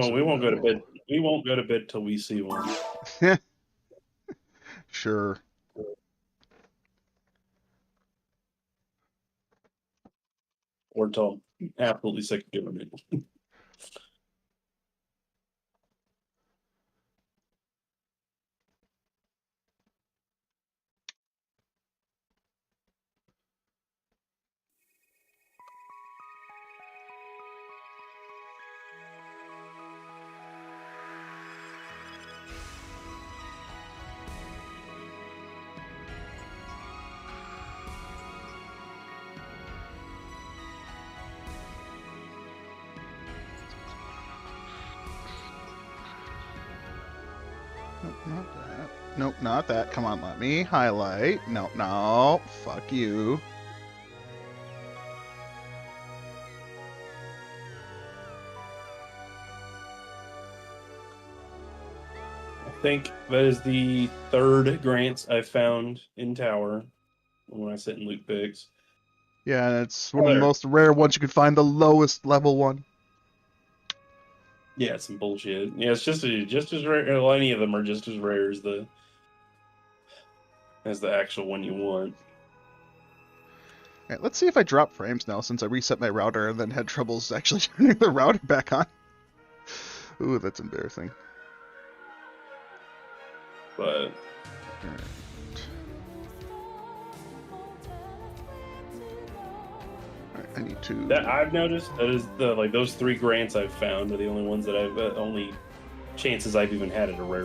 We won't go to bed. We won't go to bed till we see one. Sure. Or till I'm absolutely sick of doing it. Nope, not that. Nope, not that. Come on, let me highlight. No, no. Fuck you. I think that is the third grants I found in Tower when I sit in loot picks. Yeah, and it's one of the most rare ones you can find, the lowest level one. Yeah, some bullshit. Yeah, it's just as rare. Well, any of them are just as rare as the actual one you want. Alright, let's see if I drop frames now since I reset my router and then had troubles actually turning the router back on. Ooh, that's embarrassing. But I need to. That I've noticed that is the those three grants I've found are the only ones that I've only chances I've even had at a rare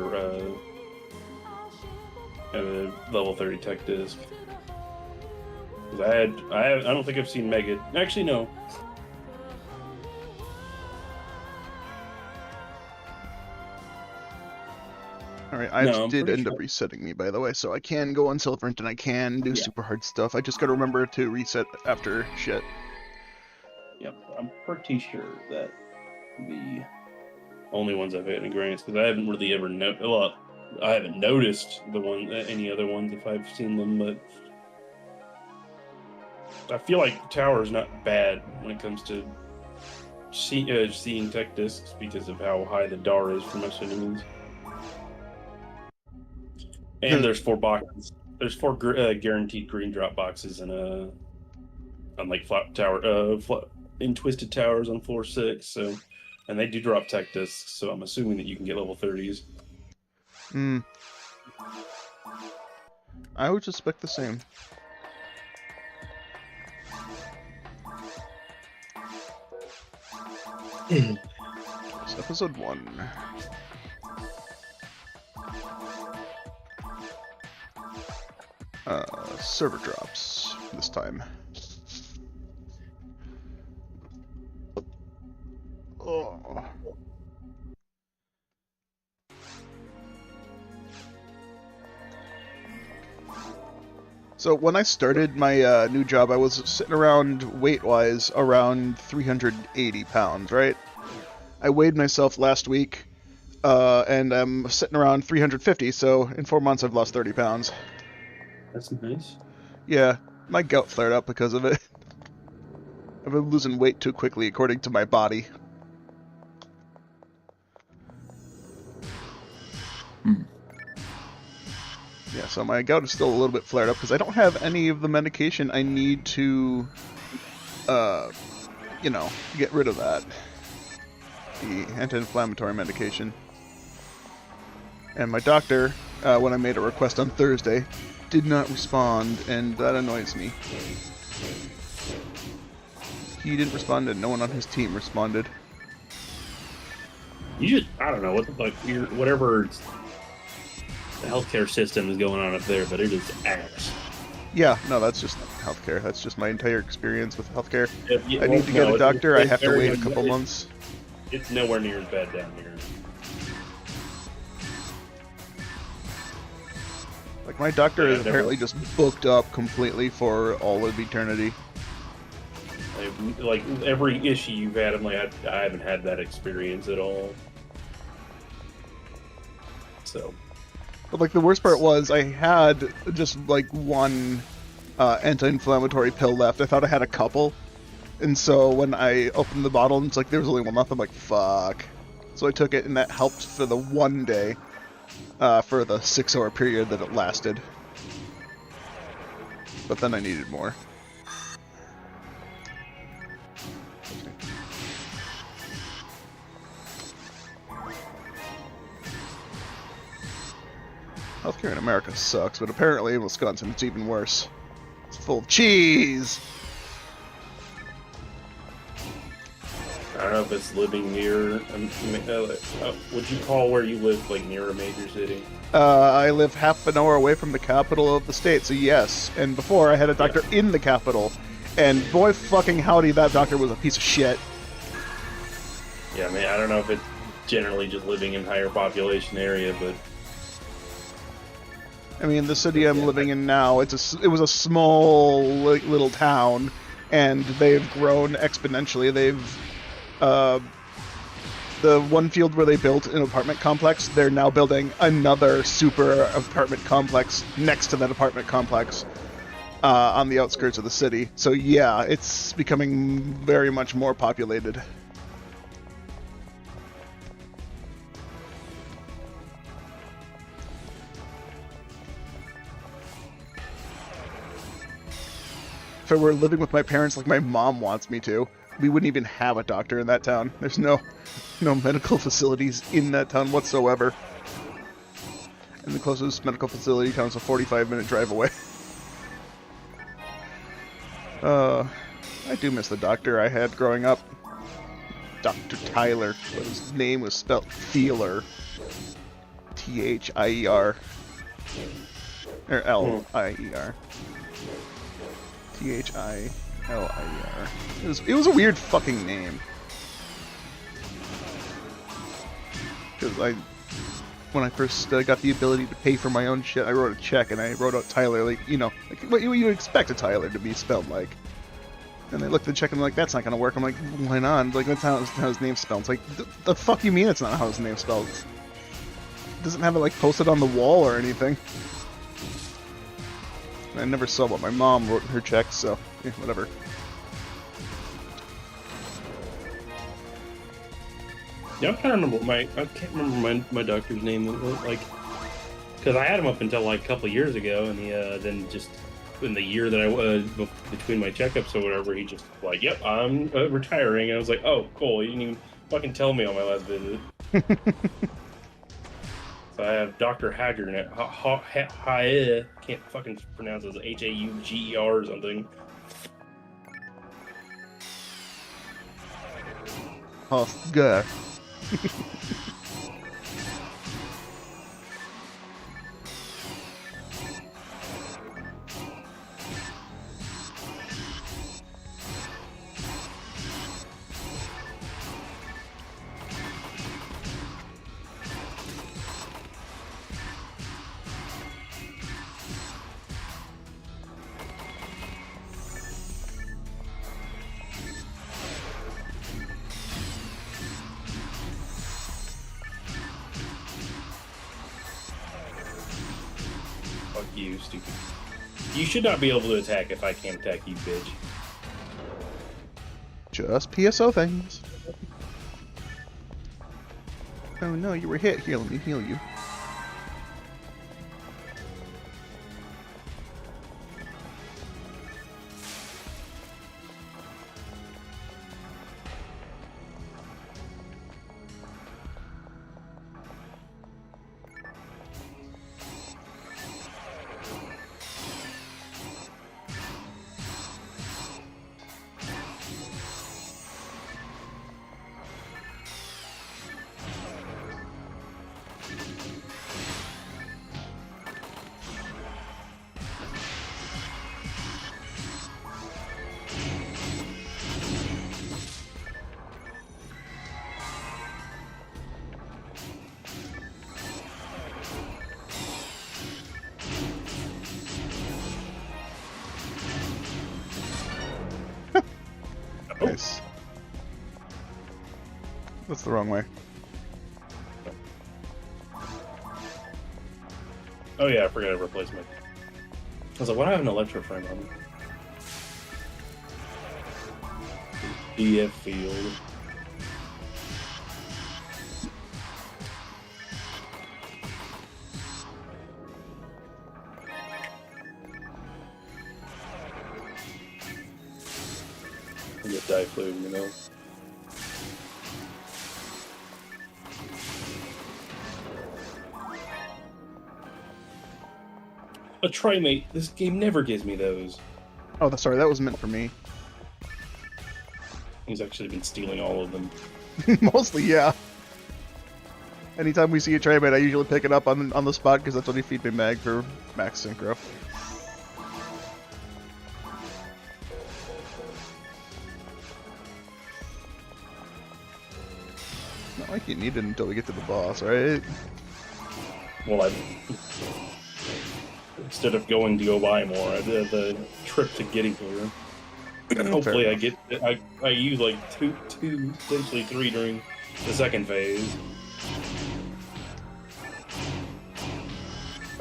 level 30 tech disc. I don't think I've seen Mega. Actually, no. Alright, I did end up resetting me, by the way, so I can go on Silverant and I can do super hard stuff. I just gotta remember to reset after shit. Yep, I'm pretty sure that the only ones I've had in grants, because I haven't really ever I haven't noticed any other ones if I've seen them, but I feel like Tower is not bad when it comes to seeing tech discs because of how high the DAR is for most enemies. And there's 4 boxes. There's 4 guaranteed green drop boxes in Flat Tower, in Twisted Towers on floor 6. So, and they do drop tech discs. So I'm assuming that you can get level 30s. I would suspect the same. It's episode 1. Server drops this time. Oh. So when I started my new job, I was sitting around, weight-wise, around 380 pounds, right? I weighed myself last week, and I'm sitting around 350, so in 4 months I've lost 30 pounds. That's nice. Yeah, my gout flared up because of it. I've been losing weight too quickly, according to my body. Yeah, so my gout is still a little bit flared up because I don't have any of the medication I need to, you know, get rid of that. The anti-inflammatory medication. And my doctor, when I made a request on Thursday, did not respond, and that annoys me. He didn't respond, and no one on his team responded. I don't know, whatever the healthcare system is going on up there, but it is ass. Yeah, no, that's just healthcare. That's just my entire experience with healthcare. I need to get a doctor, I have to wait a couple months. It's nowhere near as bad down here. Like, my doctor is apparently just booked up completely for all of eternity. Like, every issue you've had, I'm like, I haven't had that experience at all. So. But, like, the worst part was I had just, like, one anti-inflammatory pill left. I thought I had a couple. And so when I opened the bottle, and it's like, there was only one left. I'm like, fuck. So I took it, and that helped for the one day, for the 6-hour period that it lasted. But then I needed more. Healthcare in America sucks, but apparently in Wisconsin it's even worse. It's full of cheese! I don't know if it's living near. Would you call where you live like near a major city? I live half an hour away from the capital of the state, so yes. And before I had a doctor in the capital, and boy fucking howdy, that doctor was a piece of shit. Yeah, I mean, I don't know if it's generally just living in higher population area, but I mean, the city I'm living in now, it was a small little town, and they've grown exponentially. The one field where they built an apartment complex, they're now building another super apartment complex next to that apartment complex on the outskirts of the city. So yeah, it's becoming very much more populated. If I were living with my parents like my mom wants me to, we wouldn't even have a doctor in that town. There's no medical facilities in that town whatsoever. And the closest medical facility town is a 45-minute drive away. I do miss the doctor I had growing up. Dr. Tyler, but his name was spelled Thieler. Thier. Or Lier. Thiler. It was a weird fucking name. Because when I first got the ability to pay for my own shit, I wrote a check and I wrote out Tyler, like, you know, like what you would expect a Tyler to be spelled like. And they looked at the check and they're like, that's not gonna work. I'm like, why not? Like, that's how his name's spelled. It's like, the fuck you mean it's not how his name's spelled? It doesn't have it, like, posted on the wall or anything. And I never saw what my mom wrote in her checks, so, yeah, whatever. Yeah, I can't remember my doctor's name. Like, because I had him up until like a couple of years ago, and he then just in the year that I was between my checkups or whatever, he just like, "Yep, I'm retiring." And I was like, "Oh, cool! You didn't even fucking tell me on my last visit." So I have Dr. Hager now. Can't fucking pronounce it. Hauger or something. Oh, good. Fuck you, stupid. You should not be able to attack if I can't attack you, bitch. Just PSO things. Oh no, you were hit. Here, let me heal you. Nice. That's the wrong way. Oh yeah, I forgot to replace my... I was like, why do I have an electro frame on me? DF field. in the die flume, you know. A Trimate. This game never gives me those. Oh, sorry, that was meant for me. He's actually been stealing all of them. Mostly, yeah. Anytime we see a Trimate, I usually pick it up on the spot because that's when you feed me mag for max synchro. Not like you need it until we get to the boss, right? Well, instead of going to go buy more, I did the trip to getting here. Hopefully I use like two, potentially 3 during the second phase.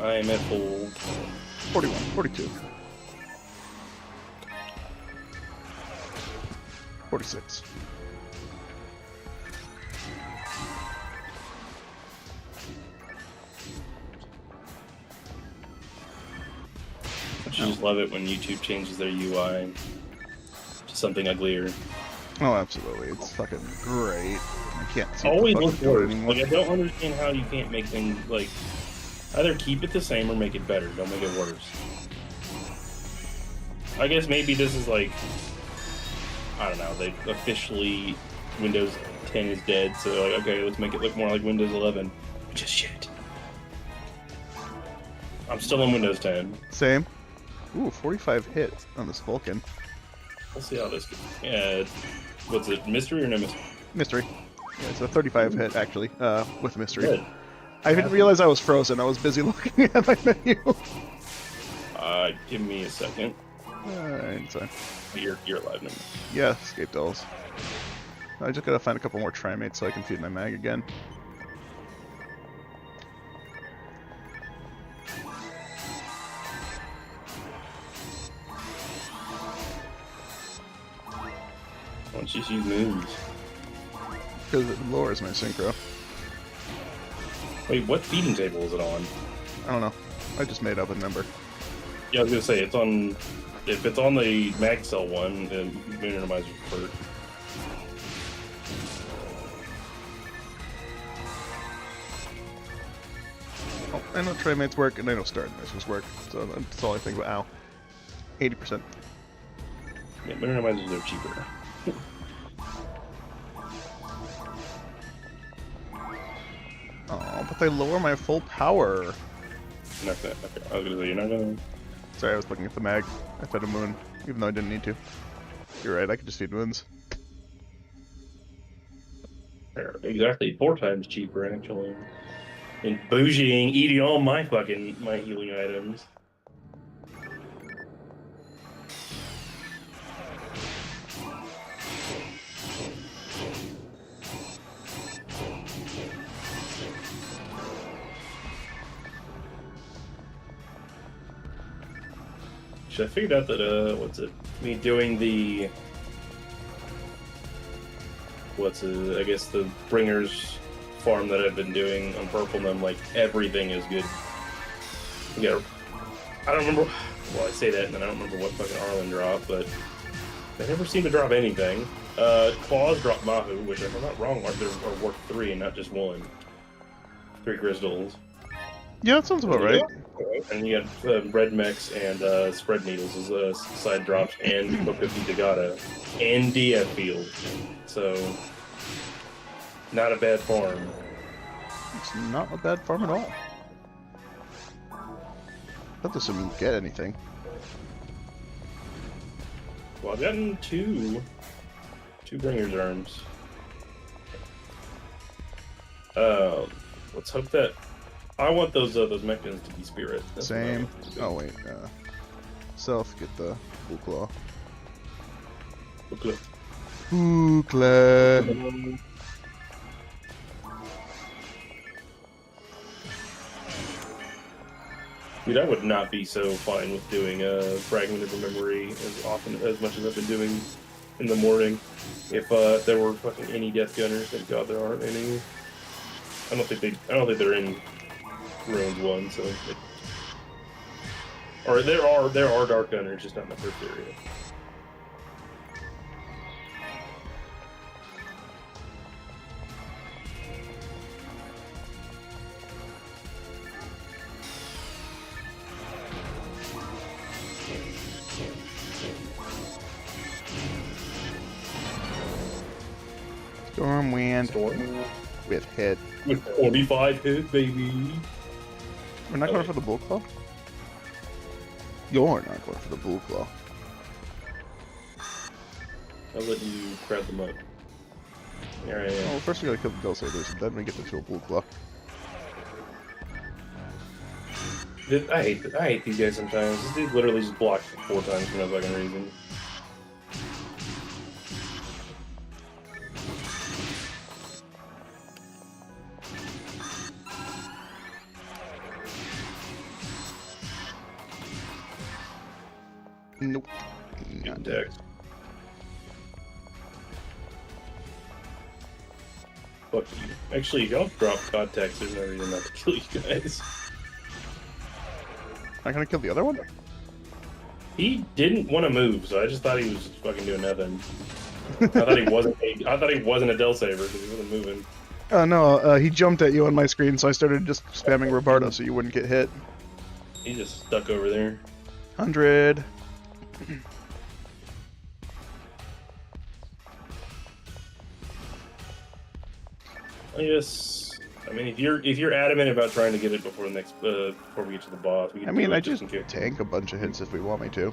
I am at full 41, 42. 46. I just love it when YouTube changes their UI to something uglier. Oh, absolutely. It's fucking great. I can't see Always the look fucking code worse. anymore. Like, I don't understand how you can't make things, like, either keep it the same or make it better. Don't make it worse. I guess maybe this is like, I don't know, they officially, Windows 10 is dead, so they're like, okay, let's make it look more like Windows 11. Which is shit. I'm still on Windows 10. Same. Ooh, 45 hit on this Vulcan. We'll see how this goes. Yeah, what's it, mystery or no mystery? Mystery. Yeah, it's a 35 hit, actually, with mystery. Good. I didn't realize I was frozen. I was busy looking at my menu. Give me a second. It's fine. You're alive now. Yeah, escape dolls. I just gotta find a couple more Trimates so I can feed my mag again. Why don't you just use moons? Because it lowers my synchro. Wait, what feeding table is it on? I don't know. I just made up a number. Yeah, I was gonna say it's on. If it's on the Magcell one, then minimizer preferred. Oh, I know Trimates work, and I know Star Missions work, so that's all I think about. Ow. 80%. Yeah, minimizers are cheaper. Oh, but they lower my full power. Not that. Okay, I was gonna say you're not gonna. Sorry, I was looking at the mag. I fed a moon, even though I didn't need to. You're right, I could just feed moons. They're exactly 4 times cheaper actually. And bougieing, eating all my healing items. I figured out that, what's it? Me doing the... I guess the Bringers farm that I've been doing on Purple Gnome, like, everything is good. Yeah, I don't remember... Well, I say that, and then I don't remember what fucking Arlen dropped, but... They never seem to drop anything. Claws drop Mahu, which, if I'm not wrong, are worth 3 and not just 1. 3 crystals. Yeah, that sounds about right. And you got Red Mechs and Spread Needles as side drops, and Mokoki Dagata, and DF Field. So, not a bad farm. It's not a bad farm at all. That doesn't mean get anything. Well, I've gotten two Bringer's Arms. Let's hope that... I want those mechans to be spirit. That's Same. Oh wait, Self, get the Buklaw. Bukla. Dude, I would not be so fine with doing Fragment of the Memory as much as I've been doing in the morning. If there were fucking any Death Gunners, thank God there aren't any. I don't think they're in Ruined 1, so or there are Dark Gunners, just not in the first area. Come on. Store. With hit. With 45 hit, baby. We're not going for the Bull Claw? You're not going for the Bull Claw. I'll let you grab them up. Here I am. Well, first we gotta kill the Dull Sabers, and then we get to kill Bull Claw. I hate these guys sometimes. This dude literally just blocked 4 times for no fucking reason. Nope. Not deck. Fuck you. Actually, if y'all drop context, there's no reason not to kill you guys. Not gonna kill the other one? He didn't want to move, so I just thought he was just fucking doing nothing. I thought he wasn't a Del Saber because he wasn't moving. No, he jumped at you on my screen, so I started just spamming Robardo so you wouldn't get hit. He just stuck over there. 100. Yes. I mean, if you're adamant about trying to get it before the next before we get to the boss, we can. I mean, do it I just in case. tank a bunch of hits if we want me to.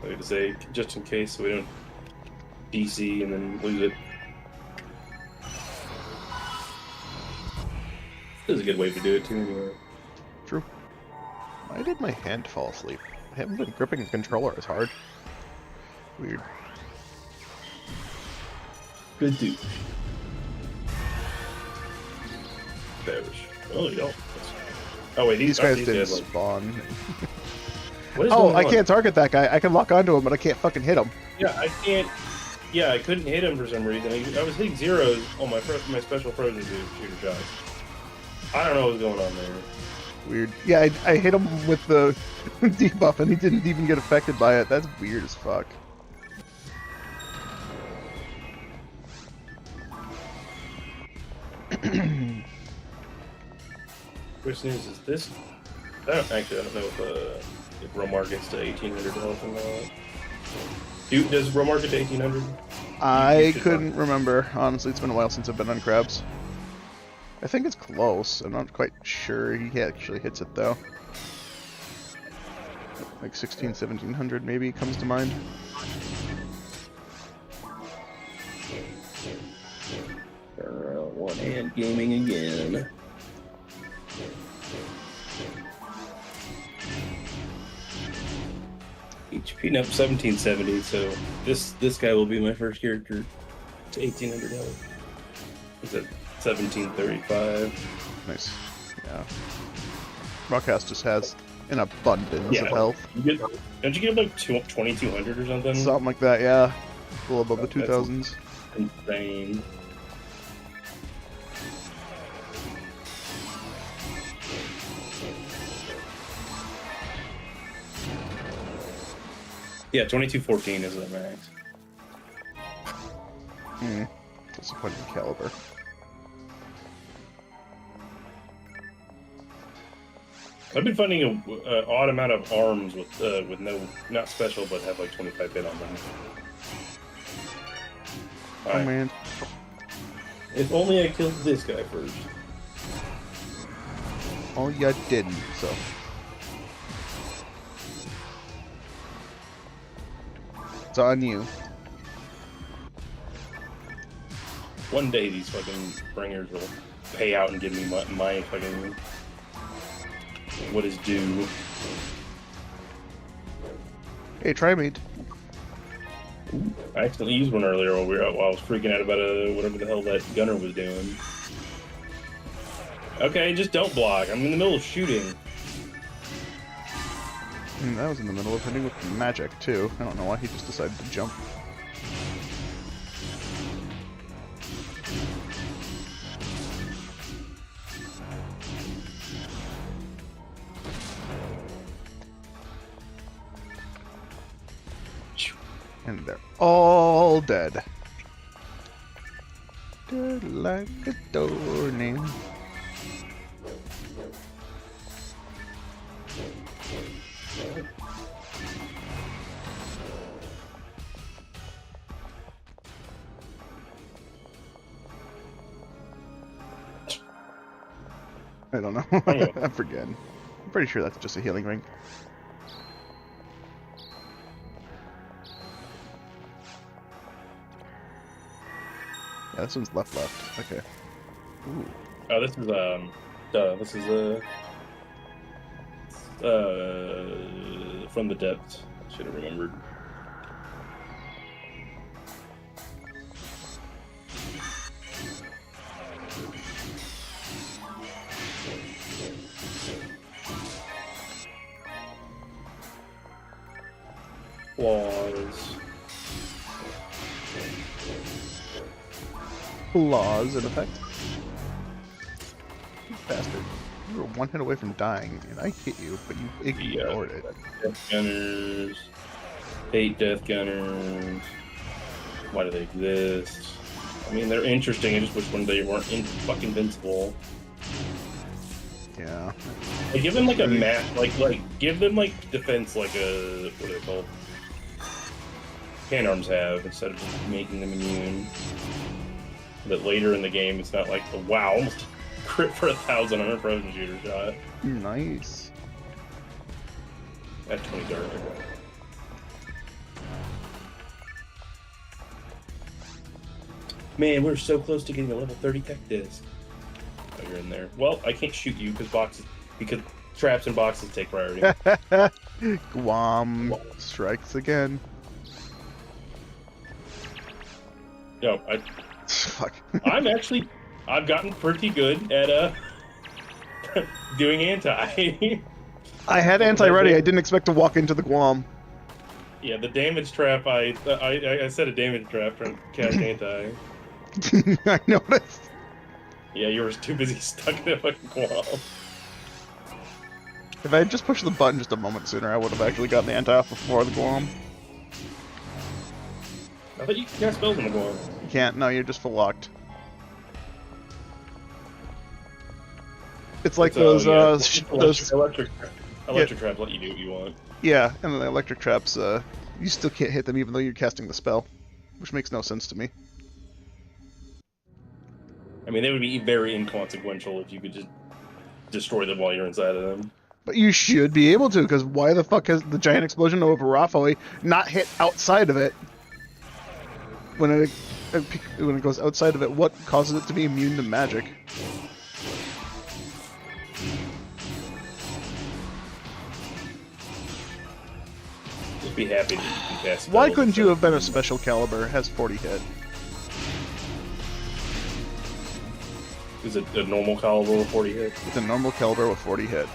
I would say just in case, so we don't DC and then lose it. This is a good way to do it too. Anyway. True. Why did my hand fall asleep? I haven't been gripping the controller as hard. Weird. Good dude. Oh, yeah. Oh wait, These guys didn't guys, like, spawn. what is Oh, going I on? can't target that guy. I can lock onto him, but I can't fucking hit him. Yeah, I can't. Yeah, I couldn't hit him for some reason. I was hitting zeros on my special frozen shooter shots. I don't know what's going on there. Weird. Yeah, I hit him with the debuff, and he didn't even get affected by it. That's weird as fuck. Question is this? I don't know if Romar gets to 1800 health or not. Does Romar get to 1800? I couldn't remember. Honestly, it's been a while since I've been on crabs. I think it's close. I'm not quite sure he actually hits it, though. Like 16, 1700 maybe comes to mind. One hand gaming again. HP up 1770, so this guy will be my first character to 1800 health. He's at 1735. Nice. Yeah. Rockhouse just has an abundance of health. Don't you get like 2200 or something? Something like that, yeah. A little above the 2000s. Insane. Yeah, 2214 is the max. Disappointing caliber. I've been finding an odd amount of arms with not special, but have like 25 hit on them. Oh man. If only I killed this guy first. Oh, you didn't, so. It's on you. One day these fucking bringers will pay out and give me my fucking what is due. Hey, try me. I accidentally used one earlier while I was freaking out about whatever the hell that gunner was doing. Okay, just don't block. I'm in the middle of shooting. That was in the middle of hitting with magic, too. I don't know why he just decided to jump. And they're all dead. Dead like a doornail. I don't know. Okay. I forget. I'm pretty sure that's just a healing ring. Yeah, this one's left. Okay. Ooh. Oh, this is from the depths. Should have remembered. Laws in effect. You bastard. You were one hit away from dying, and I hit you, but you ignored it. Death Gunners. Hate Death Gunners. Why do they exist? I mean, they're interesting. I just wish one day weren't fucking invincible. Yeah. Like, give them like a map, like give them like defense, like a what are they called? Hand arms have, instead of just making them immune. That later in the game, it's not like the wow, almost crit for 1,000 on a frozen shooter shot. Nice. At 20 dart. Man, we're so close to getting a level 30 tech disc. Oh, you're in there. Well, I can't shoot you because traps and boxes take priority. Guam strikes again. No, Fuck. I've gotten pretty good at doing anti. I had anti ready. I didn't expect to walk into the Guam. Yeah, the damage trap. I set a damage trap to cast anti. I noticed. Yeah, you were too busy stuck in a fucking Guam. If I had just pushed the button just a moment sooner, I would have actually gotten the anti off before the Guam. I thought you could cast spells in the Guam. You can't. No, you're just full locked. It's like those electric trap let you do what you want. Yeah, and then the electric traps, you still can't hit them even though you're casting the spell, which makes no sense to me. I mean, they would be very inconsequential if you could just destroy them while you're inside of them. But you should be able to, because why the fuck has the giant explosion over Raphoi not hit outside of it? When it goes outside of it, what causes it to be immune to magic? Just be happy that you can cast. Why couldn't you have been a special caliber? Has 40 hit. Is it a normal caliber with 40 hit? It's a normal caliber with 40 hit.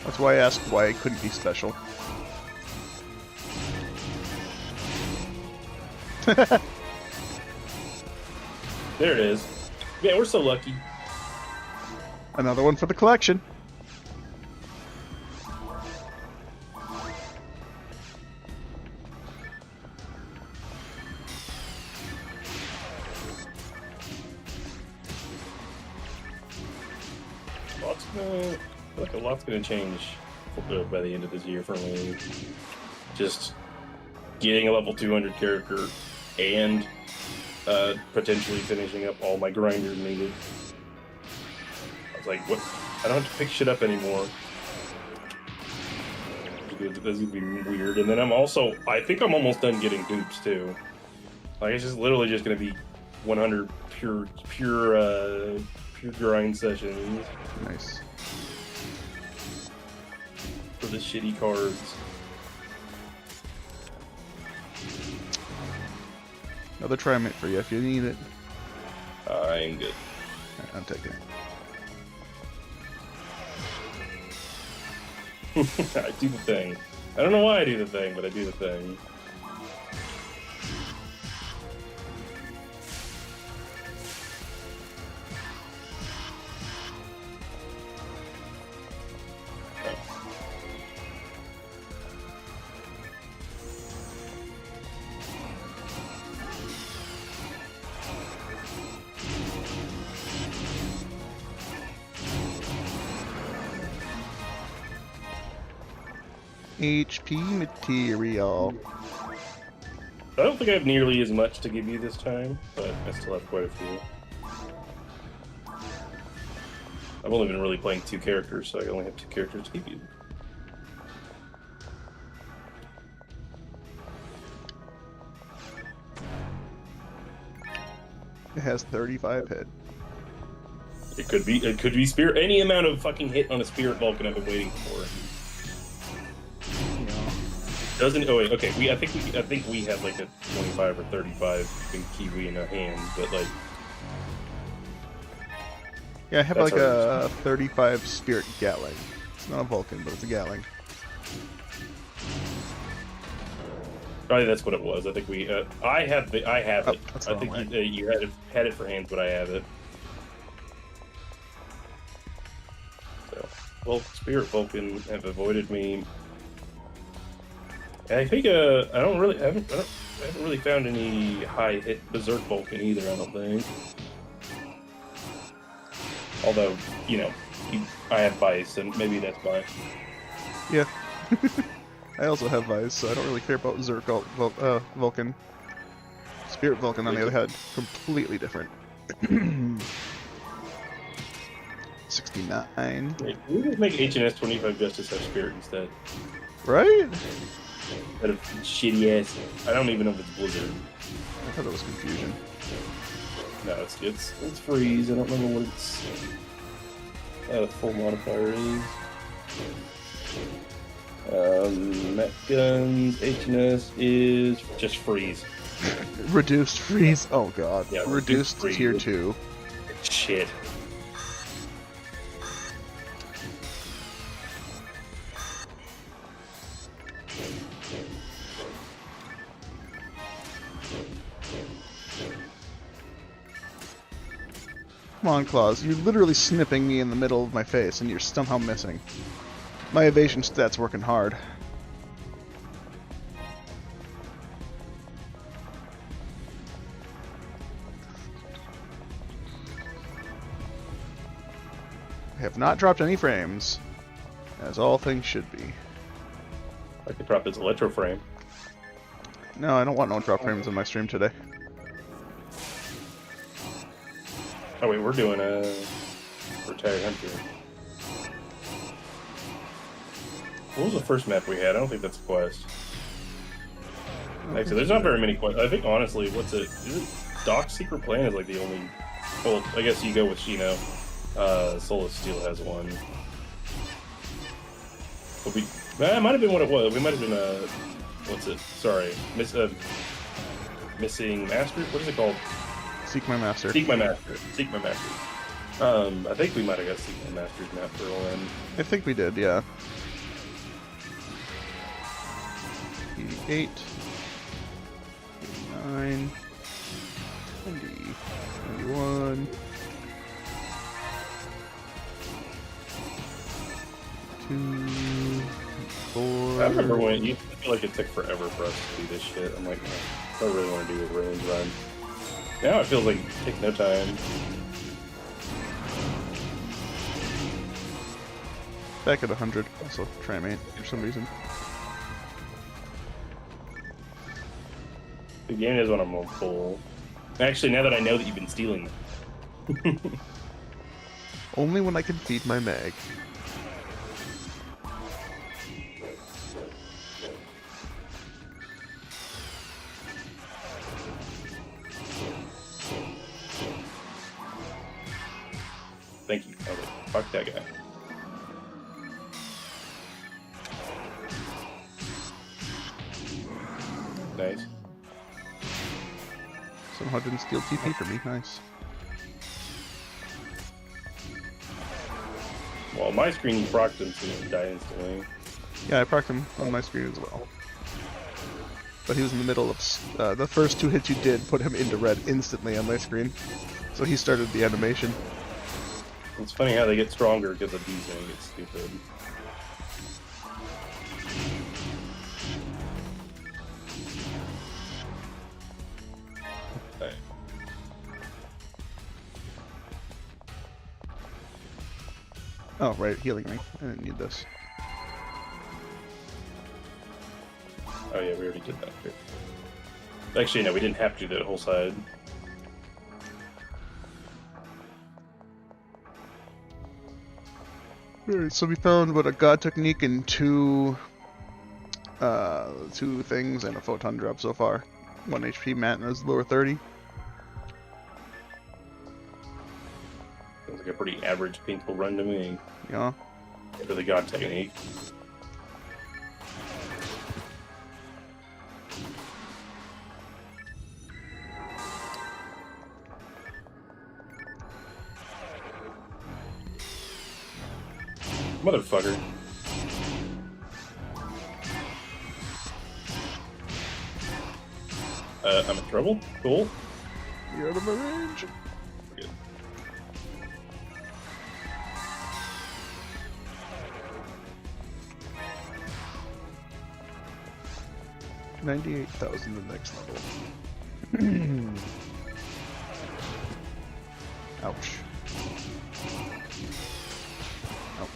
That's why I asked why it couldn't be special. There it is. Yeah, we're so lucky. Another one for the collection. A lot's gonna change by the end of this year for me. Just getting a level 200 character and potentially finishing up all my grinders needed. I was like, what? I don't have to pick shit up anymore. This is gonna be weird. And then I think I'm almost done getting dupes too. Like, it's just literally just gonna be 100 pure grind sessions. Nice. For the shitty cards. Another trimate for you if you need it. I am good. I'm taking it. I do the thing. I don't know why I do the thing, but I do the thing. HP material. I don't think I have nearly as much to give you this time, but I still have quite a few. I've only been really playing 2 characters, so I only have 2 characters to keep using. It has 35 hit. It could be spirit. Any amount of fucking hit on a spirit Vulcan I've been waiting for. Doesn't. Oh wait. Okay. I think we have like a 25 or 35 in Kiwi in our hand, but like. Yeah, I have like a 35 Spirit Gatling. It's not a Vulcan, but it's a Gatling. Probably that's what it was. I think we. I have it. I think you had it for hands, but I have it. So, well, Spirit Vulcan have avoided me. And I think I haven't really found any high hit Berserk Vulcan either. I don't think. Although, you know, I have Vice, and maybe that's why. Yeah. I also have Vice, so I don't really care about Zerk Vulcan. Spirit Vulcan, on the other hand, completely different. 69. Wait, we just make HNS 25 Justice have Spirit instead. Right? Instead of shitty ass. I don't even know if it's Blizzard. I thought it was Confusion. No, it's Freeze. I don't remember what its full modifier is. Mech Guns, HNS is just Freeze. Reduced Freeze? Oh god. Yeah, reduced Tier 2. Shit. Come on, Claws. You're literally snipping me in the middle of my face, and you're somehow missing. My evasion stat's working hard. I have not dropped any frames, as all things should be. I could drop his Electro Frame. No, I don't want no drop frames in my stream today. Oh wait, we're doing a Retired Hunter. What was the first map we had? I don't think that's a quest. Actually, there's not very many quests. I think honestly, what's it? Is it Doc's Secret Plan is like the only. Well, I guess you go with Shino. Soul of Steel has one. But it might have been what it was. We might have been what's it? Sorry, Missing Master. What is it called? Seek My Master. Seek My Master. Seek My Master. I think we might have got Seek My Master's map for all in. I think we did, yeah. 88, 89, 90, 91, 2, 4. I remember when I feel like it took forever for us to do this shit. I'm like, I don't really want to do a range run. Now it feels like it takes no time. Back at 100, also Trimate for some reason. The game is when I'm on full. Actually, now that I know that you've been stealing. Only when I can feed my mag. Thank you. Okay, fuck that guy. Nice. Somehow didn't steal TP for me. Nice. Well, my screen procced him so he died instantly. Yeah, I procced him on my screen as well. But he was in the middle of... the first 2 hits you did put him into red instantly on my screen. So he started the animation. It's funny how they get stronger because of these and get stupid. Okay. Oh, right, healing ring. I didn't need this. Oh yeah, we already did that here. Actually, no, we didn't have to do that whole side. Alright, so we found what a god technique and two things and a photon drop so far. 1 HP Matt is lower 30. Sounds like a pretty average painful run to me. Yeah. For the god technique. Motherfucker. I'm in trouble? Cool. You're out of my range. Good. $98,000 the next level. Ouch. Ouch.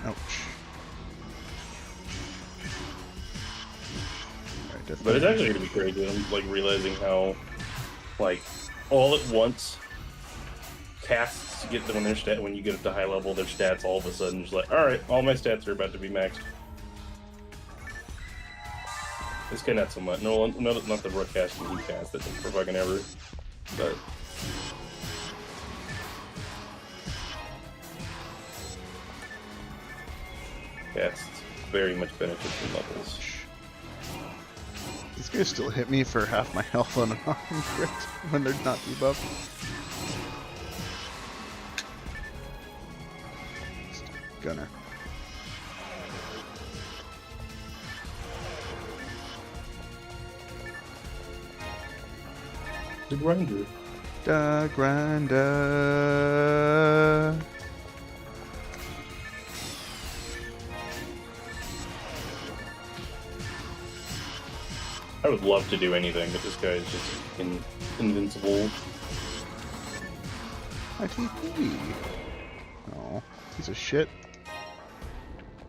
Ouch. Alright, But it's actually gonna be crazy. I'm like realizing how, like, all at once, casts get them when their stat when you get up to high level, their stats all of a sudden just like, all right, all my stats are about to be maxed. This guy not so much. No, not the rook cast and he cast it for fucking ever. But casts very much benefit from levels. These guys still hit me for half my health on an crit when they're not debuffed. Gunner. The grinder. The grinder. I would love to do anything, but this guy is just invincible. I TP. Oh, piece of shit.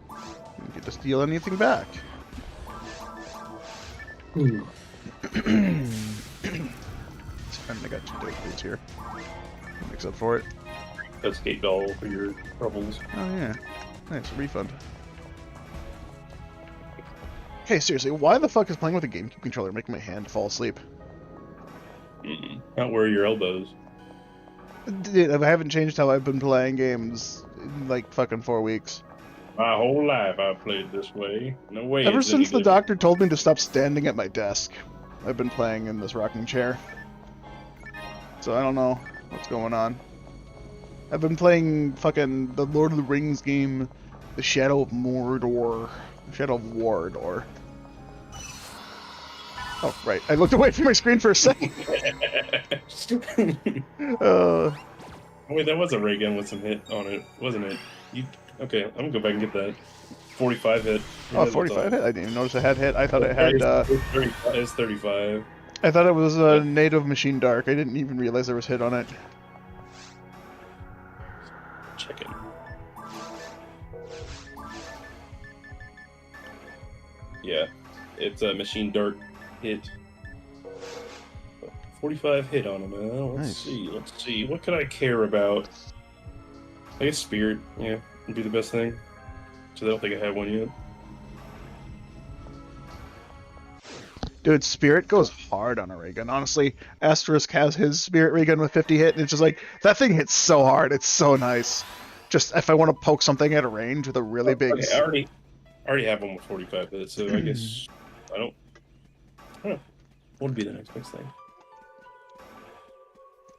Didn't get to steal anything back. Ooh. I got 2 dope boots here. Makes up for it. That's Gate Doll for your troubles. Oh yeah. Nice, refund. Hey, seriously, why the fuck is playing with a GameCube controller making my hand fall asleep? Not where your elbows. Dude, I haven't changed how I've been playing games in like fucking 4 weeks. My whole life I've played this way. No way. Ever it's since any the good. doctor told me to stop standing at my desk, I've been playing in this rocking chair. So I don't know what's going on. I've been playing fucking the Lord of the Rings game, The Shadow of Mordor. The Shadow of Wardor. Oh, right. I looked away from my screen for a second. Wait, that was a ray gun with some hit on it, wasn't it? Okay, I'm gonna go back and get that. 45 hit. Oh, 45 hit? I didn't even notice it had hit. I thought it had, It's 35. I thought it was a native Machine Dark. I didn't even realize there was hit on it. Check it. Yeah, it's a Machine Dark hit. 45 hit on him. Let's see. What could I care about? I guess Spirit, yeah, would be the best thing. So I don't think I have one yet. Dude, Spirit goes hard on a ray gun. Honestly, Asterisk has his Spirit ray gun with 50 hit, and it's just like, that thing hits so hard. It's so nice. Just, if I want to poke something at a range with a really big... Okay, I already have one with 45 hits, so I guess I don't know. What would be the next best thing?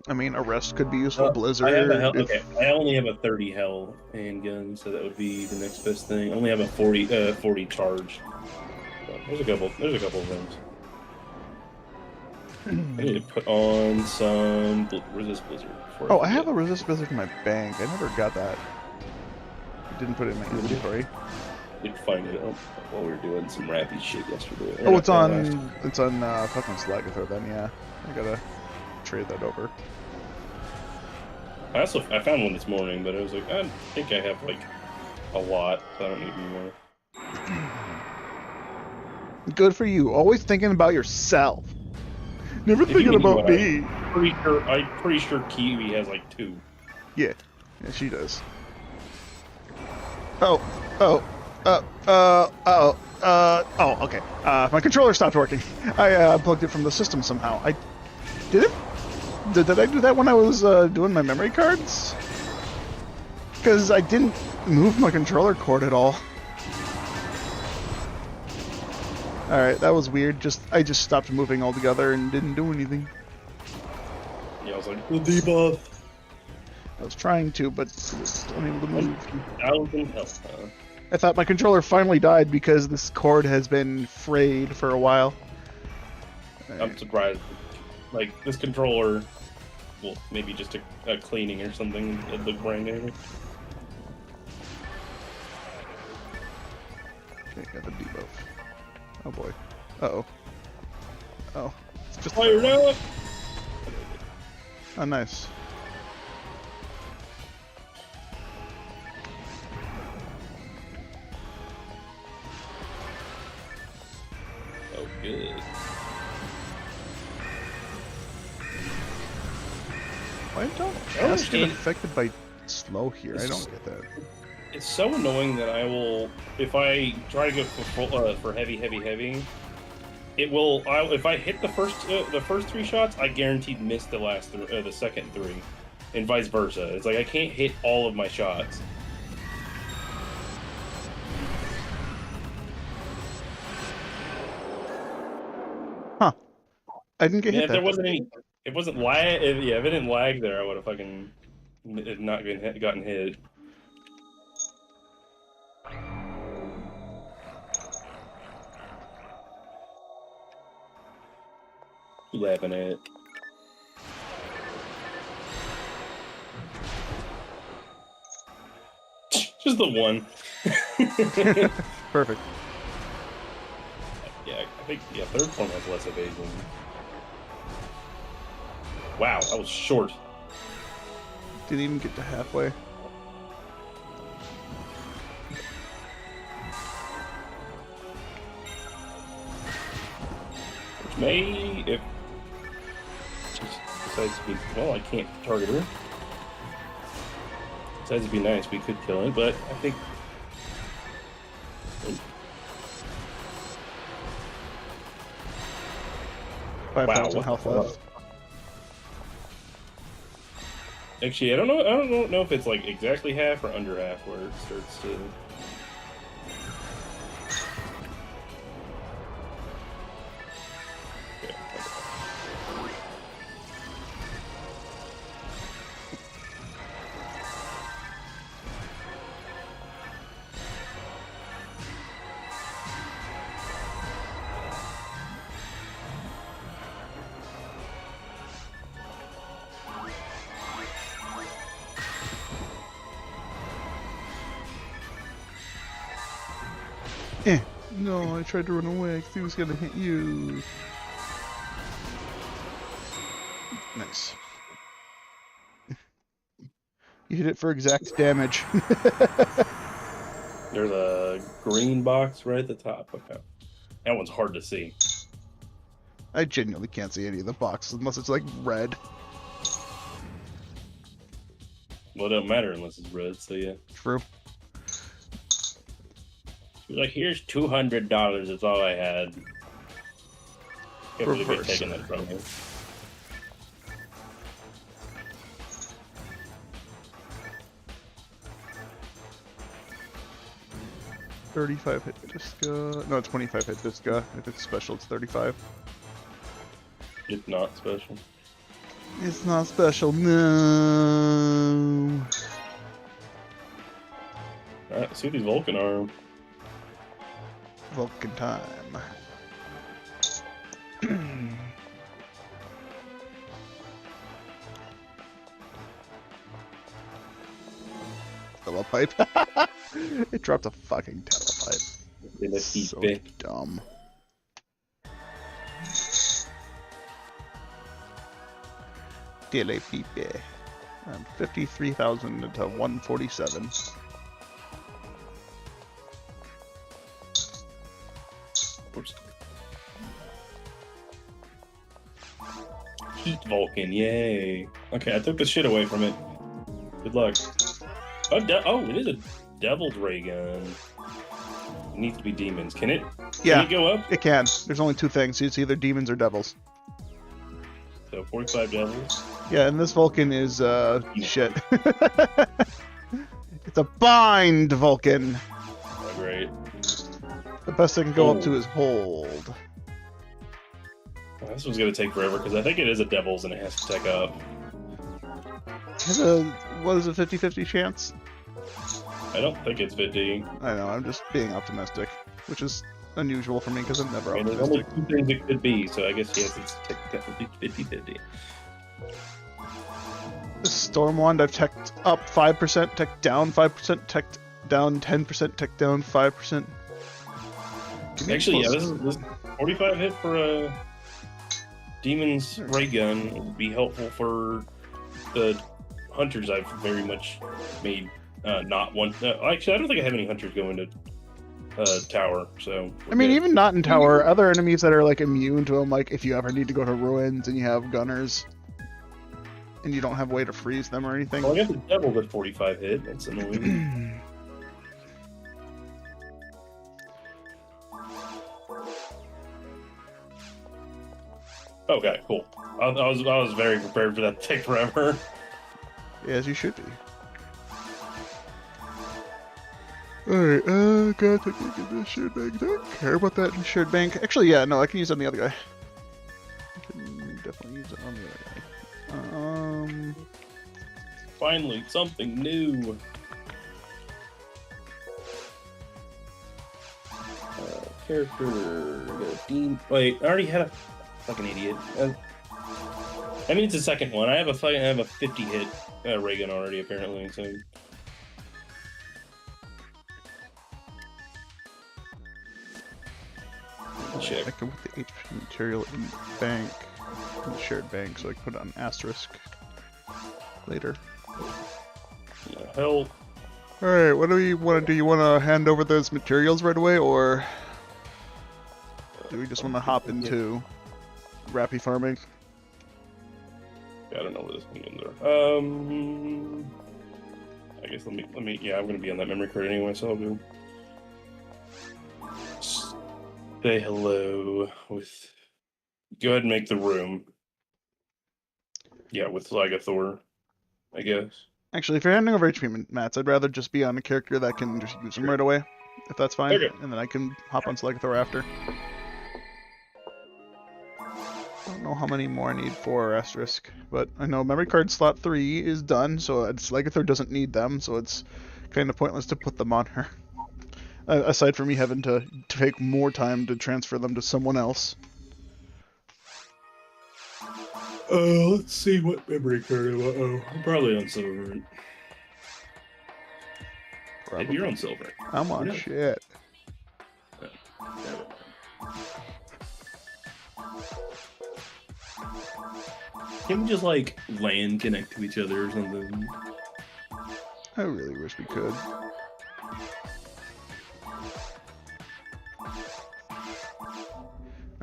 I mean, Arrest could be useful. Blizzard. I only have a 30 hell handgun, so that would be the next best thing. I only have a 40 charge. So there's a couple of things. I need to put on some resist blizzard. Oh, I have a resist blizzard in my bank. I never got that. I didn't put it in my inventory. We'd find it out while we were doing some rappy shit yesterday. Oh, it's on fucking Slagathor then. Yeah, I gotta trade that over. I found one this morning, but I was like, I think I have like a lot, so I don't need any more. Good for you. Always thinking about yourself. Never If you thinking knew about what me. I'm pretty sure Kiwi has like 2. Yeah. Yeah, she does. Oh. Oh. Oh, okay. My controller stopped working. I unplugged it from the system somehow. Did it? Did I do that when I was doing my memory cards? Because I didn't move my controller cord at all. Alright, that was weird. I just stopped moving altogether and didn't do anything. Yeah, I was like, the debuff. I was trying to, but it was unable to move. 1,000 health, huh? I thought my controller finally died because this cord has been frayed for a while. I'm surprised. Like, this controller, well, maybe just a cleaning or something. It looked brand new. Okay, got the debuff. Oh boy. Uh-oh. Oh. It's just Fired up! Oh, nice. Oh, good. Why don't cats get affected by slow here? I don't get that. It's so annoying that I will, if I try to go for heavy, it will. If I hit the first 3 shots, I guaranteed miss the second 3, and vice versa. It's like I can't hit all of my shots. Huh. I didn't get hit If that. there wasn't any, it wasn't lag. If it didn't lag there, I would have fucking not gotten hit. Laughing at. Just the one. Perfect. Yeah, I think third form has less evasion. Wow, that was short. Didn't even get to halfway. Which may, if she decides to be, well, I can't target her. Decides to be nice, we could kill it, but I think. Oh. 5,000 health left. Actually, I don't know if it's like exactly half or under half where it starts to. No, I tried to run away because he was gonna hit you. Nice. You hit it for exact damage. There's a green box right at the top. Okay. That one's hard to see. I genuinely can't see any of the boxes unless it's like red. Well, it don't matter unless it's red, so yeah. True. Like, here's $200. That's all I had. Can't believe they're taking that from me. $35 hit Disca. No, 25 hit Disca. If it's special, it's 35. It's not special. It's not special, no. Alright, let's see what these Vulcan are. Vulcan time. Telepipe. It dropped a fucking telepipe. So dumb. Telepipe. 53,000 to 147. Heat Vulcan, yay. Okay, I took the shit away from it. Good luck. Oh, it is a Devil's Ray gun. It needs to be demons. Can it? Yeah, Can it go up? it can. There's only two things. It's either demons or devils. So 45 devils. Yeah, and this Vulcan is, shit. It's a bind Vulcan. Oh, great. The best I can go up to is hold. Well, this one's gonna take forever because I think it is a Devil's and it has to tech up. Has a, what is a 50-50 chance? I don't think it's 50. I know, I'm just being optimistic, which is unusual for me because I'm never I mean, there's only optimistic. 2 things it could be, so I guess yes, it's technically 50-50. This Storm Wand, I've teched up 5%, teched down 5%, teched down 10%, teched down 5%. Actually, yeah, this 45 hit for a Demon's Ray Gun would be helpful for the hunters I've very much made not one. Actually, I don't think I have any hunters going to tower, so. I mean, even not in tower, other enemies that are like immune to them, like if you ever need to go to ruins and you have gunners and you don't have a way to freeze them or anything. Well, I guess the Devil's at 45 hit. That's annoying. Okay, cool. I was very prepared for that to take forever. Yes, you should be. Alright, gotta take a look at this shared bank. Don't care about that in shared bank. Actually, yeah, no, I can use it on the other guy. I can definitely use it on the other guy. Finally, something new. Character. Dean. Wait, I already had a fucking idiot. I mean, it's the second one. I have a 50 hit ray gun already, apparently. So. Check. I can put the HP material in the bank, in the shared bank, so I can put it on asterisk later. Yeah, hell. Alright, what do you want to do? You want to hand over those materials right away, or do we just want to hop into Rappy farming? Yeah, I don't know where this one is. I guess let me. Yeah, I'm gonna be on that memory card anyway, so I'll do. Say hello with. Go ahead and make the room. Yeah, with Thor, I guess. Actually, if you're handing over HP mats, I'd rather just be on a character that can just use them right away, if that's fine. Okay. And then I can hop on Thor after. I don't know how many more I need for asterisk, but I know memory card slot 3 is done, so Thor doesn't need them, so it's kind of pointless to put them on her. Aside from me having to take more time to transfer them to someone else. Let's see what memory card. I'm probably on silver. Maybe you're on silver. I'm on shit. Can we just like land connect to each other or something? I really wish we could.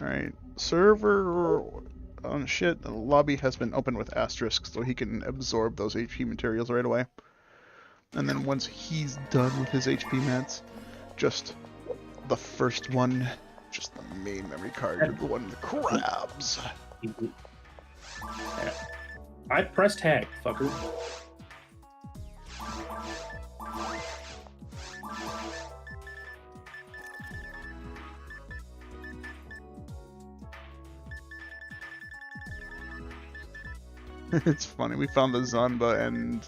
Alright, server on shit, the lobby has been opened with asterisks so he can absorb those HP materials right away. And then once he's done with his HP mats, just the first one, just the main memory card, the one with the crabs. I pressed hack, fucker. It's funny, we found the Zanba and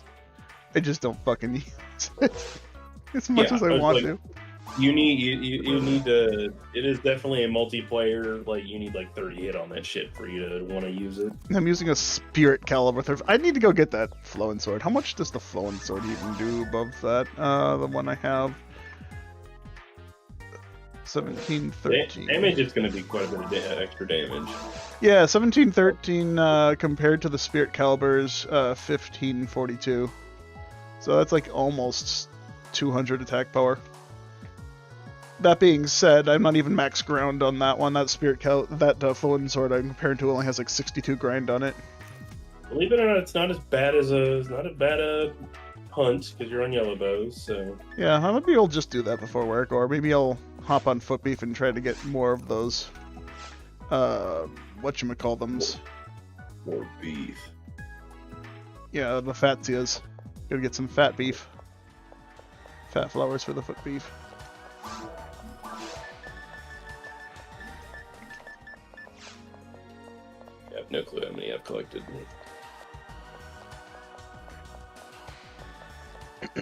I just don't fucking use it as much as I want to. You need to. It is definitely a multiplayer. Like you need like 30 hit on that shit for you to want to use it. I'm using a Spirit Caliber. I need to go get that Flowing Sword. How much does the Flowing Sword even do above that? The one I have. 1713. Damage is going to be quite a bit of extra damage. Yeah, 1713 compared to the Spirit Caliber's 1542. So that's like almost 200 attack power. That being said, I'm not even max ground on that one. That spirit cow, that Flowing Sword I'm compared to only has like 62 grind on it. Believe it or not, it's not as bad as a hunt because you're on yellow bows. So Yeah, maybe I'll just do that before work, or maybe I'll hop on foot beef and try to get more of those. Whatchamacallthems. more beef. Yeah, the fatsias. Gotta get some fat beef. Fat flowers for the foot beef. I have no clue how many I've collected.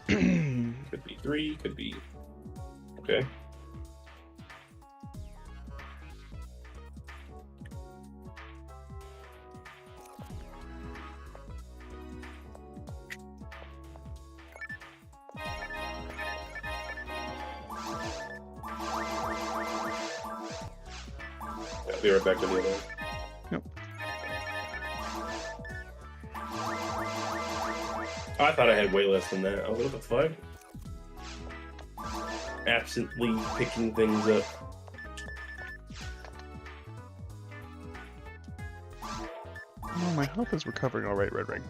Could be 3, could be... Okay. I'll be right back to the other one. Yep. I thought I had way less than that. Oh, what the fuck? Absently picking things up. Oh, my health is recovering alright, Red Ring.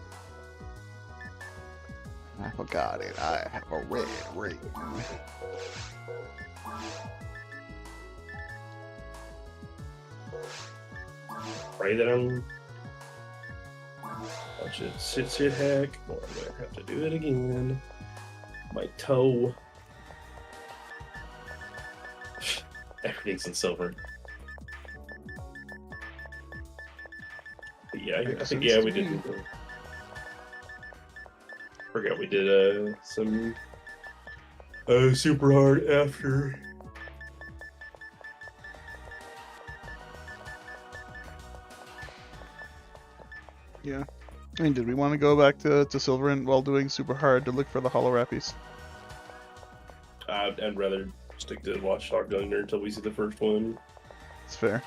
I forgot it. I have a red ring. Pray that I'm... Bunch of shit hack. Or I'm gonna have to do it again. My toe. Everything's in silver. But yeah, I think we did. Forgot we did some super hard after. Yeah. I mean, did we want to go back to silver and while doing super hard to look for the hollow rappies? I'd rather stick to Watchdog Gunner until we see the first one. It's fair.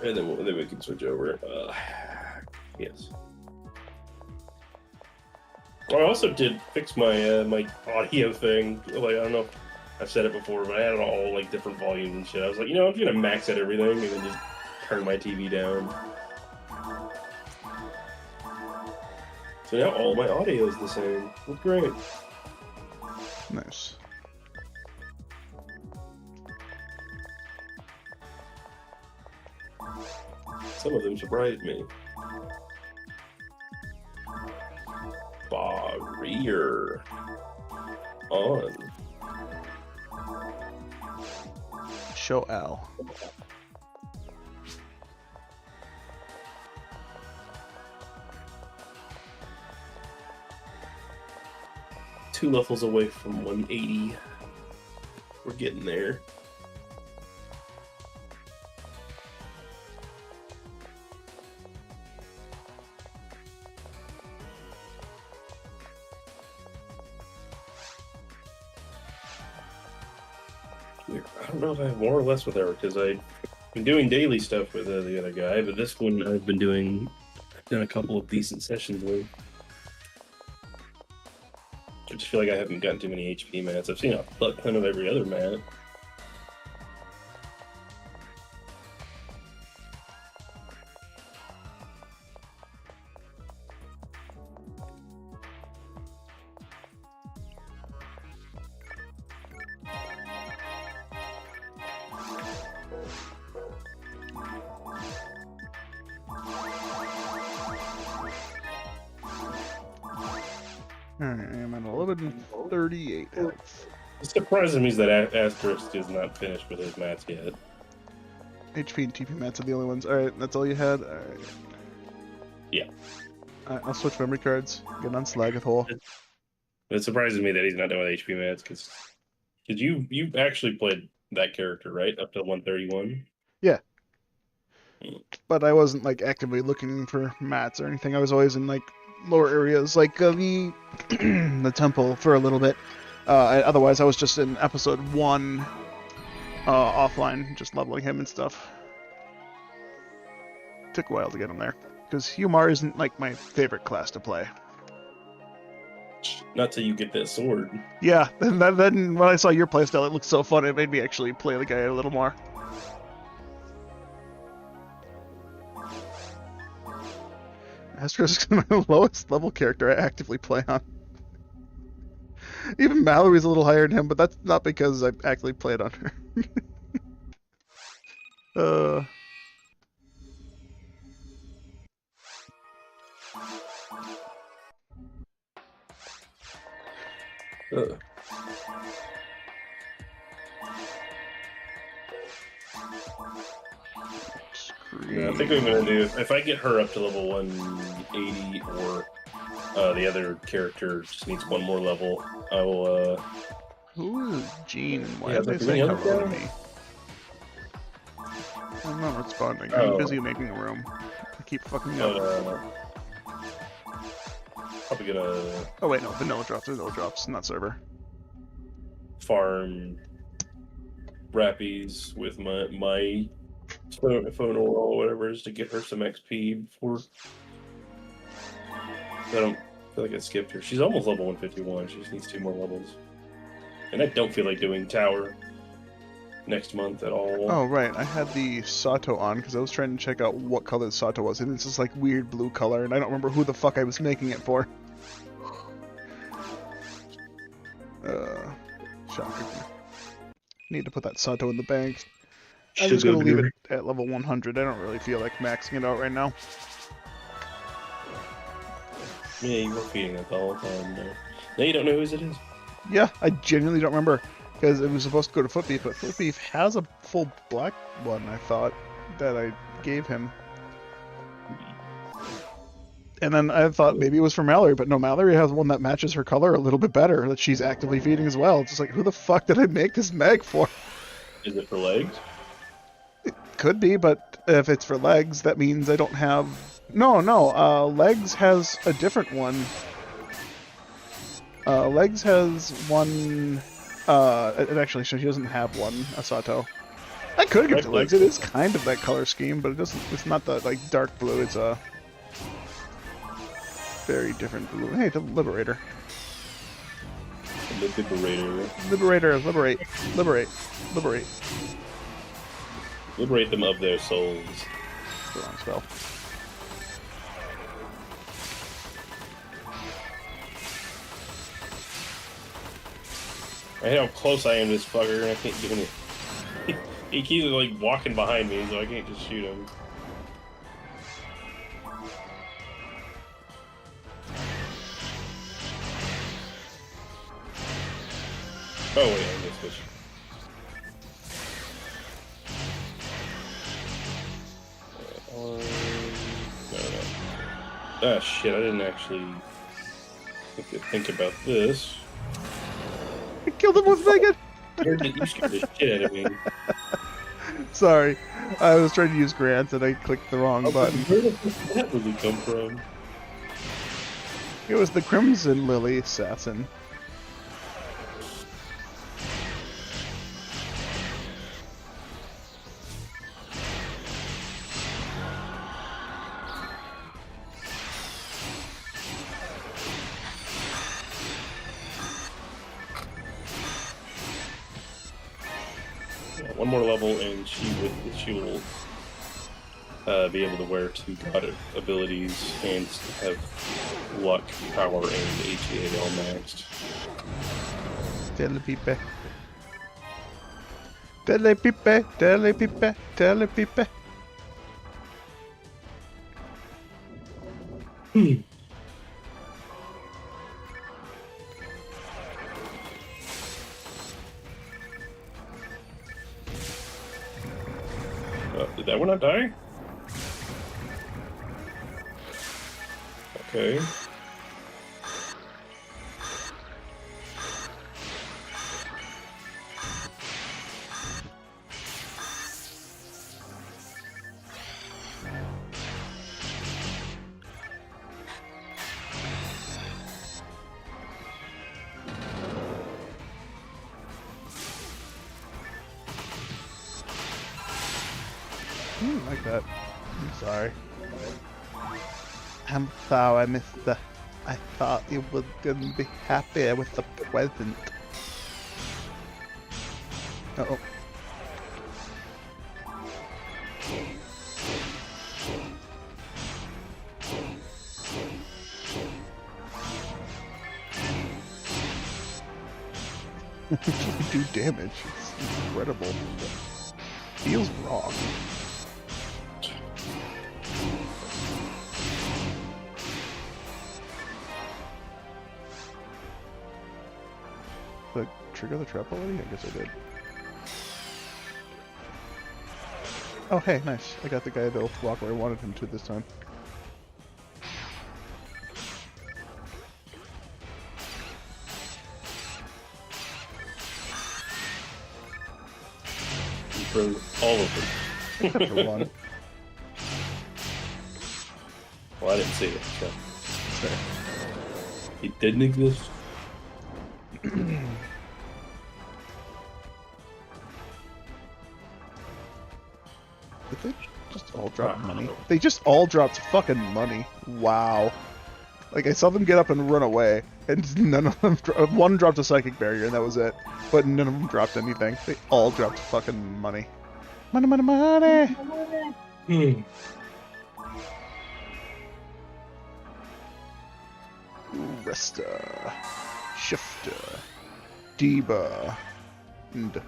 And then we can switch over. Yes. I also did fix my my audio thing. Like, I don't know if I've said it before, but I had it all like different volumes and shit. I was like, I'm gonna max out everything and then just turn my TV down. So now all my audio is the same. That's great. Nice. Some of them surprised me. Barrier on. Show Al. Two levels away from 180. We're getting there. I don't know if I have more or less with her because I've been doing daily stuff with the other guy, but this one I've done a couple of decent sessions with. I just feel like I haven't gotten too many HP mats. I've seen a fuck ton of every other mat. Alright, I'm at 1138 health. It surprises me that Asterisk is not finished with his mats yet. HP and TP mats are the only ones. Alright, that's all you had? Alright. Yeah. I'll switch memory cards. Get on Slagath Hole. It surprises me that he's not done with HP mats because you actually played that character, right? Up to 131? Yeah. But I wasn't like actively looking for mats or anything. I was always in like lower areas like the the temple for a little bit. Otherwise, I was just in episode 1 offline, just leveling him and stuff. Took a while to get him there because Humar isn't like my favorite class to play. Not till you get that sword. Yeah, then when I saw your playstyle, it looked so fun. It made me actually play the guy a little more. Asterisk is my lowest level character I actively play on. Even Mallory's a little higher than him, but that's not because I actually played on her. uh. Yeah, I think what I'm gonna do, if I get her up to level 180, or the other character just needs one more level, I will. Who is Jean? Why Yeah, are they like, saying really hello to okay. me? I'm not responding. Oh. I'm busy making a room. I keep fucking up. Probably gonna Oh wait, no, vanilla drops, not server. farm Rappies with my phone or whatever it is to get her some XP before. I don't feel like I skipped her. She's almost level 151. She just needs 2 more levels. And I don't feel like doing tower next month at all. Oh right, I had the Sato on because I was trying to check out what color the Sato was, and it's this like weird blue color, and I don't remember who the fuck I was making it for. Shocking. Need to put that Sato in the bank. I'm just gonna leave it at level 100. I don't really feel like maxing it out right now. Yeah, you were feeding it the whole time. Now you don't know whose it is. Yeah, I genuinely don't remember because it was supposed to go to Footbeef, but Footbeef has a full black one. I thought that I gave him, and then I thought maybe it was for Mallory, but no, Mallory has one that matches her color a little bit better that she's actively feeding as well. It's just like, who the fuck did I make this mag for? Is it for legs? It could be, but if it's for legs, that means I don't have. No, legs has a different one. Legs has one. Actually, she doesn't have one. Asato. I could give it to legs. It is kind of that color scheme, but it doesn't. It's not the like dark blue. It's a very different blue. Hey, the Liberator. The Liberator. Liberator, liberate. Liberate them of their souls. That's the wrong spell. I hate how close I am to this fucker, and I can't get him. He keeps like walking behind me, so I can't just shoot him. Oh wait, I missed this. No. Ah shit, I didn't actually think about this. I killed him with Megan! You scared the shit out of me. Sorry, I was trying to use Grant and I clicked the wrong button. Where the fuck did that really come from? It was the Crimson Lily Assassin. One more level, and she will be able to wear 2 god abilities and have luck, power, and HEA all maxed. Telepipe. Telepipe, telepipe, telepipe. Did that one not die? Okay. Like that. I'm sorry. I'm sorry, mister. I thought you were gonna be happy with the present. Uh-oh. You do damage. It's incredible. Feels wrong. Did I trigger the trap already? I guess I did. Oh, hey, nice. I got the guy to walk where I wanted him to this time. For all of them. Except for one. Well, I didn't see it, so. There. He didn't exist? Did they just all drop money? They just all dropped fucking money. Wow. Like, I saw them get up and run away, and none of them... One dropped a psychic barrier, and that was it. But none of them dropped anything. They all dropped fucking money. Money, money, money! Hmm. Resta. Shifter. Diva. And...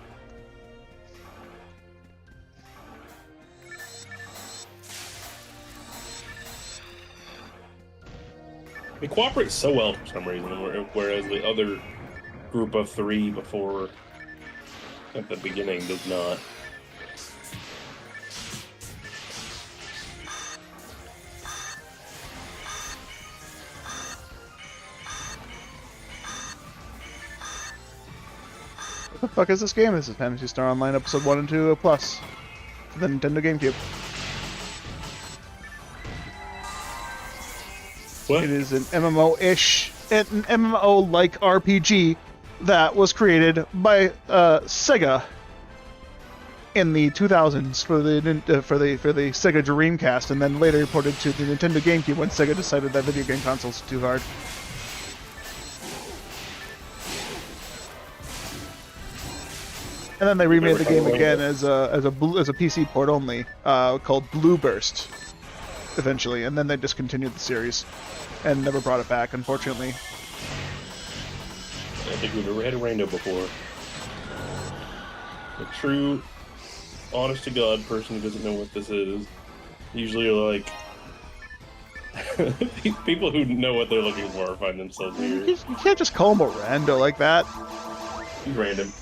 It cooperates so well for some reason, whereas the other group of three before at the beginning does not. What the fuck is this game? This is Fantasy Star Online Episode 1 and 2 Plus for the Nintendo GameCube. What? It is an MMO-ish, an MMO-like RPG that was created by Sega in the 2000s for the Sega Dreamcast, and then later ported to the Nintendo GameCube when Sega decided that video game consoles were too hard. And then they remade the game again as a PC port only, called Blue Burst, eventually, and then they discontinued the series and never brought it back, unfortunately. I don't think we've ever had a rando before. A true, honest-to-God person who doesn't know what this is. Usually like... people who know what they're looking for find themselves here. You can't just call him a rando like that. He's random.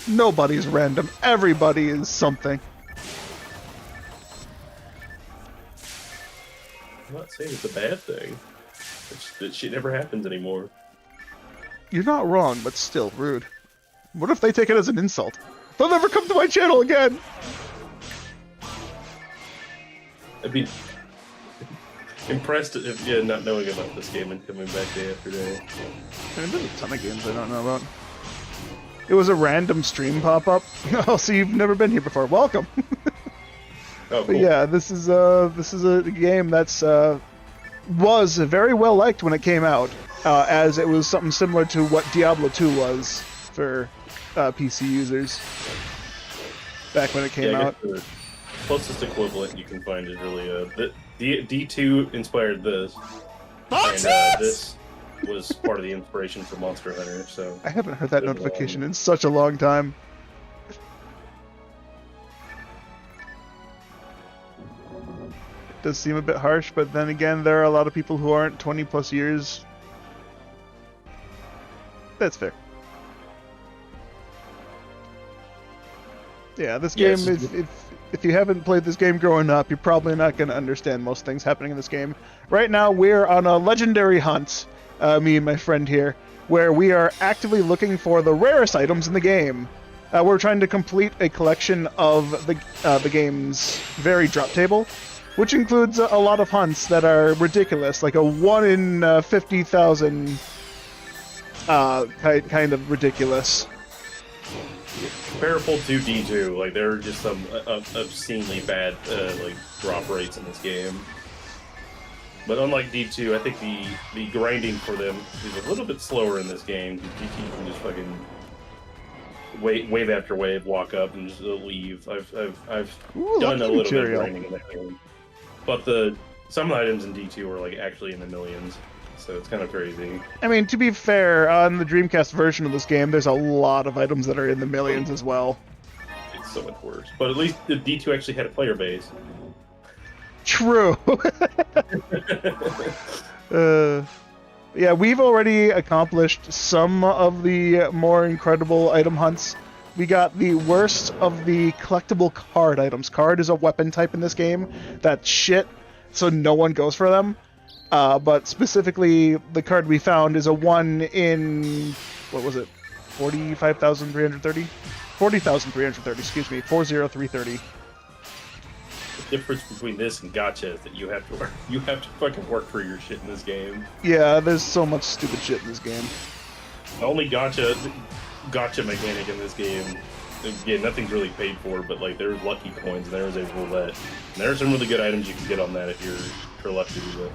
Nobody's random. Everybody is something. I'm not saying it's a bad thing. It's just that shit never happens anymore. You're not wrong, but still rude. What if they take it as an insult? They'll never come to my channel again! I'd be impressed if not knowing about this game and coming back day after day. There's a ton of games I don't know about. It was a random stream pop-up. Oh, so you've never been here before. Welcome! Oh, cool. But yeah, this is a game that's was very well liked when it came out, as it was something similar to what Diablo 2 was for PC users back when it came out. The closest equivalent you can find is really D2 inspired this, and this was part of the inspiration for Monster Hunter. So I haven't heard that notification in such a long time. Does seem a bit harsh, but then again, there are a lot of people who aren't 20 plus years. That's fair. Yeah, this game, if you haven't played this game growing up, you're probably not going to understand most things happening in this game. Right now, we're on a legendary hunt, me and my friend here, where we are actively looking for the rarest items in the game. We're trying to complete a collection of the game's varied drop table, which includes a lot of hunts that are ridiculous, like a 1 in 50,000 kind of ridiculous. comparable to D2, like there are just some obscenely bad like drop rates in this game. But unlike D2, I think the grinding for them is a little bit slower in this game. D2 you can just fucking wave after wave, walk up and just leave. I've Ooh, done a lucky little bit of material. grinding in that game, but some items in D2 are like actually in the millions, so it's kind of crazy. I mean, to be fair, on the Dreamcast version of this game, there's a lot of items that are in the millions as well. It's so much worse. But at least the D2 actually had a player base. True. Yeah, we've already accomplished some of the more incredible item hunts. We got the worst of the collectible card items. Card is a weapon type in this game that's shit, so no one goes for them. But specifically, the card we found is a 1 in, what was it, 45,330? 40,330, excuse me, 40330. The difference between this and gacha is that you have to fucking work for your shit in this game. Yeah, there's so much stupid shit in this game. The only gotcha mechanic in this game, again, nothing's really paid for, but like there's lucky coins and there's a roulette. And there are some really good items you can get on that if you're lucky with.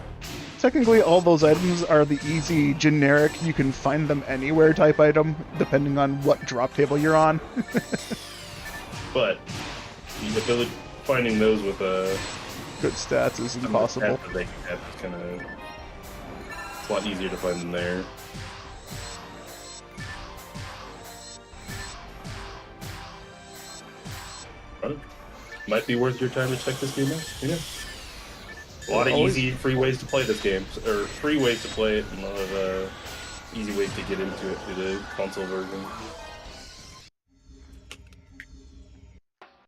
Technically, all those items are the easy, generic, you can find them anywhere type item, depending on what drop table you're on. But the ability finding those with good stats is impossible. They can have is kind of it's a lot easier to find them there. Might be worth your time to check this game out. Yeah. A lot of easy, free ways to play this game, or free ways to play it, and a lot of easy ways to get into it through the console version.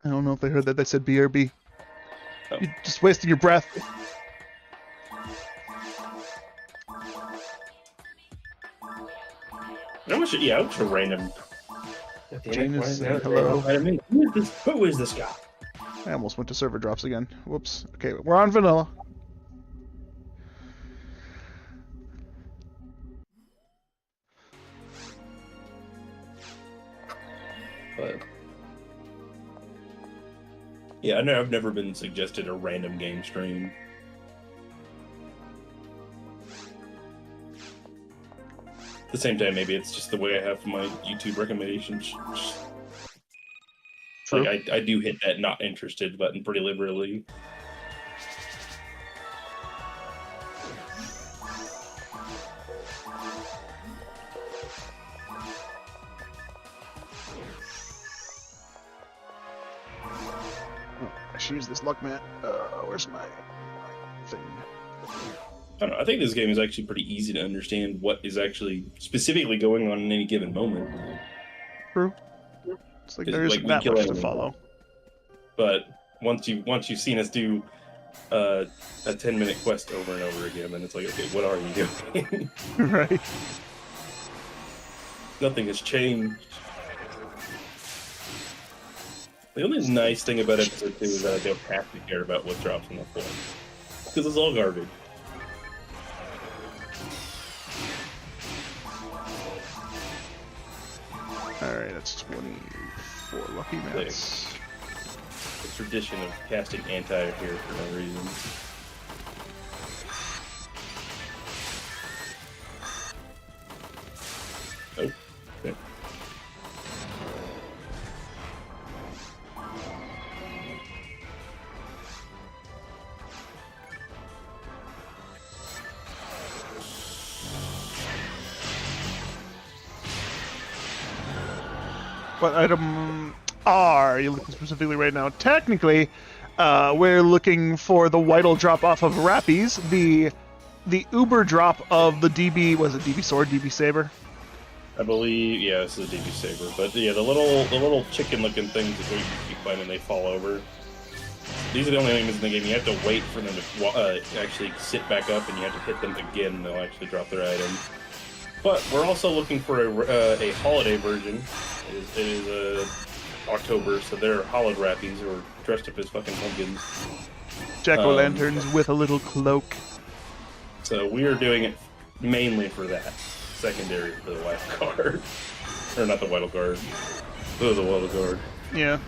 I don't know if they heard that. They said BRB. Oh. You're just wasting your breath. I wish a random. Jane is saying hello. Who is this guy? I almost went to server drops again. Whoops. Okay, we're on vanilla. But yeah, I've never been suggested a random game stream. At the same time, maybe it's just the way I have my YouTube recommendations. True. Like I do hit that not interested button pretty liberally. I should use this luck mat. Where's my thing? I don't know. I think this game is actually pretty easy to understand what is actually specifically going on in any given moment. True. It's like there isn't that much to follow. But once you've seen us do a 10-minute quest over and over again, then it's like, okay, what are you doing? Right. Nothing has changed. The only nice thing about episode 2 is that I don't have to care about what drops on the floor. Because it's all garbage. Alright, that's 24 lucky mats. The tradition of casting anti here for no reason. Oh, okay. What item are you looking specifically right now? Technically, we're looking for the Whittle drop off of Rappies, the Uber drop of the DB, was it DB Sword, DB Saber? I believe, yeah, this is a DB Saber. But yeah, the little chicken-looking things that you keep finding, they fall over. These are the only enemies in the game. You have to wait for them to actually sit back up, and you have to hit them again, and they'll actually drop their item. But we're also looking for a holiday version. It is October, so they're hollowed Rappies who are dressed up as fucking pumpkins. Jack-o'-lanterns with a little cloak. So we are doing it mainly for that. Secondary for the wild card. Or not the wild card. Oh, the wild card. Yeah,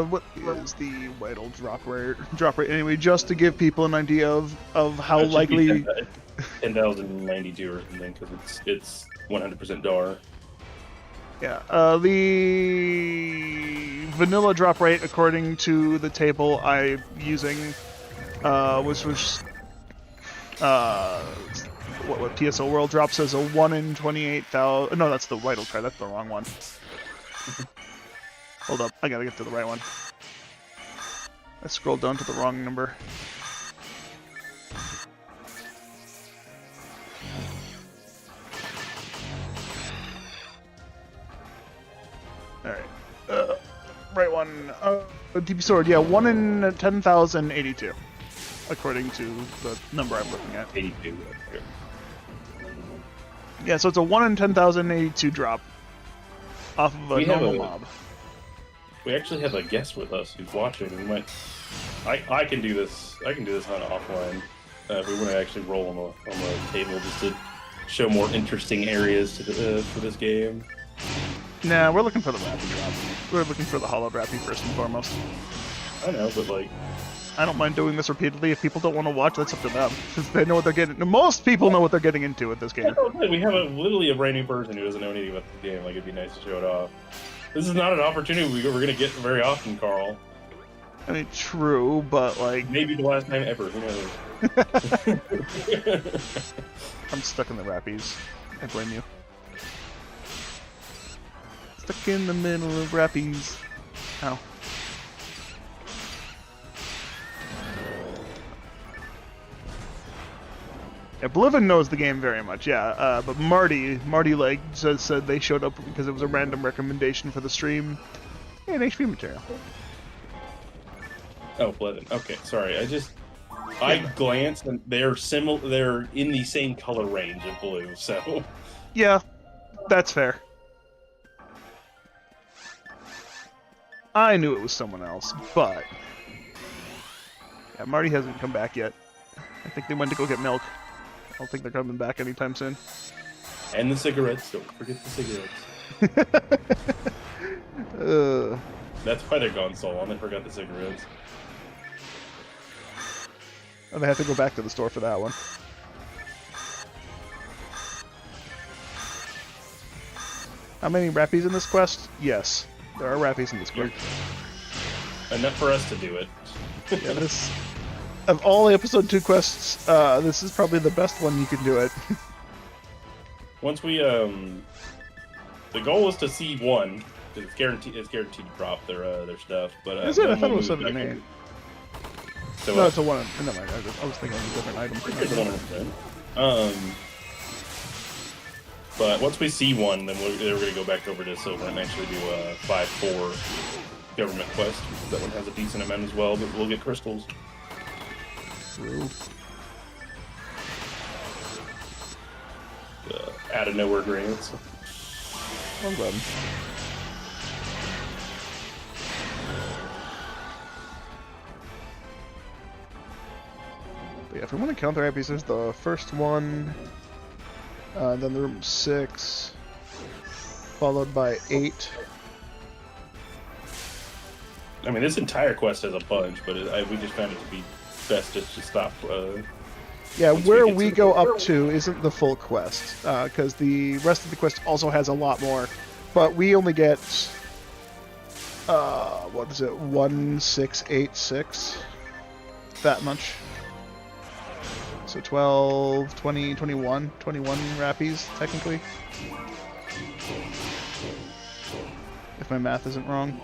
what is the vital drop rate? Drop rate anyway, just to give people an idea of how It should be likely. 10,092 or something because it's 100% DAR. Yeah, the vanilla drop rate, according to the table I'm using, was what PSO World drops as a 1 in 28,000. No, that's the vital card. That's the wrong one. Hold up, I gotta get to the right one. I scrolled down to the wrong number. Alright. Right one. DP Sword, yeah, 1 in 10,082. According to the number I'm looking at. 82. Yeah, so it's a 1 in 10,082 drop off of a normal mob. We actually have a guest with us who's watching. We might. I can do this. I can do this on offline. If we want to actually roll on the table just to show more interesting areas to for this game. Nah, we're looking for the Rappy drop. We're looking for the Hollow Rappy first and foremost. I know, but like, I don't mind doing this repeatedly. If people don't want to watch, that's up to them. They know what they're getting. Most people know what they're getting into with this game. We have literally a brand new person who doesn't know anything about the game. Like, it'd be nice to show it off. This is not an opportunity we're going to get very often, Carl. I mean, true, but like... Maybe the last time ever, who knows? I'm stuck in the Rappies. I blame you. Stuck in the middle of Rappies. Ow. Yeah, Bliven knows the game very much, yeah. But Marty like said they showed up because it was a random recommendation for the stream. And HP material. Oh, Bliven. Okay, sorry. I glanced and they're similar. They're in the same color range of blue. So. Yeah, that's fair. I knew it was someone else, but yeah, Marty hasn't come back yet. I think they went to go get milk. I don't think they're coming back anytime soon. And the cigarettes. Don't forget the cigarettes. That's why they're gone so long. They forgot the cigarettes. And they have to go back to the store for that one. How many Rappies in this quest? Yes, there are Rappies in this quest. Enough for us to do it. Yeah, this... Of all the episode 2 quests, this is probably the best one you can do it. Once we, the goal is to see one, because it's guaranteed to drop their stuff, but... Is it? I thought it was 7 and 8. So, no, it's a 1. No, I was thinking of a different item. But once we see one, then we're going to go back over to Silver and actually do a 5-4 government quest. That one has a decent amount as well, but we'll get crystals. True. Out of nowhere grants. I'm glad. But yeah, if we want to count the Rappies, there's the first one, then the room 6, followed by 8. I mean, this entire quest has a bunch, but we just found it to be best just to stop. Yeah, where we go up to isn't the full quest, because the rest of the quest also has a lot more, but we only get, what is it, 1686? That much. So 12, 20, 21 Rappies, technically. If my math isn't wrong.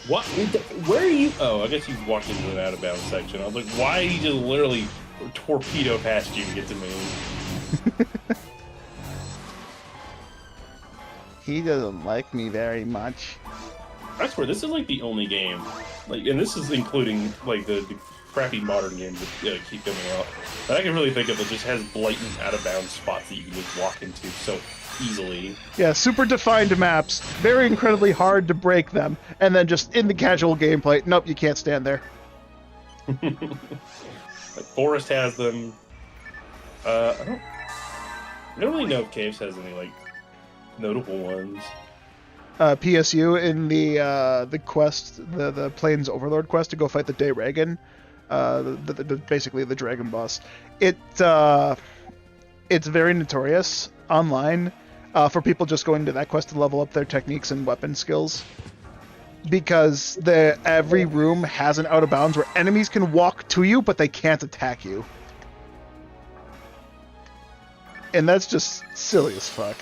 What? Where are you? Oh, I guess you walked into an out-of-bounds section. I was like, why did he just literally torpedo past you to get to me? He doesn't like me very much. I swear, this is like the only game, like, and this is including like the crappy modern games that keep coming out, that I can really think of that just has blatant out-of-bounds spots that you can just walk into so easily. Yeah, super defined maps, very incredibly hard to break them, and then just in the casual gameplay, nope, you can't stand there. Like Forest has them. I don't really know if Caves has any like notable ones. PSU in the quest, the Plains Overlord quest to go fight the Dayragon, basically the dragon boss. It's very notorious online for people just going to that quest to level up their techniques and weapon skills. Because every room has an out of bounds where enemies can walk to you, but they can't attack you. And that's just silly as fuck.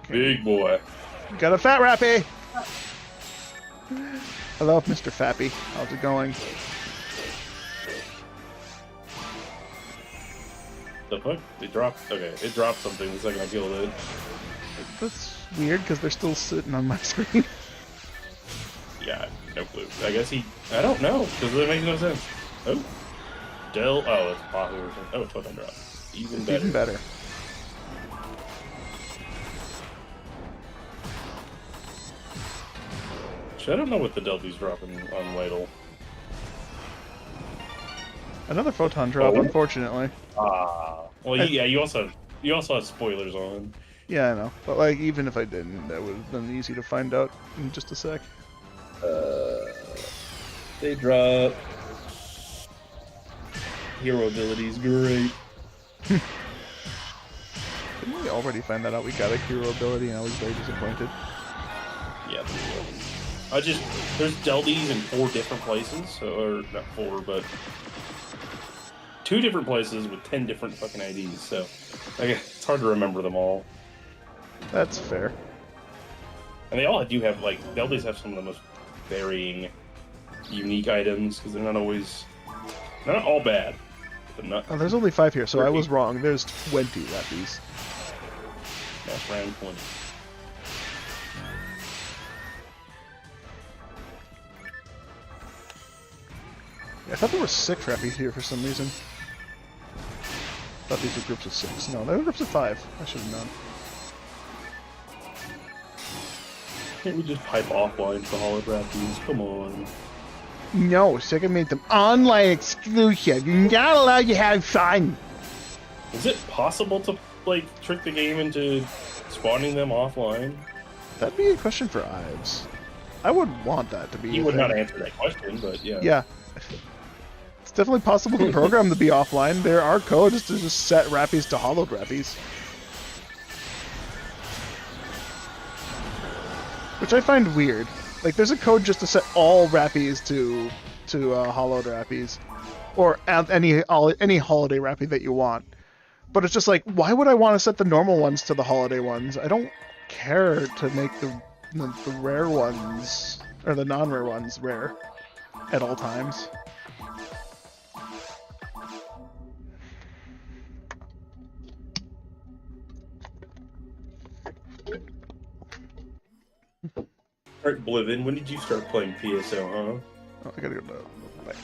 Okay. Big boy. Got a fat rappy! Hello, Mr. Fappy. How's it going? The fuck? It dropped. Okay, it dropped something the second I killed it. That's weird because they're still sitting on my screen. Yeah, no clue. I guess I don't know, because it makes no sense. Oh. Dell. Oh, it's Bahu or something. Oh, it's Photon Drop. Even better. Even better. I don't know what the Delby's dropping on Weidel. Another photon drop, unfortunately. Ah. Well, yeah, you also have spoilers on. Yeah, I know. But, like, even if I didn't, that would have been easy to find out in just a sec. They drop hero abilities. Great. Didn't we already find that out? We got a hero ability, and I was very disappointed. Yeah, there's Delbies in 4 different places, or not 4, but 2 different places with 10 different fucking IDs. So, it's hard to remember them all. That's fair. And they all do have, like, Delbies have some of the most varying, unique items, because they're not all bad. But not. Oh, there's only 5 here, so 30. I was wrong. There's 20 Rappies. That's round 20. I thought there were 6 Rappies here for some reason. I thought these were groups of 6. No, they were groups of 5. I should have known. Can't we just pipe offline for holographies? Come on. No, Sega made them online exclusive. You're not allowed to have fun. Is it possible to, like, trick the game into spawning them offline? That'd be a question for Ives. I would want that to be. He would not answer that question, but yeah. Yeah. It's definitely possible to program to be offline. There are codes to just set Rappies to holographies. Which I find weird. Like, there's a code just to set all Rappies to hollowed Rappies. Or any holiday Rappy that you want. But it's just like, why would I want to set the normal ones to the holiday ones? I don't care to make the rare ones, or the non-rare ones, rare at all times. Alright, Bliven, when did you start playing PSO, huh? Oh, I gotta go to back.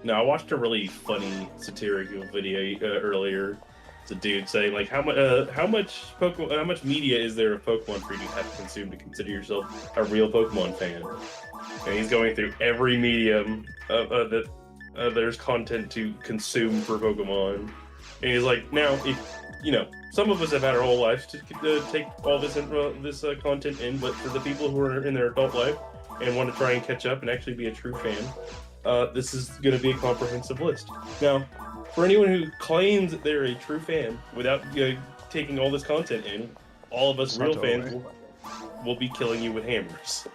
No, I watched a really funny satirical video earlier. It's a dude saying, like, how much media is there of Pokemon for you to have to consume to consider yourself a real Pokemon fan? And he's going through every medium that there's content to consume for Pokemon. And he's like, now, if, some of us have had our whole lives to take all this content in, but for the people who are in their adult life and want to try and catch up and actually be a true fan, this is going to be a comprehensive list. Now, for anyone who claims that they're a true fan without taking all this content in, all of us real fans will be killing you with hammers.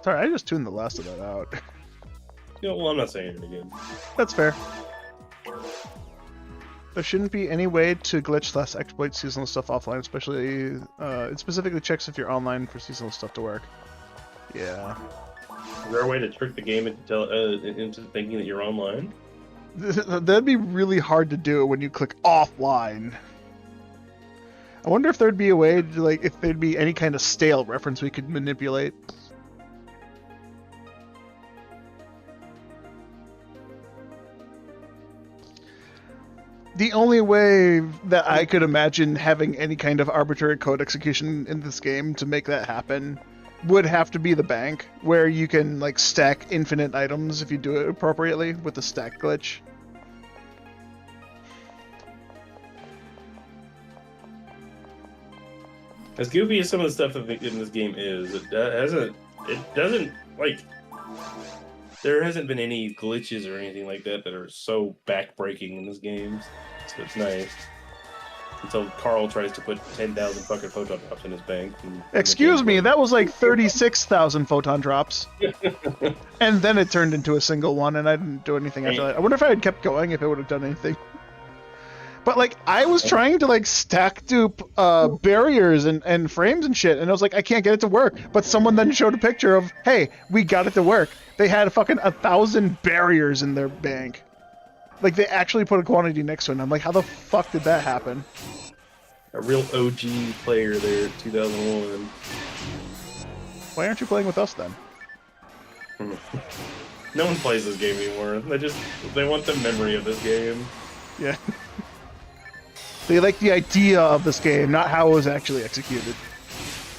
Sorry, I just tuned the last of that out. Well, I'm not saying it again. That's fair. There shouldn't be any way to glitch / exploit seasonal stuff offline, especially, it specifically checks if you're online for seasonal stuff to work. Yeah. Is there a way to trick the game into thinking that you're online? That'd be really hard to do when you click offline. I wonder if there'd be a way to, like, if there'd be any kind of stale reference we could manipulate. The only way that I could imagine having any kind of arbitrary code execution in this game to make that happen would have to be the bank, where you can, like, stack infinite items if you do it appropriately with the stack glitch. As goofy as some of the stuff in this game is, it doesn't like. There hasn't been any glitches or anything like that that are so backbreaking in this game, so it's nice. Until Carl tries to put 10,000 fucking photon drops in his bank. Excuse me, that was like 36,000 photon drops. And then it turned into a single one, and I didn't do anything after that. I wonder if I had kept going, if it would have done anything. But, like, I was trying to, like, stack dupe barriers and frames and shit, and I was like, I can't get it to work. But someone then showed a picture of, hey, we got it to work. They had fucking 1,000 barriers in their bank. Like, they actually put a quantity next to it, and I'm like, how the fuck did that happen? A real OG player there, 2001. Why aren't you playing with us, then? No one plays this game anymore. They want the memory of this game. Yeah. They like the idea of this game, not how it was actually executed.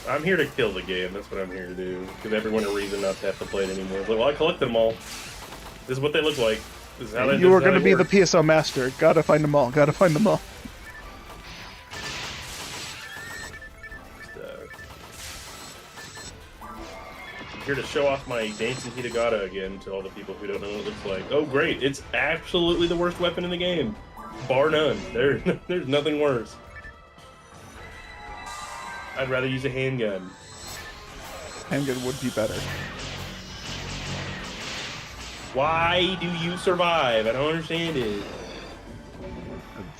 I'm here to kill the game. That's what I'm here to do. Give everyone a reason not to have to play it anymore. Like, well, I collected them all. This is what they look like. This is how you were going to be the PSO master. Gotta find them all. Gotta find them all. Here to show off my dancing Hitagata again to all the people who don't know what it looks like. Oh, great. It's absolutely the worst weapon in the game. Bar none. There's nothing worse. I'd rather use a handgun. Handgun would be better. Why do you survive? I don't understand it.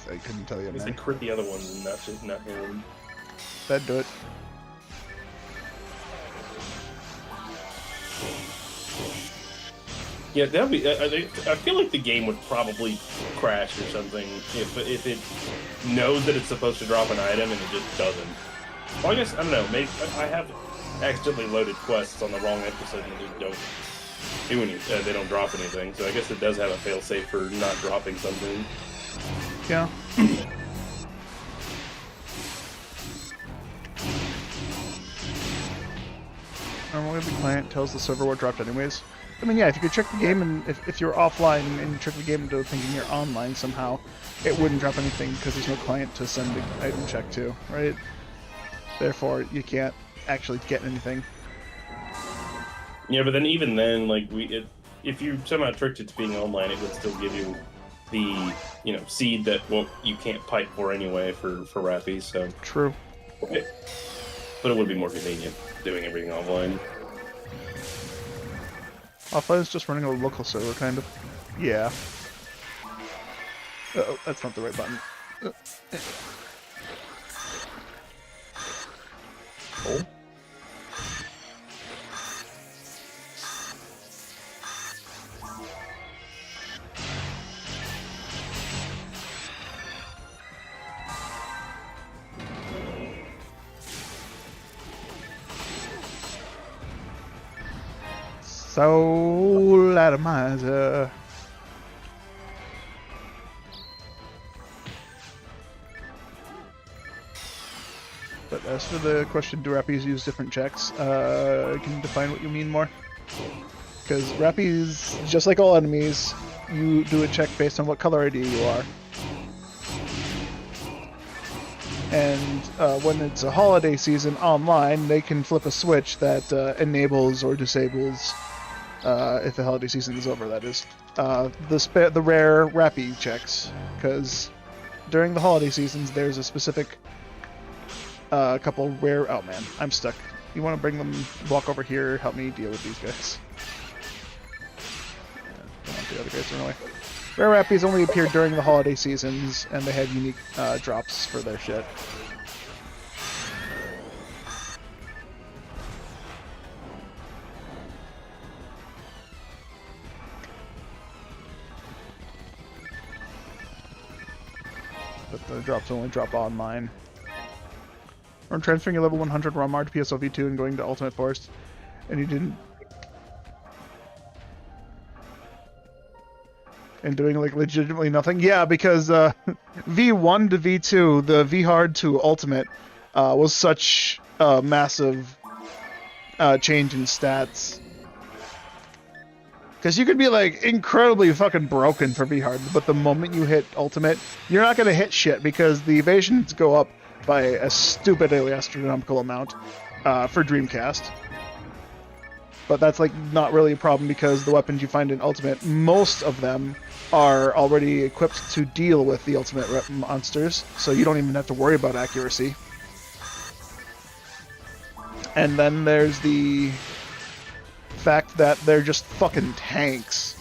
I couldn't tell you, man. I crit the other ones and not him. That'd do it. Yeah, that'd be. I feel like the game would probably crash or something if it knows that it's supposed to drop an item and it just doesn't. Well, I guess I don't know. Maybe I have accidentally loaded quests on the wrong episode and they don't do any. They don't drop anything. So I guess it does have a failsafe for not dropping something. Yeah. Normally the client tells the server what dropped anyways. I mean, yeah, if you could trick the game, and if you're offline and you trick the game into thinking you're online somehow, it wouldn't drop anything because there's no client to send an item check to, right? Therefore, you can't actually get anything. Yeah, but then even then, like if you somehow tricked it to being online, it would still give you the seed that you can't pipe for anyway for Rappies. So true. But it would be more convenient doing everything offline. Offline is just running a local server, kind of. Yeah. Uh-oh, that's not the right button. Oh. Soul Atomizer. But as for the question, do Rappies use different checks? Can you define what you mean more? Because Rappies, just like all enemies, you do a check based on what color ID you are. And when it's a holiday season online, they can flip a switch that enables or disables, if the holiday season is over, that is, the rare Rappy checks. Because during the holiday seasons, there's a specific couple rare... Oh man, I'm stuck. You want to bring them, walk over here, help me deal with these guys. Don't want the other guys to run away. Rare Rappies only appear during the holiday seasons, and they have unique drops for their shit. But the drops only drop online. Or transferring your level 100 Ramar to PSO V2 and going to Ultimate Force, and you didn't... And doing, like, legitimately nothing? Yeah, because V1 to V2, the V hard to Ultimate, was such a massive change in stats. Because you could be, like, incredibly fucking broken for V hard, but the moment you hit Ultimate, you're not going to hit shit, because the evasions go up by a stupidly astronomical amount for Dreamcast. But that's like not really a problem because the weapons you find in Ultimate, most of them are already equipped to deal with the Ultimate monsters, so you don't even have to worry about accuracy. And then there's the fact that they're just fucking tanks.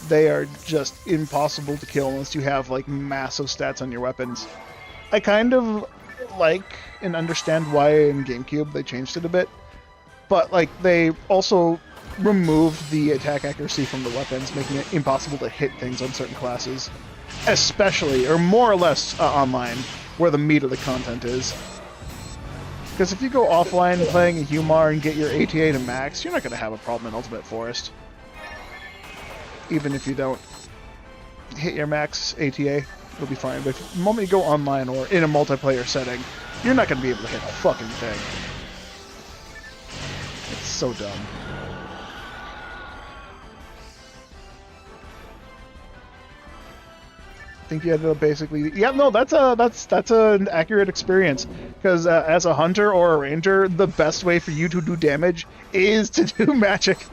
They are just impossible to kill unless you have like massive stats on your weapons. I kind of like and understand why in GameCube they changed it a bit, but like they also removed the attack accuracy from the weapons, making it impossible to hit things on certain classes, especially or more or less online, where the meat of the content is. Because if you go offline playing a Humar and get your ATA to max, you're not going to have a problem in Ultimate Forest. Even if you don't hit your max ATA, it'll be fine. But the moment you go online or in a multiplayer setting, you're not going to be able to hit a fucking thing. It's so dumb. I think you had to basically, yeah, no, that's an accurate experience because as a hunter or a ranger, the best way for you to do damage is to do magic.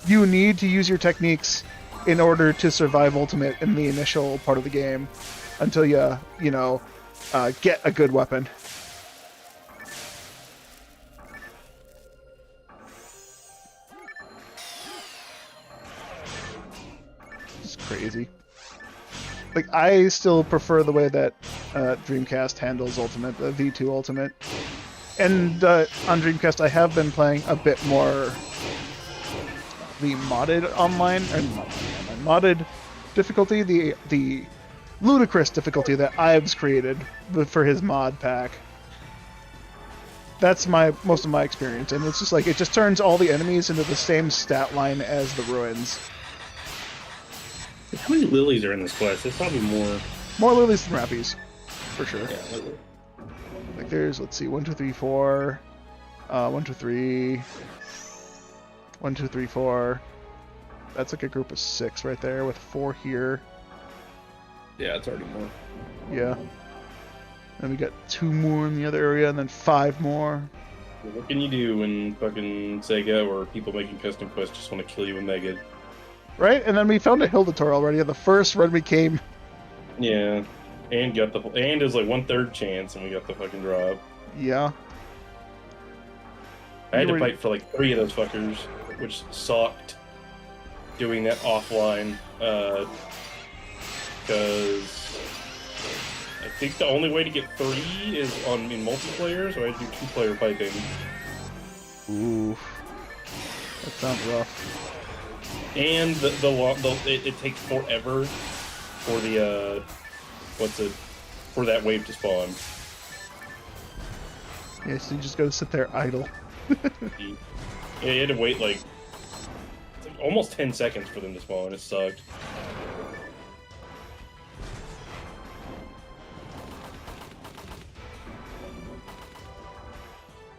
You need to use your techniques in order to survive Ultimate in the initial part of the game until you get a good weapon. It's crazy. Like, I still prefer the way that Dreamcast handles Ultimate, the V2 Ultimate. And on Dreamcast, I have been playing a bit more the modded online, or not modded difficulty, the ludicrous difficulty that Ives created for his mod pack. That's most of my experience, and it's just like, it just turns all the enemies into the same stat line as the ruins. How many lilies are in this quest? There's probably more. More lilies than rappies, for sure. Yeah, like there's, let's see, 1, 2, 3, 4. 1, 2, 3. 1, 2, 3, 4. That's like a group of 6 right there, with 4 here. yeah, it's already more. Yeah. Then we got 2 more in the other area, and then 5 more. What can you do when fucking Sega or people making custom quests just want to kill you when they get? Right? And then we found a Hildator already on the first run we came. Yeah, and got the and it was like 1/3 chance, and we got the fucking drop. Yeah. I had to fight for like 3 of those fuckers, which sucked. Doing that offline, because I think the only way to get 3 is in multiplayer, so I had to do 2-player piping. Ooh, that sounds rough. And it takes forever for the for that wave to spawn. Yeah, so you just gotta sit there idle. Yeah, you had to wait like almost 10 seconds for them to spawn. It sucked.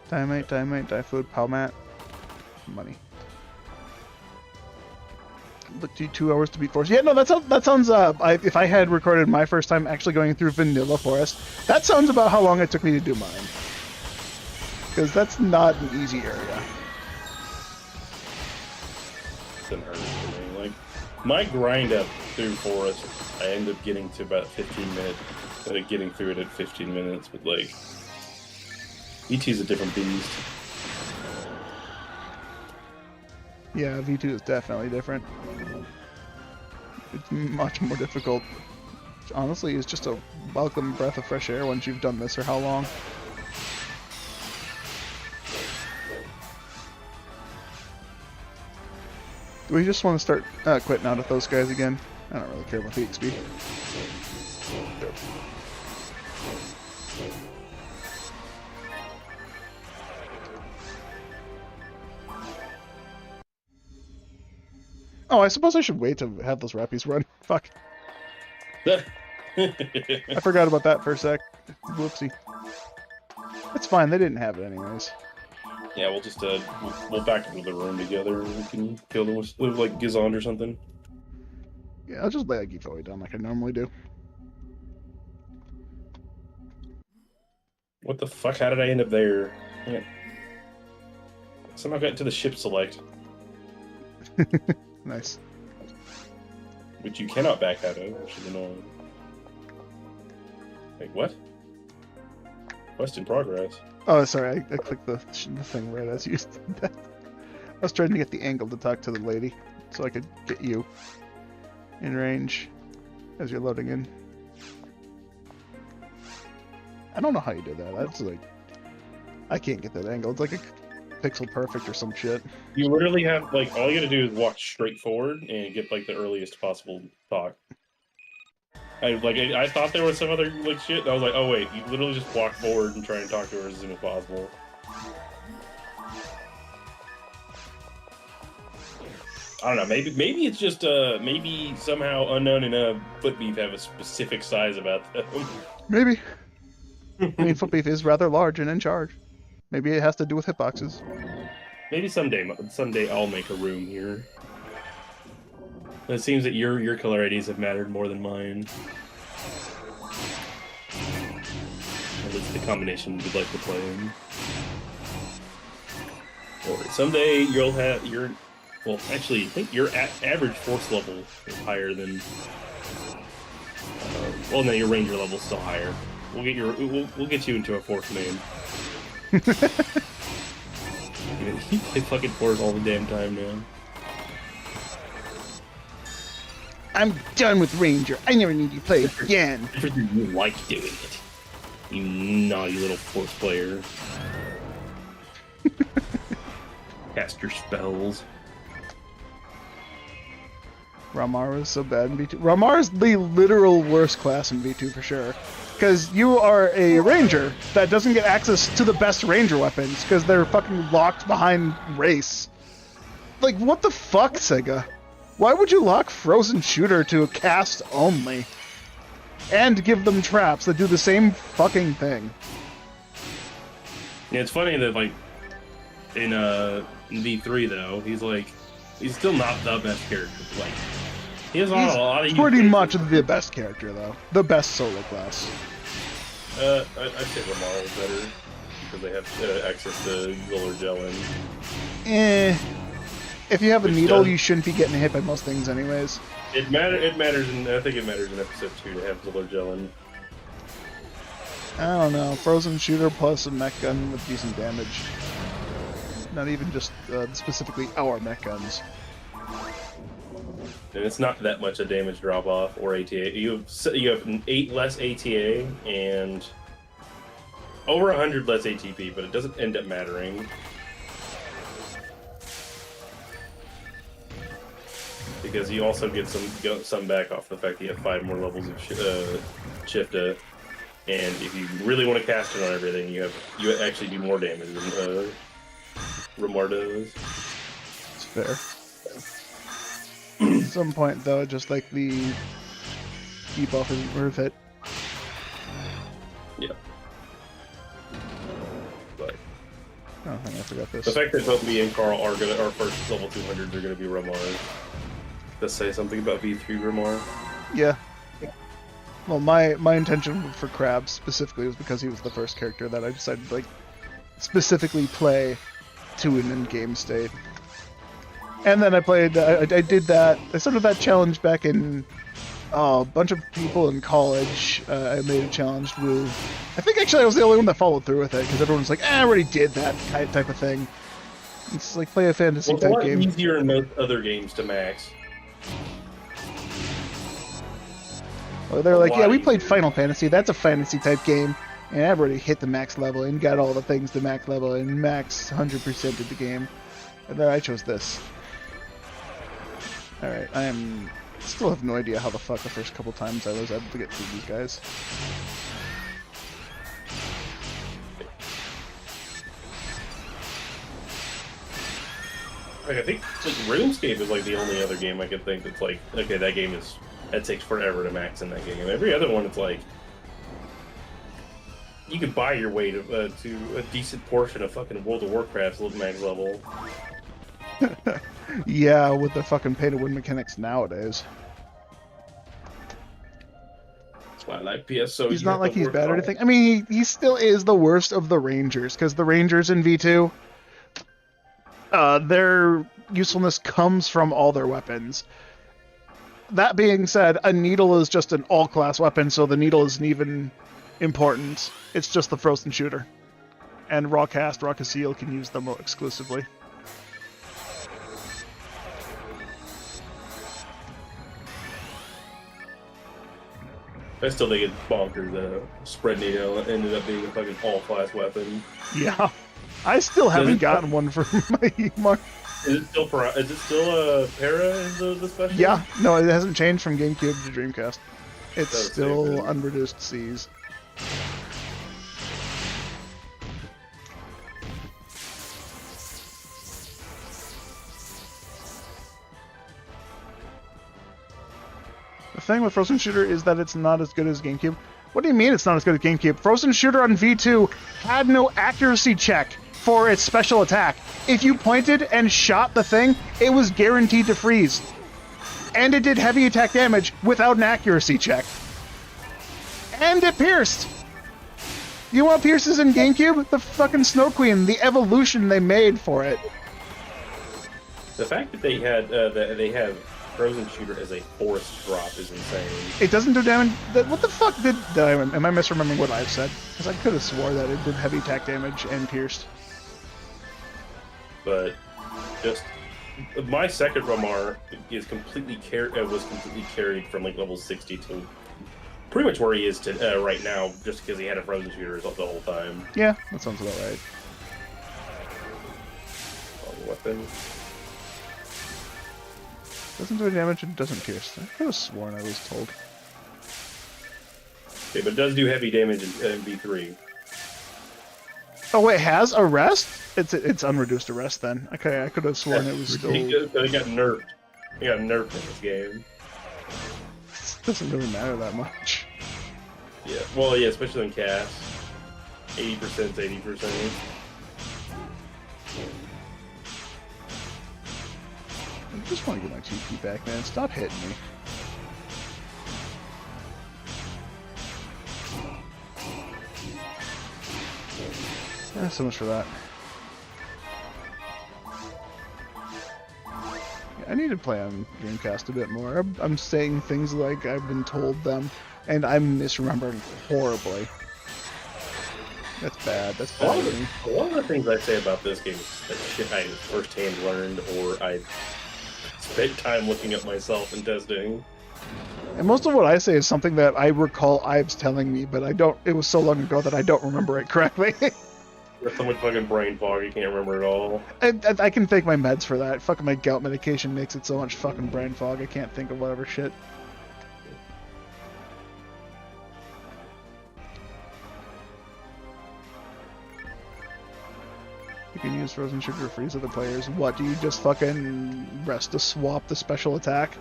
Dynamite, die food, pow mat, money. Look, 2 hours to beat Forest. Yeah, no, that sounds. If I had recorded my first time actually going through Vanilla Forest, that sounds about how long it took me to do mine. Because that's not an easy area. Didn't hurt anything. Like my grind up through Forest, I ended up getting to about 15 minutes. Instead of getting through it at 15 minutes, but like V2's a different beast. Yeah, V2 is definitely different. It's much more difficult. Honestly, it's just a welcome breath of fresh air once you've done this for how long. Do we just want to start quitting out at those guys again? I don't really care about the XP. Oh, I suppose I should wait to have those rappies run. Fuck. I forgot about that for a sec. Whoopsie. It's fine, they didn't have it anyways. Yeah, we'll just we'll back into the room together and we can kill them with like Gizond or something. Yeah, I'll just lay a giveaway down like I normally do. What the fuck? How did I end up there? Yeah. Somehow got to the ship select, Nice. which you cannot back out of, which is annoying. Like, what? Quest in progress. Oh, sorry, I clicked the thing right as you did that. I was trying to get the angle to talk to the lady, so I could get you in range as you're loading in. I don't know how you did that. That's like... I can't get that angle. It's like a pixel perfect or some shit. You literally have, like, all you gotta do is walk straight forward and get, like, the earliest possible talk. I thought there was some other, like, shit, and I was like, oh, wait, you literally just walk forward and try and talk to her as soon as possible. I don't know, maybe it's just, maybe somehow Unknown and, Foot Beef have a specific size about them. Maybe. I mean, Foot Beef is rather large and in charge. Maybe it has to do with hitboxes. Maybe someday I'll make a room here. It seems that your color IDs have mattered more than mine. At least the combination we'd like to play in. Or someday you'll have your... Well, actually, I think your average force level is higher than... well, no, your ranger level's still higher. We'll get you into a fourth main. You play fucking force all the damn time now. I'm done with Ranger. I never need you to play again. You like doing it. You naughty little force player. Cast your spells. Ramar is so bad in V2. Ramar is the literal worst class in V2 for sure. Because you are a ranger that doesn't get access to the best ranger weapons because they're fucking locked behind race. Like, what the fuck, Sega? Why would you lock Frozen Shooter to a cast only? And give them traps that do the same fucking thing. Yeah, it's funny that, like, in V3, though, he's still not the best character. Like, he has a lot of... pretty much the best character, though. The best solo class. I'd say Lamar is better, because they have access to Zilla Jellin. If you have a needle, you shouldn't be getting hit by most things anyways. It matters, and I think it matters in episode 2 to have Zilla Jellin. I don't know. Frozen Shooter plus a mech gun with decent damage. Not even just specifically our mech guns. And it's not that much a damage drop off or ATA. You have 8 less ATA and over 100 less ATP, but it doesn't end up mattering. Because you also get some back off the fact that you have 5 more levels of Shifta, and if you really want to cast it on everything, you actually do more damage than Ramar does. It's fair. At some point, though, just like the debuff isn't worth it. Yeah. But Oh, I forgot this. the fact that both me and Carl are our first level 200s are gonna be Ramar. Does say something about V3 Ramar? Yeah. Well, my intention for Crab specifically was because he was the first character that I decided to, like, specifically play to an in-game state. And then I played, I did that, I started that challenge back in, a bunch of people in college. I made a challenge with, I think actually I was the only one that followed through with it, because everyone was like, I already did that type of thing. It's like, play a fantasy type game. It's a lot easier in most other games to max. Well, they're like, yeah, we played Final Fantasy, that's a fantasy type game, and I've already hit the max level and got all the things to max level and max 100%ed the game. And then I chose this. Alright, still have no idea how the fuck the first couple times I was able to get through these guys. Like, I think like RuneScape is like the only other game I could think that's like, okay, that takes forever to max in that game. Every other one, it's like you could buy your way to a decent portion of fucking World of Warcraft's max level. Yeah, with the fucking pay-to-win mechanics nowadays. Well, like PSO, He's you not have like to he's work bad or hard. anything. I mean, he still is the worst of the Rangers, because the Rangers in V2, their usefulness comes from all their weapons. That being said, a needle is just an all-class weapon, so the needle isn't even important. It's just the frozen shooter. And Rockacil can use them exclusively. I still think it's bonkers that spread needle ended up being a fucking all-class weapon. Yeah. I still haven't gotten one for my mark. Is it still para is the special? Yeah, no, it hasn't changed from GameCube to Dreamcast. It's That's still stupid. unreduced C's. The thing with Frozen Shooter is that it's not as good as GameCube. What do you mean it's not as good as GameCube? Frozen Shooter on V2 had no accuracy check for its special attack. If you pointed and shot the thing, it was guaranteed to freeze. And it did heavy attack damage without an accuracy check. And it pierced! You want pierces in GameCube? The fucking Snow Queen, the evolution they made for it. The fact that they have Frozen Shooter as a force drop is insane. It doesn't do damage. What the fuck am I misremembering what I've said? Because I could have swore that it did heavy attack damage and pierced. But just my second Ramar is was completely carried from like level 60 to pretty much where he is to right now, just because he had a Frozen Shooter the whole time. Yeah, that sounds about right. Weapon. Doesn't do any damage and doesn't pierce. I could have sworn I was told. Okay, but it does do heavy damage in V3. Oh wait, has arrest? It's unreduced arrest then. Okay, I could have sworn it was still. It got nerfed. It got nerfed in this game. It doesn't really matter that much. Yeah, well, yeah, especially in cast. 80% to 80%. I just want to get my TP back, man. Stop hitting me. So much for that. Yeah, I need to play on Dreamcast a bit more. I'm saying things like I've been told them, and I'm misremembering horribly. That's bad. That's bad of me. A lot of the things I say about this game is that shit I firsthand learned, or I spent time looking up myself and testing. And most of what I say is something that I recall Ives telling me, but I don't. It was so long ago that I don't remember it correctly. There's so much fucking brain fog, you can't remember it all. I can take my meds for that. Fucking my gout medication makes it so much fucking brain fog. I can't think of whatever shit. You can use Frozen Sugar to freeze other players. What, do you just fucking rest to swap the special attack?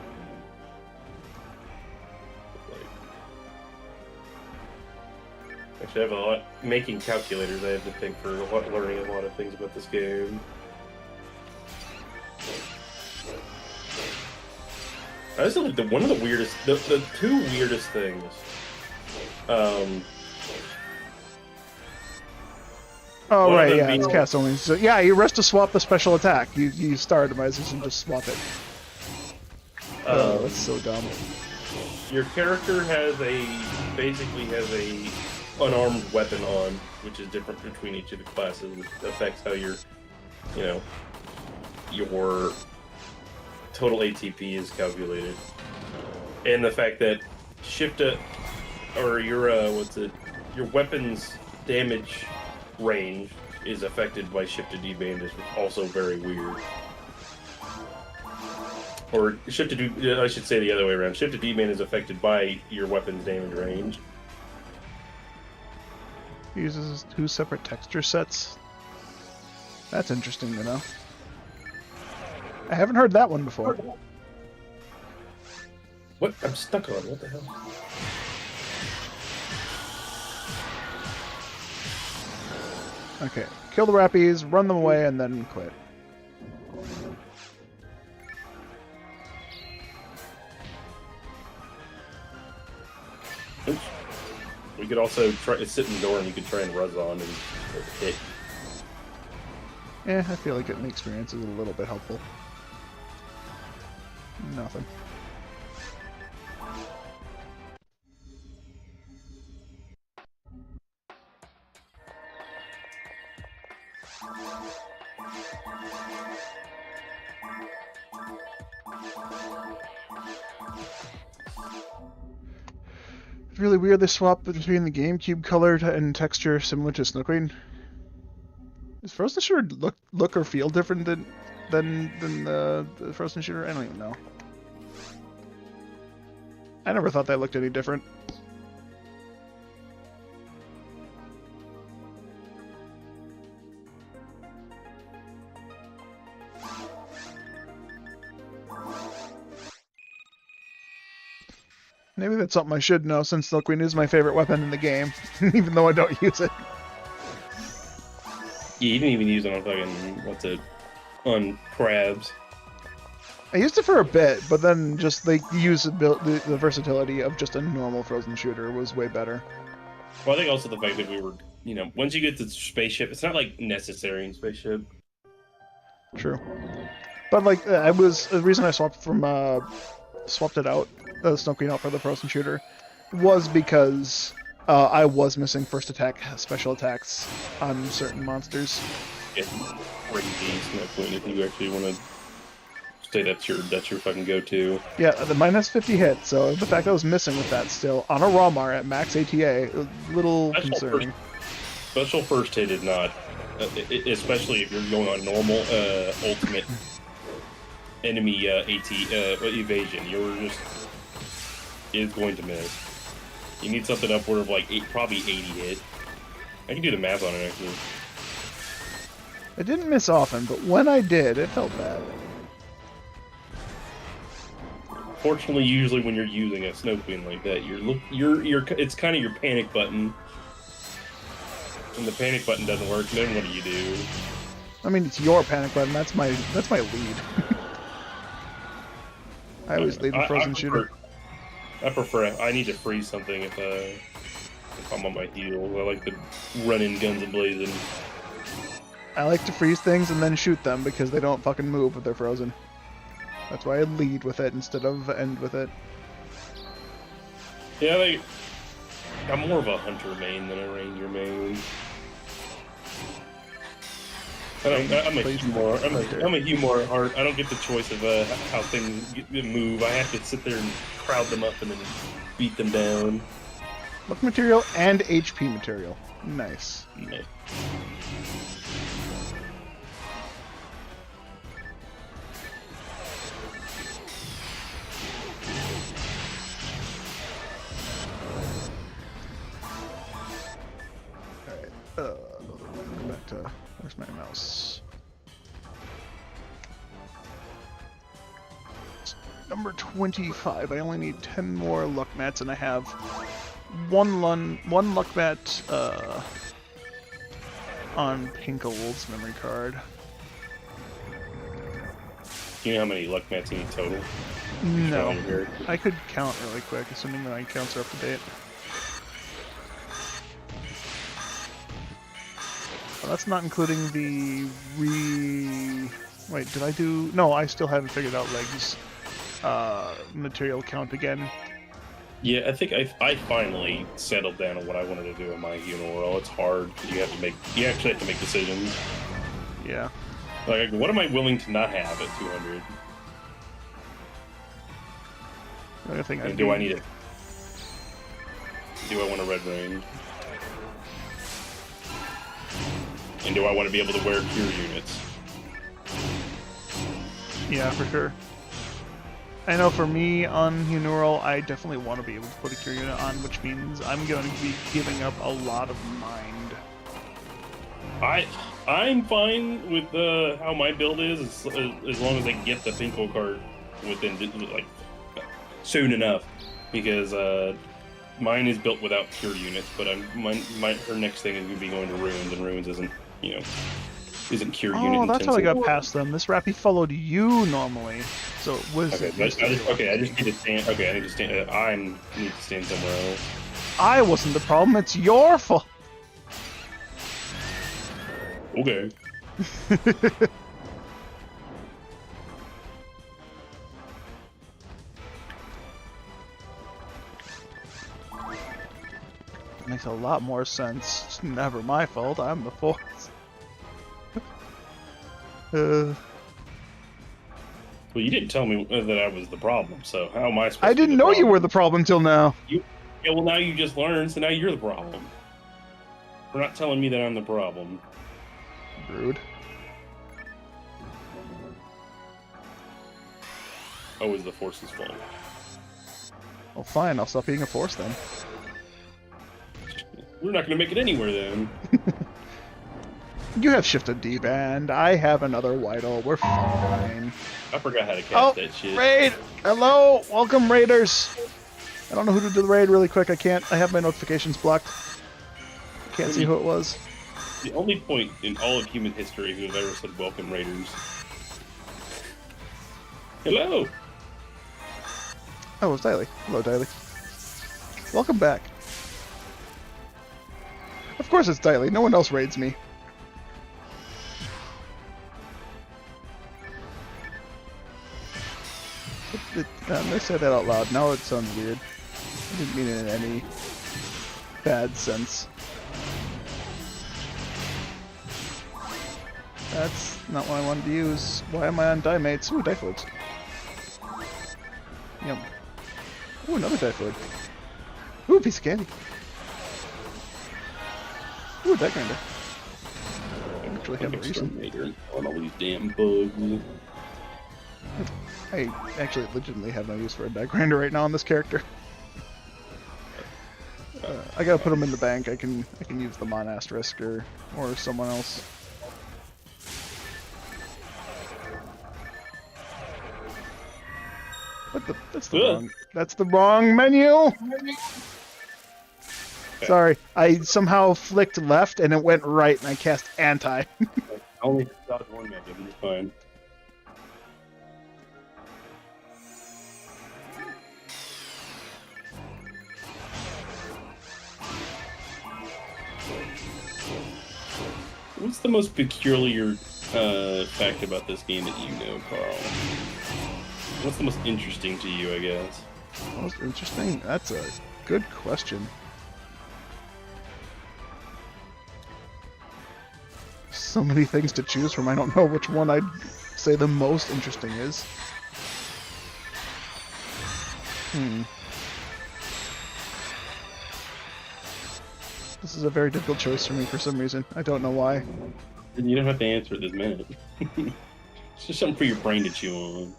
Actually, I have a lot making calculators. I have to think for learning a lot of things about this game. I also like one of the weirdest, the two weirdest things. Oh, One of right, them yeah, being- it's cast only. So, yeah, you rest to swap the special attack. You star devices and just swap it. Oh, that's so dumb. Your character basically has a unarmed weapon on, which is different between each of the classes, which affects how your total ATP is calculated. And the fact that your weapon's damage range is affected by shift to D-band is also very weird. Or shift to D, I should say the other way around. Shift to D-band is affected by your weapon's damage range. It uses 2 separate texture sets. That's interesting to know. I haven't heard that one before. What? I'm stuck on. What the hell? Okay, kill the Rappies, run them away, and then quit. Oops. We could also try sit in the door and you could try and ruzz on and hit. I feel like it makes experience is a little bit helpful. Nothing. It's really weird they swap between the GameCube color and texture similar to Snow. Does Frozen Shooter look or feel different than the Frozen Shooter? I don't even know. I never thought that looked any different. Maybe that's something I should know, since Snow Queen is my favorite weapon in the game, even though I don't use it. Yeah, you didn't even use it on fucking, on crabs. I used it for a bit, but then just the versatility of just a normal Frozen Shooter was way better. Well, I think also the fact that we were, once you get to spaceship, it's not like necessary in spaceship. True. But like, the reason I swapped it out, Snow Queen out for the Frozen Shooter, was because I was missing first attack special attacks on certain monsters. Yeah, crazy Snow Queen if you actually want to say that's your fucking go-to. Yeah, mine has 50 hits, so the fact that I was missing with that still on a Rawmar at max ATA, a little concerning. Special first hit is not, especially if you're going on normal ultimate enemy evasion, is going to miss. You need something upward of like probably 80 hit. I can do the math on it actually. I didn't miss often, but when I did, it felt bad. Fortunately, usually when you're using a Snow Queen like that, it's kind of your panic button. When the panic button doesn't work, then what do you do? I mean, it's your panic button. That's my lead. I always lead with Frozen Shooter. I need to freeze something if I'm on my heels. I like to run in guns a blazing. I like to freeze things and then shoot them because they don't fucking move if they're frozen. That's why I lead with it instead of end with it. Yeah, I'm more of a hunter main than a ranger main. I'm a humor heart. I don't get the choice of how things move. I have to sit there and crowd them up and then beat them down. Luck material and HP material. Nice. Yeah. Go back to, where's my mouse? Number 25. I only need 10 more luck mats, and I have one luck mat on Pinkle's memory card. Do you know how many luck mats you need total? No. I could count really quick, assuming that my counts are up to date. Well, that's not including the Wait, did I do... No, I still haven't figured out Legs material count again. Yeah, I think I finally settled down on what I wanted to do in my Uniworld. It's hard. You actually have to make decisions. Yeah. Like, what am I willing to not have at 200? I think and do I need it? Do I want a red range? And do I want to be able to wear cure units? Yeah, for sure. I know for me on Huneural, I definitely want to be able to put a cure unit on, which means I'm going to be giving up a lot of mind. I'm fine with how my build is as long as I get the Pinko card within like soon enough, because mine is built without cure units, but her next thing is going to be going to ruins, and ruins isn't cure unit. Oh, that's how I got past them. This Rappy followed you normally, so it was. Okay, I just need to stand. Okay, I need to stand. I need to stand somewhere else. I wasn't the problem, it's your fault. Okay. Makes a lot more sense. It's never my fault, I'm the force. Well, you didn't tell me that I was the problem, so how am I supposed I to be didn't the know you problem? were the problem till now. Yeah, well, now you just learned, so now you're the problem. You're not telling me that I'm the problem. Rude. Always the force's fault. Well, fine, I'll stop being a force then. We're not going to make it anywhere then. You have shifted D-band, I have another Whittle, we're fine. I forgot how to cast that shit. Raid! Hello! Welcome, Raiders! I don't know who to do the raid really quick, I have my notifications blocked. Can't see who it was. The only point in all of human history who have ever said welcome raiders. Hello! Oh, it's Daily. Hello, Daily. Welcome back. Of course it's Daily, no one else raids me. They said that out loud. Now it sounds weird. I didn't mean it in any bad sense. That's not what I wanted to use. Why am I on Dimates? Ooh, Difluids. Yum. Ooh, another Difluid. Ooh, piece of candy. Ooh, that grinder. I actually have a reason. On all these damn bugs. I actually legitimately have no use for a die grinder right now on this character. I gotta put them in the bank. I can use them on Asterisk or someone else. What the? That's the wrong menu. Okay. Sorry, I somehow flicked left and it went right, and I cast anti. Only dodge one menu. It's fine. What's the most peculiar fact about this game that you know, Carl? What's the most interesting to you, I guess? Most interesting? That's a good question. So many things to choose from, I don't know which one I'd say the most interesting is. This is a very difficult choice for me for some reason. I don't know why. You don't have to answer it this minute. It's just something for your brain to chew on.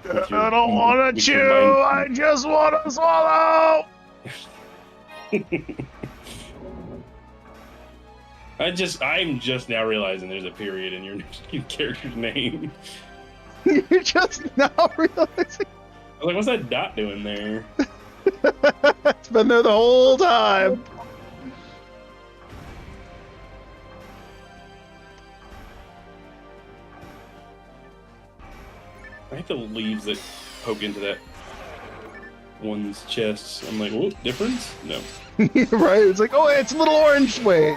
I don't want to chew! I just want to swallow! I'm just now realizing there's a period in your character's name. You're just now realizing? I was like, what's that dot doing there? It's been there the whole time! I hate the leaves that poke into that one's chest. I'm like, what difference? No. Right, it's like, oh, it's a little orange. Wait.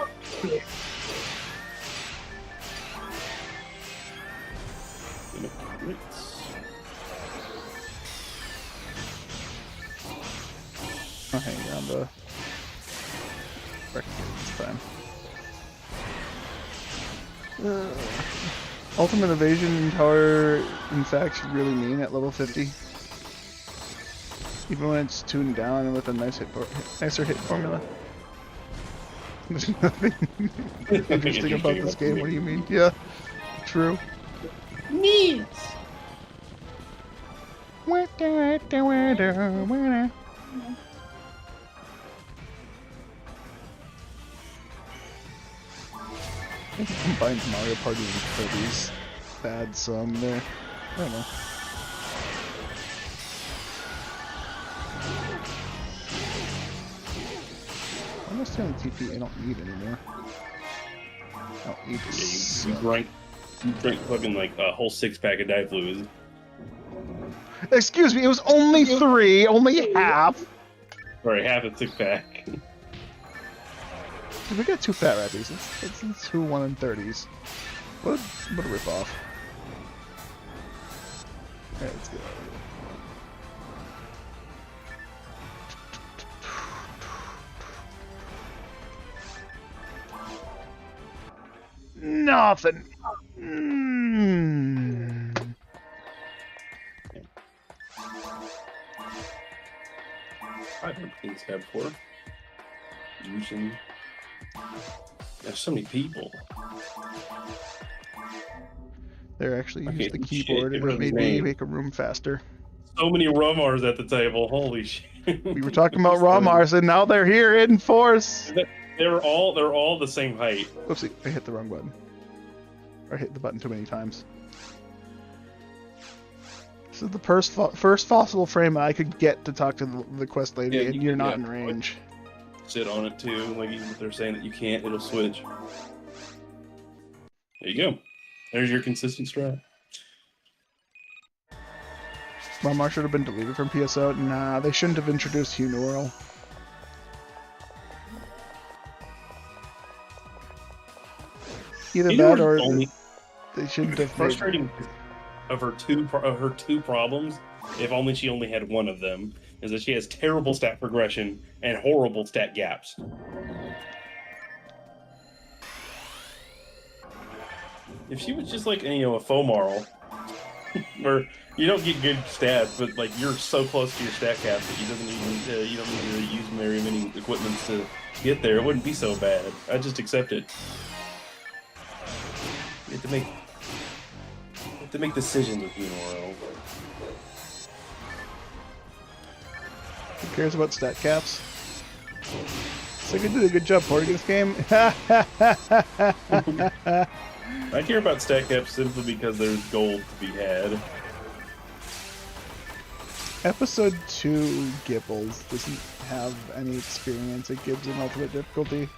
I'll hang around the this time. Ultimate evasion tower, in fact, really mean at level 50. Even when it's tuned down and with a nicer hit formula. There's nothing interesting about this game. What do you mean? Yeah, true. Neat. I think it combines Mario Party and Kirby's bad song there. I don't know. Almost the only TP I don't need anymore. I don't need this. You drank fucking like a whole 6-pack of Difluids. Excuse me, it was only 3, only half. Sorry, half a 6-pack. Did we get 2 fat rappies? Let's 2 1 and 30s. What a ripoff. Alright, let's get out of here. Nothing. I've never played this guy before. Using. There's so many people. They're actually Okay, used the shit, keyboard it and it really made me rained. make a room faster. So many Romars at the table. Holy shit. We were talking about Romars and now they're here in force. They're all the same height. Oopsie, I hit the wrong button. Or I hit the button too many times. This is the first possible frame I could get to talk to the quest lady, Yeah, and you're not in range. Sit on it too. Like even if they're saying that you can't, it'll switch. There you go. There's your consistent strat. Romar should have been deleted from PSO. Nah, they shouldn't have introduced Hugh Norrell. Either that or they shouldn't have. Frustrating of her two problems. If only she only had one of them, is that she has terrible stat progression and horrible stat gaps. If she was just like a Fomarl, where you don't get good stats, but like you're so close to your stat cap that you don't need to use very many equipments to get there, it wouldn't be so bad. I'd just accept it. You have to make decisions with Unoro. Who cares about stat caps? So you did a good job porting this game. I care about stat caps simply because there's gold to be had. Episode 2 Gibbles doesn't have any experience it gives in ultimate difficulty.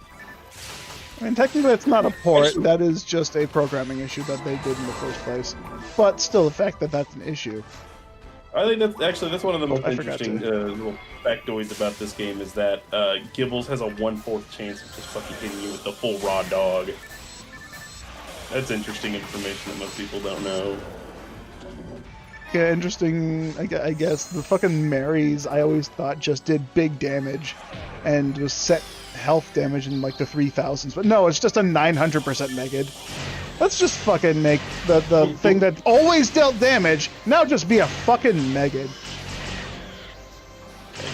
I mean, technically it's not a port, that is just a programming issue that they did in the first place. But still, the fact that that's an issue. I think that's one of the most interesting little factoids about this game is that Gibbles has a 1/4 chance of just fucking hitting you with the full raw dog. That's interesting information that most people don't know. Yeah, interesting. I guess the fucking Marys I always thought just did big damage and was set health damage in like the 3000s, but no, it's just a 900% negate. Let's just fucking make the thing that always dealt damage now just be a fucking negate.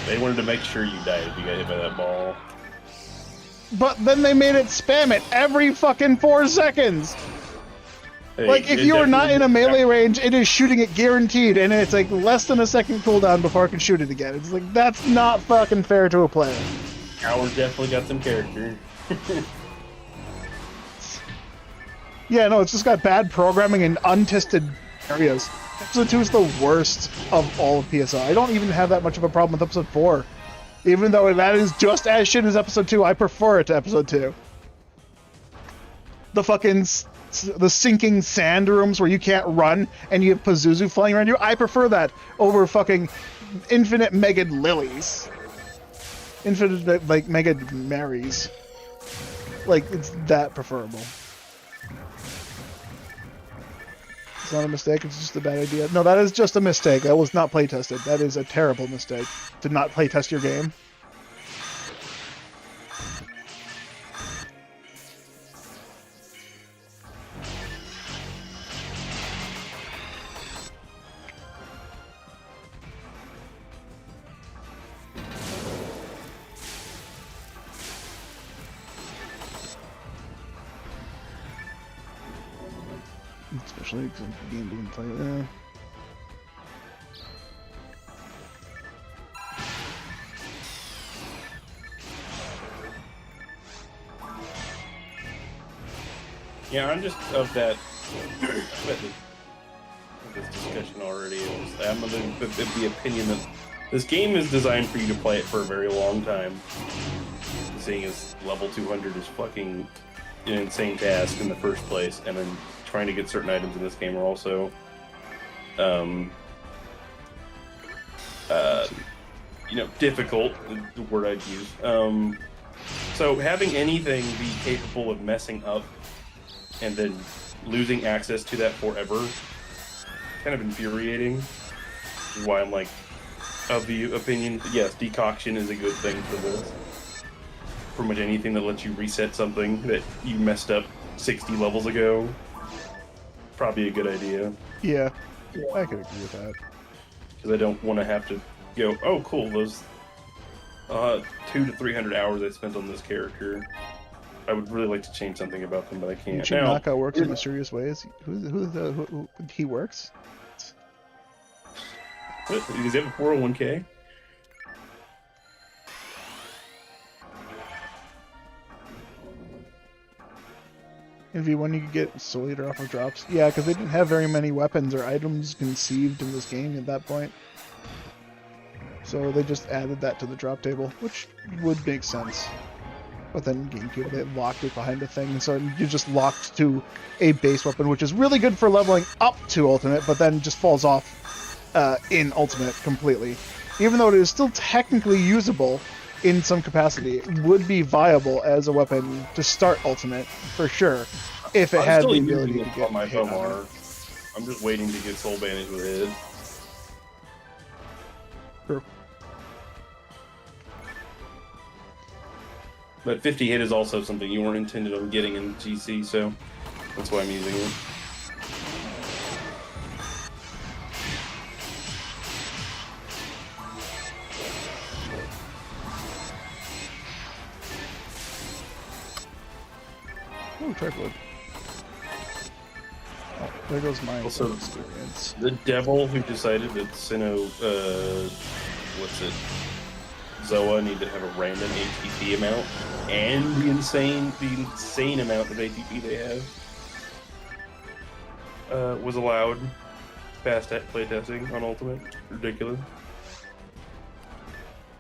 They wanted to make sure you died if you got hit by that ball. But then they made it spam it every fucking 4 seconds. Hey, like, if you are not in a melee range, it is shooting it guaranteed, and it's like less than a second cooldown before I can shoot it again. It's like, that's not fucking fair to a player. Howard definitely got some character. Yeah, no, it's just got bad programming in untested areas. Episode 2 is the worst of all of PSO. I don't even have that much of a problem with Episode 4. Even though that is just as shit as Episode 2, I prefer it to Episode 2. The sinking sand rooms where you can't run and you have Pazuzu flying around you, I prefer that over fucking infinite Megad Lilies. Infinite, like, Megad Marys. Like, it's that preferable. It's not a mistake, it's just a bad idea. No, that is just a mistake. That was not playtested. That is a terrible mistake. To not playtest your game. Especially because the game didn't play there. Yeah, I'm just of that. This discussion already. I'm of the opinion that this game is designed for you to play it for a very long time. Seeing as level 200 is fucking an insane task in the first place, and then trying to get certain items in this game are also, difficult. The word I'd use. So having anything be capable of messing up and then losing access to that forever, kind of infuriating. Which is why I'm like of the opinion that yes, decoction is a good thing for this. Pretty much anything that lets you reset something that you messed up 60 levels ago, probably a good idea. Yeah, I could agree with that. Because I don't want to have to go, oh cool, those 200 to 300 hours I spent on this character. I would really like to change something about them, but I can't. Chinaka works in mysterious ways. Who he works? What? Does he have a 401k? In V1 you could get Soul Eater off of drops. Yeah, because they didn't have very many weapons or items conceived in this game at that point. So they just added that to the drop table, which would make sense. But then GameCube, they locked it behind a thing, so you're just locked to a base weapon, which is really good for leveling up to Ultimate, but then just falls off in Ultimate completely. Even though it is still technically usable in some capacity, it would be viable as a weapon to start Ultimate, for sure, if it had the ability to get my hit on Bomar. it. I'm just waiting to get Soul Bandage with it. True. But 50 hit is also something you weren't intended on getting in GC, so that's why I'm using it. Ooh, tripod. Oh, there goes my Also, experience. The devil who decided that Sinnoh, what's it? Zoa need to have a random ATP amount and the insane amount of ATP they have was allowed fast at playtesting on Ultimate. Ridiculous.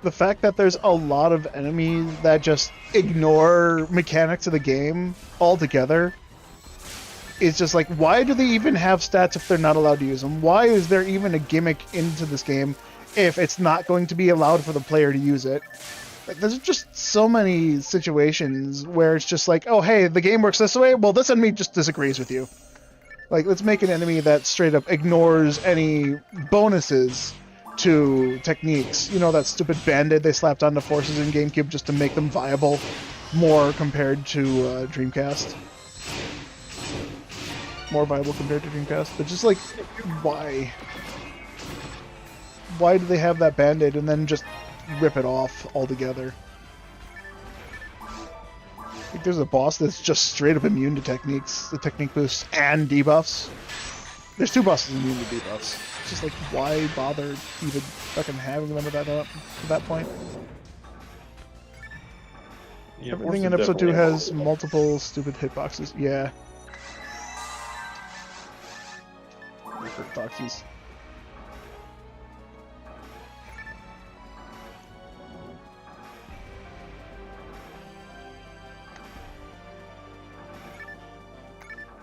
The fact that there's a lot of enemies that just ignore mechanics of the game altogether is just like, why do they even have stats if they're not allowed to use them? Why is there even a gimmick into this game if it's not going to be allowed for the player to use it? Like, there's just so many situations where it's just like, oh, hey, the game works this way? Well, this enemy just disagrees with you. Like, let's make an enemy that straight up ignores any bonuses to techniques. You know, that stupid band-aid they slapped onto forces in GameCube just to make them viable more compared to Dreamcast. More viable compared to Dreamcast. But just like, why? Why do they have that band-aid and then just rip it off altogether? Like, there's a boss that's just straight up immune to techniques, the technique boosts, and debuffs. There's two bosses immune to debuffs. It's just like, why bother even fucking having them at that point? Yeah, everything in episode 2 has multiple stupid hitboxes. Yeah. Hitboxes.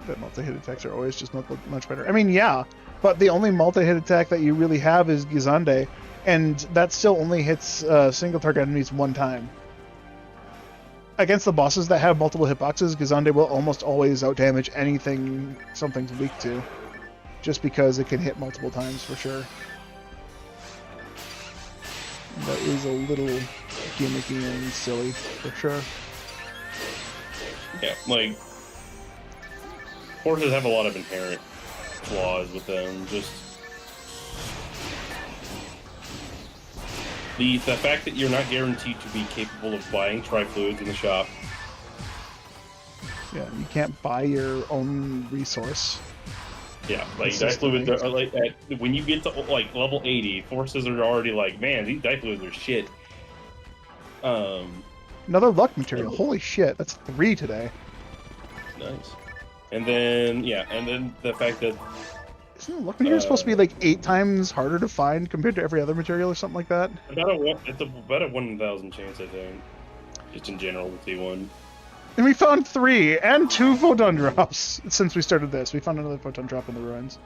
That multi-hit attacks are always just not much better. I mean, yeah, but the only multi-hit attack that you really have is Gizande, and that still only hits single target enemies one time. Against the bosses that have multiple hitboxes, Gizande will almost always outdamage anything something's weak to, just because it can hit multiple times for sure. And that is a little gimmicky and silly, for sure. Yeah, like, horses have a lot of inherent flaws with them. Just the fact that you're not guaranteed to be capable of buying tri-fluids in the shop. Yeah, you can't buy your own resource. Yeah, like tri-fluids are like when you get to like level 80, forces are already like, man, these tri-fluids are shit. Another luck material. Holy shit, that's 3 today. Nice. And then, yeah, and then the fact that... Isn't luck material supposed to be like 8 times harder to find compared to every other material or something like that? It's about a 1 in 1,000 chance, I think. Just in general with T1. And we found 3 and 2 photon drops since we started this. We found another photon drop in the ruins.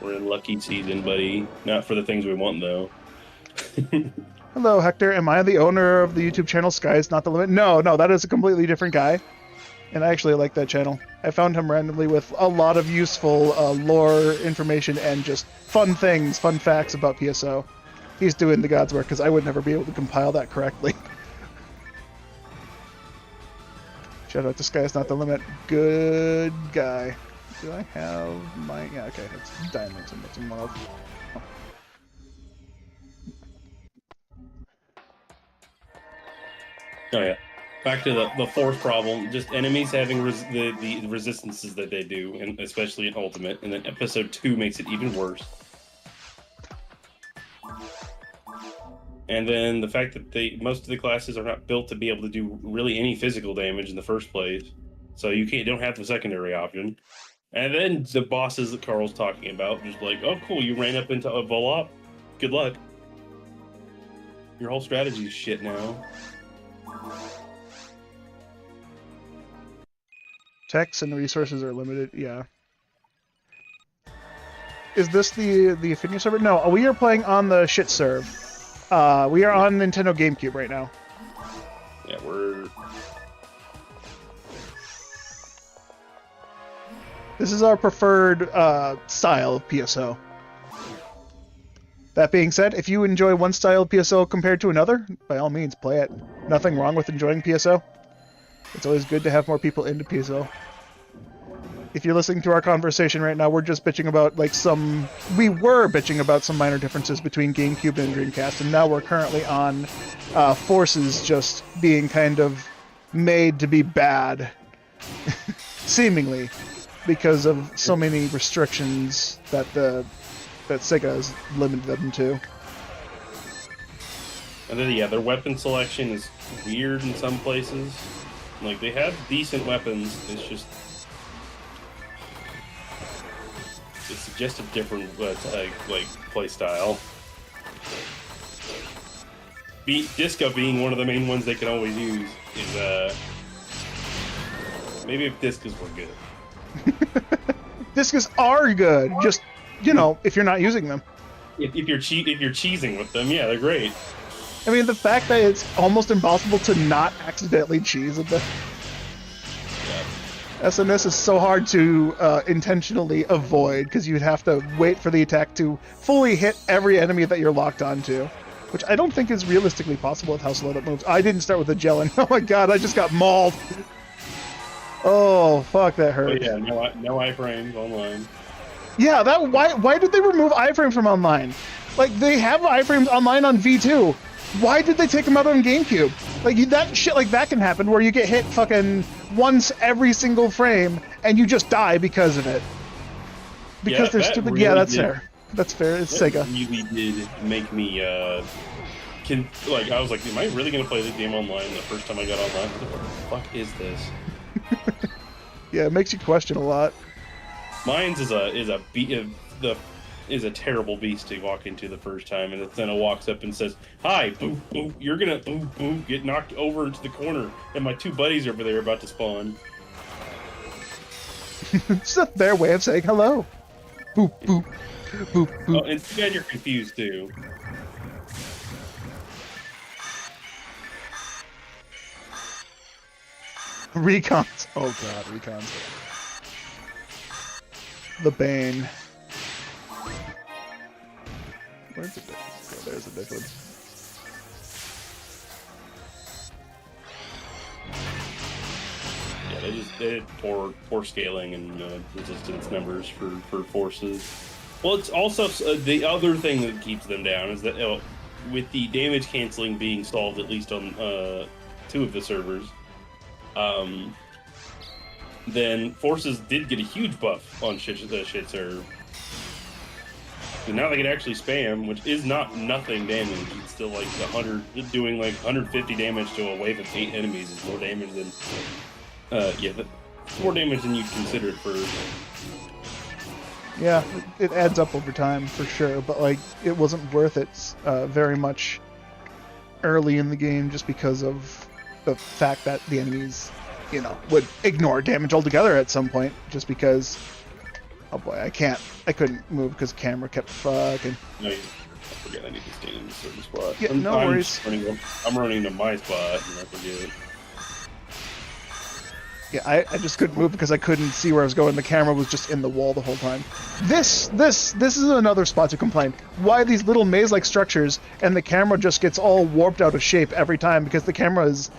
We're in lucky season, buddy. Not for the things we want, though. Hello, Hector. Am I the owner of the YouTube channel Sky is Not the Limit? No, that is a completely different guy. And I actually like that channel. I found him randomly with a lot of useful lore information and just fun things, fun facts about PSO. He's doing the God's work, because I would never be able to compile that correctly. Shout out to Sky is Not the Limit. Good guy. Do I have my... Yeah, okay, that's diamonds and some love. Oh yeah. Back to the fourth problem, just enemies having the resistances that they do, and especially in Ultimate, and then Episode 2 makes it even worse. And then the fact that most of the classes are not built to be able to do really any physical damage in the first place, so you don't have the secondary option. And then the bosses that Carl's talking about, just like, oh cool, you ran up into a Volop, good luck. Your whole strategy is shit now. Techs and resources are limited, yeah. Is this the Affinity server? No, we are playing on the shit serve. We are on Nintendo GameCube right now. Yeah, we're... This is our preferred style of PSO. That being said, if you enjoy one style of PSO compared to another, by all means, play it. Nothing wrong with enjoying PSO. It's always good to have more people into PSO. If you're listening to our conversation right now, we're just bitching about, like, we were bitching about some minor differences between GameCube and Dreamcast, and now we're currently on Forces just being kind of made to be bad. Seemingly. Because of so many restrictions that Sega has limited them to. And then, yeah, their weapon selection is weird in some places. Like, they have decent weapons, it's just a different, play style. Disco being one of the main ones they can always use is, maybe if Discos were good. Discos are good, just, you know, if you're not using them. If you're cheesing with them, yeah, they're great. I mean, the fact that it's almost impossible to not accidentally cheese with them. SNS is so hard to intentionally avoid, because you'd have to wait for the attack to fully hit every enemy that you're locked onto, which I don't think is realistically possible with how slow that moves. I didn't start with a gel, and oh my god, I just got mauled! Oh, fuck, that hurt. Oh, yeah, no iframes online. Yeah, why did they remove iframes from online? Like, they have iframes online on V2. Why did they take them out on GameCube? Like, that shit like that can happen, where you get hit fucking once every single frame, and you just die because of it. Because they're stupid. Really, yeah, that's fair. That's fair. It's Sega. Really did make me, I was like, am I really gonna play this game online the first time I got online? What the fuck is this? Yeah, it makes you question a lot. Mine's is a terrible beast to walk into the first time, and then it walks up and says, "Hi, boom, boom, you're gonna boom, boom, get knocked over into the corner, and my two buddies over there are about to spawn." It's a fair way of saying hello. Boop, boop, boop, boop. Oh, and too bad you're confused too. Recons. Oh god, recons. The Bane. Where's the difference? Oh, there's the difference. Yeah, they did poor scaling and resistance numbers for forces. Well, it's also the other thing that keeps them down is that with the damage canceling being solved at least on 2 of the servers, then forces did get a huge buff on shit serve. So now they can actually spam, which is nothing damage. It's still like doing like 150 damage to a wave of 8 enemies is more damage than more damage than you'd consider at first. Yeah, it adds up over time for sure, but like it wasn't worth it very much early in the game just because of the fact that the enemies, would ignore damage altogether at some point, just because Oh boy, I couldn't move because camera kept fucking. No, I forget I need to stand in a certain spot. Yeah, no worries. I'm running to my spot, and I forget. Yeah, I just couldn't move because I couldn't see where I was going. The camera was just in the wall the whole time. This is another spot to complain. Why these little maze-like structures and the camera just gets all warped out of shape every time because the camera is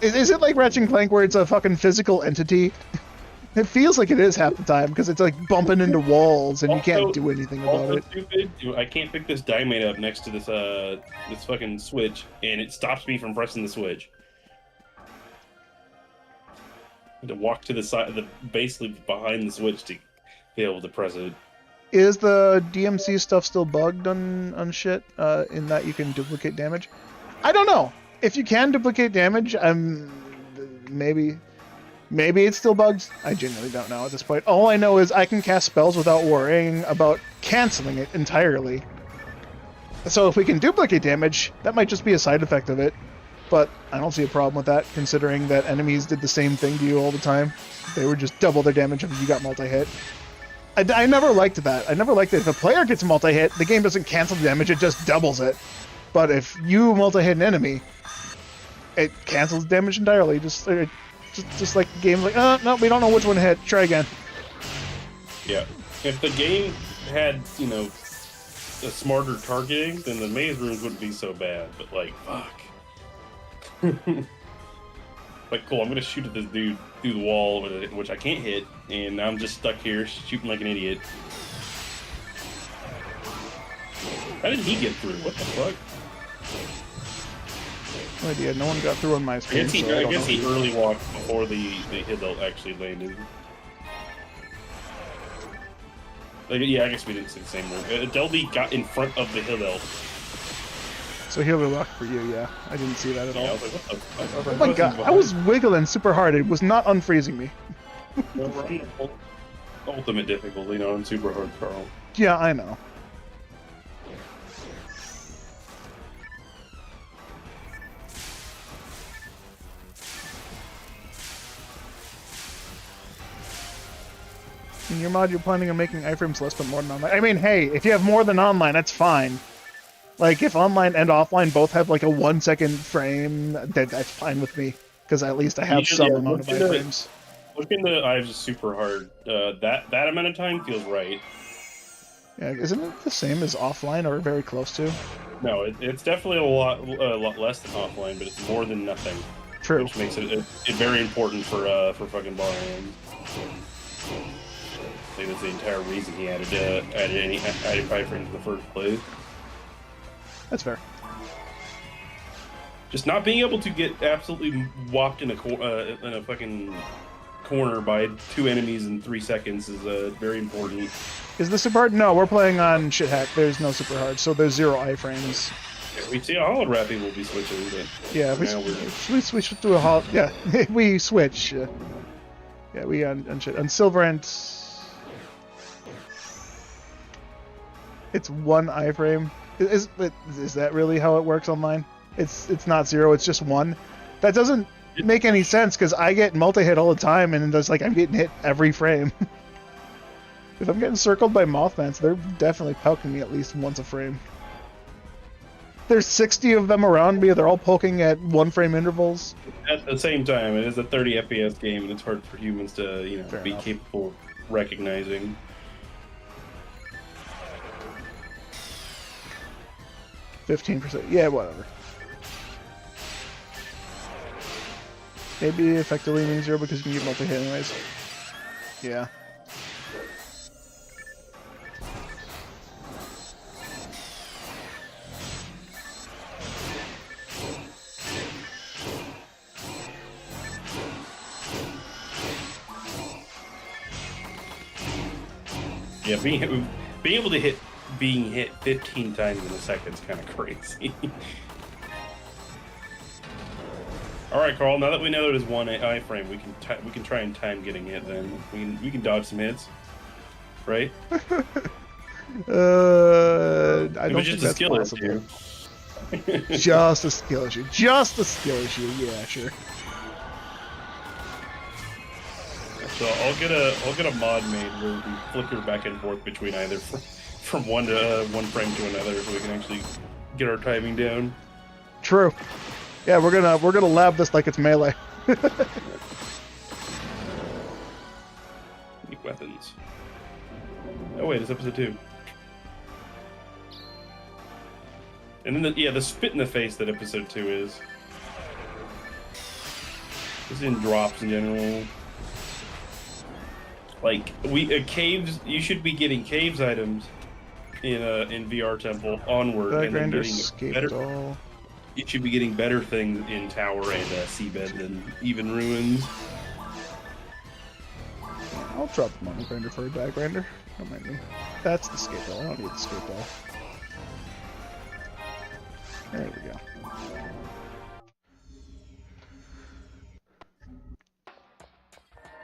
it like Ratchet and Clank where it's a fucking physical entity? It feels like it is half the time because it's like bumping into walls and you can't do anything about it. Stupid. I can't pick this diamond up next to this this fucking switch, and it stops me from pressing the switch. To walk to the side, basically behind the switch to be able to press it. Is the DMC stuff still bugged on shit? In that you can duplicate damage? I don't know. If you can duplicate damage, maybe it's still bugged. I genuinely don't know at this point. All I know is I can cast spells without worrying about canceling it entirely. So if we can duplicate damage, that might just be a side effect of it. But I don't see a problem with that, considering that enemies did the same thing to you all the time. They would just double their damage if you got multi-hit. I never liked that. I never liked it. If a player gets multi-hit, the game doesn't cancel the damage, it just doubles it. But if you multi-hit an enemy, it cancels damage entirely. Just like the game, like, no, we don't know which one to hit. Try again. Yeah. If the game had, a smarter targeting, then the maze rooms wouldn't be so bad. But, like, fuck. Like, cool, I'm gonna shoot at this dude through the wall, which I can't hit, and I'm just stuck here shooting like an idiot. How did he get through? What the fuck? No idea. No one got through on my screen. I guess he early walked before the hill actually landed. Like, yeah, I guess we didn't see the same move. Delby got in front of the hill elf. So he'll be luck for you, yeah. I didn't see that at all. I was like, what the fuck? Oh my god, I was wiggling super hard. It was not unfreezing me. Ultimate difficulty, not on super hard, Carl. Yeah, I know. In your mod, you're planning on making iframes less but more than online. I mean, hey, if you have more than online, that's fine. Like, if online and offline both have, like, a 1 second frame, that's fine with me. Because at least I have some amount of iframes. Looking at Ives super hard. That amount of time feels right. Yeah, isn't it the same as offline, or very close to? No, it's definitely a lot less than offline, but it's more than nothing. True. Which makes it very important for fucking Barham. I think that's the entire reason he added iframes in the first place. That's fair. Just not being able to get absolutely whopped in a fucking corner by 2 enemies in 3 seconds is very important. Is the super hard? No, we're playing on shit hack. There's no super hard, so there's 0 iframes. Yeah, we see a hollow wrapping will be switching, but yeah, we switch to a hollow. Yeah, we switch. Yeah, we on shit on Silverant. It's 1 iframe. Is that really how it works online? It's not 0, it's just 1. That doesn't make any sense because I get multi-hit all the time and it's like I'm getting hit every frame. If I'm getting circled by Mothmans, they're definitely poking me at least once a frame. There's 60 of them around me, they're all poking at 1 frame intervals. At the same time, it is a 30 FPS game and it's hard for humans to, be capable of recognizing. %, yeah, whatever. Maybe effectively means 0 because you can get multi-hit anyways. Yeah. Yeah, being able to hit being hit 15 times in a second is kind of crazy. All right, Carl. Now that we know there's 1 iframe, we can try and time getting hit. Then we can dodge some hits, right? I don't think that's possible. Just a skill issue. Just a skill issue. Yeah, sure. So I'll get a mod made where we flicker back and forth between either from one frame to another, so we can actually get our timing down. True. Yeah, we're gonna lab this like it's Melee. Unique weapons. Oh wait, it's episode 2. And then the spit in the face that episode 2 is. This in drops in general. Like caves, you should be getting caves items in VR Temple onward, and then getting better. You should be getting better things in Tower and Seabed than even Ruins. I'll drop the Money Grinder for a Die Grinder. Don't mind me. That's the skate ball. I don't need the skate ball. There we go.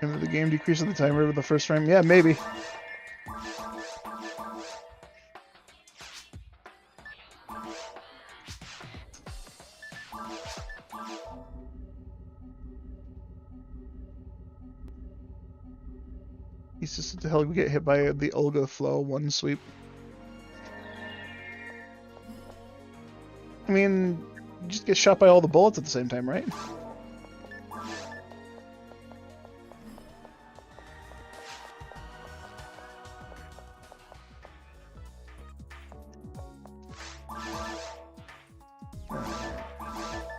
Remember the game decreases the timer of the first frame? Yeah, maybe. He's just the hell we get hit by the Olga Flow one sweep. I mean, you just get shot by all the bullets at the same time, right?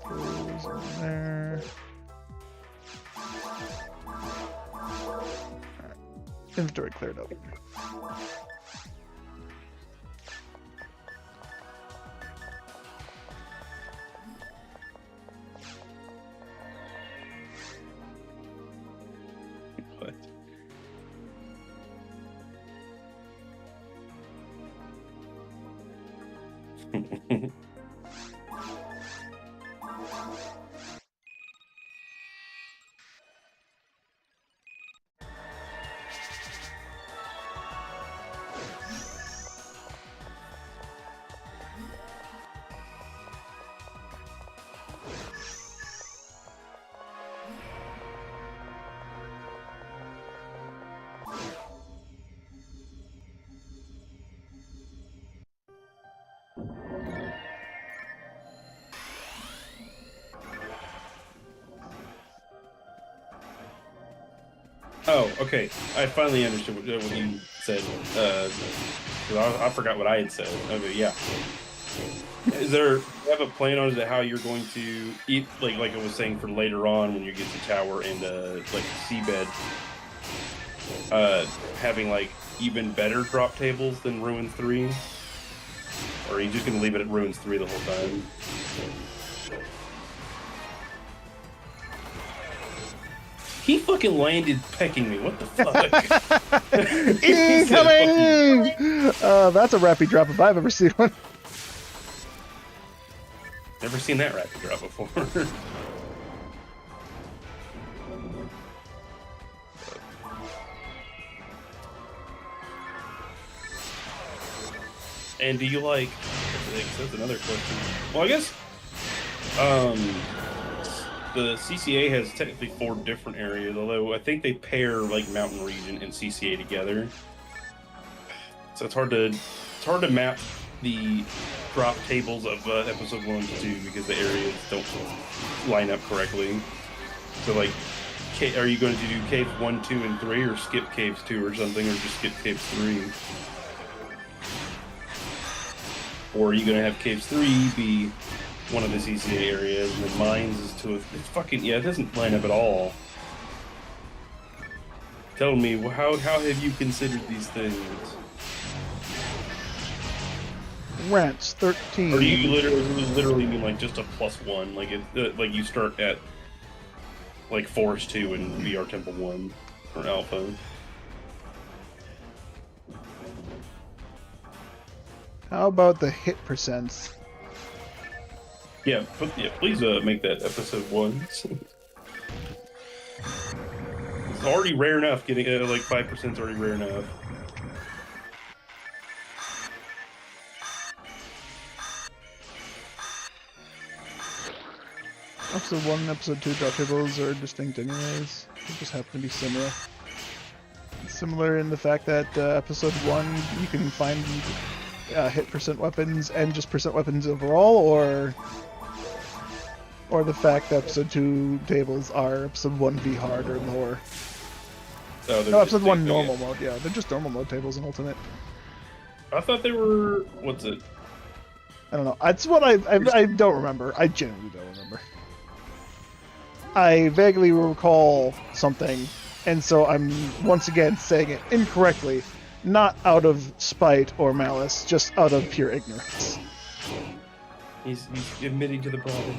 Goes in there. Inventory cleared up. What? Oh, okay. I finally understood what you said. I forgot what I had said. Okay, yeah. Is there? Do you have a plan on how you're going to eat? Like I was saying, for later on when you get to Tower and like Seabed, having like even better drop tables than Ruins 3, or are you just gonna leave it at Ruins 3 the whole time? He fucking landed pecking me. What the fuck? Incoming! That's a rappy drop if I've ever seen one. Never seen that rapid drop before. And do you like? That's another question. Well, I guess the CCA has technically 4 different areas, although I think they pair like Mountain Region and CCA together. So it's hard to map the drop tables of episode 1 and 2 because the areas don't line up correctly. So like, are you going to do caves 1, 2, and 3, or skip caves 2 or something, or just skip caves 3? Or are you going to have caves 3 be one of the CCA areas, and then mines is to it's fucking, yeah, it doesn't line up at all. Tell me, how have you considered these things? Rents 13. Or do you literally mean like just a +1, like it, like you start at like Forest 2 and VR Temple 1 or Alpha? How about the hit percents? Yeah, please make that episode 1. It's already rare enough. Getting like 5% is already rare enough. Episode 1 and episode 2 drop tables are distinct anyways. They just happen to be similar. Similar in the fact that episode 1 you can find hit percent weapons and just percent weapons overall, or the fact that episode 2 tables are episode 1v hard or lower. Oh, No, episode 1 normal mode, yeah. They're just normal mode tables in Ultimate. I thought they were... What's it? I don't know. That's what I don't remember. I genuinely don't remember. I vaguely recall something, and so I'm once again saying it incorrectly, not out of spite or malice, just out of pure ignorance. He's admitting to the problem.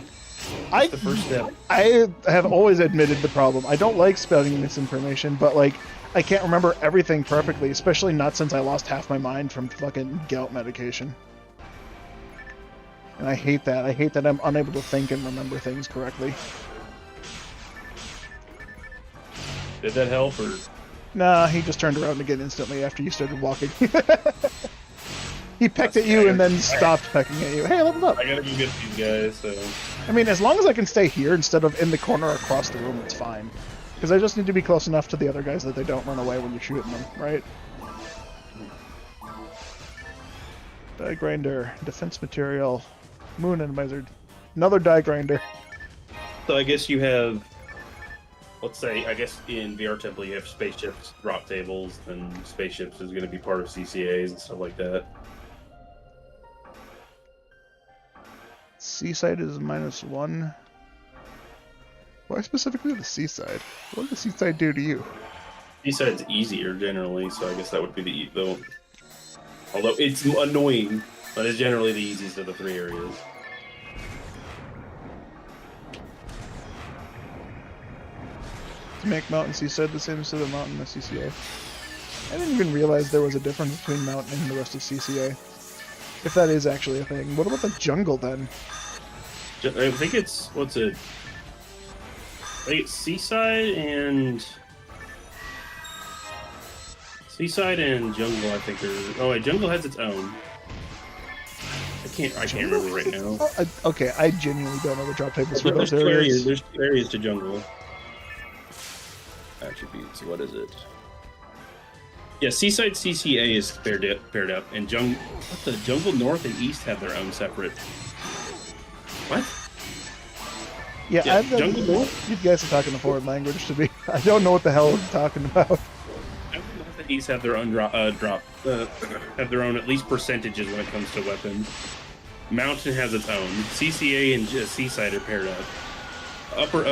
That's the first step. I have always admitted the problem. I don't like spelling misinformation, but like I can't remember everything perfectly, especially not since I lost half my mind from fucking gout medication. And I hate that. I hate that I'm unable to think and remember things correctly. Did that help, or...? Nah, he just turned around again instantly after you started walking. He pecked at you and then stopped pecking at you. Hey, level up! I gotta go get these guys, so... I mean, as long as I can stay here instead of in the corner across the room, it's fine. Because I just need to be close enough to the other guys that they don't run away when you're shooting them, right? Die grinder, defense material, moon and wizard. Another die grinder. So I guess you have... Let's say, I guess in VR Temple you have spaceships, drop tables, and spaceships is going to be part of CCAs and stuff like that. Seaside is -1. Why specifically the seaside? What did the seaside do to you? Seaside's easier generally, so I guess that would be the although it's annoying, but it's generally the easiest of the 3 areas. To make Mountain Seaside the same as the Mountain and CCA. I didn't even realize there was a difference between Mountain and the rest of CCA. If that is actually a thing. What about the jungle then? I think it's I think it's Seaside and Jungle. I think are. Oh wait, Jungle has its own. I can't remember right now. Okay, I genuinely don't know the drop tables for There's those areas. There's 2 areas to Jungle. Attributes. What is it? Yeah, Seaside CCA is paired up, and Jungle North and East have their own separate. What? Yeah, Jungle North. You guys are talking a foreign language to me. I don't know what the hell I'm talking about. Jungle North and East have their own have their own at least percentages when it comes to weapons. Mountain has its own. CCA and Seaside are paired up. Upper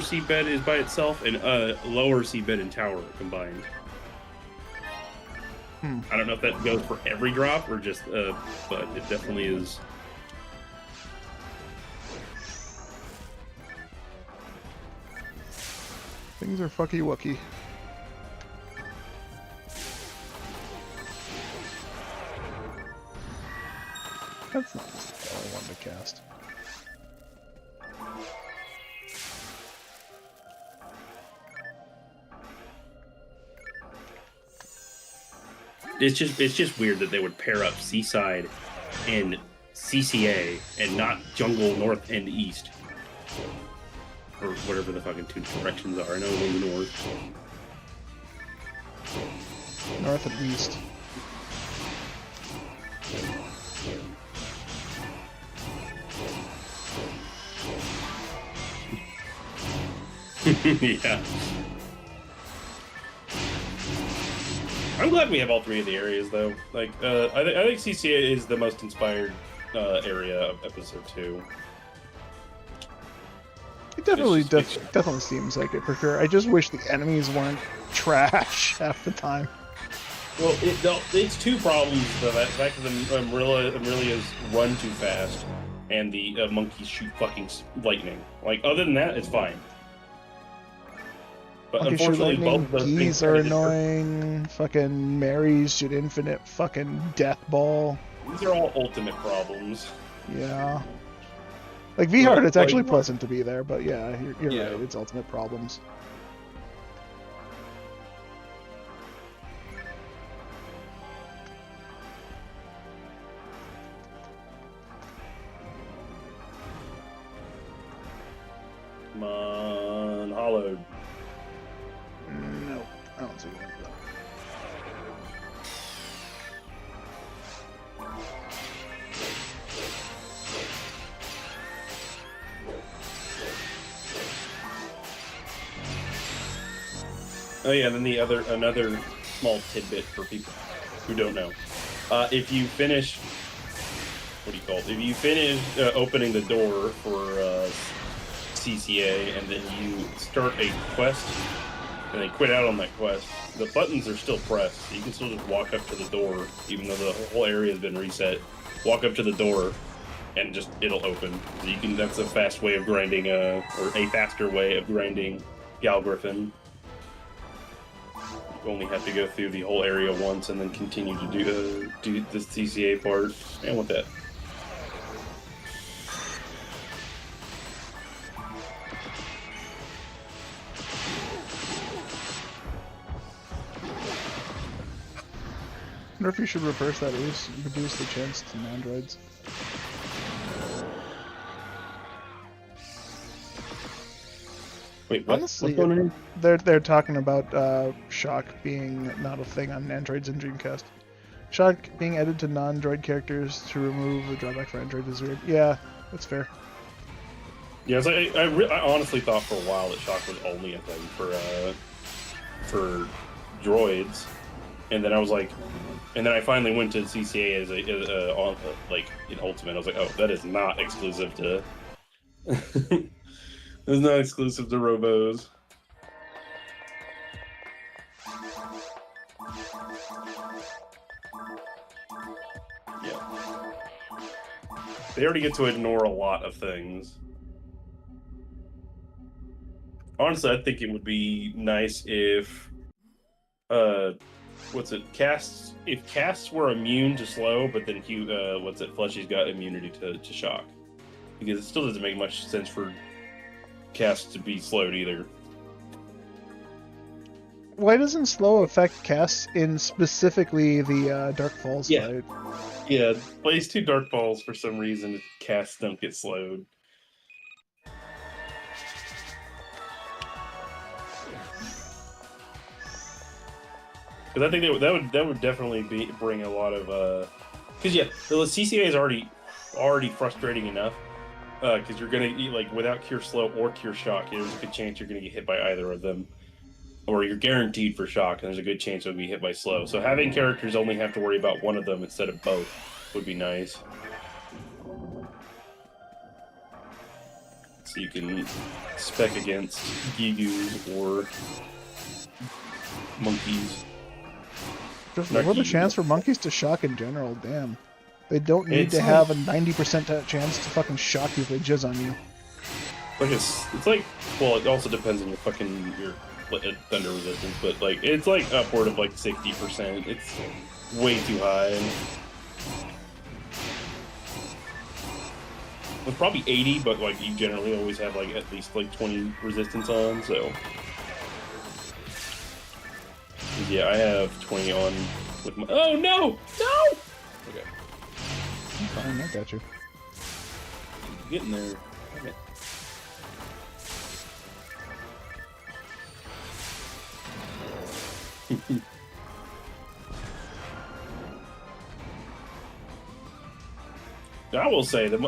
seabed is by itself, and lower seabed and tower are combined. I don't know if that goes for every drop or just, but it definitely is. Things are fucky wucky. That's not the spell I wanted to cast. It's just weird that they would pair up Seaside and CCA and not Jungle North and East. Or whatever the fucking 2 directions are. I know in the north. North and east. Yeah. I'm glad we have all 3 of the areas, though. Like, I think CCA is the most inspired area of episode 2. It definitely seems like it for sure. I just wish the enemies weren't trash half the time. Well, it's 2 problems. The fact that the Amelia's run too fast, and the monkeys shoot fucking lightning. Like, other than that, it's fine. But unfortunately, both of those things are annoying. Fucking Marys shoot infinite fucking death ball. These are all ultimate problems. Yeah. Like V-Hard, it's actually pleasant to be there, but yeah, you're right, it's ultimate problems. Come on, hollowed. No, I don't see that. Oh yeah, and then another small tidbit for people who don't know. If you finish, what do you call it? If you finish opening the door for CCA and then you start a quest and they quit out on that quest, the buttons are still pressed. So you can still just walk up to the door, even though the whole area has been reset. Walk up to the door, and just it'll open. So you can. That's a fast way of grinding, or a faster way of grinding Gal Griffin. You only have to go through the whole area once, and then continue to do the CCA part. And with that. I wonder if you should reverse that, reduce the chance to non-droids. Wait, what? Honestly, what's going on? they're talking about shock being not a thing on androids in Dreamcast. Shock being added to non-droid characters to remove the drawback for android is weird. Yeah, that's fair. Yeah, so I honestly thought for a while that shock was only a thing for droids, and then I was like, and then I finally went to CCA as like in Ultimate. I was like, oh, that is not exclusive to. It's not exclusive to Robos. Yeah. They already get to ignore a lot of things. Honestly, I think it would be nice if if casts were immune to slow, but then Fleshy's got immunity to shock. Because it still doesn't make much sense for casts to be slowed either. Why doesn't slow affect casts in specifically the Dark Falls fight? Yeah, plays 2 Dark Falls for some reason, casts don't get slowed. Because I think that would definitely bring a lot of because the CCA is already frustrating enough because you're gonna without Cure Slow or Cure Shock, there's a good chance you're gonna get hit by either of them, or you're guaranteed for Shock, and there's a good chance you'll be hit by Slow. So having characters only have to worry about one of them instead of both would be nice. So you can spec against Gigu or monkeys. Just lower the chance for monkeys to shock in general, damn. They don't need to have a 90% chance to fucking shock you if they jizz on you. It's like, well, it also depends on your thunder resistance, but it's upward of 60%. It's way too high. It's probably 80, but you generally always have at least 20 resistance on, so. Yeah, I have 20 on with my. Oh no! No! Okay. I'm fine, I got you. Getting there. Okay. I will say that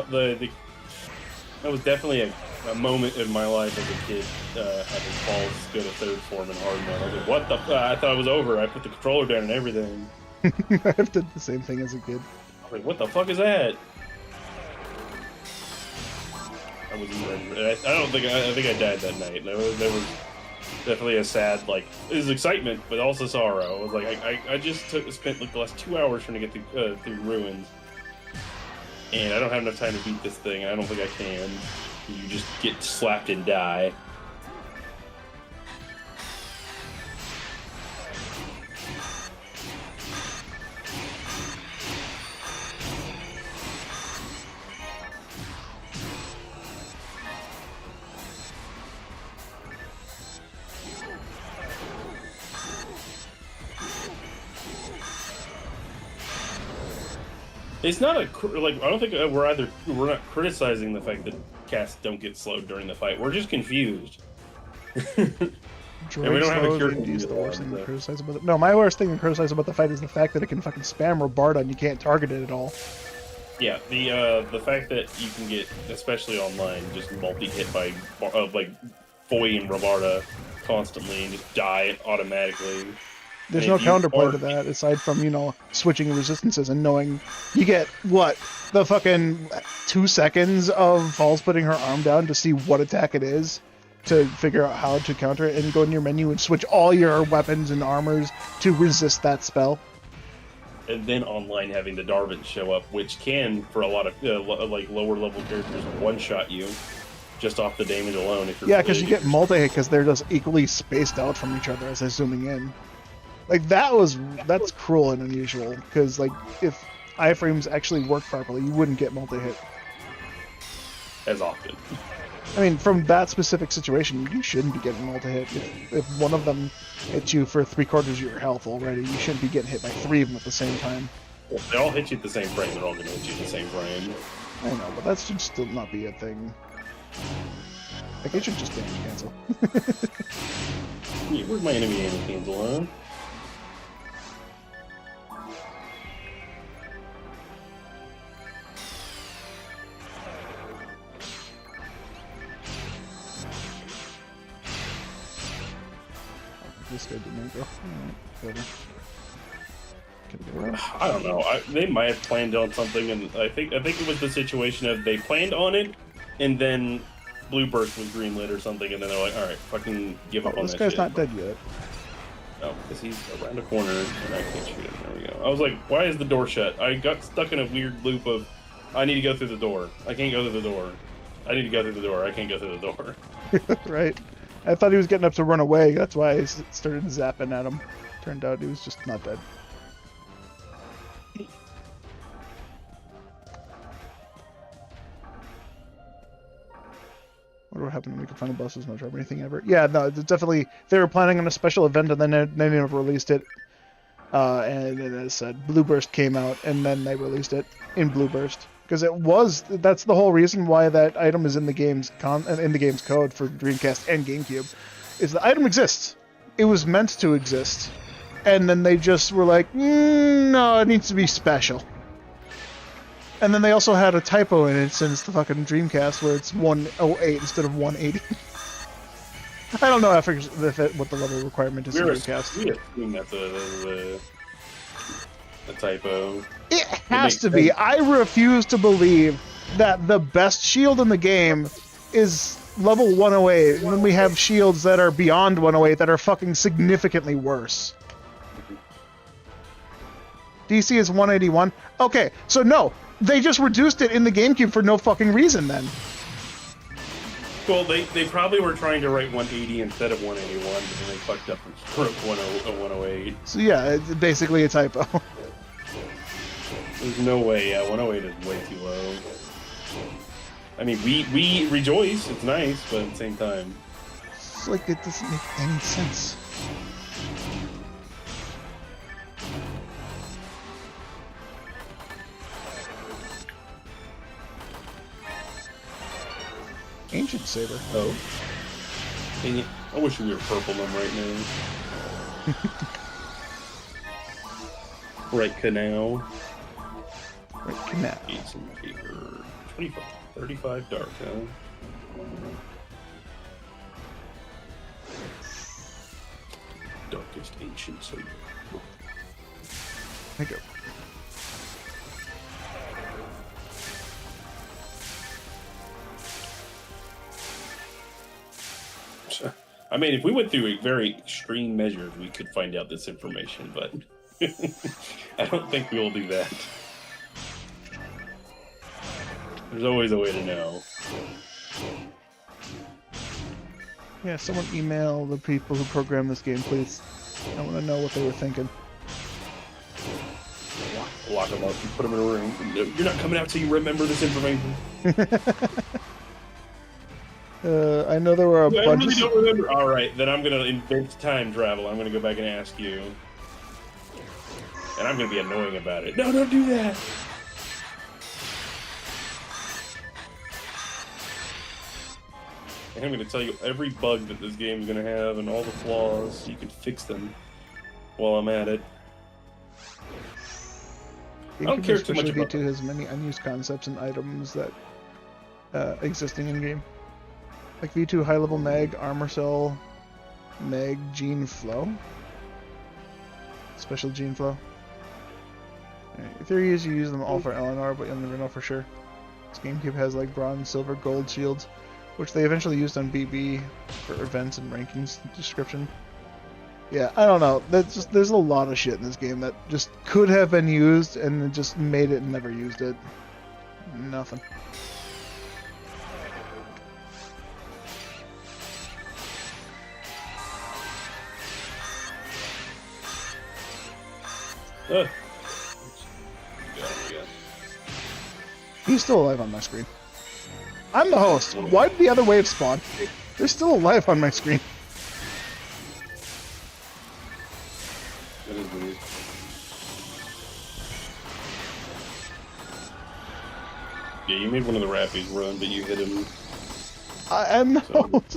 was definitely a moment in my life as a kid, having Falls go to 3rd form in hard mode. I was like, what the I thought it was over. I put the controller down and everything. I've done the same thing as a kid. I was like, what the fuck is that? I wasn't ready. I think I died that night. There was definitely a sad, it was excitement, but also sorrow. I was like, I just spent the last 2 hours trying to get through Ruins. And I don't have enough time to beat this thing, and I don't think I can. You just get slapped and die. It's not I don't think we're not criticizing the fact that casts don't get slowed during the fight. We're just confused. And we don't have a cure. The worst thing to criticize about it. No, my worst thing to criticize about the fight is the fact that it can fucking spam Robarda and you can't target it at all. Yeah, the fact that you can get, especially online, just multi-hit by Foy and Robarda constantly and just die automatically. There's And no if you counterpoint to are- that aside from, you know, switching resistances and knowing you get what? The fucking 2 seconds of Falls putting her arm down to see what attack it is to figure out how to counter it and go in your menu and switch all your weapons and armors to resist that spell. And then online having the Darvin show up, which can, for a lot of like lower level characters, one shot you just off the damage alone. If you're Yeah, because you get multi-hit because they're just equally spaced out from each other as they're zooming in. Like, that's cruel and unusual, because, like, if iframes actually work properly, you wouldn't get multi-hit. as often. I mean, from that specific situation, you shouldn't be getting multi-hit. If one of them hits you for 3/4 of your health already, you shouldn't be getting hit by 3 of them at the same time. Well, if they all hit you at the same frame, they're all going to hit you at the same frame. I know, but that should still not be a thing. Like, it should just damage cancel. Yeah, where's my enemy damage cancel, huh? This guy didn't go. Alright, whatever. Can I get around? I don't know. They might have planned on something, and I think it was the situation of they planned on it, and then Blue Burst was greenlit or something, and then they're like, all right, fucking give up on This that guy's shit. not dead yet. Oh, because he's around a corner, and I can't shoot him. There we go. I was like, why is the door shut? I got stuck in a weird loop of, I need to go through the door. I can't go through the door. I need to go through the door. I can't go through the door. Right. I thought he was getting up to run away. That's why I started zapping at him. Turned out he was just not dead. What happened when we could find the buses, no job or anything ever? Yeah, no, it's definitely. They were planning on a special event and then they never released it. And as I said, Blue Burst came out and then they released it in Blue Burst. Because that's the whole reason why that item is in the game's code for Dreamcast and GameCube, is the item exists. It was meant to exist, and then they just were like, no, it needs to be special. And then they also had a typo in it since the fucking Dreamcast, where it's 108 instead of 180. I don't know what the level requirement is in Dreamcast. We assume that's a typo. It has to be. I refuse to believe that the best shield in the game is level 108, and then we have shields that are beyond 108 that are fucking significantly worse. DC is 181. Okay, so no, they just reduced it in the GameCube for no fucking reason then. Well, they probably were trying to write 180 instead of 181, but then they fucked up and wrote 108. So yeah, it's basically a typo. There's no way, 108 is way too low. I mean, we rejoice, it's nice, but at the same time... It's like, it doesn't make any sense. Ancient Saber. Oh. Dang it. I wish we were purple them right now. Right canal. Right canal. Ancient Saber. 25, 35 dark, huh? Darkest Ancient Saber. There you go. I mean, if we went through a very extreme measures, we could find out this information, but I don't think we will do that. There's always a way to know. Yeah, someone email the people who programmed this game, please. I want to know what they were thinking. Lock them up and put them in a room. You're not coming out till you remember this information. I know there were a bunch I really of... don't remember. All right, then I'm gonna invent time travel. I'm gonna go back and ask you, and I'm gonna be annoying about it. No, don't do that. And I'm gonna tell you every bug that this game is gonna have and all the flaws, so you can fix them while I'm at it. I don't care too much about V2 has many unused concepts and items that existing in game. Like V2 high level mag, armor cell, Meg Gene Flow. Special Gene Flow. Right. The theory is you use them all for Eleanor, but you'll never know for sure. This GameCube has like bronze, silver, gold shields, which they eventually used on BB for events and rankings description. Yeah, I don't know. There's a lot of shit in this game that just could have been used and then just made it and never used it. Nothing. He's still alive on my screen. I'm the host. Why did the other wave spawn? They're still alive on my screen. That is weird. Yeah, you made one of the Rappies run, but you hit him. I'm the host.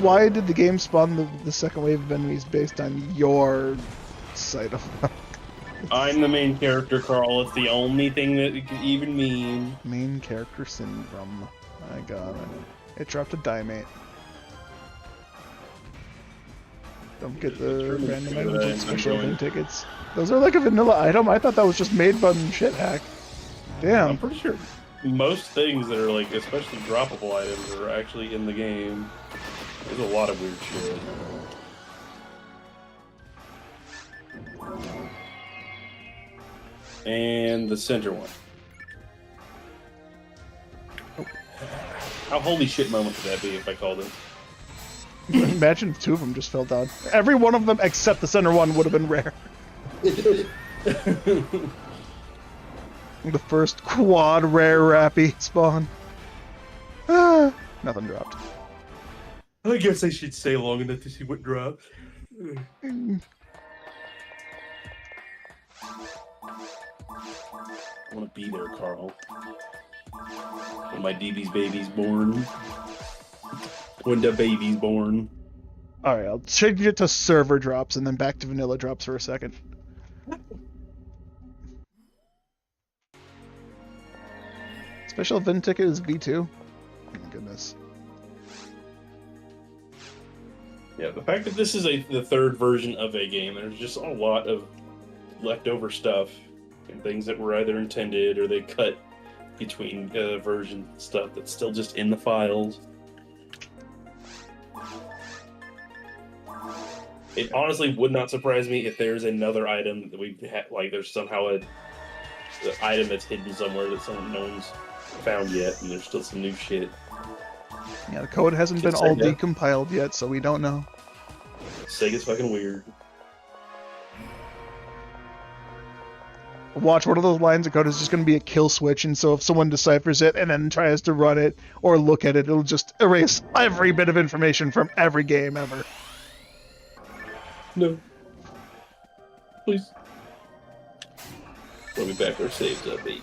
Why did the game spawn the second wave of enemies based on your sight of them? I'm the main character, Carl. It's the only thing that it can even mean. Main character syndrome. I got it. It dropped a Diamate. Don't get the random items with special event tickets. Those are like a vanilla item? I thought that was just made by shit hack. Damn. I'm pretty sure most things that are like, especially droppable items, are actually in the game. There's a lot of weird shit. And the center one. Oh. How holy shit moment would that be if I called it? Imagine if two of them just fell down. Every one of them except the center one would have been rare. The first quad rare Rappy spawn. Ah, nothing dropped. I guess I should stay long enough to see what drops. I want to be there, Carl. When my DB's baby's born. When the baby's born. Alright, I'll change it to server drops and then back to vanilla drops for a second. Special event ticket is V2. Oh my goodness. Yeah, the fact that this is the third version of a game, there's just a lot of leftover stuff and things that were either intended or they cut between version stuff that's still just in the files. It honestly would not surprise me if there's another item that we've had, like there's somehow an item that's hidden somewhere that no one's found yet, and there's still some new shit. Yeah, the code hasn't been all decompiled yet, so we don't know. Sega's fucking weird. Watch, one of those lines of code is just going to be a kill switch, and so if someone deciphers it and then tries to run it or look at it, it'll just erase every bit of information from every game ever. No. Please. Let me back our saves up, baby.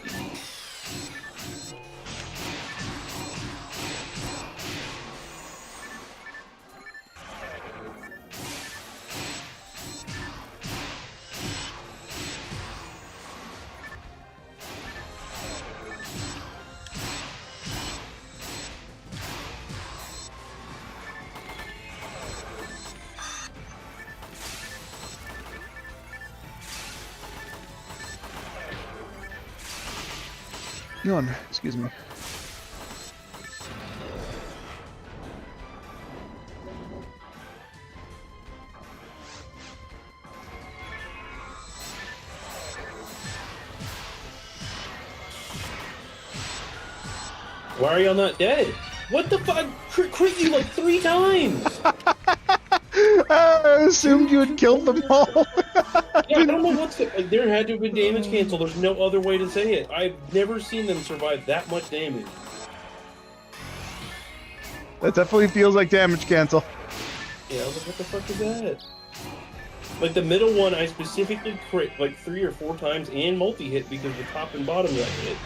Yawn, excuse me. Why are y'all not dead? What the fuck? Crit you like 3 times! I assumed you had killed them all. Yeah, I don't know what's like, there had to have been damage cancel. There's no other way to say it. I've never seen them survive that much damage. That definitely feels like damage cancel. Yeah, I was like, what the fuck is that? Like the middle one, I specifically crit like 3 or 4 times and multi-hit because the top and bottom got hit.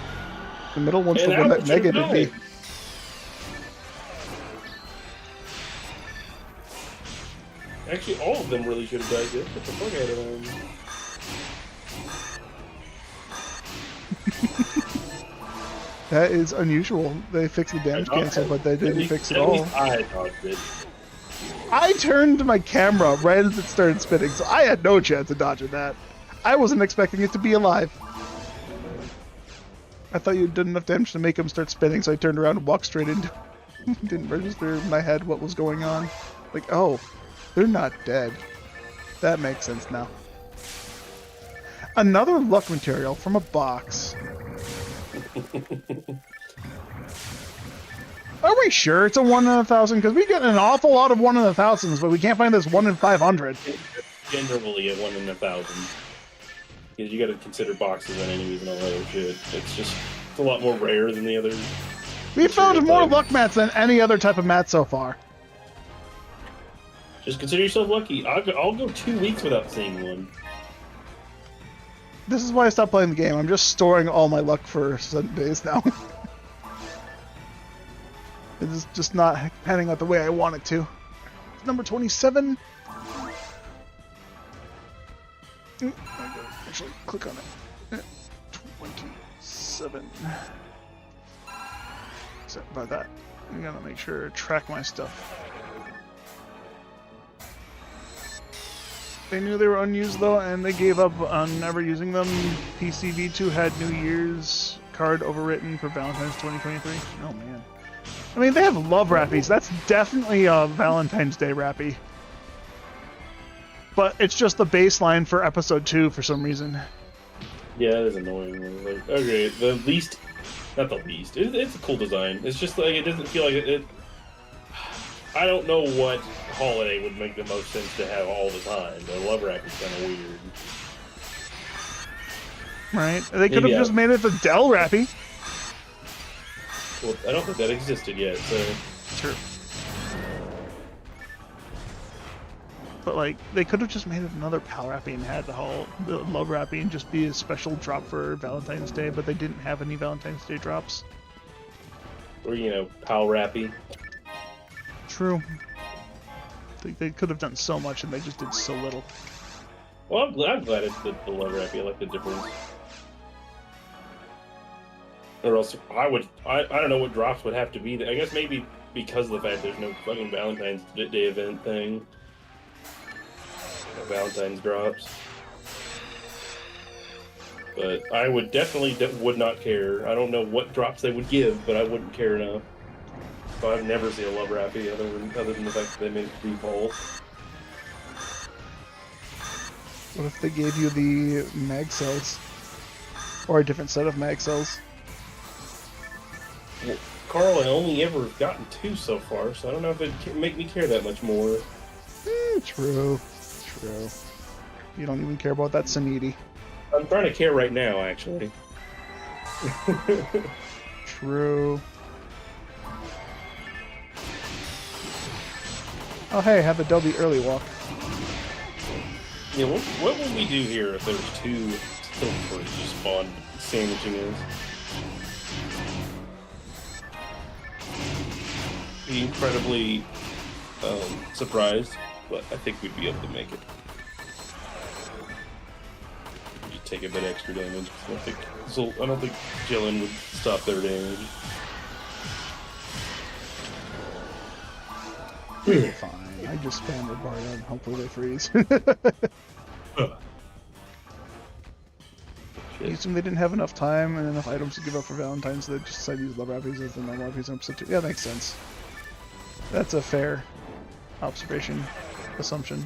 The middle one's And the one that should've negated me. died. Actually, all of them really should have died. Get the fuck out of them. That is unusual. They fixed the damage cancel, but they didn't fix it all. At least I dodged it. I turned my camera right as it started spinning, so I had no chance of dodging that. I wasn't expecting it to be alive. I thought you did enough damage to make him start spinning, so I turned around and walked straight into him. Didn't register in my head what was going on. Like, oh, they're not dead. That makes sense now. Another luck material from a box. Are we sure it's a 1 in 1,000? Because we get an awful lot of 1 in 1,000s, but we can't find this 1 in 500. Generally a 1 in 1,000. Because you got to consider boxes and enemies and all that other shit. It's a lot more rare than the other. We found more luck mats than any other type of mat so far. Just consider yourself lucky. I'll go 2 weeks without seeing one. This is why I stopped playing the game. I'm just storing all my luck for 7 days now. It's just not panning out the way I want it to. Number 27. Actually, click on it. 27. Sorry about that. I gotta make sure to track my stuff. They knew they were unused though, and they gave up on never using them. PCV2 had New Year's card overwritten for Valentine's 2023. Oh man. I mean, they have love rappies. That's definitely a Valentine's Day rappy. But it's just the baseline for episode 2 for some reason. Yeah, it is annoying. Like, okay, the least, not the least. It's a cool design. It's just like it doesn't feel like it. I don't know what holiday would make the most sense to have all the time. The love rack is kind of weird. Right? They could have just made it the Dell rappy. Well, I don't think that existed yet, so. Sure. But like, they could have just made it another PAL rappy and had the love rappy and just be a special drop for Valentine's Day, but they didn't have any Valentine's Day drops. Or, PAL rappy. True. They could have done so much and they just did so little. Well, I'm glad it's the love rappy. I like the difference. Or else I don't know what drops would have to be. I guess maybe because of the fact there's no fucking Valentine's Day event thing. No Valentine's drops. But I would definitely would not care. I don't know what drops they would give, but I wouldn't care enough. So I've never seen a love rappy other than the fact that they made it default. What if they gave you the mag cells? Or a different set of mag cells? Well, Carl, I only ever gotten 2 so far, so I don't know if it'd make me care that much more. True. You don't even care about that Saniti. I'm trying to care right now, actually. True. Oh hey, have a Delby early walk. Yeah, what would we do here if there was 2 Silverfords just spawned sandwiching us? Be incredibly surprised, but I think we'd be able to make it. Just take a bit extra damage. I don't think Jillian would stop their damage. Fine. I just spam the bar and hopefully they freeze. I assume they didn't have enough time and enough items to give up for Valentine's, so they just decided to use love rappies as the normal rappies in episode 2. Yeah, that makes sense. That's a fair observation, assumption.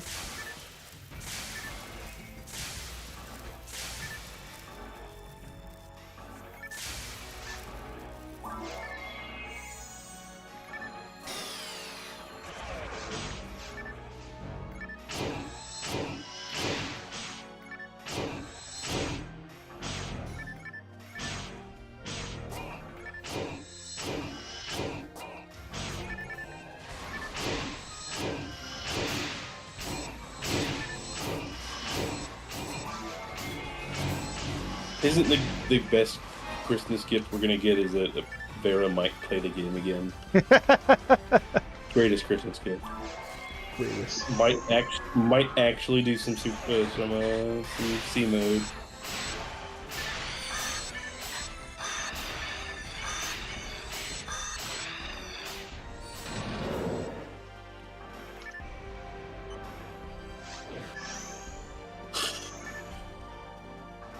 Isn't the best Christmas gift we're gonna get is that Vera might play the game again? Greatest Christmas gift. Greatest. Might actually do some C mode.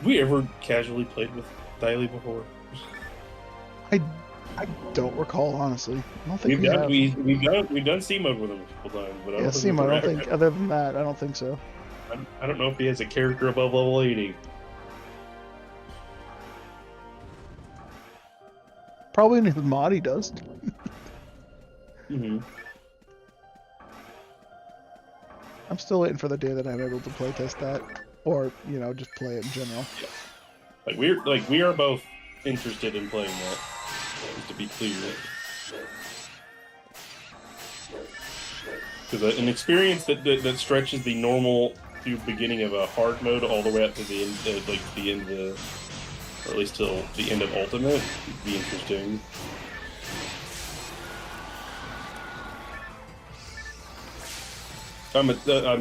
We ever casually played with Daily before? I don't recall, honestly. I don't think We've we done have. we've done C mode with him a couple times, but I Yeah, don't think we've Seema, I don't ever. think, other than that, I don't think so. I don't know if he has a character above level 80. Probably in his mod he does. Mm-hmm. I'm still waiting for the day that I'm able to playtest that. Or, you know, just play it in general. Like we are both interested in playing that. Just to be clear. Because an experience that stretches the normal through beginning of a hard mode all the way up to the end, like the end of the, or at least till the end of Ultimate, would be interesting. I'm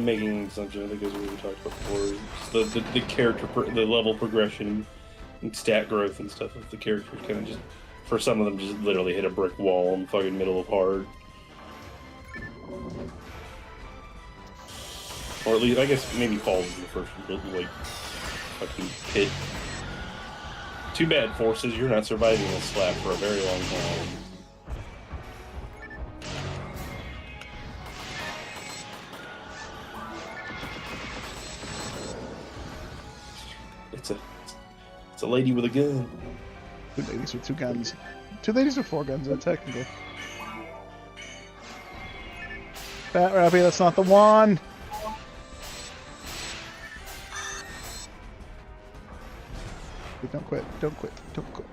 making an assumption. I think as we talked about before, just the character, the level progression, and stat growth and stuff of the characters kind of just, for some of them, just literally hit a brick wall in the fucking middle of hard. Or at least, I guess, maybe falls in the first like fucking pit. Too bad, Forces. You're not surviving this slap for a very long time. It's a lady with a gun. Two ladies with two guns. Two ladies with four guns, technically. Fat Rappy, that's not the one! Don't quit, don't quit, don't quit.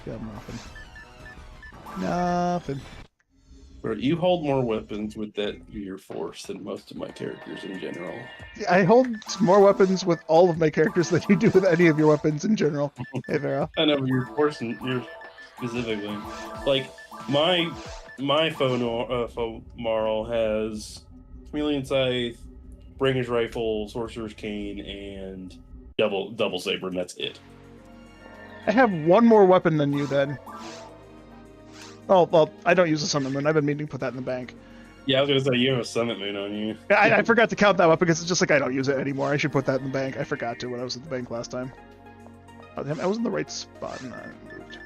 Got nothing. Nothing. Bro, you hold more weapons with that your force than most of my characters in general. I hold more weapons with all of my characters than you do with any of your weapons in general. Hey, Vera. I know your force, you're specifically like my Marl has Chameleon Scythe, Bringer's Rifle, Sorcerer's Cane, and double saber, and that's it. I have one more weapon than you then. Oh, well, I don't use a Summon Moon. I've been meaning to put that in the bank. Yeah, I was gonna say you have a Summit Moon on you. I forgot to count that weapon because it's just like I don't use it anymore. I should put that in the bank. I forgot to when I was at the bank last time. Oh, damn, I was in the right spot and I moved.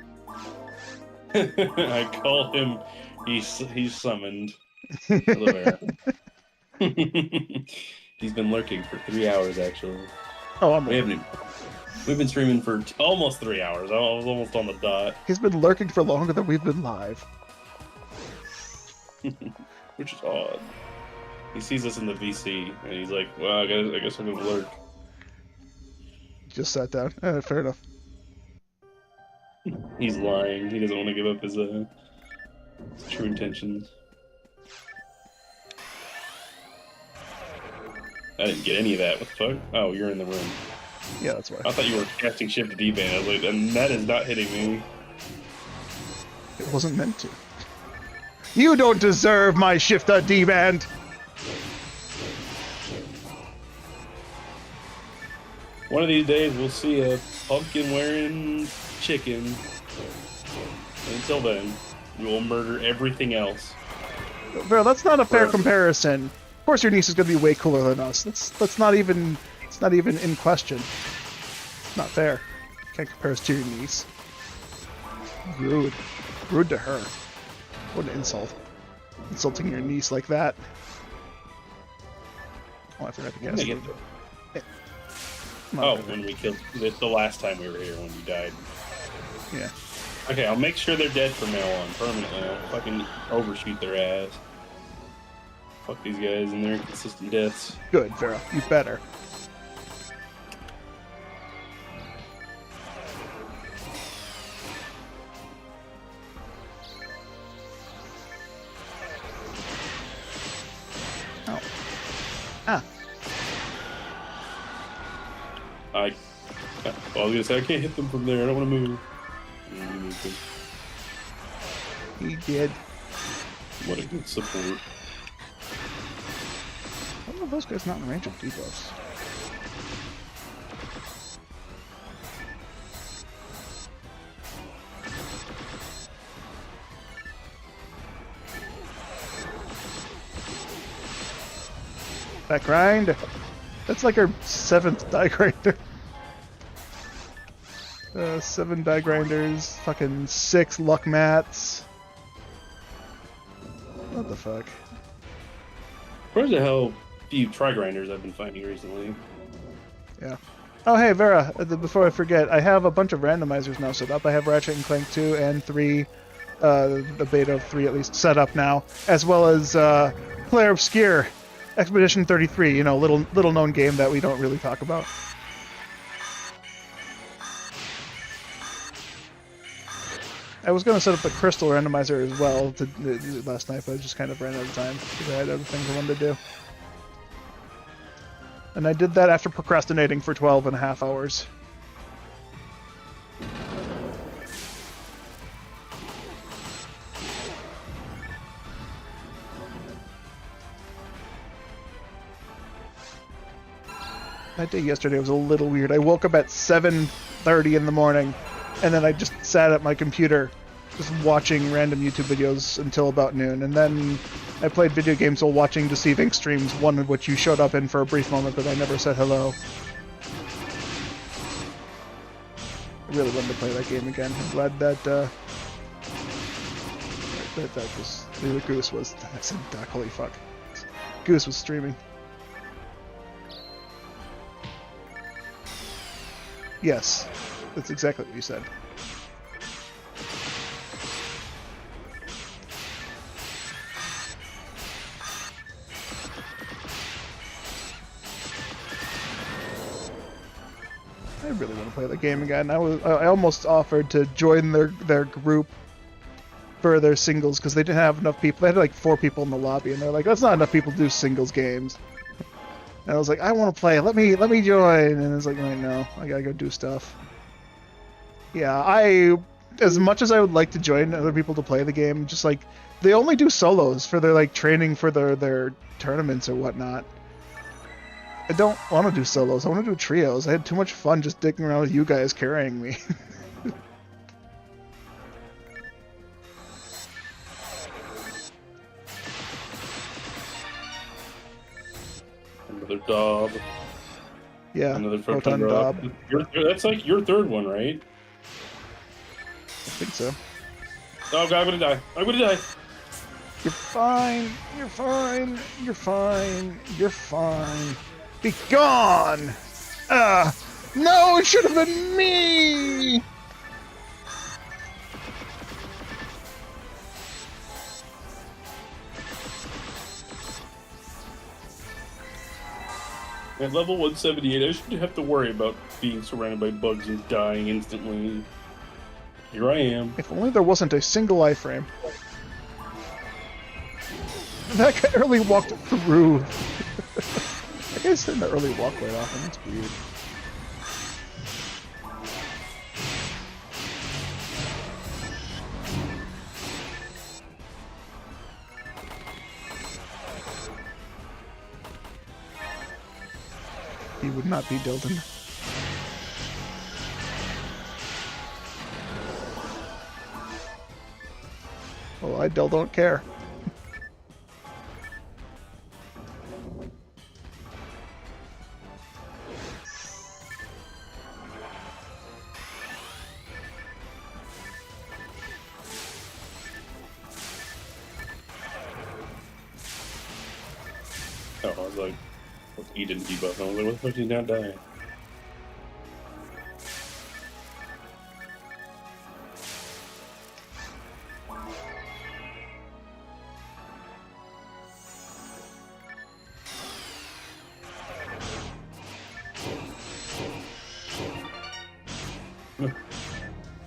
I call him. He's summoned. Hello there. He's been lurking for 3 hours actually. Oh, We've been streaming for almost 3 hours. I was almost on the dot. He's been lurking for longer than we've been live. Which is odd. He sees us in the VC, and he's like, well, I guess I'm gonna lurk. Just sat down. Fair enough. He's lying. He doesn't want to give up his true intentions. I didn't get any of that. What the fuck? Oh, you're in the room. Yeah, that's why. I thought you were casting shift D-band. I was like, and that is not hitting me. It wasn't meant to. You don't deserve my shift D-band! One of these days, we'll see a pumpkin-wearing chicken. Until then, we will murder everything else. Bro, that's not a fair comparison. Of course your niece is going to be way cooler than us. That's not even... It's not even in question. It's not fair. Can't compare us to your niece. Rude. Rude to her. What an insult. Insulting your niece like that. Oh, I forgot to guess. Oh, when we killed the last time we were here, when you died. Yeah. Okay, I'll make sure they're dead from now on, permanently. I'll fucking overshoot their ass. Fuck these guys and their inconsistent deaths. Good, Vera. You better. Oh. Ah. I was gonna say, I can't hit them from there. I don't want to move. He did. What a good support. Why are those guys not in range of debuffs? That grind. That's like our 7th die grinder. 7 die grinders. Fucking 6 luck mats. What the fuck? Where's the hell few try grinders I've been finding recently? Yeah. Oh, hey, Vera, before I forget, I have a bunch of randomizers now set up. I have Ratchet and Clank 2 and 3, the beta of 3 at least, set up now, as well as Player Obscure, Expedition 33, you know, little known game that we don't really talk about. I was going to set up the Crystal randomizer as well last night, but I just kind of ran out of time because I had other things I wanted to do. And I did that after procrastinating for 12 and a half hours. That day yesterday was a little weird. I woke up at 7:30 in the morning, and then I just sat at my computer just watching random YouTube videos until about noon, and then I played video games while watching Deceiving streams, one of which you showed up in for a brief moment, but I never said hello. I really wanted to play that game again. I'm glad that that was the Goose was. I said duck. Holy fuck! Goose was streaming. Yes, that's exactly what you said. I really want to play the game again. I almost offered to join their group for their singles because they didn't have enough people. They had like 4 people in the lobby, and they're like, "That's not enough people to do singles games." And I was like, "I want to play. Let me join." And it's like, "Wait, no, I gotta go do stuff." Yeah, as much as I would like to join other people to play the game, just like they only do solos for their like training for their tournaments or whatnot. I don't want to do solos. I want to do trios. I had too much fun just dicking around with you guys carrying me. Another Dob. Yeah, Another Photon Dob. That's like your 3rd one, right? I think so. Oh god, I'm gonna die. I'm gonna die. You're fine. You're fine. You're fine. You're fine. Be gone! No, it should have been me! At level 178, I shouldn't have to worry about being surrounded by bugs and dying instantly. Here I am. If only there wasn't a single iframe. That guy early walked through. That guy's hitting the early walk quite often. That's weird. He would not be Dilton. Well, I don't care. Oh, I was like, he didn't debuff. I was like, what the fuck did he not die?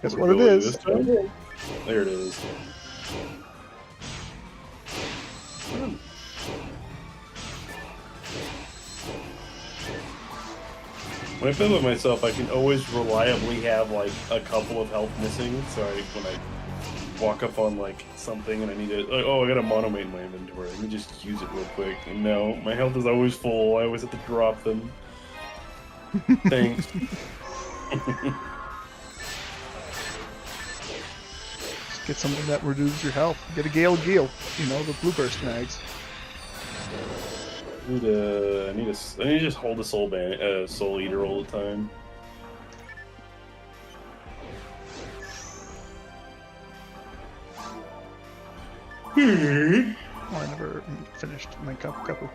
That's what it is. There it is. When I play with myself, I can always reliably have like a couple of health missing. So when I walk up on like something and I need to, like, oh, I got a monomate in my inventory. Let me just use it real quick. And no, my health is always full. I always have to drop them. Thanks. Just get something that reduces your health. Get a Gale Geel. You know, the blue burst mags. I need to just hold the soul eater all the time. Oh, I never finished my kapu.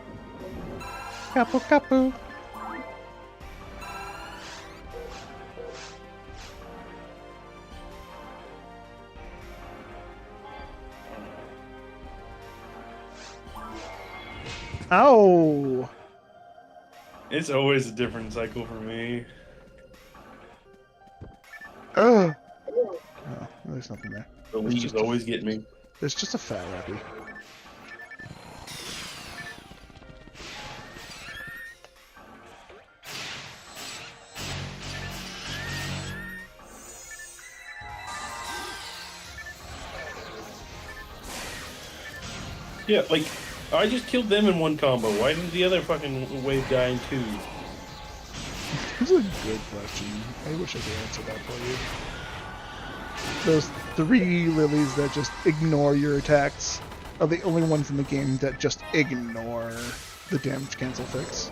Kapu. Ow! It's always a different cycle for me. Oh, there's nothing there. The leaves always get me. There's just a fat rappy. Yeah, like, I just killed them in one combo. Why didn't the other fucking wave die in two? That's a good question. I wish I could answer that for you. Those 3 lilies that just ignore your attacks are the only ones in the game that just ignore the damage cancel fix.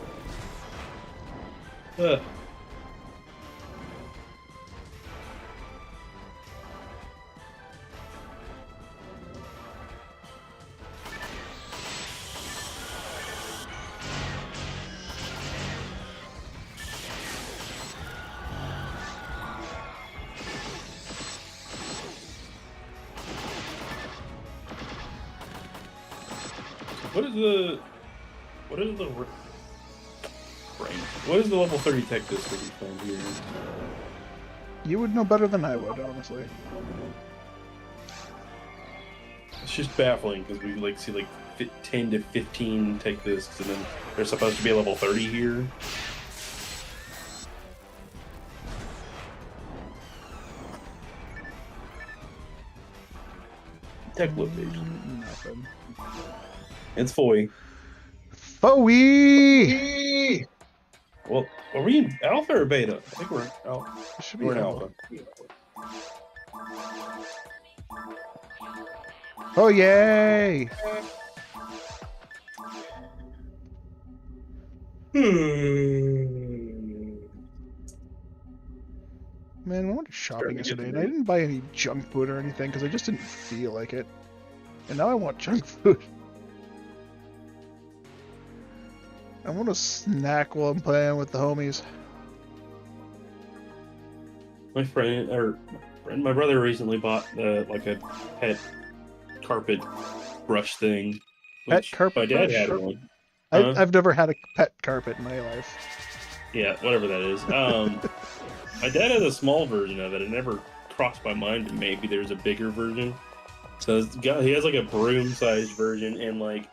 What is the level 30 tech disc that we found here? You would know better than I would, honestly. It's just baffling because we like see like 10 to 15 tech discs, and then they're supposed to be a level 30 here. Tech location. Nothing. It's Foy. Foey! Well, are we in alpha or beta? I think we're alpha. It should be We're in alpha. alpha. Oh, yay! Man, I went shopping yesterday and I didn't buy any junk food or anything because I just didn't feel like it. And now I want junk food. I want to snack while I'm playing with the homies. My brother recently bought like a pet carpet brush thing. Pet carpet my dad brush? had one. I've never had a pet carpet in my life. Yeah, whatever that is. My dad has a small version of it. It never crossed my mind that maybe there's a bigger version. So he has like a broom-sized version, and like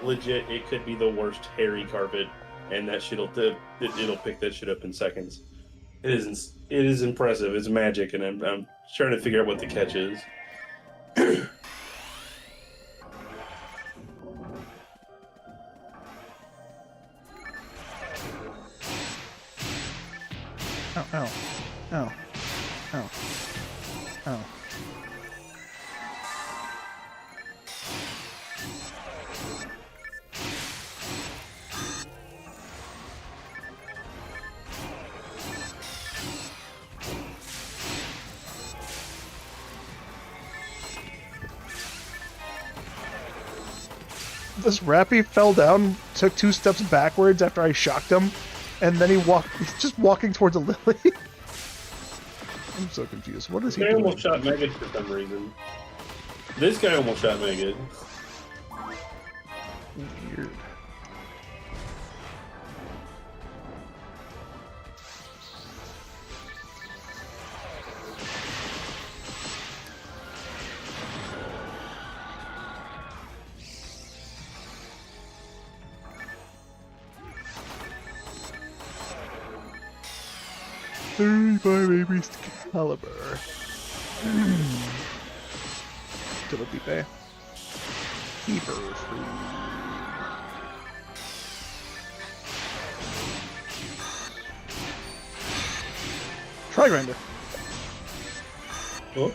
legit, it could be the worst hairy carpet, and that shit'll it'll pick that shit up in seconds. It is impressive. It's magic, and I'm trying to figure out what the catch is. Ow, ow, ow, ow, ow. This Rappy fell down, took 2 steps backwards after I shocked him, and then he's just walking towards a lily. I'm so confused. What is he doing? Almost shot Megan for some reason. This guy almost shot Megan. Weird. $35 caliber. Telepipe. Keeper free. Try grinder. Oh.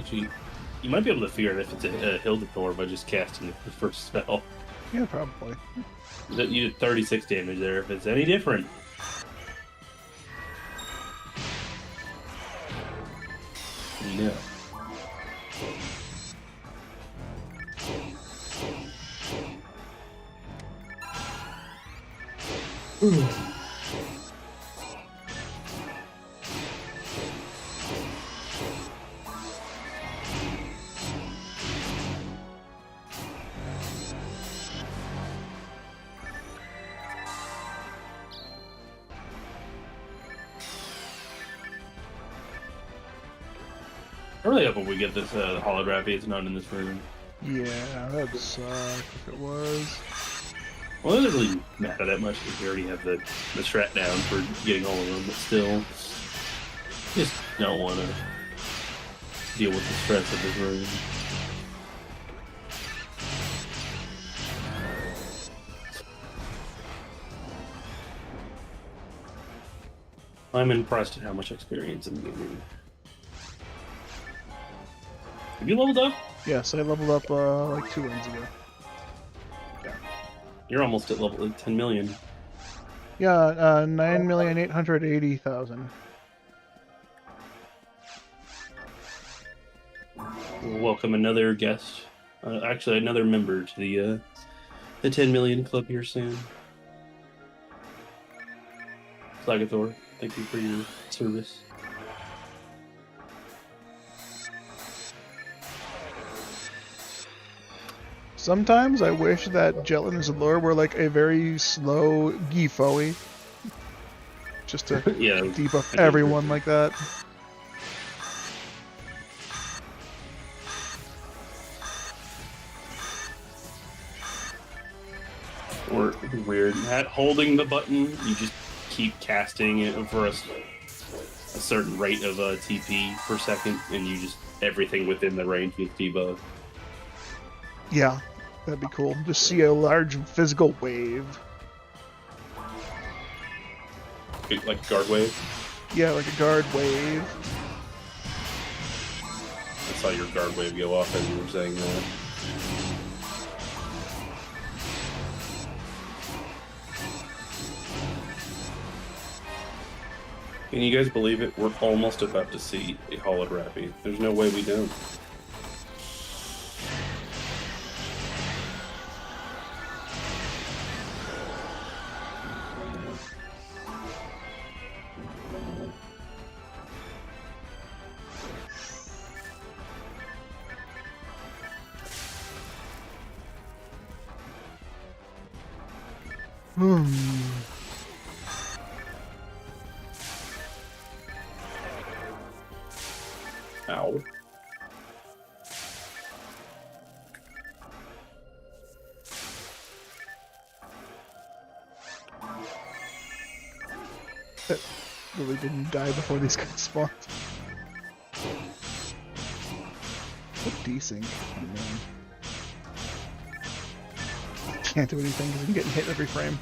Actually, you might be able to figure out if it's a Hildathor by just casting the first spell. Yeah, probably. You did 36 damage there. If it's any different. No. Ooh. I really hope when we get this holography, it's not in this room. Yeah, that'd suck if it was. Well, it doesn't really matter that much because we already have the strat down for getting all of them, but still, just don't want to deal with the stress of this room. I'm impressed at how much experience I'm getting. Have you leveled up? Yes, I leveled up like 2 wins ago. You're almost at level 10 million. Yeah, 9,880,000. We'll welcome another guest. Actually, another member to the 10 million club here soon. Slagathor, thank you for your service. Sometimes I wish that Jetlin lure were like a very slow Gifoe. Just to Yeah, debuff everyone like that. Or weird. Holding the button, you just keep casting it for a certain rate of TP per second, and you just everything within the range gets debuffed. Yeah, that'd be cool. Just see a large physical wave. Like guard wave? Yeah, like a guard wave. I saw your guard wave go off as you were saying that. Can you guys believe it? We're almost about to see a holography. There's no way we don't. Ow. That really didn't die before these guys spawned. What desync? Oh man. Can't do anything because I'm getting hit every frame.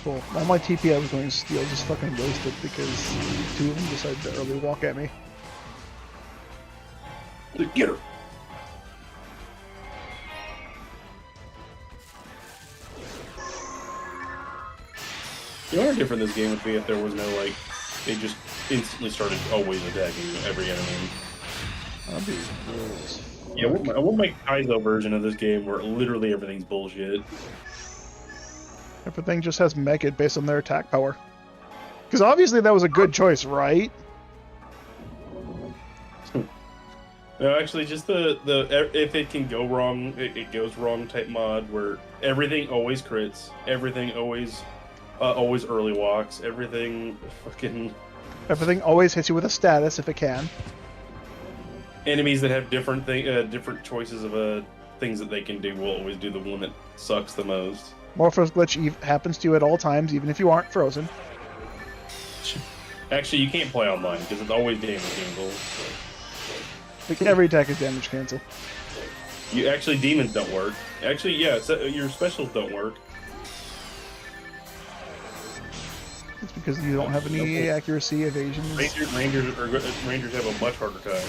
Cool. All my TP I was going to steal just fucking wasted because 2 of them decided to early walk at me. Get her! You know how different this game would be if there was no, like, they just instantly started always attacking every enemy. That'd be gross. Yeah, I want my Kaizo version of this game where literally everything's bullshit. Everything just has mech based on their attack power. Because obviously that was a good choice, right? No, actually, just the if it can go wrong, it goes wrong type mod where everything always crits, everything always early walks, everything Everything always hits you with a status if it can. Enemies that have different different choices of things that they can do will always do the one that sucks the most. Morphos glitch happens to you at all times, even if you aren't frozen. Actually, you can't play online because it's always damage cancel. Like every attack is damage cancel. Demons don't work. Actually, yeah, your specials don't work. It's because you don't have any accuracy evasions. Rangers have a much harder time.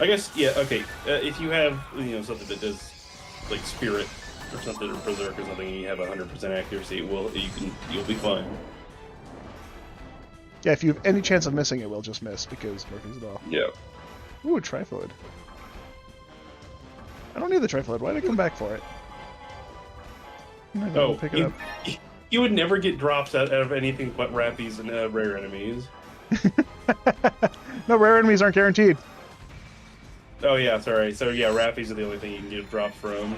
I guess, yeah, okay. If you have, something that does, like, Spirit or something, or Berserk or something, and you have 100% accuracy, you'll be fine. Yeah, if you have any chance of missing it, will just miss, because Murphy's Law. Yeah. Ooh, Trifluid. I don't need the Trifluid. Why did I come back for it? Pick it up. You would never get drops out of anything but Rappies and rare enemies. No, rare enemies aren't guaranteed. Oh yeah, sorry. So yeah, Rappies are the only thing you can get drops from.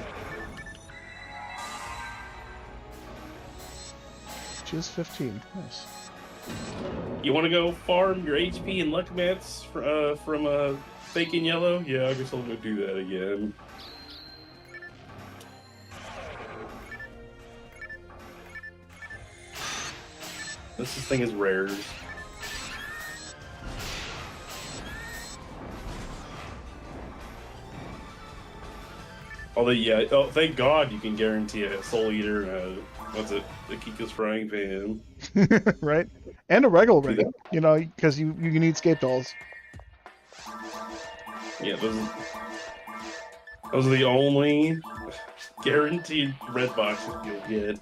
Just 15. Nice. You want to go farm your HP and luck mats from Fake in Yellow? Yeah, I guess I'll go do that again. This thing is rares. Although, yeah, thank God you can guarantee a Soul Eater and a Kika's Frying Pan. Right? And a Regal Ring, because you need Scape Dolls. Yeah, those are the only guaranteed red boxes you'll get.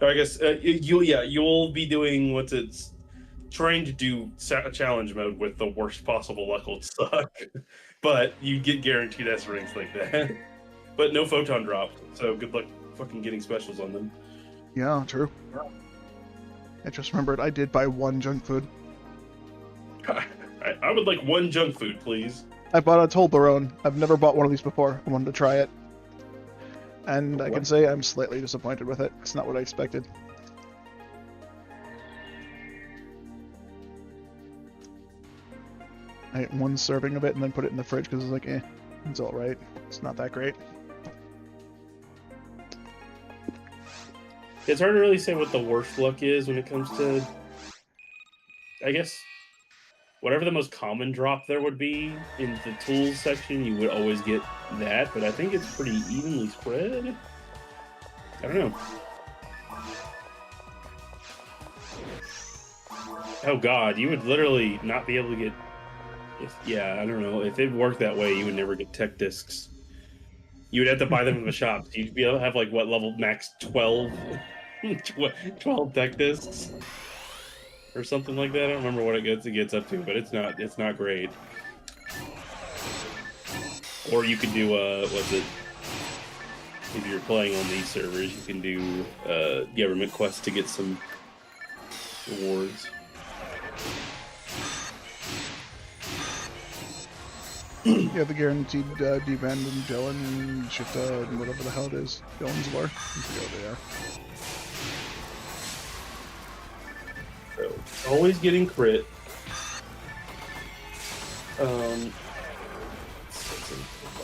I guess you'll be doing trying to do challenge mode with the worst possible luck will suck, but you get guaranteed S rings like that. But no photon drop, so good luck fucking getting specials on them. Yeah, true. I just remembered I did buy one junk food. I would like one junk food, please. I bought a Toblerone. I've never bought one of these before. I wanted to try it. And I can say I'm slightly disappointed with it. It's not what I expected. I ate one serving of it and then put it in the fridge because I was like, it's alright. It's not that great. It's hard to really say what the worst luck is when it comes to, I guess, whatever the most common drop there would be in the tools section, you would always get that, but I think it's pretty evenly spread. I don't know. Oh god, you would literally not be able to get... I don't know. If it worked that way, you would never get tech discs. You would have to buy them from the shop. You'd be able to have, like, what, level max 12? 12 tech discs? Or something like that. I don't remember what it gets up to, but it's not great. Or you could do if you're playing on these servers, you can do government quests to get some rewards. Yeah, the guaranteed D-Band and Dylan and Shifta and whatever the hell it is. Dylan's War. I forget what they are. So, always getting crit.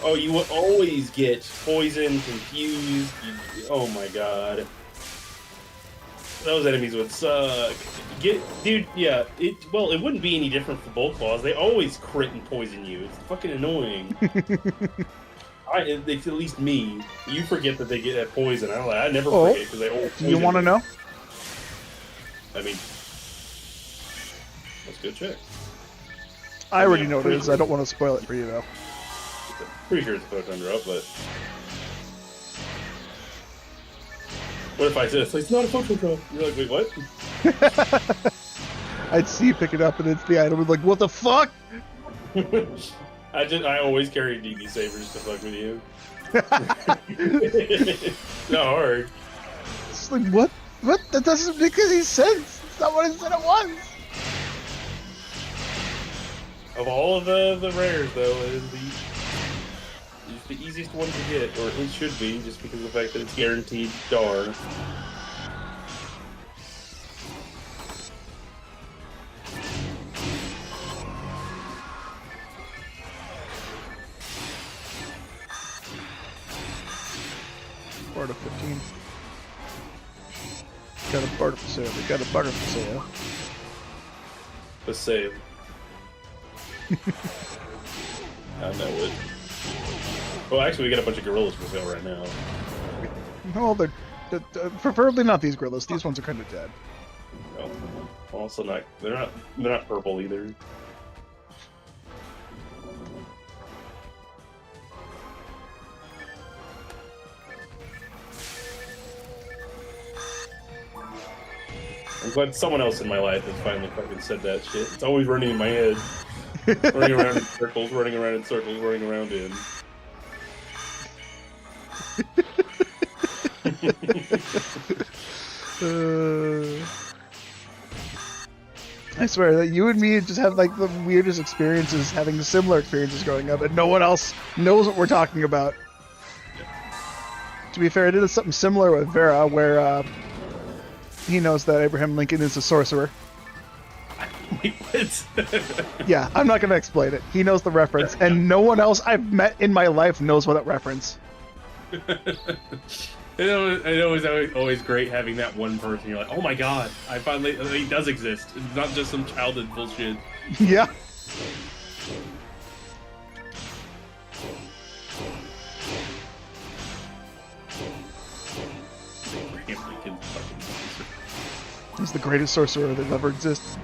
Oh, you will always get poison, confused. Oh my god. Those enemies would suck. Dude, yeah. It wouldn't be any different for Bolt Claws. They always crit and poison you. It's fucking annoying. It's at least me. You forget that they get that poison. I never forget because they always. Do you want to know? I mean, let's go check. I already know what it is. I don't want to spoil it for you though. Pretty sure it's a photon drop, but what if I said it's not a photon drop? You're like, wait, what? I'd see you pick it up and it's the item. I'm like, what the fuck? I always carry DB sabers to fuck with you. Not hard. It's like, what? What? That doesn't make any sense. It's not what I said it was. Of all of the rares, though, it is the easiest one to get, or at least should be, just because of the fact that it's guaranteed DAR. Barter 15. Got a barter for sale. We got a barter for sale. The save. I know it. Well, actually, we got a bunch of gorillas for sale right now. No, Preferably not these gorillas. These ones are kind of dead. No, also not. They're not purple either. I'm glad someone else in my life has finally fucking said that shit. It's always running in my head. Running around in circles, running around in circles, running around in. I swear that you and me just have like the weirdest experiences, having similar experiences growing up, and no one else knows what we're talking about. To be fair, I did something similar with Vera, where he knows that Abraham Lincoln is a sorcerer. Wait, what? Yeah, I'm not going to explain it. He knows the reference, and no one else I've met in my life knows what that reference. It's always great having that one person. You're like, oh my god, I finally he does exist. It's not just some childhood bullshit. Yeah. He's the greatest sorcerer that ever exists.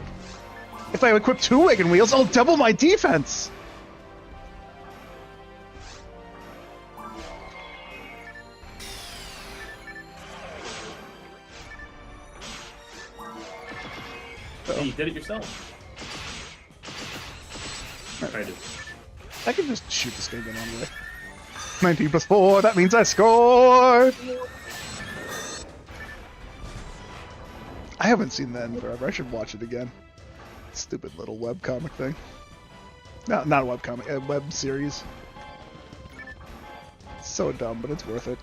If I equip 2 wagon wheels, I'll double my defense! Hey, you did it yourself. I can just shoot this guy down on the way. 19 plus 4, that means I scored! I haven't seen that in forever. I should watch it again. Stupid little webcomic thing. No, not a webcomic, a web series. It's so dumb, but it's worth it.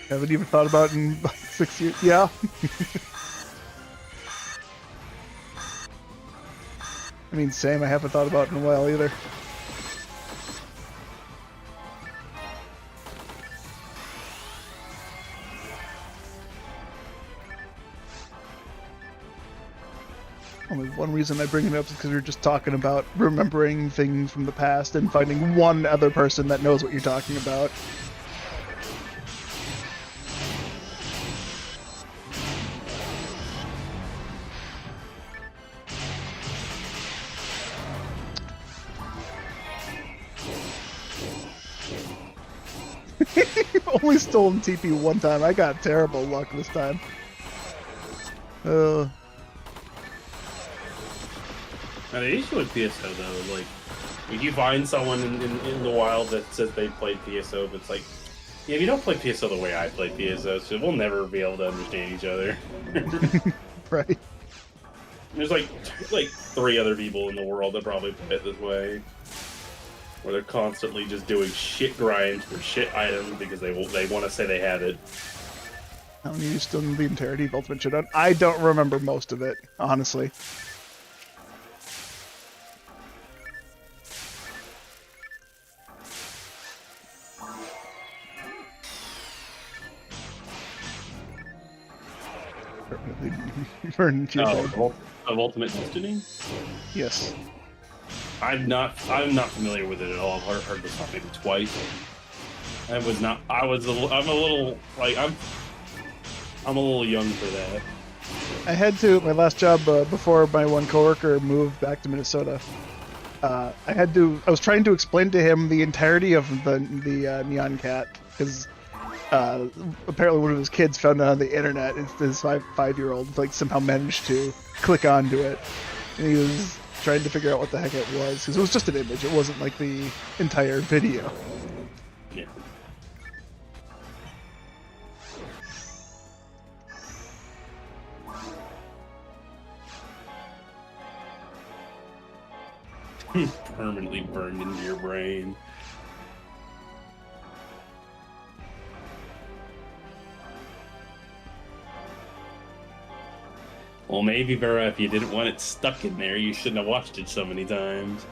Haven't even thought about it in like 6 years. Yeah. I mean, same. I haven't thought about it in a while either. Only one reason I bring it up is because we are just talking about remembering things from the past and finding one other person that knows what you're talking about. Only stolen TP one time. I got terrible luck this time. Now, the issue with PSO though, like, if you find someone in the wild that says they played PSO, but it's like, yeah, if you don't play PSO the way I play PSO, so we'll never be able to understand each other. Right. There's like 3 other people in the world that probably play it this way. Where they're constantly just doing shit grinds for shit items because they want to say they have it. How many used to the entirety of Ultimate Showdown? I don't remember most of it, honestly. Of Ultimate Destiny? Yes. I'm not familiar with it at all. I've heard this maybe twice. I'm a little young for that. I had to, my last job before my one coworker moved back to Minnesota. I was trying to explain to him the entirety of the Neon Cat because apparently one of his kids found it on the internet. It's this five-year-old like somehow managed to click onto it, and he was trying to figure out what the heck it was because it was just an image. It wasn't like the entire video. Yeah. Permanently burned into your brain. Well, maybe, Vera, if you didn't want it stuck in there, you shouldn't have watched it so many times.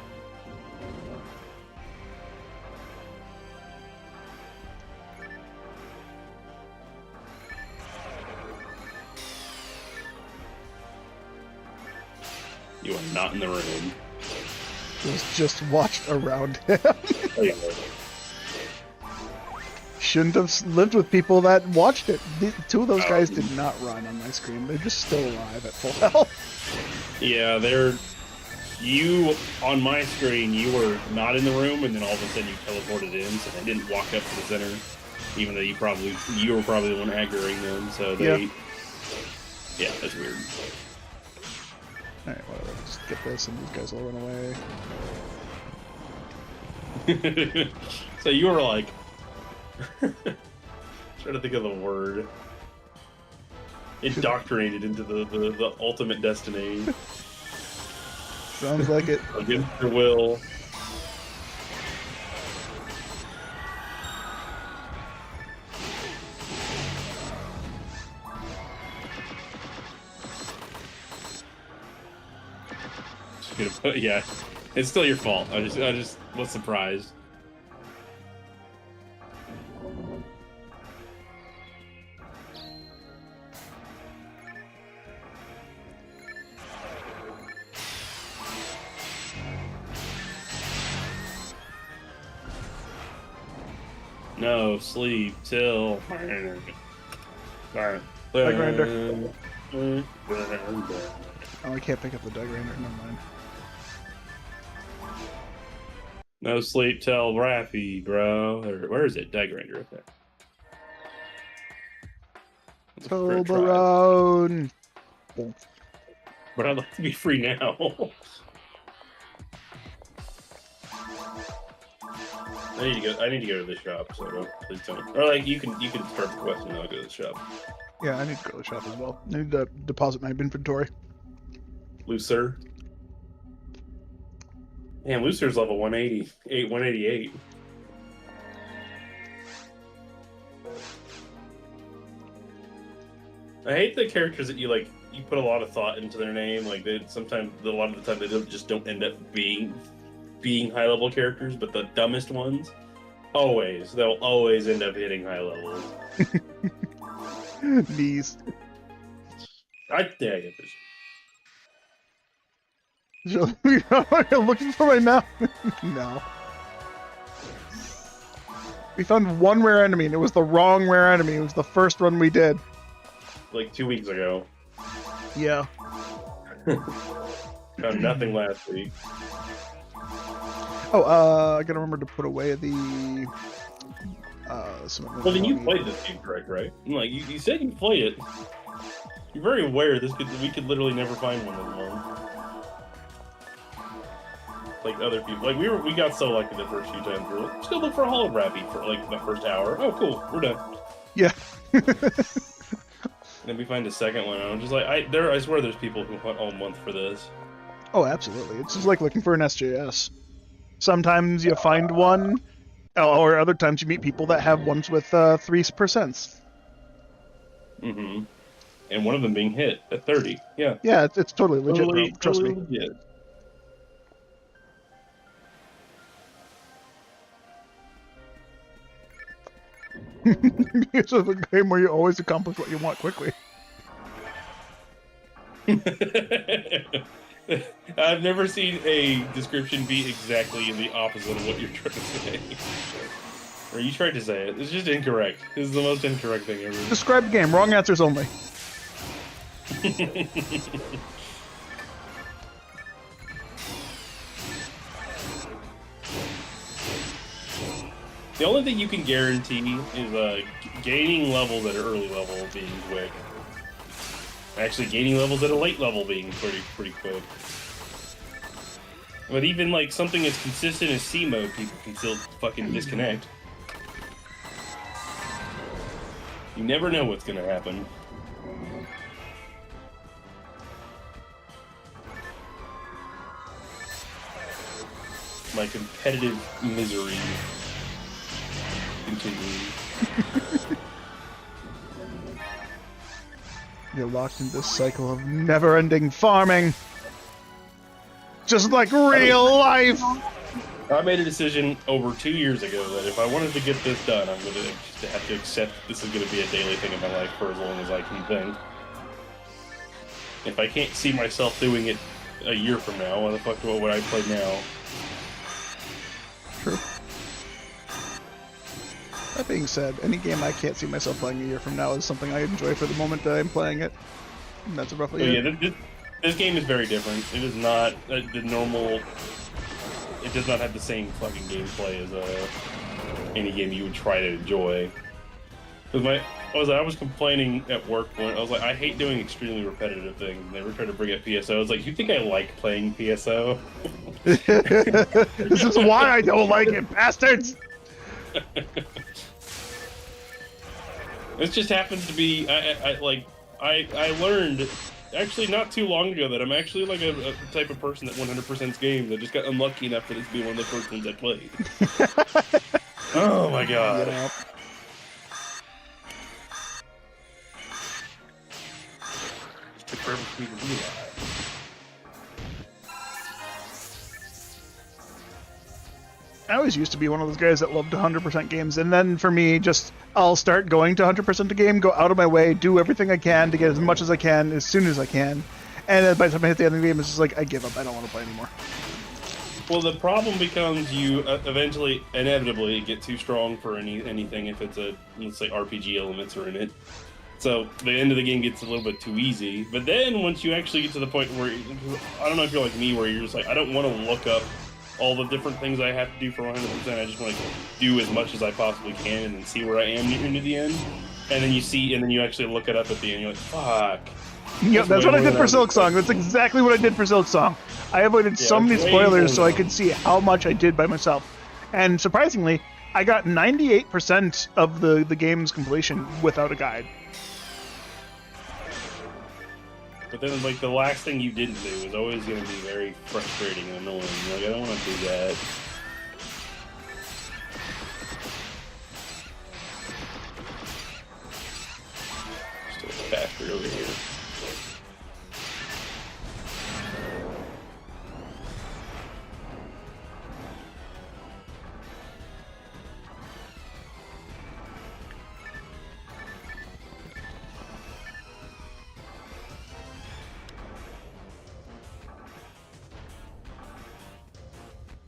You are not in the room. Just watched around him. Shouldn't have lived with people that watched it. Two of those guys did not run on my screen. They're just still alive at full health. Yeah, you, on my screen, you were not in the room, and then all of a sudden you teleported in, so they didn't walk up to the center, even though you were probably the one aggroing them, so they... Yeah, that's weird. Alright, whatever. Just get this, and these guys will run away. So you were like... trying to think of the word. Indoctrinated into the ultimate destiny. Sounds like it. Against your will. Yeah, it's still your fault. I just was surprised. No, sleep till. Die grinder. Oh, I can't pick up the die grinder. Never mind. No sleep till Rappy, bro. Where is it? Die grinder. Okay. Toblerone. But I'd like to be free now. I need to go to the shop, so please don't. Or like you can start the quest and I'll go to the shop. Yeah, I need to go to the shop as well. I need to deposit my inventory. Lucer. Damn, Lucer's level 188. I hate the characters that you put a lot of thought into their name. Like a lot of the time they just don't end up being high level characters, but the dumbest ones, they'll always end up hitting high levels. Knees. I get this. You're looking for my map? No. We found one rare enemy, and it was the wrong rare enemy. It was the first one we did. Like 2 weeks ago. Yeah. Found nothing last week. Oh, I gotta remember to put away the... well, then you played this game correct, right? Like, you said you played it. You're very aware we could literally never find one anymore. Like other people, like we got so lucky the first few times. We're like, let's go look for a hollow Rappy for like the first hour. Oh, cool, we're done. Yeah. Then we find a second one, and I'm just like, I swear there's people who hunt all month for this. Oh, absolutely. It's just like looking for an SJS. Sometimes you find one, or other times you meet people that have ones with 3%. Mm-hmm. And one of them being hit at 30. Yeah. Yeah, it's totally legit, bro. Trust me. Legit. It's a game where you always accomplish what you want quickly. I've never seen a description be exactly the opposite of what you're trying to say. Or you tried to say it. It's just incorrect. This is the most incorrect thing ever. Describe the game. Wrong answers only. The only thing you can guarantee is gaining levels at an early level being quick. Actually, gaining levels at a late level being pretty quick. But even like something as consistent as C mode, people can still fucking disconnect. You never know what's gonna happen. my competitive misery continues. You're locked in this cycle of never-ending farming. Just like real life! I made a decision over 2 years ago that if I wanted to get this done, I'm going to just have to accept this is going to be a daily thing in my life for as long as I can think. If I can't see myself doing it a year from now, why the fuck would I play now? True. That being said, any game I can't see myself playing a year from now is something I enjoy for the moment that I'm playing it. And that's roughly it. Yeah, this game is very different. It is not the normal... It does not have the same fucking gameplay as any game you would try to enjoy. Because I was complaining at work when I was like, I hate doing extremely repetitive things. And they were trying to bring up PSO. I was like, you think I like playing PSO? This is why I don't like it, bastards! This just happens to be I learned actually not too long ago that I'm actually like a type of person that 100% games. I just got unlucky enough that it's be one of the first ones I played. Oh my god. Yep. Just took forever for me to do that. I always used to be one of those guys that loved 100% games, and then for me, just I'll start going to 100% a game, go out of my way, do everything I can to get as much as I can as soon as I can, and then by the time I hit the end of the game, it's just like, I give up, I don't want to play anymore. Well, the problem becomes you eventually, inevitably, get too strong for anything if it's let's say, RPG elements are in it. So the end of the game gets a little bit too easy. But then once you actually get to the point where, I don't know if you're like me, where you're just like, I don't want to look up all the different things I have to do for 100%. I just want to do as much as I possibly can and then see where I am into the end. And then you actually look it up at the end. You're like, fuck. Yeah, that's what I did for Silksong. That's exactly what I did for Silksong. I avoided so many spoilers so I could see how much I did by myself. And surprisingly, I got 98% of the game's completion without a guide. But then, like, the last thing you didn't do is always going to be very frustrating and annoying. Like, I don't want to do that. Still faster over here.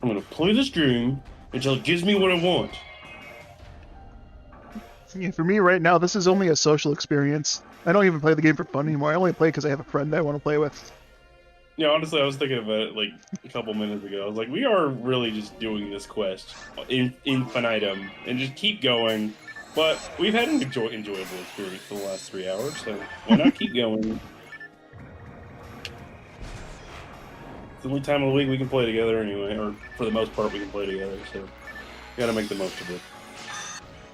I'm gonna play this game until it gives me what I want. Yeah, for me right now, this is only a social experience. I don't even play the game for fun anymore. I only play because I have a friend I want to play with. Yeah, honestly, I was thinking about it like a couple minutes ago. I was like, we are really just doing this quest in infinitum and just keep going. But we've had an enjoyable experience for the last 3 hours, so why not keep going? It's the only time of the week we can play together anyway, or for the most part we can play together, so we gotta make the most of it.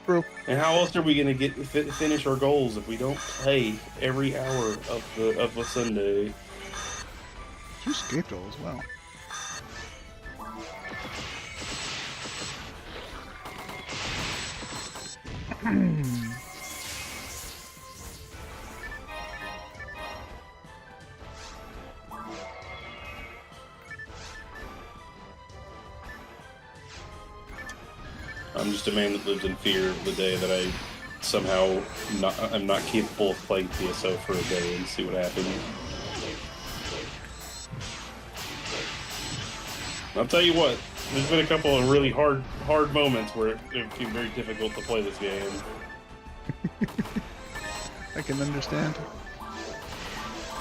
Bro. And how else are we gonna finish our goals if we don't play every hour of the Sunday? You escaped all as well. I'm just a man that lives in fear of the day that I somehow I'm not capable of playing PSO for a day and see what happens. I'll tell you what, there's been a couple of really hard moments where it became very difficult to play this game. I can understand.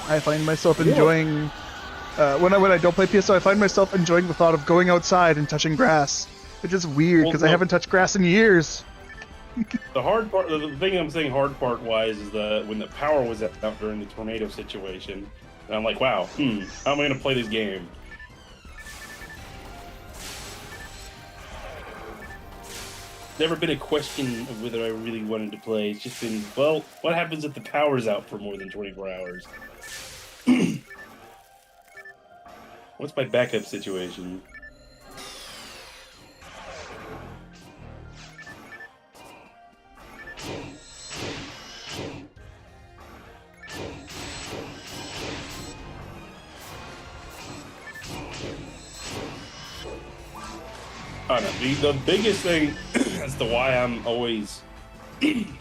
I find myself enjoying when I don't play PSO. I find myself enjoying the thought of going outside and touching grass. It's just weird because I haven't touched grass in years. The hard part, the thing I'm saying hard part wise is when the power was out during the tornado situation, and I'm like, wow, how am I going to play this game? Never been a question of whether I really wanted to play. It's just been, well, what happens if the power's out for more than 24 hours? What's my backup situation? I don't know. The biggest thing as to why I'm always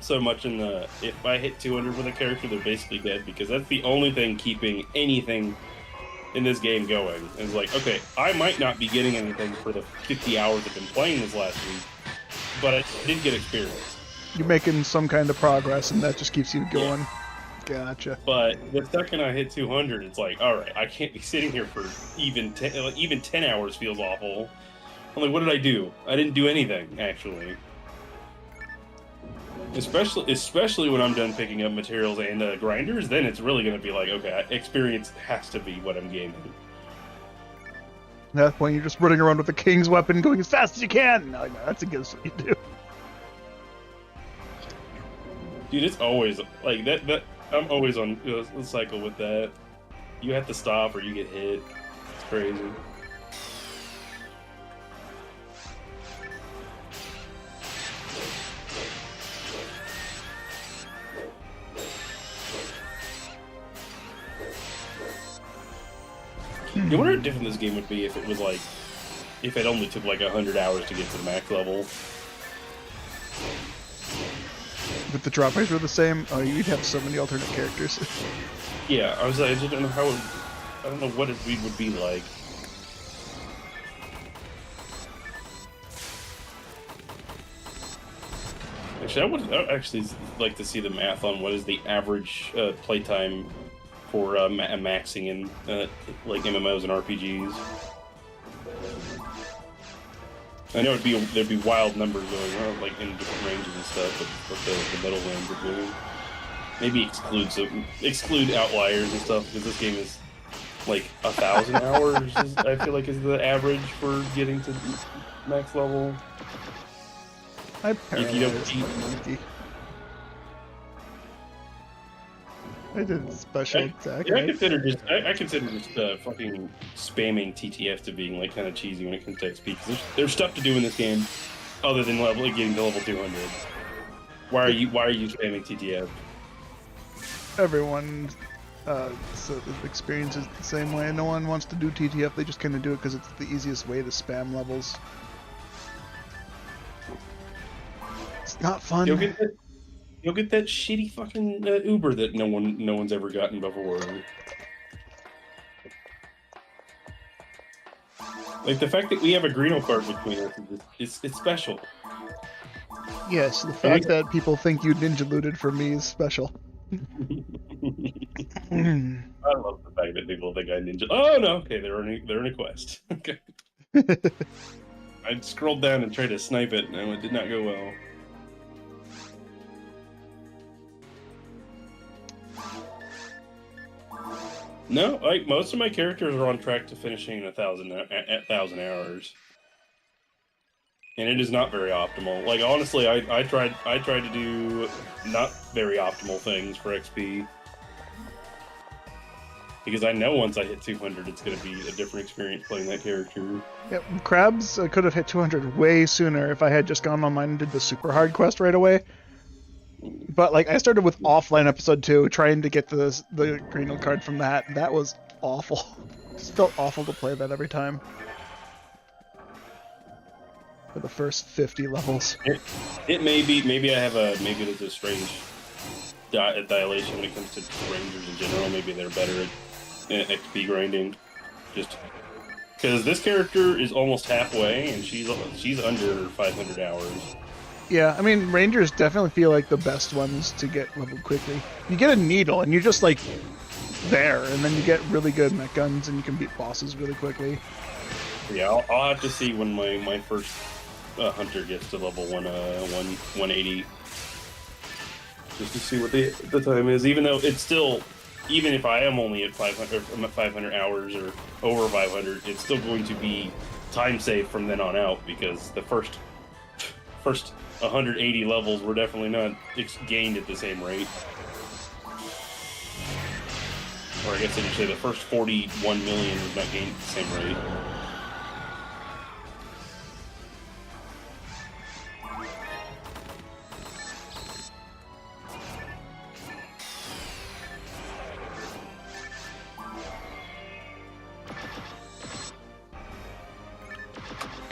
so much in the if I hit 200 with a character, they're basically dead, because that's the only thing keeping anything in this game going. It's like, okay, I might not be getting anything for the 50 hours I've been playing this last week, but I did get experience. You're making some kind of progress, and that just keeps you going. Yeah. Gotcha. But the second I hit 200, it's like, all right, I can't be sitting here for even 10 hours feels awful. I'm like, what did I do? I didn't do anything, actually. Especially when I'm done picking up materials and grinders, then it's really going to be like, okay, experience has to be what I'm gaining. At that point, you're just running around with the king's weapon, going as fast as you can. No, that's against what you do. Dude, it's always like that. I'm always on a cycle with that. You have to stop or you get hit. It's crazy. You wonder how different this game would be if it was like, if it only took like 100 hours to get to the max level. If the drop rates were the same, oh, you'd have so many alternate characters. Yeah, I just don't know how. I don't know what it would be like. I'd actually like to see the math on what is the average playtime for maxing in like MMOs and RPGs. I know there'd be wild numbers going on, like in different ranges and stuff, but the middle range would be maybe exclude outliers and stuff, because this game is like 1,000 hours. I feel like is the average for getting to max level. If you don't cheat. I did special attack. Yeah, I consider just fucking spamming TTF to being like kind of cheesy when it comes to XP, because there's stuff to do in this game other than getting to level 200. Why are you spamming TTF? Everyone so the experience is the same way. No one wants to do TTF. They just kind of do it because it's the easiest way to spam levels. It's not fun. You'll get that shitty fucking Uber that no one's ever gotten before. Like the fact that we have a Greeno card between us it's special. Yes, the fact that people think you ninja looted from me is special. I love the fact that people think I ninja. Oh no, okay, they're in a quest. Okay. I scrolled down and tried to snipe it, and it did not go well. No, like most of my characters are on track to finishing 1,000 hours, and it is not very optimal. Like honestly, I tried to do not very optimal things for XP, because I know once I hit 200, it's going to be a different experience playing that character. Yep, Krabs could have hit 200 way sooner if I had just gone online and did the super hard quest right away. But like I started with offline episode 2, trying to get the Greeno card from that. That was awful. It just felt awful to play that every time. For the first 50 levels. It may be maybe there's a strange dilation when it comes to rangers in general. Maybe they're better at XP grinding, just because this character is almost halfway and she's under 500 hours. Yeah, I mean, Rangers definitely feel like the best ones to get leveled quickly. You get a needle, and you're just, like, there, and then you get really good mech guns, and you can beat bosses really quickly. Yeah, I'll have to see when my first hunter gets to level 180, just to see what the time is, even though it's still, even if I am only at 500 hours or over 500, it's still going to be time saved from then on out, because the first 180 levels were definitely not gained at the same rate. Or I guess I should say the first 41 million was not gained at the same rate.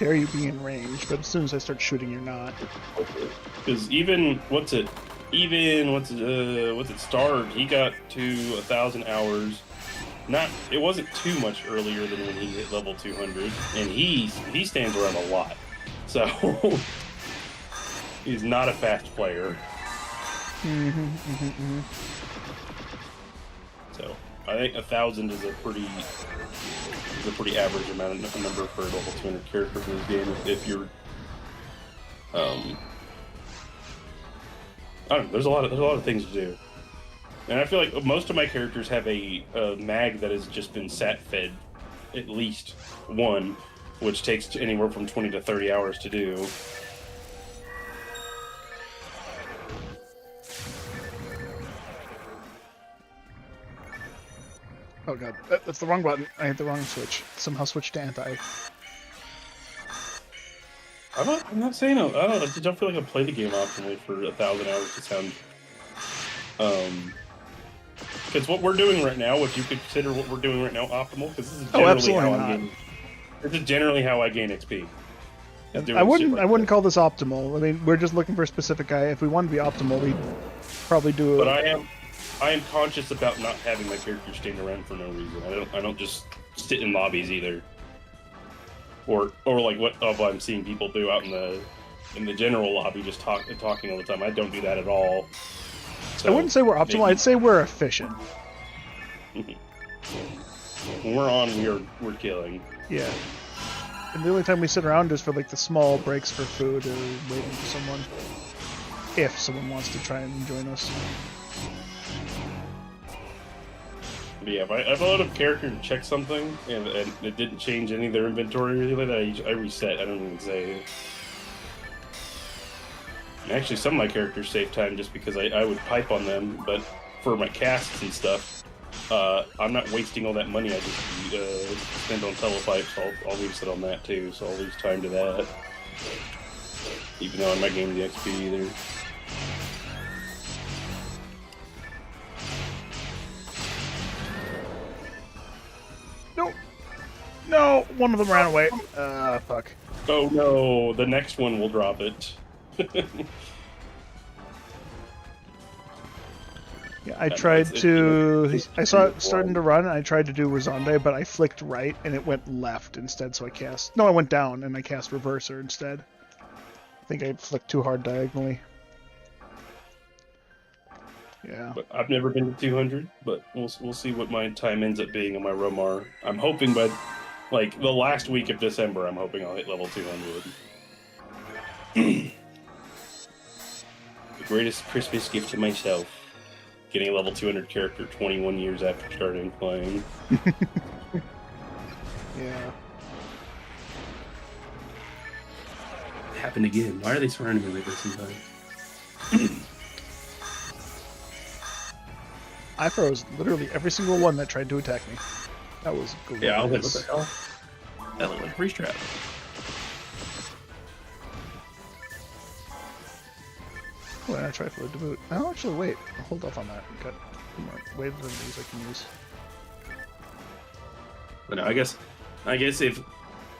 dare you be in range, but as soon as I start shooting, you're not. Because even what's it starred, he got to 1,000 hours. It wasn't too much earlier than when he hit level 200, and he stands around a lot, so he's not a fast player. So I think 1,000 is a pretty average amount of number for a level 200 character for this game. If you're I don't know, there's a lot of things to do. And I feel like most of my characters have a mag that has just been sat-fed, at least one, which takes anywhere from 20 to 30 hours to do. Oh god, that's the wrong button. I hit the wrong switch. Somehow switched to anti. I'm not saying I don't feel like I played the game optimally for 1,000 hours to sound. Because what we're doing right now, would you consider what we're doing right now optimal? Because this is generally how I'm getting. This is generally how I gain XP. I wouldn't call this optimal. I mean, we're just looking for a specific guy. If we want to be optimal, we'd probably do. But I am conscious about not having my character stand around for no reason. I don't just sit in lobbies either. Or like what I'm seeing people do out in the general lobby, just talking all the time. I don't do that at all. So, I wouldn't say we're optimal. I'd say we're efficient. When we're on, we're killing. Yeah. And the only time we sit around is for like the small breaks for food or waiting for someone. If someone wants to try and join us. But yeah, if I load up character to check something and it didn't change any of their inventory or anything like that, I reset. I don't even save. And actually, some of my characters save time just because I would pipe on them, but for my casts and stuff, I'm not wasting all that money I just spend on telepipes. I'll reset on that too, so I'll lose time to that. Even though I'm not gaining the XP either. No, one of them ran away. Fuck. Oh no, the next one will drop it. Yeah, I tried to. I saw it starting to run, and I tried to do Razonde, but I flicked right, and it went left instead, so I cast. No, I went down, and I cast Reverser instead. I think I flicked too hard diagonally. Yeah. But I've never been to 200, but we'll see what my time ends up being on my Romar. I'm hoping by, like, the last week of December, I'm hoping I'll hit level 200. The greatest Christmas gift to myself. Getting a level 200 character 21 years after starting playing. Yeah. It happened again. Why are they surrounding me like this sometimes? I froze literally every single one that tried to attack me. That was glorious. Yeah, I was like, what the hell? That looked like a freeze trap. Why not try for a debut? Oh, actually, wait. I'll hold off on that. Got more waves than these I can use. But no, I guess if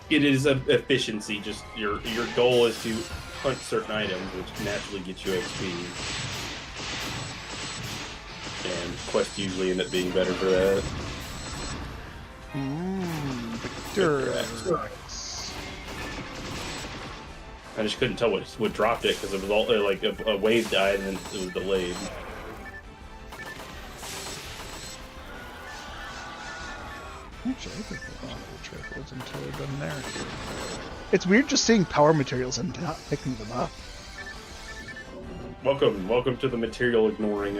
it is efficiency, just your goal is to hunt certain items, which naturally gets you XP. And quests usually end up being better for that. Victor. I just couldn't tell what dropped it because it was all like a wave died and then it was delayed. Actually, I think the trick was until we're done there. It's weird just seeing power materials and not picking them up. Welcome to the material ignoring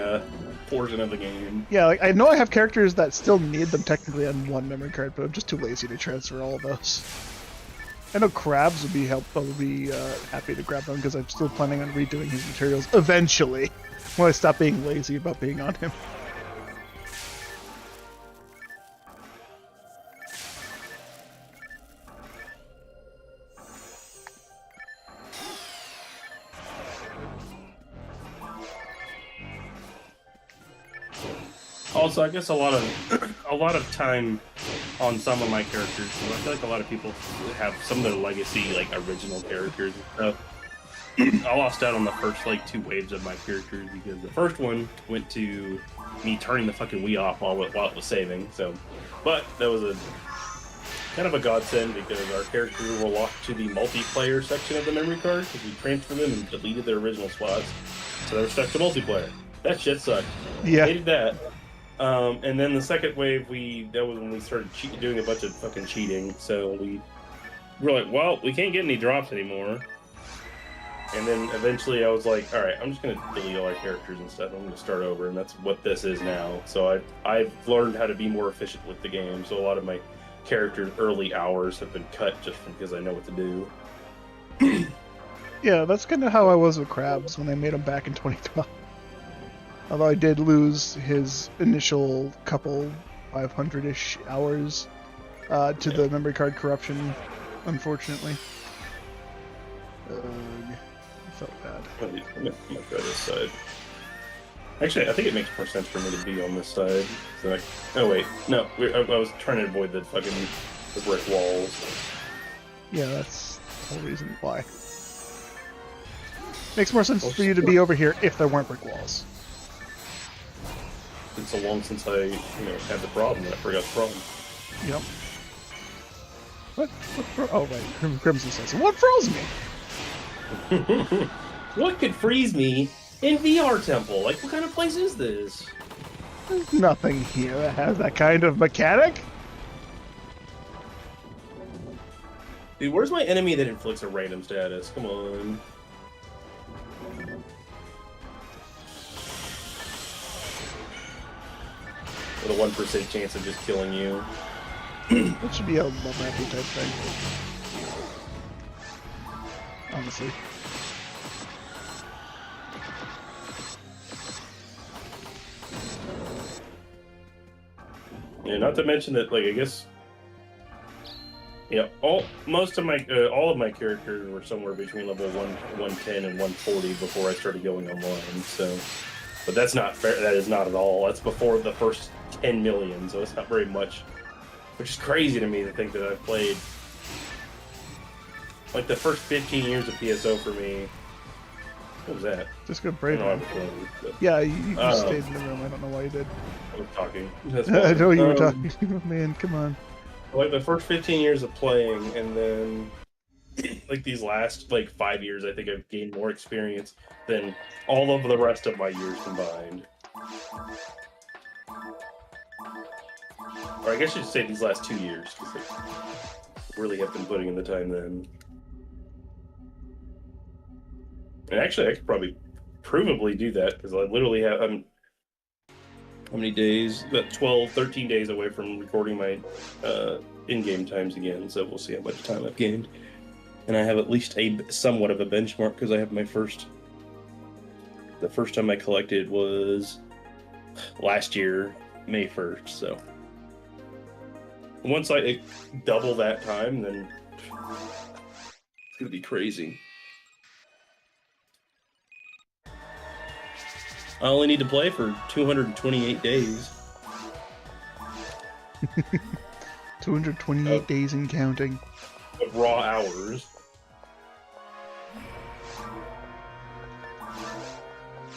portion of the game. Yeah, like I know I have characters that still need them technically on one memory card, but I'm just too lazy to transfer all of those. I know Krabs would be happy to grab them because I'm still planning on redoing his materials eventually when I stop being lazy about being on him. Also, I guess a lot of time on some of my characters. So I feel like a lot of people have some of their legacy, like original characters and stuff. I lost out on the first like 2 waves of my characters because the first one went to me turning the fucking Wii off while it was saving. So, but that was a kind of a godsend because our characters were locked to the multiplayer section of the memory card because we transferred them and deleted their original slots, so they were stuck to multiplayer. That shit sucked. Yeah. Hated that. And then the second wave, that was when we started doing a bunch of fucking cheating. So we were like, well, we can't get any drops anymore. And then eventually I was like, all right, I'm just going to delete all our characters and stuff. I'm going to start over, and that's what this is now. So I've learned how to be more efficient with the game. So a lot of my characters' early hours have been cut just because I know what to do. Yeah, that's kind of how I was with Krabs when I made him back in 2012. Although I did lose his initial couple 500-ish hours to the memory card corruption, unfortunately. I felt bad. I'm going to go this side. Actually, I think it makes more sense for me to be on this side. So oh wait, no, I was trying to avoid the brick walls. Yeah, that's the whole reason why. Makes more sense for you to be over here if there weren't brick walls. It's so long since I, had the problem that I forgot the problem. Yep. What oh right, Crimson says, what froze me? What could freeze me in VR Temple? Like, what kind of place is this? There's nothing here that has that kind of mechanic. Dude, where's my enemy that inflicts a random status? Come on. With a 1% chance of just killing you. That should be a love-happy type thing. Honestly. Yeah, not to mention that, like, I guess, most of my, all of my characters were somewhere between level 110 and 140 before I started going online. So, but that's not fair. That is not at all. That's before the first 10 million. So it's not very much, which is crazy to me to think that I've played. Like the first 15 years of PSO for me. What was that? Just go brave. I Yeah, you stayed in the room. I don't know why you did. I was talking. I know you were talking. Man, come on. Like the first 15 years of playing, and then like these last 5 years, I think I've gained more experience than all of the rest of my years combined. Or I guess I should say these last 2 years, because I really have been putting in the time then. And actually, I could probably provably do that, because I literally have, how many days? About 12, 13 days away from recording my in-game times again, so we'll see how much time I've gained. And I have at least somewhat of a benchmark, because I have the first time I collected was last year, May 1st, so. Once I double that time, then it's gonna be crazy. I only need to play for 228 days. 228 days and counting. Of raw hours.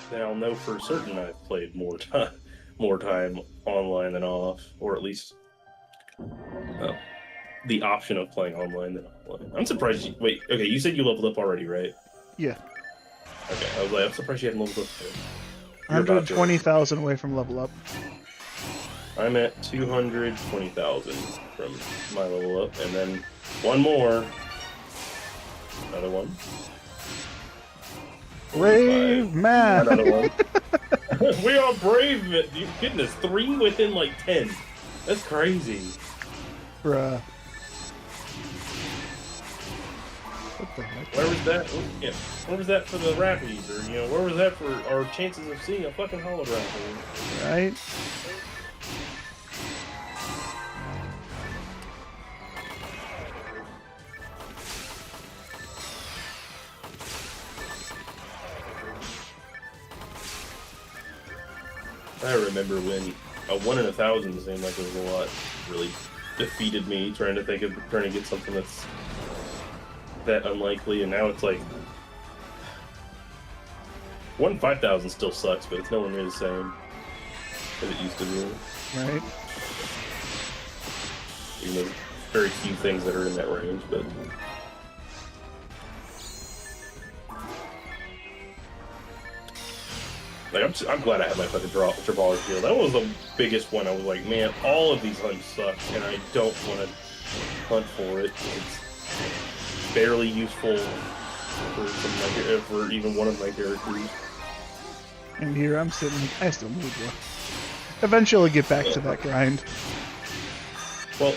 Then I'll know for certain I've played more time online than off, or at least the option of playing online than offline. I'm surprised you... Wait, okay, you said you leveled up already, right? Yeah. Okay, I was like, I'm surprised you haven't leveled up yet. 120,000 away from level up. I'm at 220,000 from my level up, and then one more. Another one. Brave man! Another one. We are brave, man. Goodness, 3 within 10. That's crazy. Bruh. What the heck? Where was that? Yeah. Where was that for the Rappies? Or, where was that for our chances of seeing a fucking holograph? Right? I remember when a 1 in 1,000 seemed like it was a lot, really defeated me trying to get something that's that unlikely, and now it's like 5,000 still sucks, but it's nowhere near the same as it used to be. Right. Even though very few things that are in that range, but. Like, I'm glad I had my fucking Tribal Shield. That was the biggest one. I was like, man, all of these hunts suck, and I don't want to hunt for it. It's barely useful for even one of my characters. And here I'm sitting. I still need one. Eventually, get back to that grind. Well,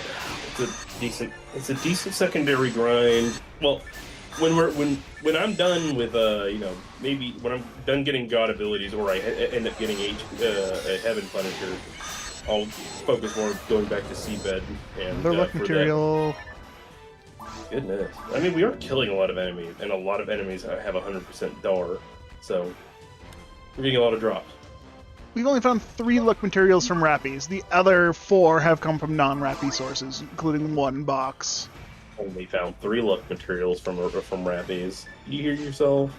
it's a decent secondary grind. Well, when I'm done with maybe when I'm done getting god abilities, or I end up getting a Heaven Punisher, I'll focus more on going back to Seabed and The luck material. Goodness, I mean, we are killing a lot of enemies, and a lot of enemies have 100% Dar, so we're getting a lot of drops. We've only found 3 luck materials from Rappies. The other 4 have come from non-Rappy sources, including 1 box. Only found 3 luck materials from Rappies. You hear yourself?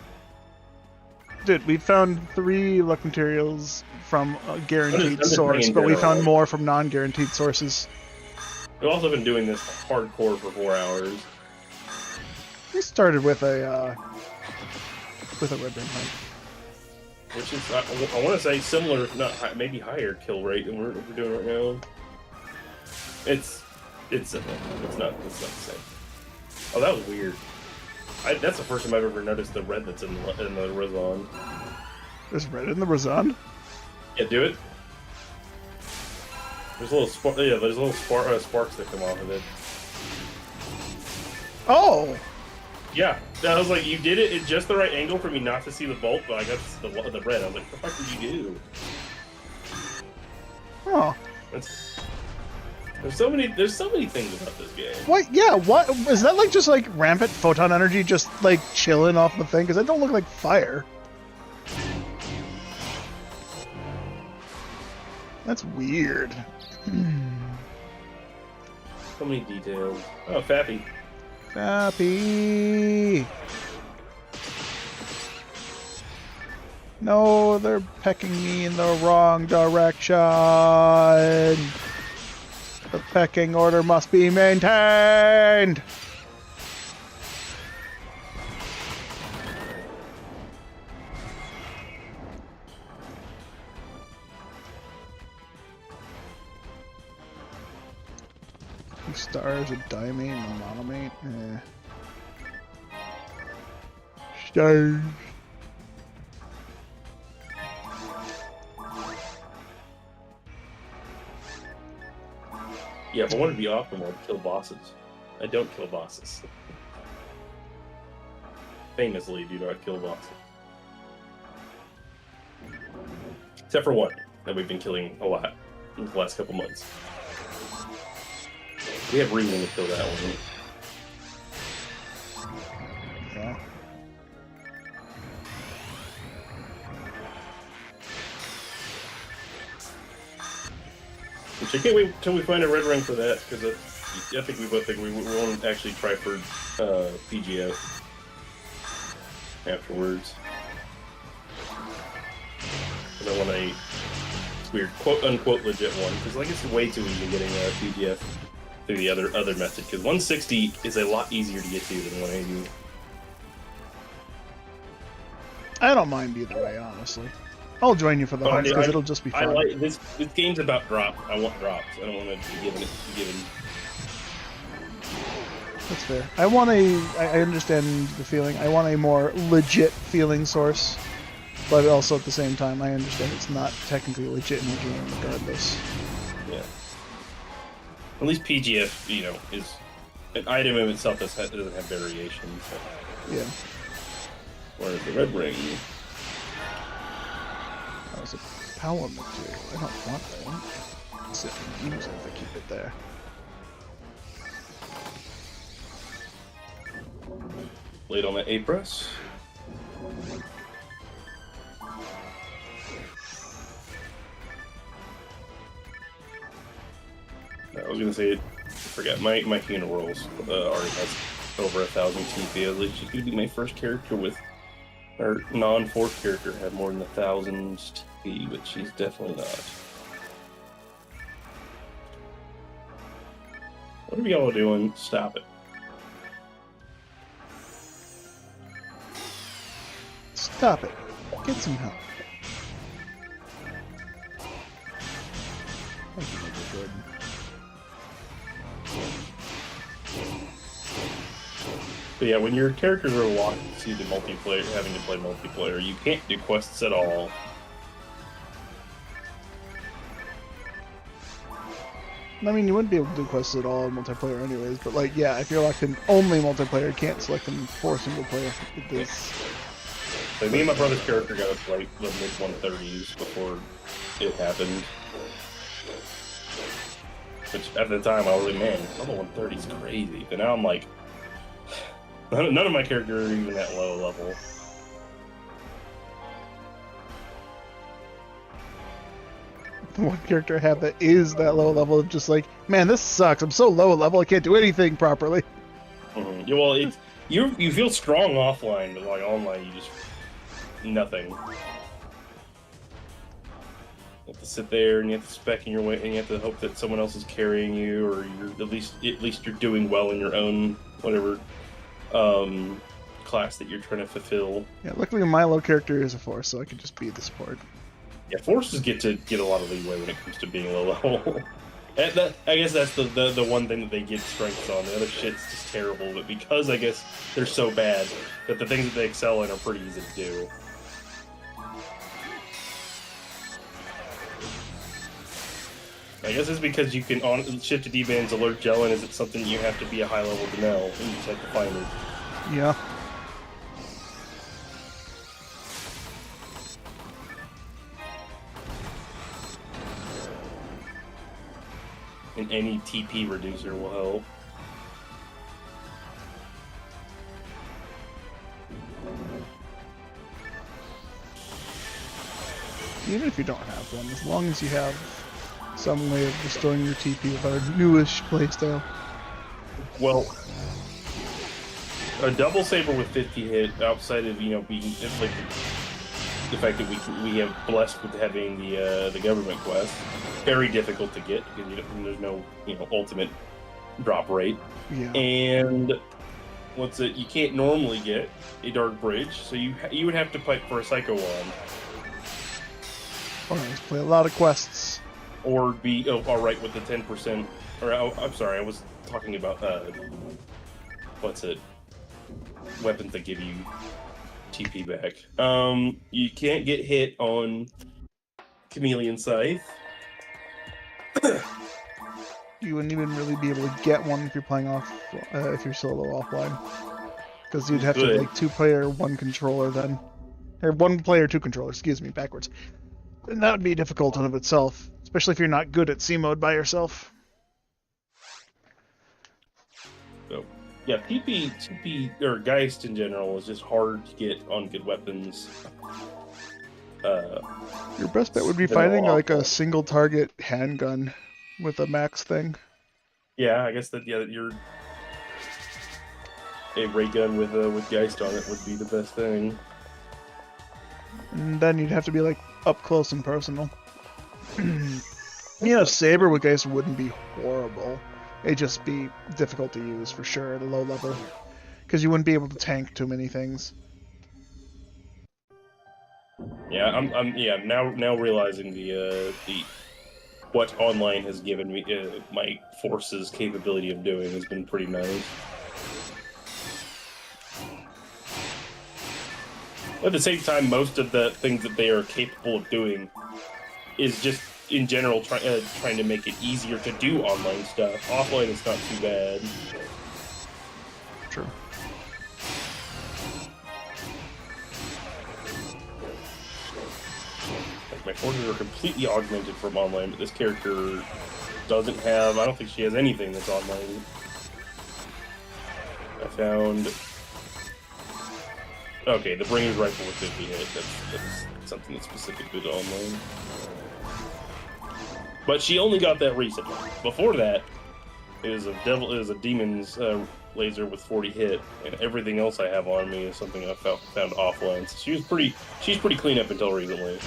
Dude, we found 3 luck materials from a guaranteed source, but we found more from non-guaranteed sources. We've also been doing this hardcore for 4 hours. We started with a red ring hunt, which is I want to say similar, if not maybe higher kill rate than we're doing right now. It's similar. It's not the same. Oh, that was weird. That's the first time I've ever noticed the red that's in the Razan. There's red in the Razan? Yeah, do it. There's little sparks that come off of it. Oh! Yeah, I was like, you did it at just the right angle for me not to see the bolt, but I got the red. I was like, what the fuck did you do? Oh. There's so many things about this game. What? Yeah, what? Is that like just like rampant photon energy just like chilling off the thing? Because that don't look like fire. That's weird. So many details. Oh, Fappy. Fappy! No, they're pecking me in the wrong direction. The pecking order must be maintained. Stars, a diamond, a monomate. Stars. Yeah, if I want to be optimal, I'd kill bosses. I don't kill bosses. Famously, do not kill bosses. Except for one that we've been killing a lot in the last couple months. We have reason to kill that one. Yeah. Which I can't wait until we find a red ring for that, because I think we both think we won't actually try for PGF afterwards. Because I want a weird quote-unquote legit one, because like it's way too easy getting PGF through the other method, because 160 is a lot easier to get to than 180. I don't mind either way, honestly. I'll join you for the hunts because it'll just be fun. I like this game's about drop. I want drops. I don't want to be given. That's fair. I understand the feeling. I want a more legit feeling source, but also at the same time, I understand it's not technically legit in the game regardless. Yeah. At least PGF, is an item in itself that doesn't have variations. So. Yeah. Whereas the red ring. That was a power material. I don't want that. Sit and use it if I keep it there. Late on the A press. I was gonna say forget, my funerals already has over 1,000 TP. At least she's gonna be my first character with, or non-fourth character have more than 1,000 TP, but she's definitely not. What are y'all doing? Stop it. Stop it. Get some help. Thank you, Mr. Jordan. But yeah, when your characters are locked to the multiplayer, having to play multiplayer, you can't do quests at all. I mean, you wouldn't be able to do quests at all in multiplayer anyways, but like, yeah, if you're locked in only multiplayer, you can't select them for single player. It is... So me and my brother's character got up to like the mid-130s before it happened. Which, at the time, I was like, man, level 130 is crazy. But now I'm like, none of my characters are even that low level. One character I have that is that low level of just like, man, this sucks. I'm so low level, I can't do anything properly. Mm-hmm. Yeah, well, it's you feel strong offline, but like online, you just nothing. You have to sit there and you have to spec in your way, and you have to hope that someone else is carrying you, or you're at least you're doing well in your own whatever class that you're trying to fulfill. Yeah, luckily my low character is a force, so I can just be the support. Yeah, forces get a lot of leeway when it comes to being low level. I guess that's the one thing that they get strengths on. The other shit's just terrible, but because I guess they're so bad that the things that they excel in are pretty easy to do. I guess it's because you can shift to D-bands alert Jellin. Is it something you have to be a high level to know? You just have to find it. Yeah. And any TP reducer will help. Even if you don't have one, as long as you have some way of restoring your TP with our newish playstyle. Well, a double saber with 50 hit, outside of being like the fact that we have blessed with having the government quest, very difficult to get because there's no ultimate drop rate. Yeah. And you can't normally get a dark bridge, so you would have to fight for a psycho wand. Or just play a lot of quests. Or be alright with the 10%. Or I'm sorry, I was talking about weapons that give you TP back. You can't get hit on Chameleon Scythe. You wouldn't even really be able to get one if you're playing if you're solo offline, because you'd have to have like 2-player, 1 controller then, or 1 player, 2 controllers. Excuse me, backwards. And that would be difficult in of itself, especially if you're not good at C mode by yourself. So, yeah, TP or Geist in general is just hard to get on good weapons. Your best bet would be finding like a single target handgun with a max thing. Yeah, I guess you're a ray gun with Geist on it would be the best thing. And then you'd have to be like up close and personal. Saber with Geist wouldn't be horrible. It'd just be difficult to use for sure at a low level, because you wouldn't be able to tank too many things. Yeah, I'm now realizing the what online has given me my force's capability of doing has been pretty nice. At the same time, most of the things that they are capable of doing is just, in general, trying to make it easier to do online stuff. Offline is not too bad. True. Like, my forces are completely augmented from online, but this character doesn't have... I don't think she has anything that's online. I found... Okay, the Bringer's Rifle with 50 hit. That's something that's specifically to online. But she only got that recently. Before that, It is a demon's laser with 40 hit, and everything else I have on me is something I found offline. So she's pretty clean up until recently.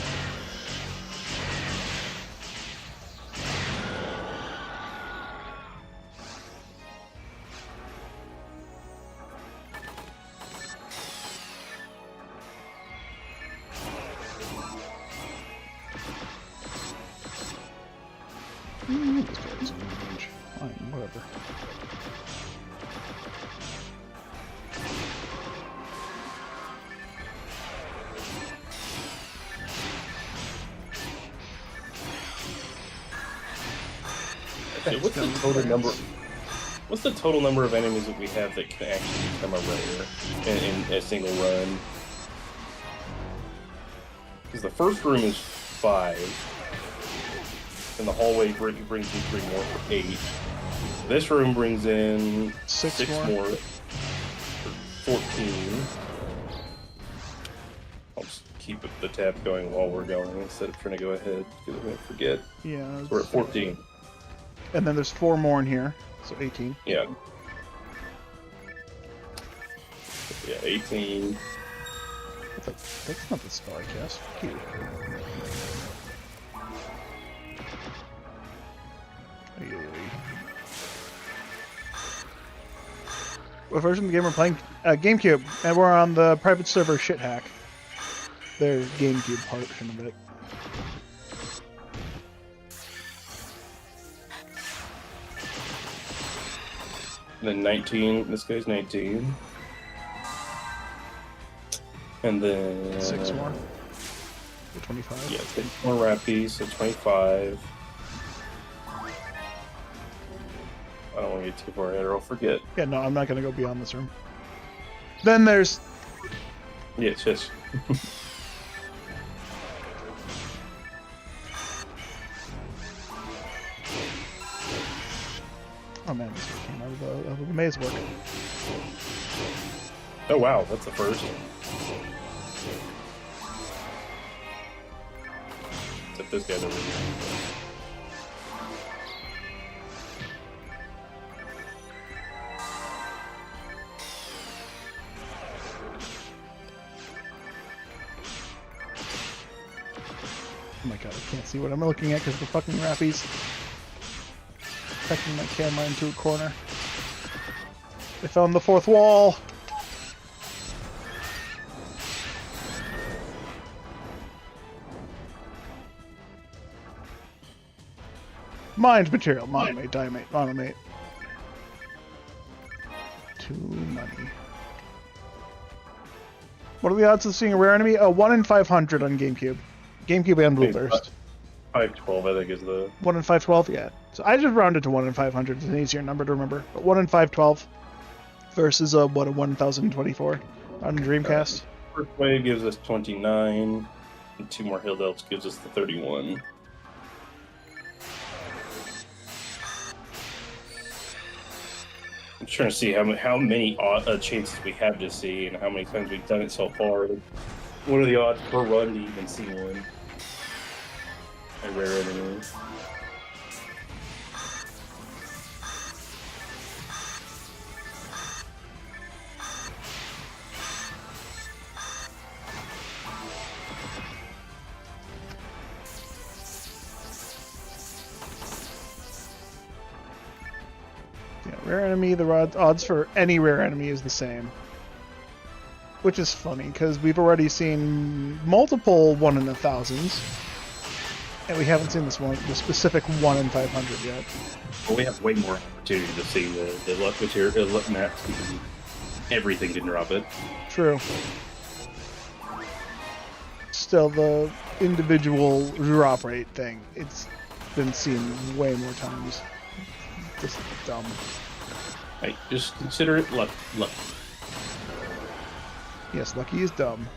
This guy's in range. Fine, whatever. Actually, what's the total number of enemies that we have that can actually become a rare in a single run? Because the first room is 5, and the hallway brings in 3 more for 8. This room brings in 6 more for 14. I'll just keep the tab going while we're going instead of trying to go ahead because I'm going to forget. Yeah. So we're at 14. And then there's 4 more in here, so 18. Yeah. Yeah, 18. That's not the spell I cast. Fuck you. What version of the game we're playing? GameCube, and we're on the private server Shithack. Their GameCube portion of it. And then 19. This guy's 19. And then 6 more. 25. Yeah, 6 more rappies, so 25. I don't want to get too far ahead or I'll forget. Yeah, no, I'm not gonna go beyond this room. Then there's... Yes, yes. Oh man, this came out of the maze work. Oh wow, that's the first. Except this guy doesn't. Oh my god, I can't see what I'm looking at because the fucking rappies protecting my camera into a corner. They found the 4th wall! Mind material, monomate, diamate, monomate. Too money. What are the odds of seeing a rare enemy? 1 in 500 on GameCube. GameCube and Blueburst. 512, I think, is the 1 in 512, yeah. So I just rounded to 1 in 500. It's an easier number to remember. But 1 in 512 versus what, a 1024 on Dreamcast. First wave gives us 29, and 2 more Hill Delts gives us the 31. I'm trying to see how many chances we have to see and how many times we've done it so far. What are the odds per run to even see one? A rare enemy. Yeah, rare enemy, the odds for any rare enemy is the same. Which is funny, because we've already seen multiple 1 in 1,000s. And we haven't seen the specific 1 in 500 yet. Well, we have way more opportunity to see the luck material, luck maps, because everything can drop it. True. Still, the individual drop rate thing, it's been seen way more times. Just dumb. Hey, just consider it luck. Yes, lucky is dumb.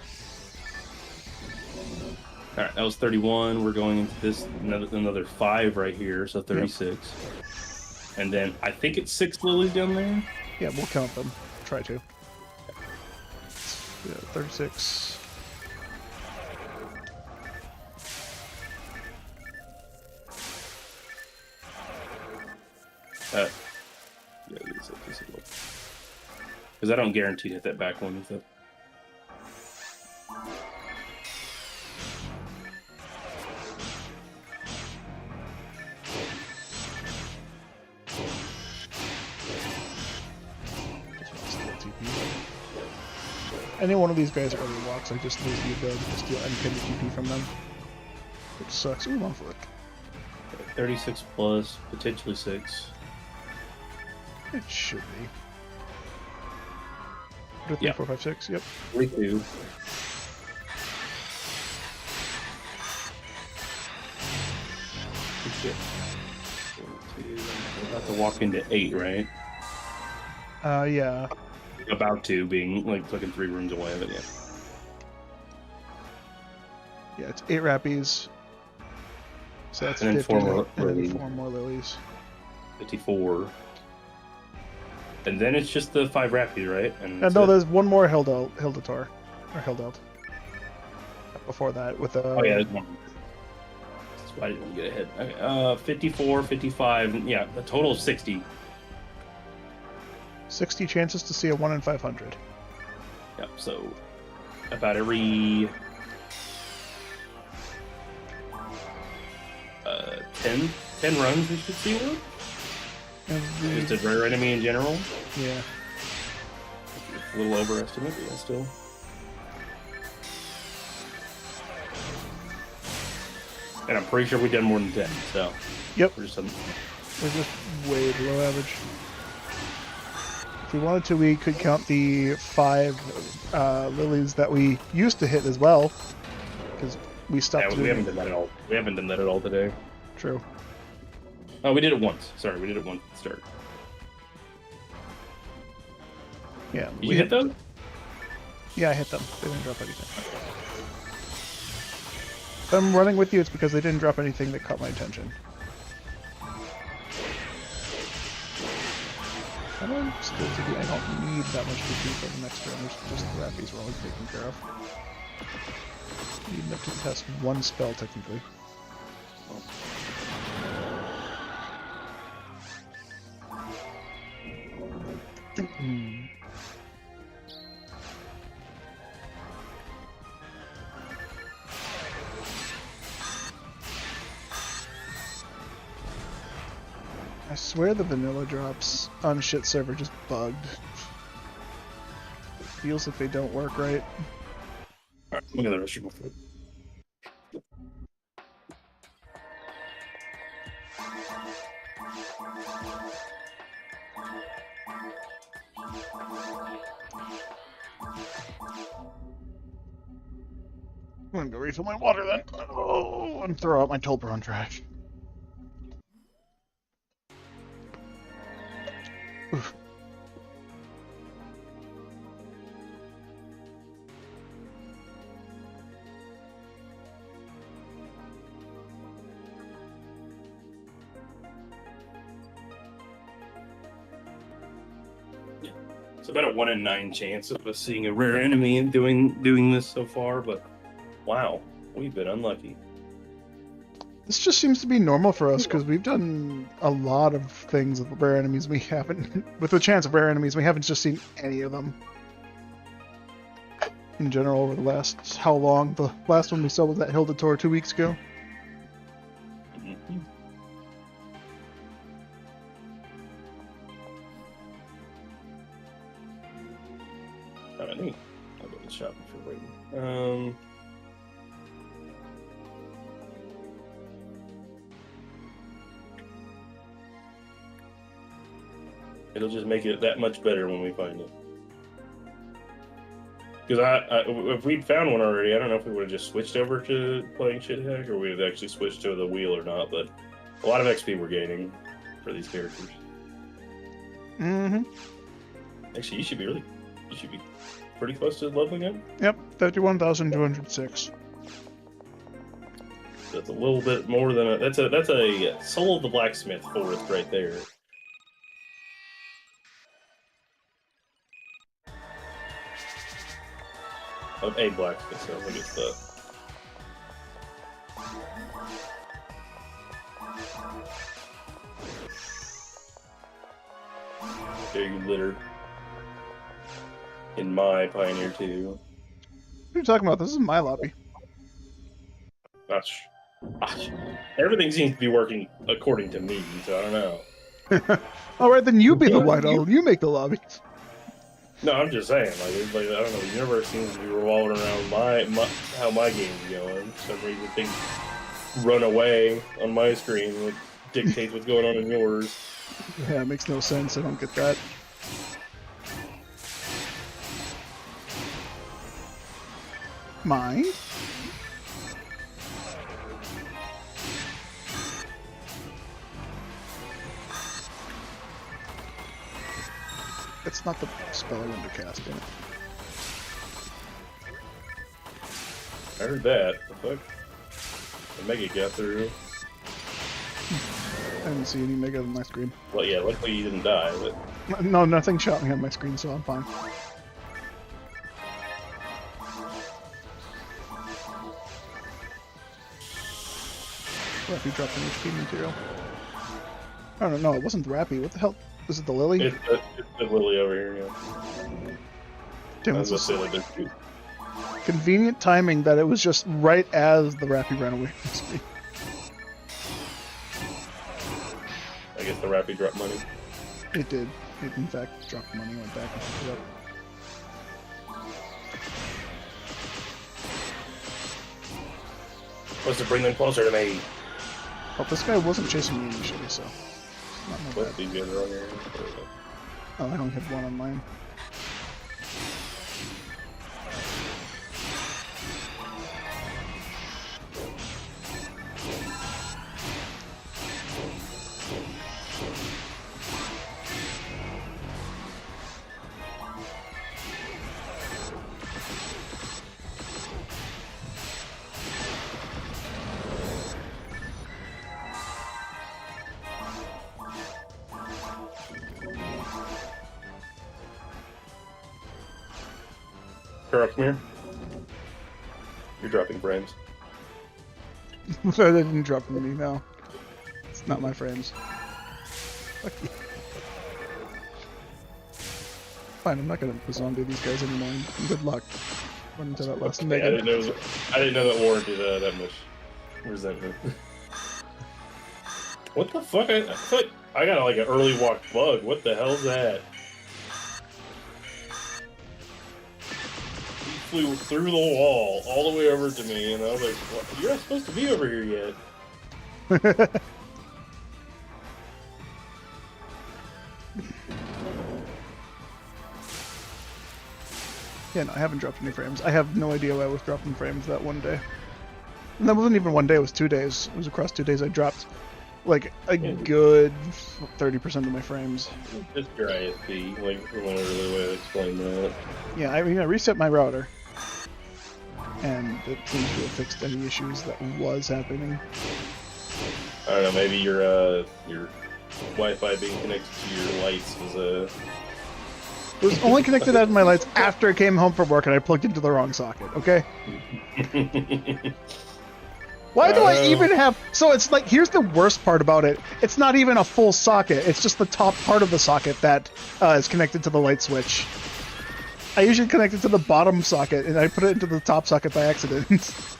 Alright, that was 31. We're going into this another 5 right here, so 36. Yep. And then I think it's 6 lilies down there. Yeah, we'll count them. Try to. Yeah, 36. Because I don't guarantee to hit that back one with it. Any one of these guys early walks, I just lose the ability to steal unpinned TP from them. Which sucks. Ooh, one flick. 36 plus, potentially 6. It should be. 3, Yeah. 4, 5, 6, yep. 3-2. We'll have to walk into 8, right? Yeah. About to, being like fucking 3 rooms away, but yeah. Yeah, it's 8 Rappies. So that's And then 50, 4 more and then lilies. 4 more lilies. 54. And then it's just the 5 Rappies, right? And that's no, it. there's one more Hildator. Or Hildelt. Before that, with Oh yeah, there's one. That's why I didn't get ahead. Okay, 54, 55, yeah, a total of 60. 60 chances to see a 1 in 500. Yep, so about every 10 runs we should see one. Just a rare enemy in general. Yeah. A little overestimate, but yeah, still. And I'm pretty sure we've done more than 10, so. Yep. We're just We're just way below average. If we wanted to, we could count the 5 lilies that we used to hit as well, because we stopped. Yeah, we haven't done that at all. We haven't done that at all today. True. Oh, we did it once. Sorry, we did it once at the start. Yeah. Did you hit those? Yeah, I hit them. They didn't drop anything. If I'm running with you, it's because they didn't drop anything that caught my attention. I don't still to be. I don't need that much TP for the next round. There's just the Rappies we're always taken care of. Need enough to test one spell, technically. I swear the vanilla drops on shit server just bugged. It feels like they don't work right. Alright, look at the rest of my foot. I'm gonna go refill my water then. Oh, and throw out my Tolbron trash. Oof. It's about a 1 in 9 chance of us seeing a rare enemy and doing this so far, but wow, we've been unlucky. This just seems to be normal for us because we've done a lot of things with rare enemies. We haven't, with the chance of rare enemies, we haven't just seen any of them. In general, over the last, how long? The last one we saw was that Hildator 2 weeks ago. Mm-hmm. Oh, neat. I'll go to the shop if you're waiting. It'll just make it that much better when we find it. Because if we'd found one already, I don't know if we would have just switched over to playing Shithead, or we'd have actually switched to the wheel or not, but a lot of XP we're gaining for these characters. Mm-hmm. Actually, you should be pretty close to leveling up. Yep, 31,206. That's a little bit more than that's a Soul of the Blacksmith forest right there. Of a blacksmith, so look at the. There you litter. In my Pioneer 2. What are you talking about? This is my lobby. Gosh. Everything seems to be working according to me, so I don't know. All right, then you be the white owl. You make the lobby. No, I'm just saying, like I don't know, the universe seems to be revolving around how my game's going. For some reason, things run away on my screen, which dictates what's going on in yours. Yeah, it makes no sense. I don't get that. Mine? That's not the spell I wanted to cast, damn it. I heard that. The fuck? The Mega got through. I didn't see any Mega on my screen. Well, yeah, luckily you didn't die, but... No, nothing shot me on my screen, so I'm fine. Rappy dropped an HP material. I don't know, it wasn't the Rappy. What the hell? Is it the Lily? It's the Lily over here, yeah. Damn, I was this gonna is say, like, there's two. convenient timing that it was just right as the Rappy ran away from me. I guess the Rappy dropped money. It did. It, in fact, dropped money, went back and picked it up. Supposed to bring them closer to me. Oh, this guy wasn't chasing me initially, so... Not my What? bad. These guys are on here. Oh, I only had one on mine. Come here. You're dropping frames. That didn't drop from me, no. It's not my frames. Fuck you. Fine, I'm not gonna zombie these guys anymore. Good luck. Run into that last I Mega. didn't know that warranted that much resentment. What the fuck? I feel like I got like an early walk bug. What the hell's that? He flew through the wall all the way over to me, and I was like, what? You're not supposed to be over here yet. Yeah, no, I haven't dropped any frames. I have no idea why I was dropping frames that one day. And that wasn't even one day, it was 2 days. It was across 2 days I dropped like a good 30% of my frames. Just your ISP, like, literally the way to explain that. Yeah, I mean, I reset my router. And it seems to have fixed any issues that was happening. I don't know, maybe your Wi-Fi being connected to your lights was It was only connected out of my lights after I came home from work and I plugged into the wrong socket, okay? Why do I even have... So it's like, here's the worst part about it. It's not even a full socket. It's just the top part of the socket that is connected to the light switch. I usually connect it to the bottom socket, and I put it into the top socket by accident. So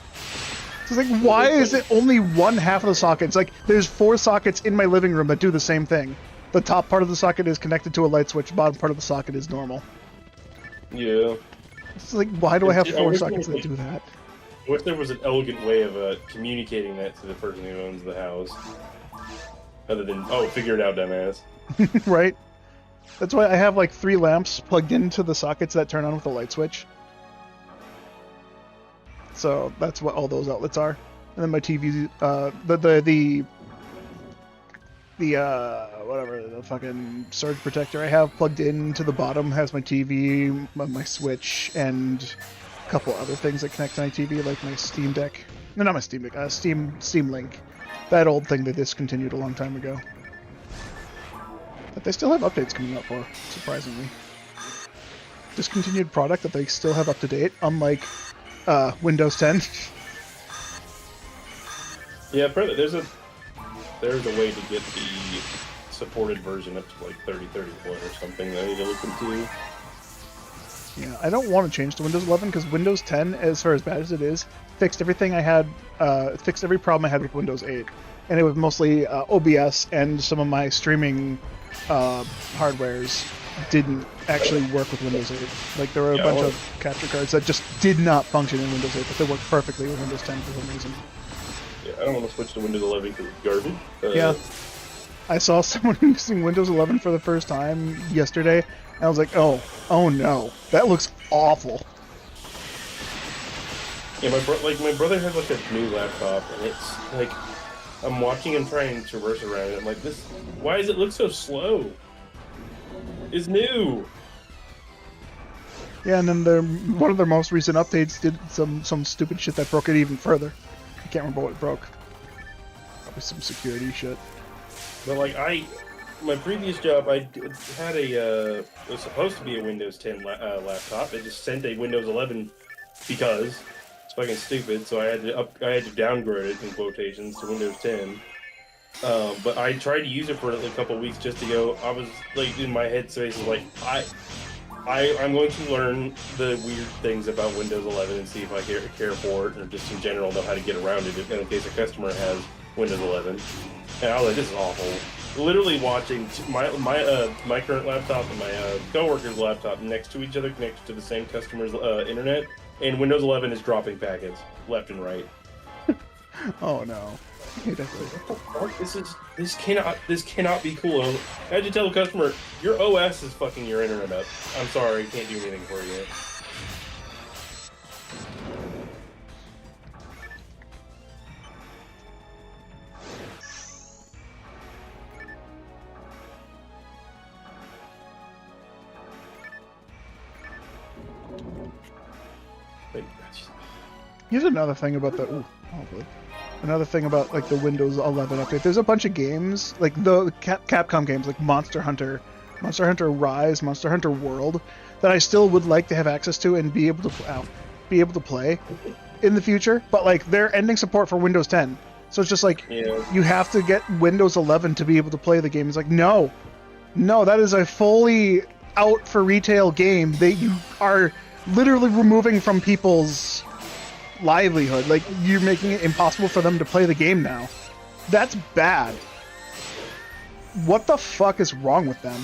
it's like, why is it only one half of the socket? It's like, there's 4 sockets in my living room that do the same thing. The top part of the socket is connected to a light switch, the bottom part of the socket is normal. Yeah. It's like, why do I have 4 sockets that do that? I wish there was an elegant way of communicating that to the person who owns the house. Other than, oh, figure it out, dumbass. Right? That's why I have like 3 lamps plugged into the sockets that turn on with a light switch. So that's what all those outlets are. And then my TV, whatever, the fucking surge protector I have plugged into the bottom has my TV, my Switch, and a couple other things that connect to my TV, like my Steam Deck. No, not my Steam Deck, Steam Link. That old thing they discontinued a long time ago. But they still have updates coming out for, surprisingly. Discontinued product that they still have up to date, unlike Windows 10. Yeah, there's a way to get the supported version up to like 3031 or something that I need to look into. Yeah, I don't want to change to Windows 11 because Windows 10, as far as bad as it is, fixed everything I had, fixed every problem I had with Windows 8. And it was mostly OBS and some of my streaming hardwares didn't actually work with Windows 8. Like, there were a bunch of capture cards that just did not function in Windows 8, but they worked perfectly with Windows 10 for some reason. Yeah, I don't want to switch to Windows 11 because it's garbage. Yeah. I saw someone using Windows 11 for the first time yesterday, and I was like, oh no, that looks awful. Yeah, my brother has like a new laptop, and it's like I'm watching him trying to traverse around it. I'm like, why does it look so slow? It's new. Yeah, and then one of their most recent updates did some stupid shit that broke it even further. I can't remember what it broke. Probably some security shit. But like my previous job, I had it was supposed to be a Windows 10 laptop. It just sent a Windows 11 because it's fucking stupid. So I had to downgrade it in quotations to Windows 10. But I tried to use it for a couple weeks just to go. I was like in my headspace was like I'm going to learn the weird things about Windows 11 and see if I care for it or just in general know how to get around it in case a customer has Windows 11. And I was like, this is awful. Literally watching my current laptop and my coworker's laptop next to each other, connected to the same customer's internet, and Windows 11 is dropping packets left and right. Oh no. This cannot be cool. I had to tell the customer, your OS is fucking your internet up. I'm sorry, can't do anything for you. Here's another thing about the another thing about like the Windows 11 update. There's a bunch of games like the Capcom games like Monster Hunter Rise, Monster Hunter World that I still would like to have access to and be able to play in the future. But like they're ending support for Windows 10, so it's just like you have to get Windows 11 to be able to play the game. It's like no, that is a fully out for retail game that you are literally removing from people's livelihood. Like, you're making it impossible for them to play the game now. That's bad. What the fuck is wrong with them?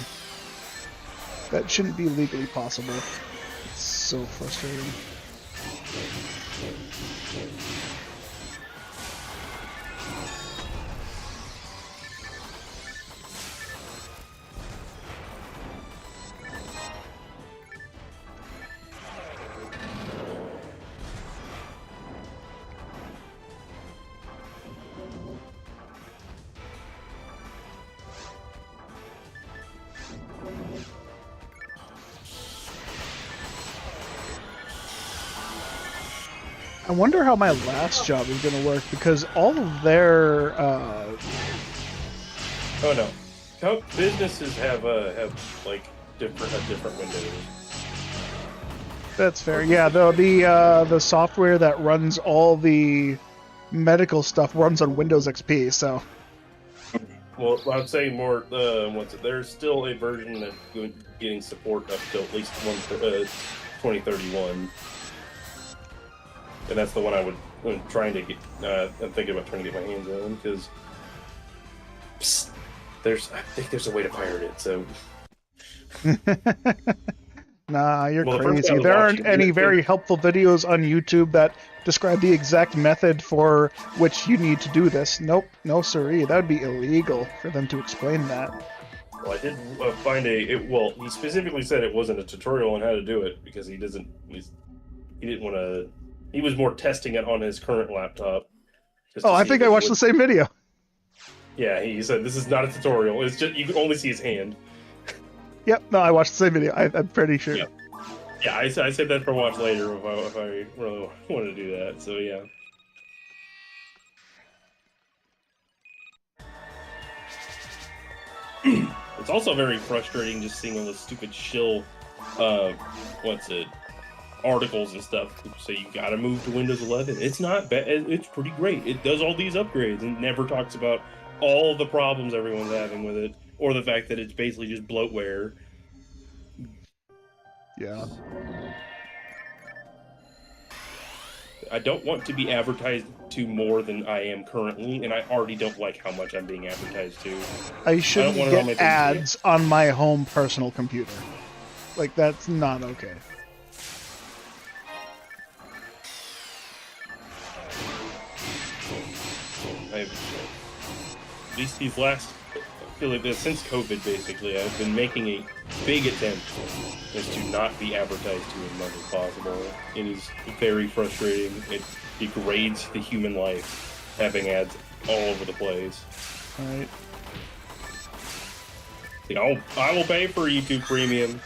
That shouldn't be legally possible. It's so frustrating. I wonder how my last job is going to work because all of their oh no, businesses have like different windows. That's fair. Yeah, the software that runs all the medical stuff runs on Windows XP. So. Well, I'd say more. There's still a version that's getting support up to at least 2031. And that's the one I'm trying to get. I'm thinking about trying to get my hands on because I think there's a way to pirate it. So, nah, you're crazy. There aren't any very helpful videos on YouTube that describe the exact method for which you need to do this. Nope, no siree. That would be illegal for them to explain that. Well, I did find he specifically said it wasn't a tutorial on how to do it because he didn't want to. He was more testing it on his current laptop. Oh, I think I watched the same video. Yeah, he said this is not a tutorial. It's just you can only see his hand. Yep, no, I watched the same video. I'm pretty sure. Yeah, I said that for watch later if I really want to do that. So yeah. It's also very frustrating just seeing all the stupid shill, articles and stuff. So you gotta move to Windows 11. It's not bad. It's pretty great. It does all these upgrades and never talks about all the problems everyone's having with it, or the fact that it's basically just bloatware. Yeah. I don't want to be advertised to more than I am currently, and I already don't like how much I'm being advertised to. I shouldn't want it on my get thing. ads on my home personal computer. Like, that's not okay. At least these last, I feel like since COVID, basically, I've been making a big attempt is to not be advertised to as much as possible. It is very frustrating. It degrades the human life, having ads all over the place. Alright. You know, I will pay for YouTube Premium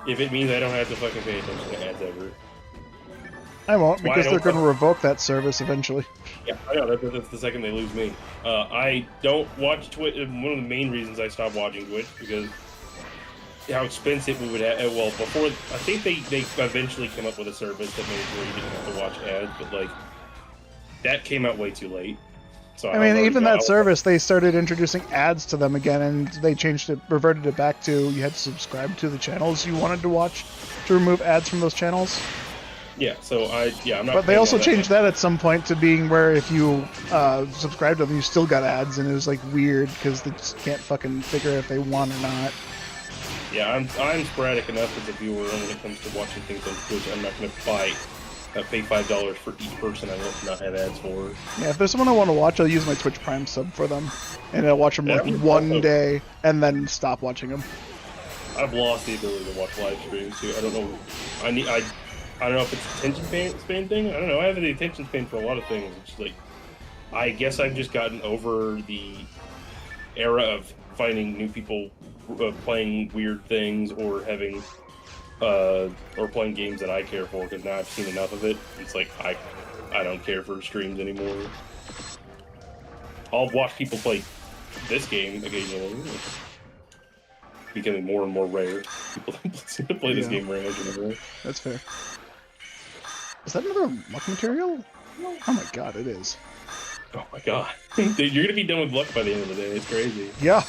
if it means I don't have to fucking pay attention to ads ever. I won't, Why because they're don't going to revoke that service eventually. Yeah, I know. That's the second they lose me. I don't watch Twitch. One of the main reasons I stopped watching Twitch because how expensive we would have. Well, before I think they eventually came up with a service that made it where you didn't have to watch ads, but like that came out way too late. So I mean, even that service, they started introducing ads to them again, and they changed it, reverted it back to you had to subscribe to the channels you wanted to watch to remove ads from those channels. Yeah, so I'm not. But they also changed that at some point to being where if you subscribed to them, you still got ads, and it was like weird because they just can't fucking figure out if they want or not. Yeah, I'm sporadic enough as a viewer, and when it comes to watching things on Twitch, I'm not going to pay $5 for each person I want to not have ads for. Yeah, if there's someone I want to watch, I'll use my Twitch Prime sub for them, and I'll watch them like one day and then stop watching them. I've lost the ability to watch live streams too. I don't know. I don't know if it's attention span thing. I don't know. I have the attention span for a lot of things. It's like, I guess I've just gotten over the era of finding new people playing weird things or having, or playing games that I care for because now I've seen enough of it. It's like, I don't care for streams anymore. I'll watch people play this game occasionally. It's becoming more and more rare. People play this game randomly. That's fair. Is that another luck material? Oh my god, it is. Oh my god. Dude, you're gonna be done with luck by the end of the day. It's crazy. Yeah.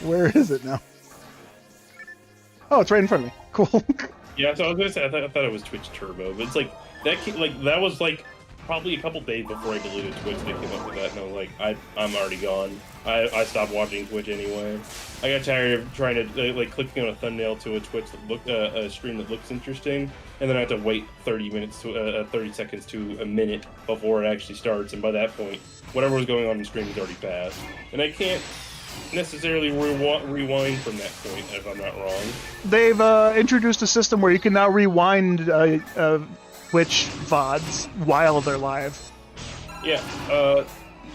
Where is it now? Oh, it's right in front of me. Cool. Yeah, so I was gonna say, I thought it was Twitch Turbo, but it's like, that was like, probably a couple days before I deleted Twitch, they came up with that, and I was like, I'm already gone. I stopped watching Twitch anyway. I got tired of trying to, like, clicking on a thumbnail to a Twitch that looked, a stream that looks interesting, and then I have to wait 30 seconds to a minute before it actually starts, and by that point, whatever was going on in the stream is already passed. And I can't necessarily rewind from that point, if I'm not wrong. They've introduced a system where you can now rewind Twitch VODs while they're live. Yeah,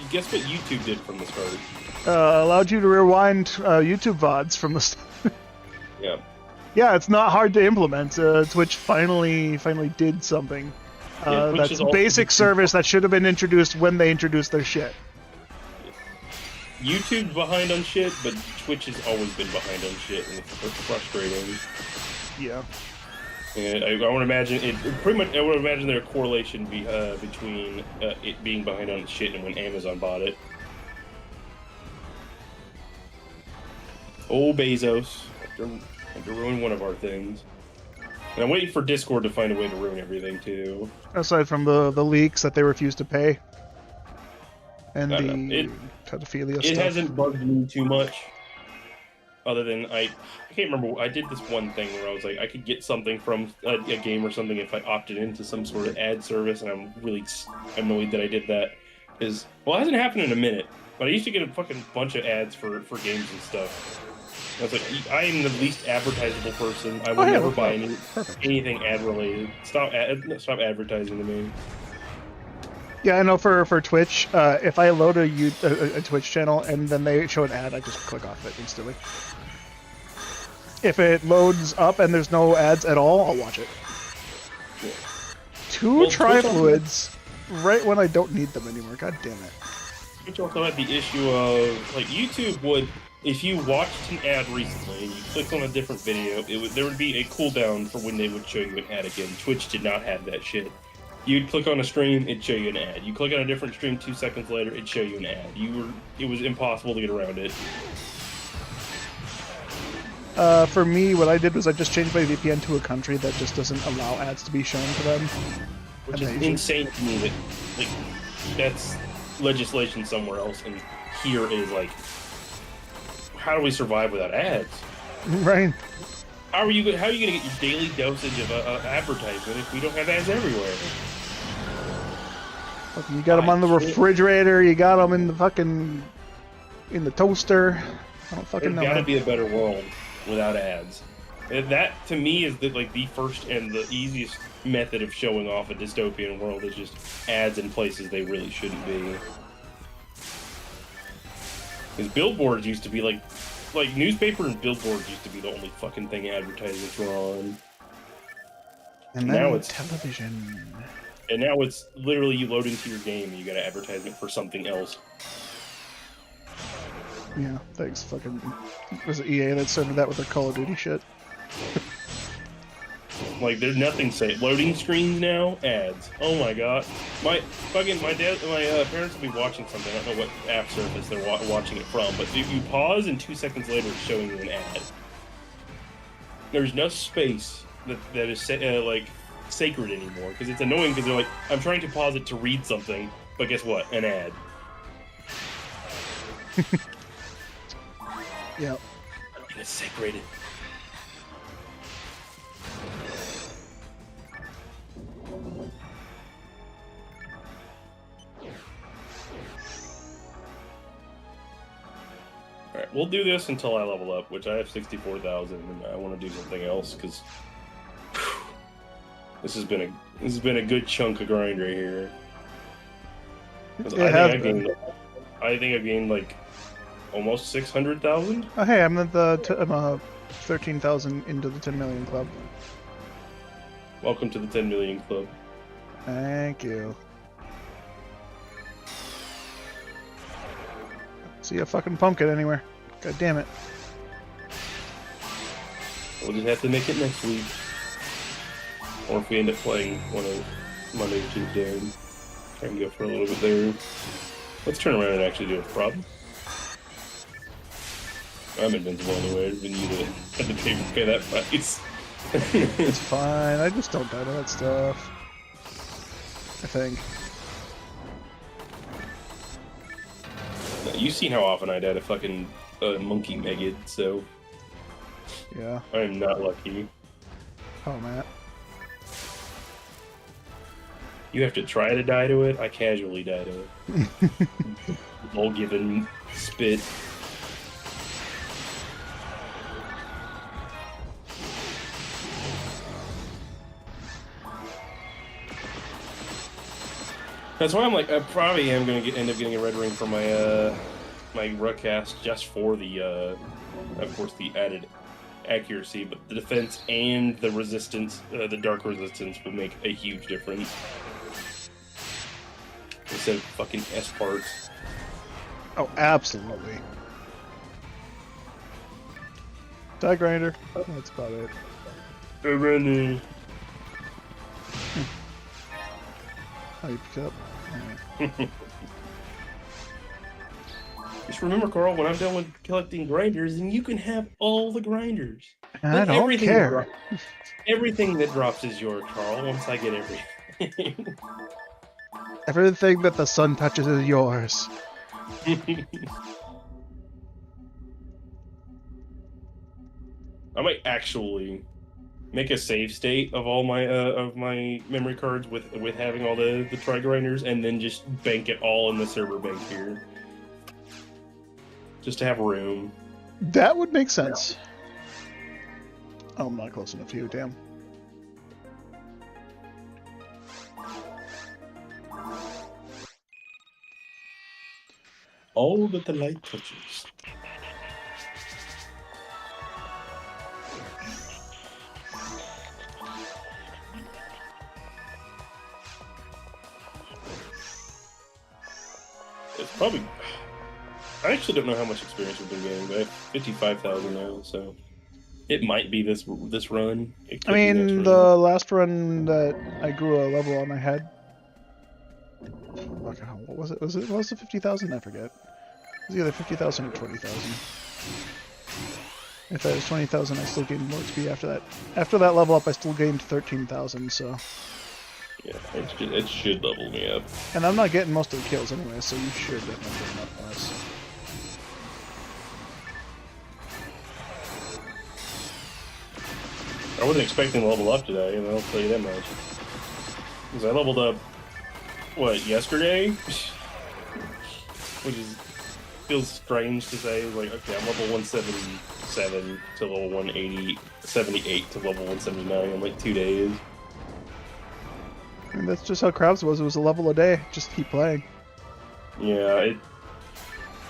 guess what YouTube did from the start? Allowed you to rewind YouTube VODs from the start. Yeah. Yeah, it's not hard to implement. Twitch finally did something. That's a basic service that should have been introduced when they introduced their shit. YouTube's behind on shit, but Twitch has always been behind on shit, and it's frustrating. Yeah. And I would imagine I would imagine there's a correlation between it being behind on shit and when Amazon bought it. Oh, Bezos, had to ruin one of our things. And I'm waiting for Discord to find a way to ruin everything too. Aside from the leaks that they refuse to pay. And the pedophilia stuff. It hasn't bugged me too much. Other than I can't remember. I did this one thing where I was like, I could get something from a game or something if I opted into some sort of ad service, and I'm really annoyed that I did that. Well, it hasn't happened in a minute, but I used to get a fucking bunch of ads for games and stuff. I was like, I am the least advertisable person. I will never buy anything ad related. Stop advertising to me. Yeah, I know for Twitch, if I load a Twitch channel and then they show an ad, I just click off it instantly. If it loads up and there's no ads at all, I'll watch it. Yeah. Two Trifluids right when I don't need them anymore. God damn it. Twitch also had the issue of, like, YouTube would, if you watched an ad recently and you clicked on a different video, there would be a cooldown for when they would show you an ad again. Twitch did not have that shit. You'd click on a stream, it'd show you an ad. You click on a different stream 2 seconds later, it'd show you an ad. It was impossible to get around it. For me, what I did was I just changed my VPN to a country that just doesn't allow ads to be shown to them. Which And is they usually- insane to me that, like, that's legislation somewhere else, and here is, like, how do we survive without ads? Right. How are you going to get your daily dosage of advertisement if we don't have ads everywhere? Fucking, you got them on the refrigerator. You got them in the fucking in the toaster. I don't fucking know. There's got to Man. be a better world without ads. And that, to me, is the first and the easiest method of showing off a dystopian world is just ads in places they really shouldn't be. Because billboards used to be like newspaper and billboards used to be the only fucking thing advertisements were on. And now then it's television. And now it's literally you load into your game and you got an advertisement for something else. Yeah, thanks. Fucking was it EA that started that with their Call of Duty shit? Like, there's nothing safe. Loading screens now, ads. Oh my god, my parents will be watching something. I don't know what app surface they're watching it from, but if you pause and 2 seconds later, it's showing you an ad. There's no space that is like sacred anymore because it's annoying because they're like, I'm trying to pause it to read something, but guess what? An ad. Yeah. It's sacred. Alright, we'll do this until I level up, which I have 64,000, and I want to do something else, because this has been a good chunk of grind right here. I think I've gained like almost 600,000. Oh hey, I'm at the I'm 13,000 into the 10 million club. Welcome to the 10 million club. Thank you. See a fucking pumpkin anywhere. God damn it. We'll just have to make it next week. Or if we end up playing one of Monday or Tuesday, try and go for a little bit there. Let's turn around and actually do a problem. I'm invincible anyway. I've been you to have to pay that price. It's fine. I just don't die to that stuff. I think. You've seen how often I die to fucking monkey Megid, so Yeah. I'm not lucky. Oh, Matt. You have to try to die to it. I casually die to it. All given spit. That's why I'm like, I probably am going to end up getting a red ring for my my Ruckcast just for the, of course, the added accuracy, but the defense and the resistance, the dark resistance, will make a huge difference. Instead of fucking S parts. Oh, absolutely. Die grinder. That's about it. Running. Oh, you picked it up. Alright. Just remember, Carl, when I'm done with collecting grinders, then you can have all the grinders. I don't Everything care. everything that drops is yours, Carl, once I get everything. Everything that the sun touches is yours. I might actually make a save state of all my memory cards with having all the tri grinders, and then just bank it all in the server bank here, just to have room. That would make sense. Oh, I'm not close enough to you, damn. All that the light touches. It's probably... I actually don't know how much experience we've been getting, but I have 55,000 now, so... It might be this run. It could I be next mean, run. the last run that I grew a level on, I had... Fuck, what was it? What was the 50,000? I forget. It was either 50,000 or 20,000. If that was 20,000, I still gained more XP after that. After that level up, I still gained 13,000. So. Yeah, it should level me up. And I'm not getting most of the kills anyway, so you should definitely get enough less. I wasn't expecting to level up today, and I'll tell you that much. Because I leveled up, what, yesterday? Which feels strange to say. Like, okay, I'm level 177 to level 178 to level 179 in like 2 days. And that's just how Krabs was. It was a level a day. Just keep playing. Yeah,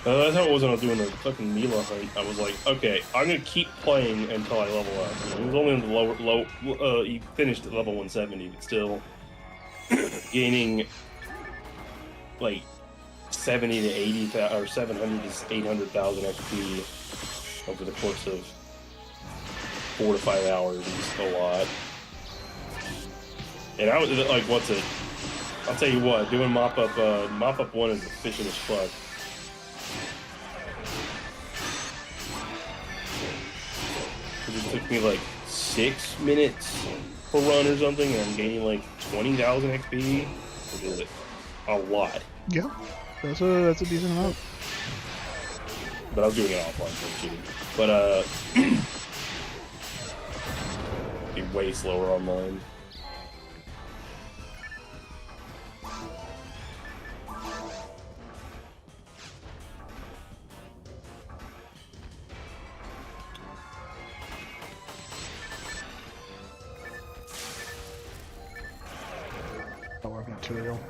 that's how it was when I was doing the fucking Mila hunt. I was like, okay, I'm gonna keep playing until I level up. It was only on the you finished at level 170, but still gaining like 70 to 80,000 or 700 to 800,000 XP over the course of 4 to 5 hours is a lot. And I was like, what's it? I'll tell you what, doing mop up 1 is efficient as fuck. It took me like 6 minutes per run or something, and I'm gaining like 20,000 XP, which is a lot. Yeah, that's a decent amount. But I was doing it offline for cheating. But be way slower online. Power of material.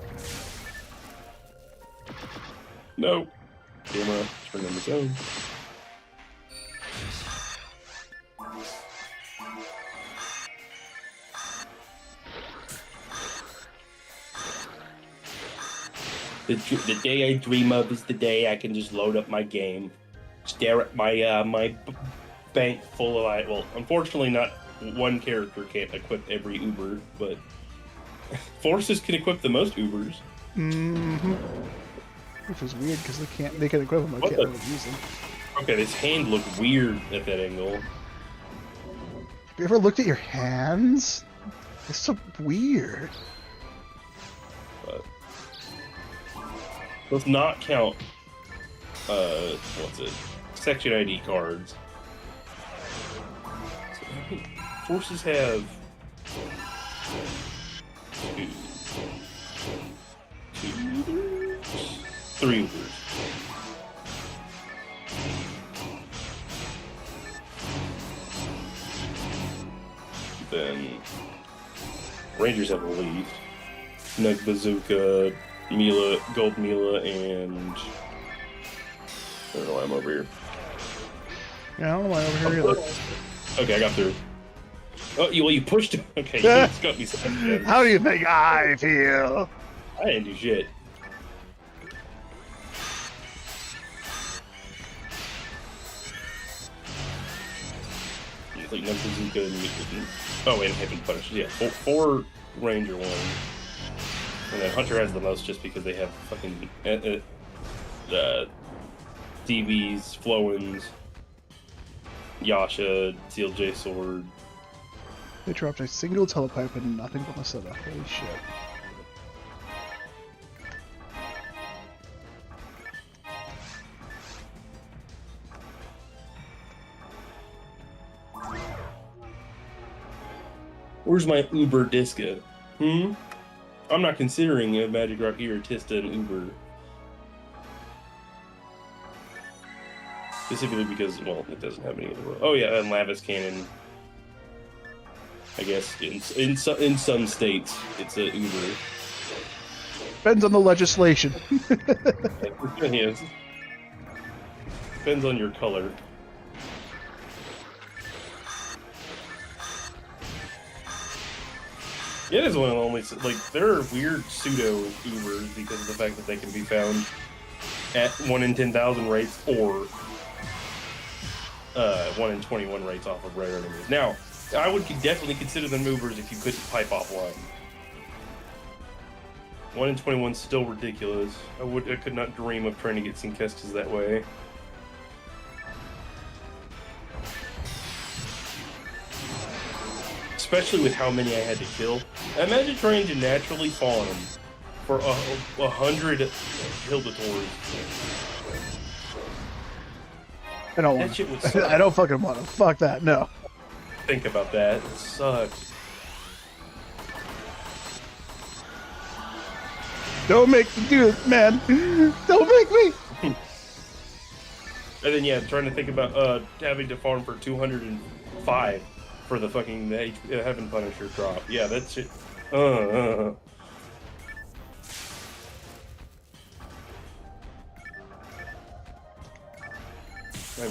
No. Camera, turn on its own. The day I dream of is the day I can just load up my game, stare at my my bank full of well, unfortunately, not one character can't equip every Uber, but forces can equip the most Ubers. Mm-hmm. Which is weird because they can equip them, but can't really use them. Okay, this hand looked weird at that angle. Have you ever looked at your hands? It's so weird. But let's not count what's it? Section ID cards. So, I think forces have three Ubers. Then Rangers have a lead. Nug Bazooka, Mila, Gold Mila, and I don't know why I'm over here. Yeah, I don't know why over here either. Okay, I got through. Oh, you pushed it. Okay, you just got me. How do you think I feel? I didn't do shit. It's like Nug Bazooka and oh, and Heavy Punish. Yeah, four Ranger ones. And then Hunter has the most just because they have fucking DBs, Flowins, Yasha, CLJ Sword. They dropped a single telepipe and nothing but a soda. Holy shit. Where's my Uber Disca? I'm not considering a Magic Rocky or Tista an Uber. Specifically because, well, it doesn't have any other. Oh yeah, and Lavis Cannon. I guess in some states it's a Uber. Depends on the legislation. Yes. Depends on your color. It is one of the only, like, there are weird pseudo Ubers because of the fact that they can be found at 1 in 10,000 rates or 1 in 21 rates off of rare enemies. Now, I would definitely consider them Ubers if you couldn't pipe offline. 1 in 21 is still ridiculous. I could not dream of trying to get Syncestas that way. especially with how many I had to kill. Imagine trying to naturally spawn them for 100 Hildators. I don't want That shit to. would suck. I don't fucking want to. Fuck that. No. Think about that. It sucks. Don't make me do it, man. Don't make me. And then yeah, trying to think about having to farm for 205 for the fucking Heaven Punisher drop. Yeah, that's it. I'm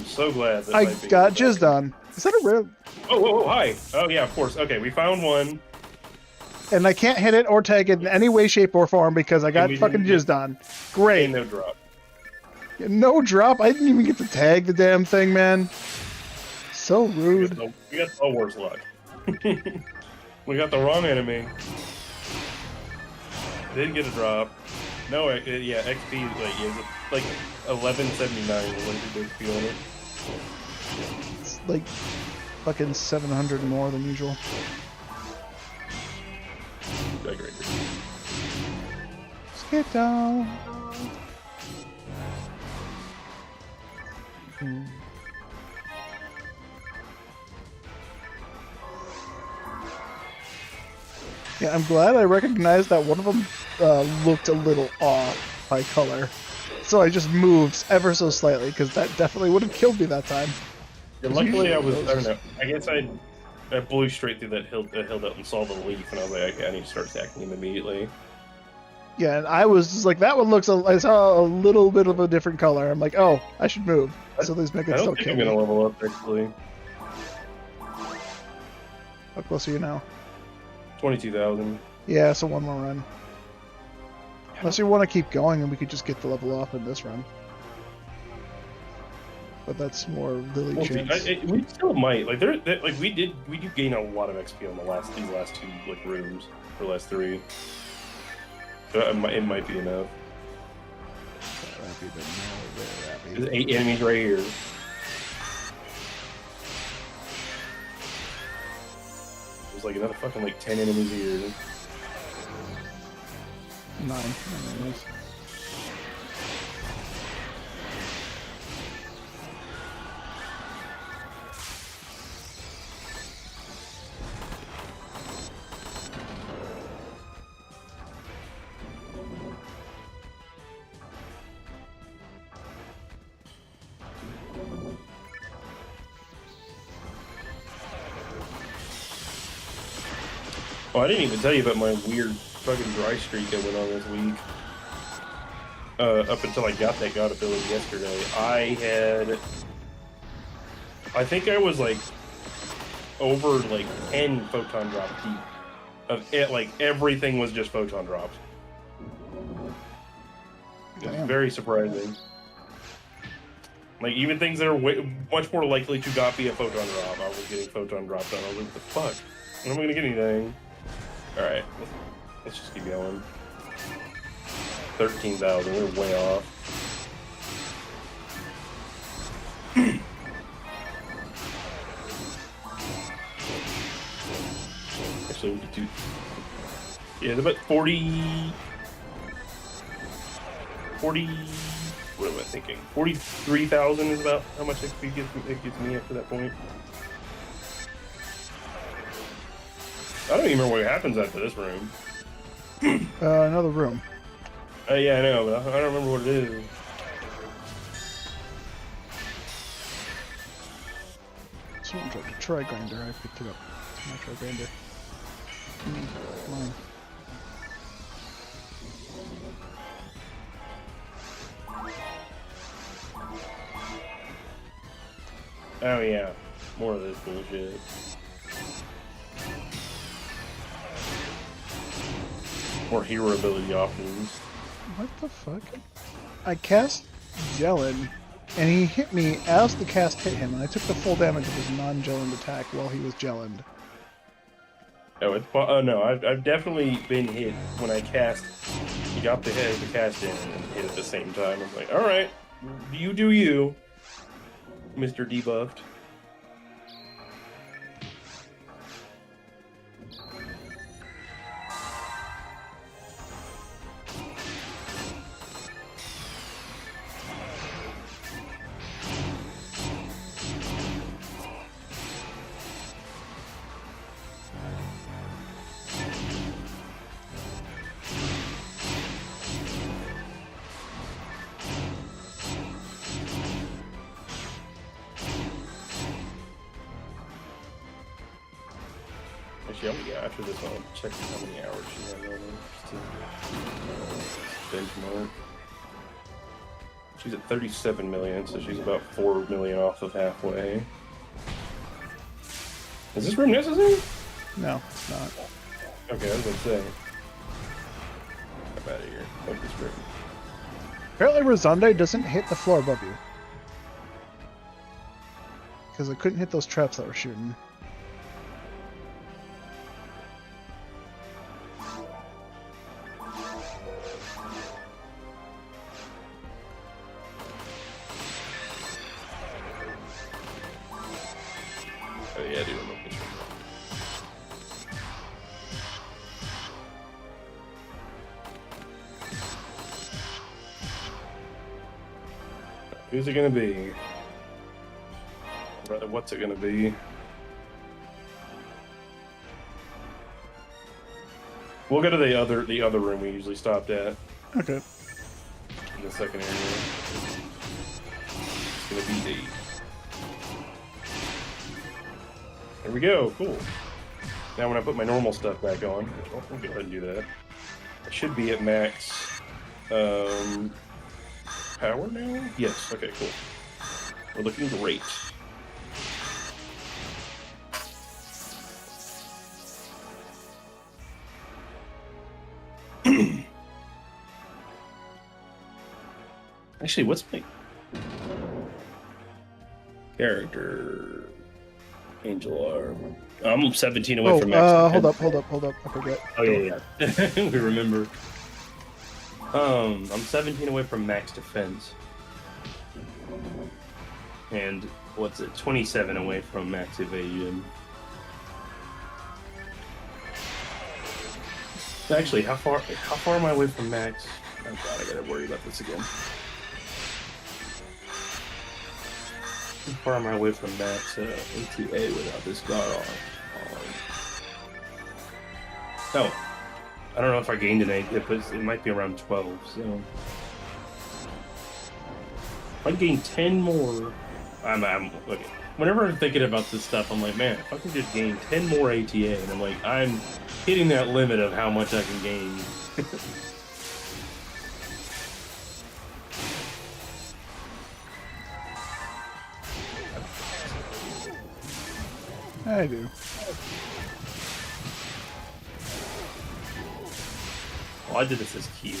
so glad that I got jizzed on. Is that a rare? Oh, hi. Oh yeah, of course. Okay, we found one. And I can't hit it or tag it in any way, shape, or form because I got we fucking didn't jizzed on. Great. And no drop. No drop. I didn't even get to tag the damn thing, man. So rude. We got the worst luck. We got the wrong enemy. Didn't get a drop. No, yeah, XP is like 1179 was like the XP on it. It's like fucking 700 more than usual. Great. Get down. Yeah, I'm glad I recognized that one of them looked a little off by color. So I just moved ever so slightly, because that definitely would have killed me that time. Yeah, luckily I don't know. I guess I blew straight through that hill belt and saw the leaf, and I was like, okay, I need to start attacking him immediately. Yeah, and I was just like, that one looks, I saw a little bit of a different color. I'm like, oh, I should move. So these make it I still don't think kill I'm me. gonna level up, actually. How close are you now? 22,000. Yeah, so one more run. Unless you want to keep going and we could just get the level off in this run. But that's more Lily chance. We still might. Like we do gain a lot of XP on these last two like rooms, or last three. So it might be enough. There's 8 enemies right here. There's like another fucking like 10 enemies here. 9 enemies. Oh, I didn't even tell you about my weird fucking dry streak that went on this week. Up until I got that god ability yesterday, I think I was like over like 10 photon drop deep. Of it, like everything was just photon drops. It was very surprising. Like even things that are much more likely to not be a photon drop, I was getting photon dropped on. I was like, what the fuck? When am I gonna get anything? Alright, let's just keep going. 13,000, we're way off. Actually, we could do... Yeah, it's about 40... what am I thinking? 43,000 is about how much XP it gets me after that point. I don't even remember what happens after this room. Another room. Yeah, I know, but I don't remember what it is. Someone dropped a tri-grinder. I picked it up. It's my tri-grinder. Come on. Oh yeah, more of this bullshit. More hero ability options. What the fuck? I cast Jellin, and he hit me as the cast hit him, and I took the full damage of his non-Jellind attack while he was Jellind. Oh, no, I've definitely been hit when I cast. He got the head of the cast in and hit at the same time. I'm like, alright, you do you, Mr. Debuffed. Actually, after this one, I'll check how many hours she has on it. Benchmark. She's at 37 million, so she's about 4 million off of halfway. Is this room necessary? No, it's not. Okay, I was going to say. Get out of here. Fuck this room. Apparently Rosande doesn't hit the floor above you. Because I couldn't hit those traps that were shooting. Oh yeah, I do remember this room. Who's it gonna be? Rather, what's it gonna be? We'll go to the other room we usually stopped at Okay. in the second area. It's gonna be D. There we go. Cool. Now when I put my normal stuff back on, I'll go ahead and do that. I should be at max power now? Yes. Okay, cool. We're looking great. Actually, what's my character? Angel Arm. I'm 17 away from max. Hold up. I forget. Oh yeah. We remember. I'm 17 away from max defense. And what's it? 27 away from max evasion. Actually, how far am I away from max? Oh god, I gotta worry about this again. How far am I away from max ATA without this guard on? Oh, I don't know if I gained an 8, but it might be around 12, so... If I gain 10 more... I'm okay. Whenever I'm thinking about this stuff, I'm like, man, if I can just gain 10 more ATA, and I'm like, I'm hitting that limit of how much I can gain. I do. Well, I did this as Kiwi,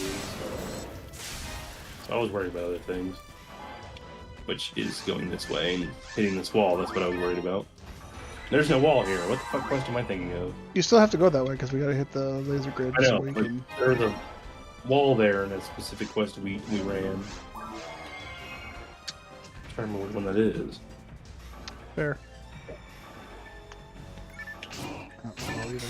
so I was worried about other things. Which is going this way and hitting this wall, that's what I was worried about. There's no wall here. What the fuck quest am I thinking of? You still have to go that way because we gotta hit the laser grid. I know, so we but can... there's a wall there in a specific quest we ran. I'm trying to remember which one that is. Fair. Not well either.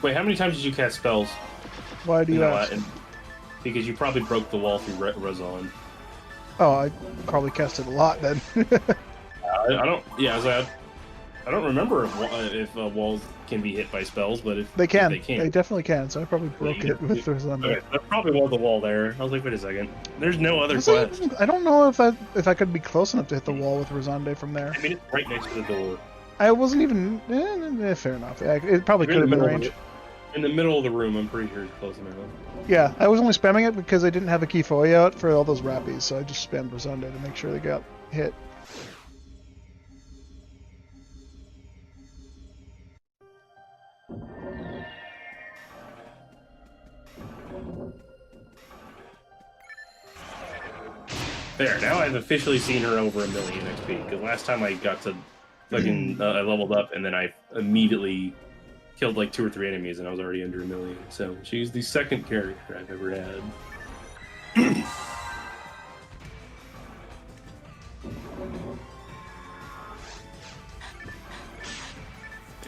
Wait, how many times did you cast spells? Why do you ask? Because you probably broke the wall through Razon. Oh, I probably cast it a lot then. I don't. Yeah, I don't remember if walls can be hit by spells, but if they can. if they They definitely can. So I probably broke it with the Thunder. Okay, there probably was a wall there. I was like, wait a second. There's no other quest. I don't know if I could be close enough to hit the wall with Rosande from there. I mean, it's right next to the door. I wasn't even. Fair enough. It probably could have been range. In the middle of the room, I'm pretty sure it's close enough. Yeah, I was only spamming it because I didn't have a key foy out for all those rappies, so I just spammed Rosande to make sure they got hit. There, now I've officially seen her over 1 million XP, because last time I got to fucking, I leveled up, and then I immediately killed like 2 or 3 enemies, and I was already under 1 million, so she's the second character I've ever had.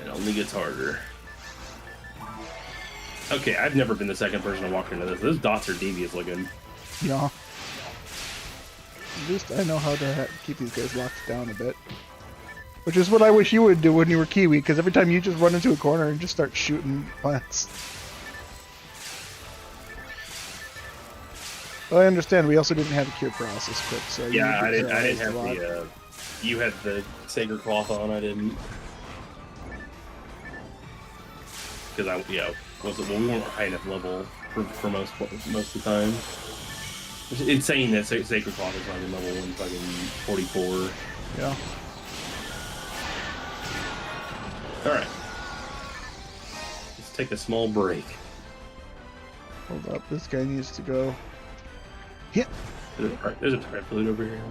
It only gets harder. Okay, I've never been the second person to walk into this. Those dots are devious looking. Yeah. At least I know how to keep these guys locked down a bit. Which is what I wish you would do when you were Kiwi, because every time you just run into a corner and just start shooting plants. Well, I understand we also didn't have a cure process equipped, so yeah, I didn't have the. You had the sacred cloth on. I didn't. Because we weren't high enough level for most of the time. It's saying that sacred cloth is like a level 1 fucking 44. Yeah. Alright. Let's take a small break. Hold up, this guy needs to go. Yeah. There's a triplet over here.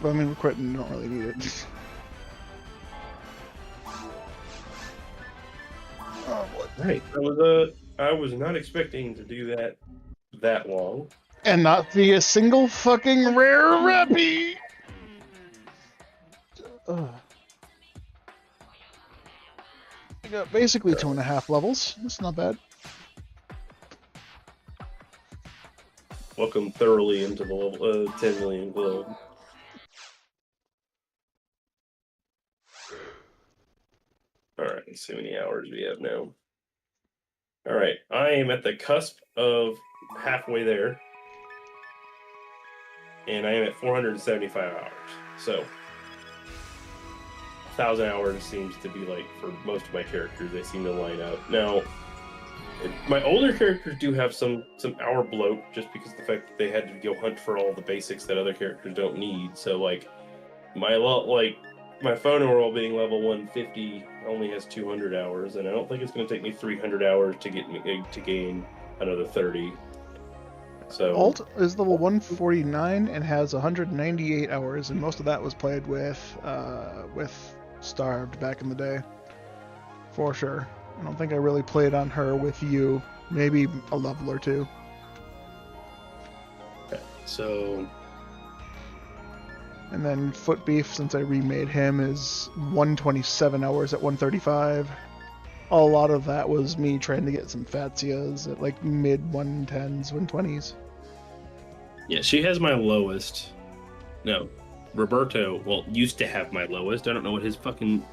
I mean, we're quitting, don't really need it. Oh boy. Right. I was not expecting to do that long. And not be a single fucking rare rappy! I got basically 2.5 levels. That's not bad. Welcome thoroughly into the level 10 million club. Alright, let's see how many hours we have now. Alright, I am at the cusp of halfway there. And I am at 475 hours. So 1,000 hours seems to be like, for most of my characters, they seem to line up. Now, my older characters do have some hour bloat, just because of the fact that they had to go hunt for all the basics that other characters don't need. So like my phone world being level 150 only has 200 hours, and I don't think it's going to take me 300 hours to gain another 30. So Alt is level 149 and has 198 hours, and most of that was played with Starved back in the day, for sure. I don't think I really played on her with you. Maybe a level or two. Okay, so. And then Foot Beef, since I remade him, is 127 hours at 135. A lot of that was me trying to get some Fatsias at like mid 110s, 120s. Yeah, she has my lowest. No, Roberto, used to have my lowest. I don't know what his fucking.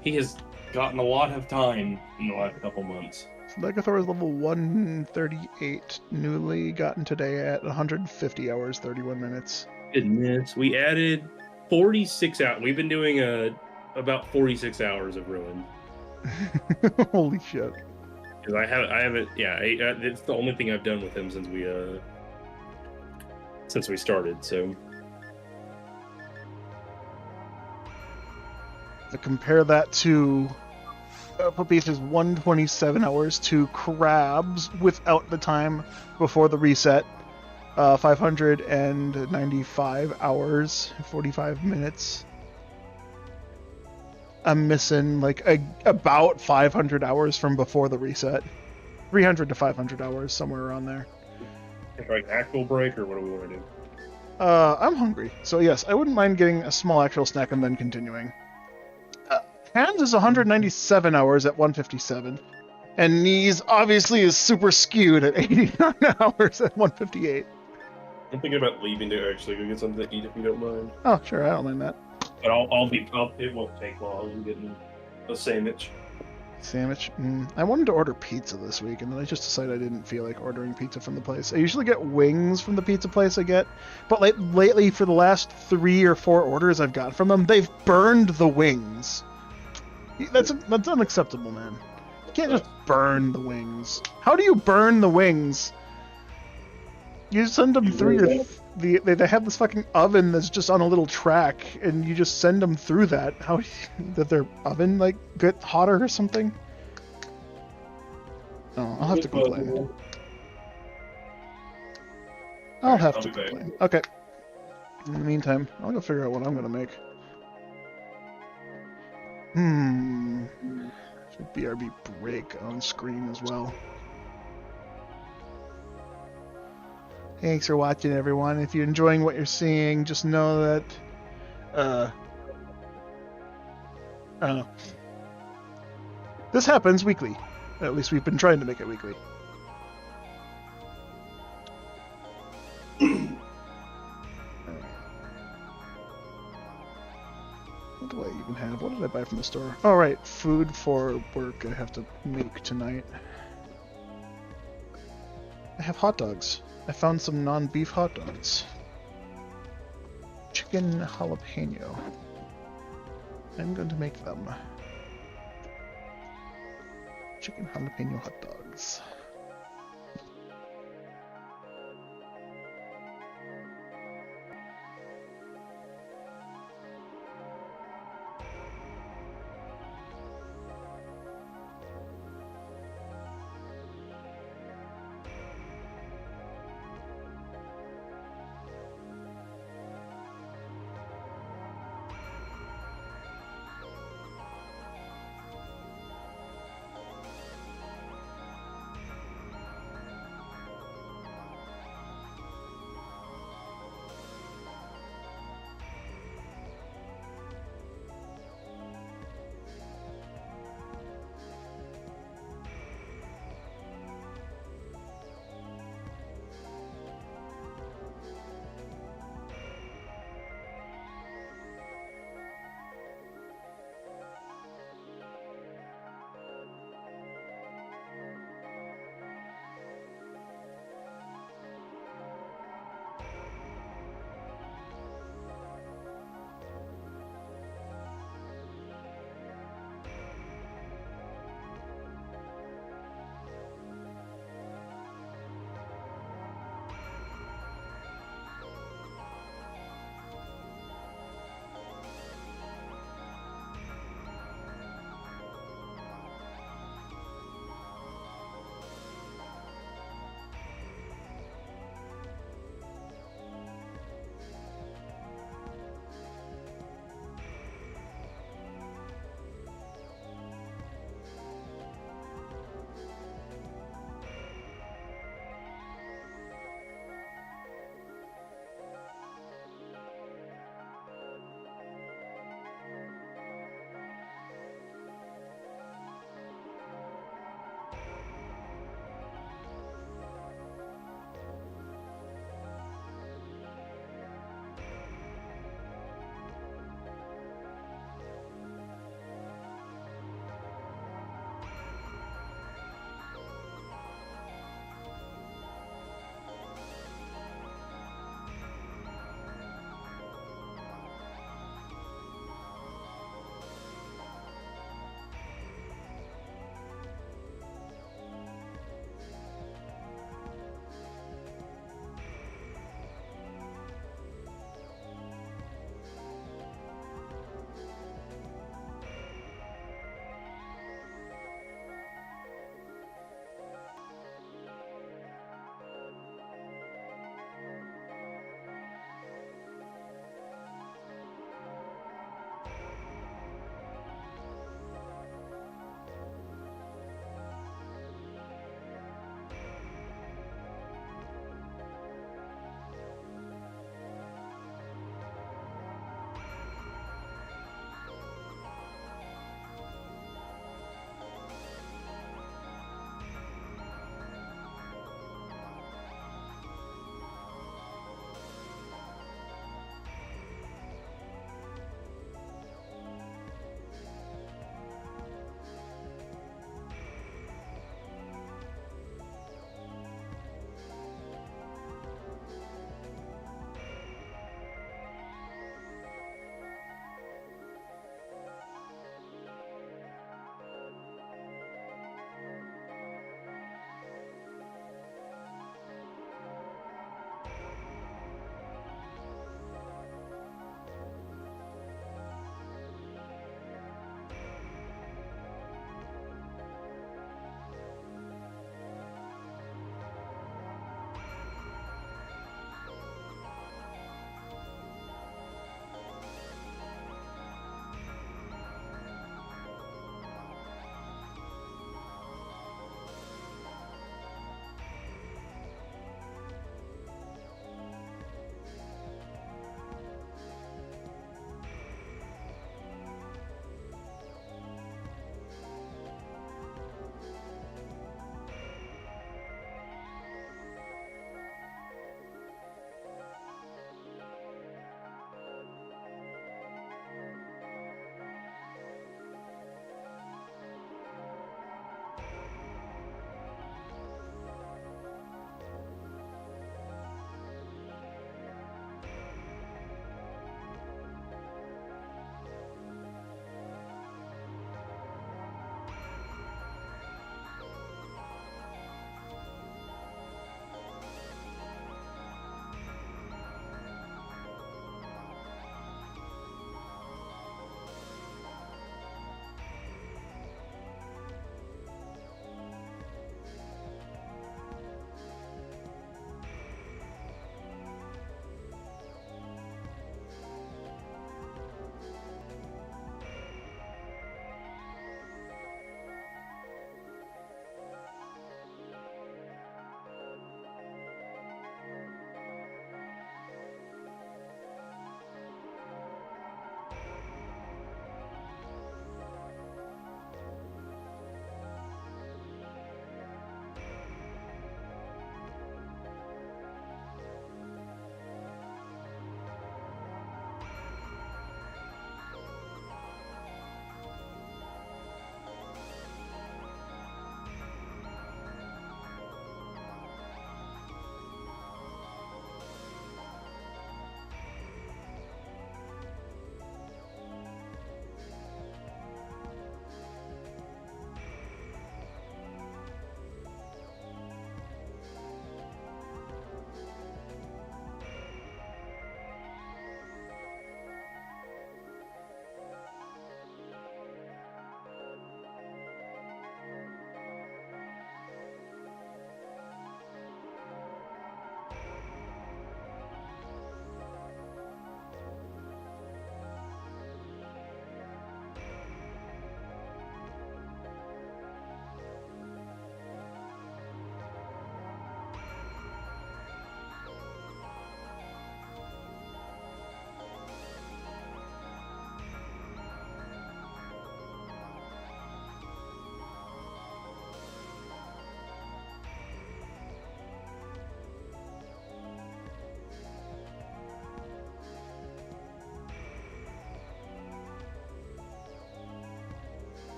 He has gotten a lot of time in the last couple months. Legathor is level 138, newly gotten today at 150 hours, 31 minutes. Goodness, we added 46 hours. We've been doing about 46 hours of Ruin. Holy shit. Because I haven't, yeah, it's the only thing I've done with him since we started, so. To compare that to Foot Beef is 127 hours to Crabs without the time before the reset. 595 hours, 45 minutes. I'm missing like about 500 hours from before the reset. 300 to 500 hours, somewhere around there. Like actual break, or what do we want to do? I'm hungry, so yes, I wouldn't mind getting a small actual snack and then continuing. Hands is 197 hours at 157. And Knees obviously is super skewed at 89 hours at 158. I'm thinking about leaving to actually go get something to eat if you don't mind. Oh, sure, I don't mind that. But it won't take long. I'm getting a sandwich. Sandwich? I wanted to order pizza this week, and then I just decided I didn't feel like ordering pizza from the place. I usually get wings from the pizza place I get, but like lately, for the last 3 or 4 orders I've got from them, they've burned the wings. That's unacceptable, man. You can't just burn the wings. How do you burn the wings? You send them through they have this fucking oven that's just on a little track, and you just send them through that. How did their oven like get hotter or something? Oh, I'll have to complain. I'll have to complain. Okay. In the meantime, I'll go figure out what I'm gonna make. Should BRB break on screen as well. Thanks for watching, everyone. If you're enjoying what you're seeing, just know that, I don't know. This happens weekly. At least we've been trying to make it weekly. What do I even have? What did I buy from the store? Oh, right. Food for work I have to make tonight. I have hot dogs. I found some non-beef hot dogs. Chicken jalapeno. I'm going to make them. Chicken jalapeno hot dogs.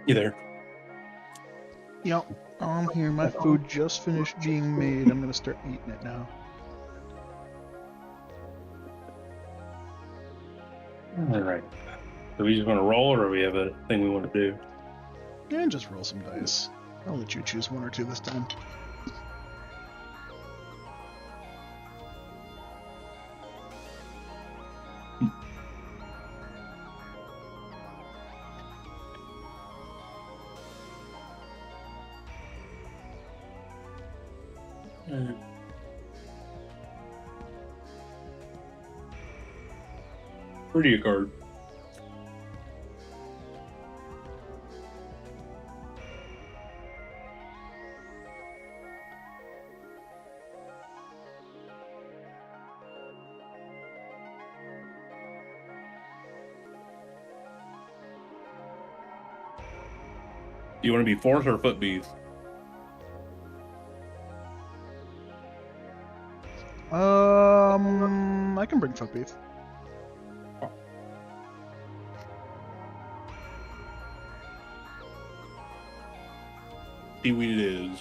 You there? Yep, I'm here. My food just finished being made. I'm gonna start eating it now. All right. So we just want to roll, or we have a thing we want to do? And just roll some dice. I'll let you choose one or two this time. Pretty card. Do you want to be fourth or foot beef? I can bring foot beef. Seaweed it is.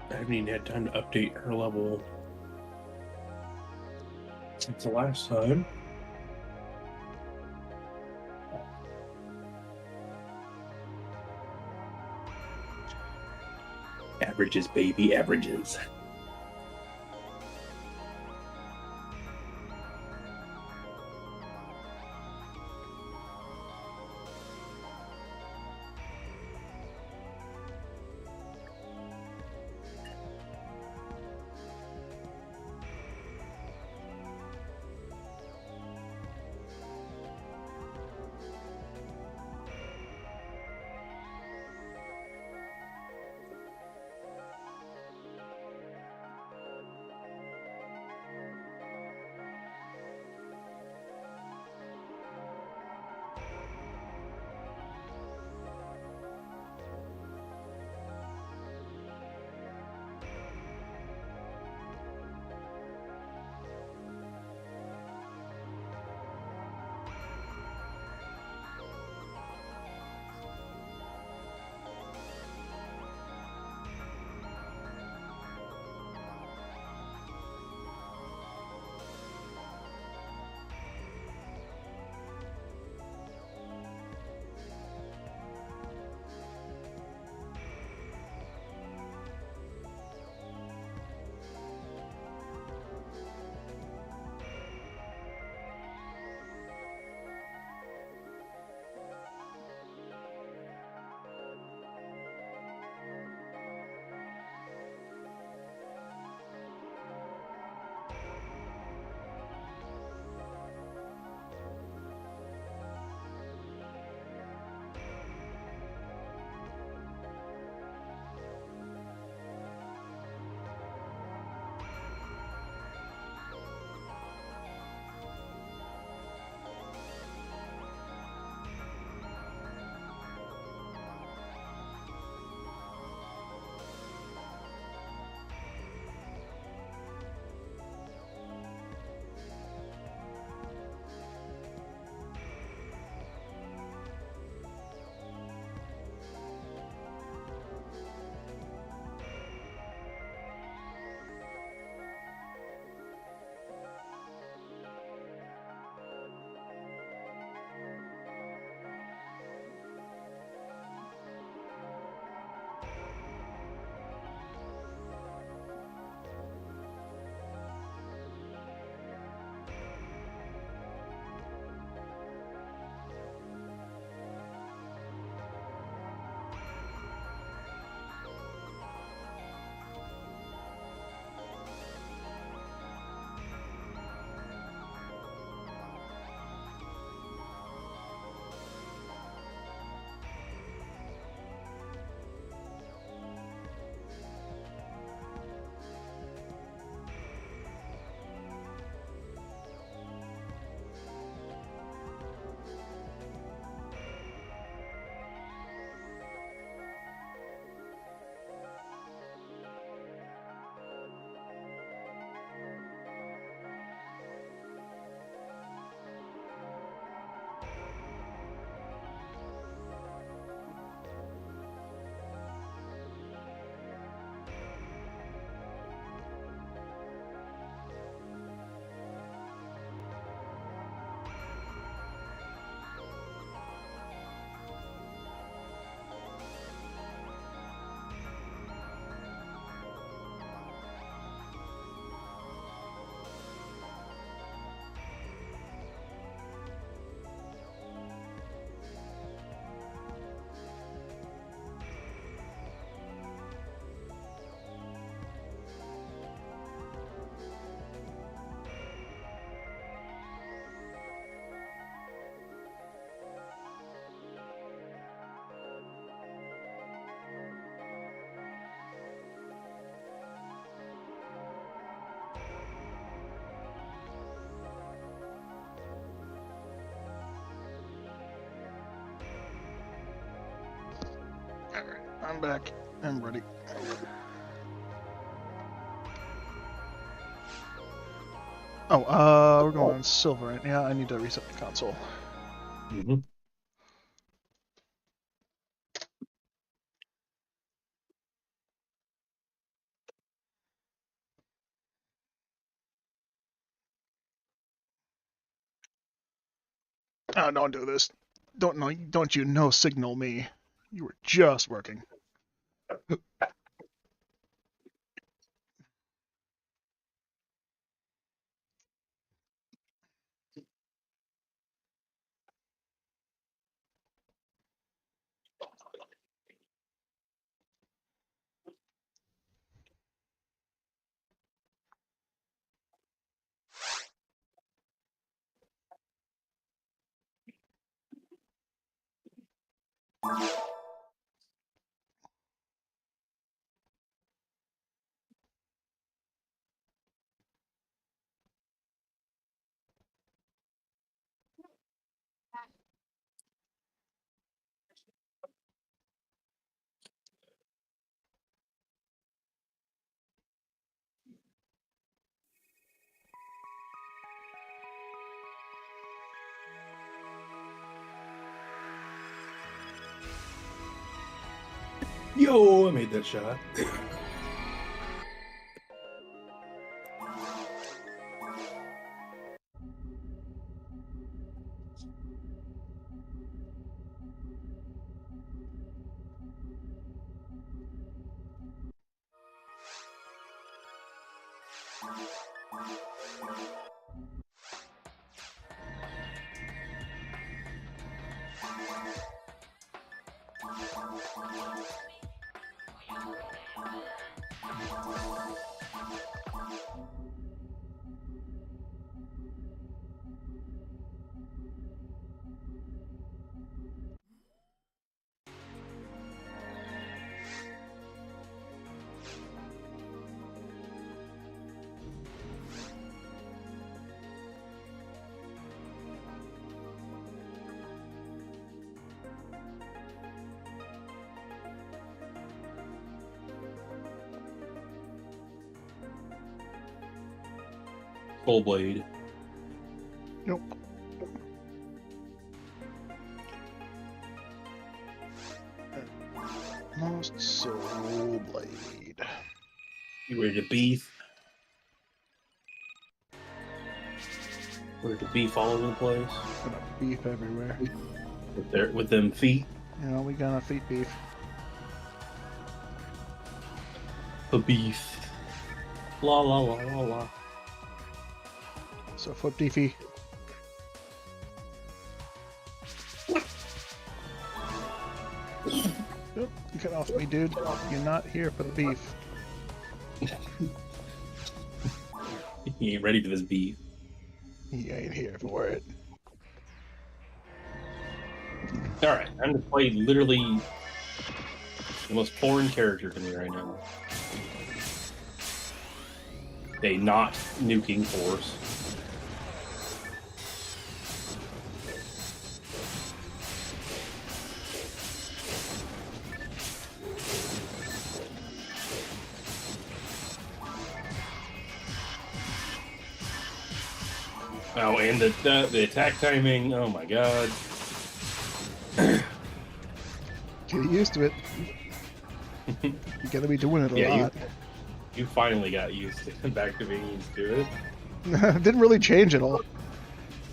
I haven't even had time to update her level since the last time. Averages, baby, averages. I'm back. I'm ready. Oh, we're going on silver, right? Yeah, I need to reset the console. Mm-hmm. Oh, don't do this. Don't you no signal me. You were just working. Yo, I made that shot. Full blade. Nope. Most soul blade. You ready to beef? Ready to beef all over the place? Gonna beef everywhere. With them feet? You know, we got a feet beef. The beef. La la la la la. So foot beefy. Oop, get off me, dude. You're not here for the beef. He ain't ready for this beef. He ain't here for it. Alright, I'm gonna play literally the most foreign character to me right now. A not nuking force. Oh, and the attack timing, oh my god. Get used to it. You gotta be doing it a lot. You finally got used to back to being used to it. It didn't really change at all.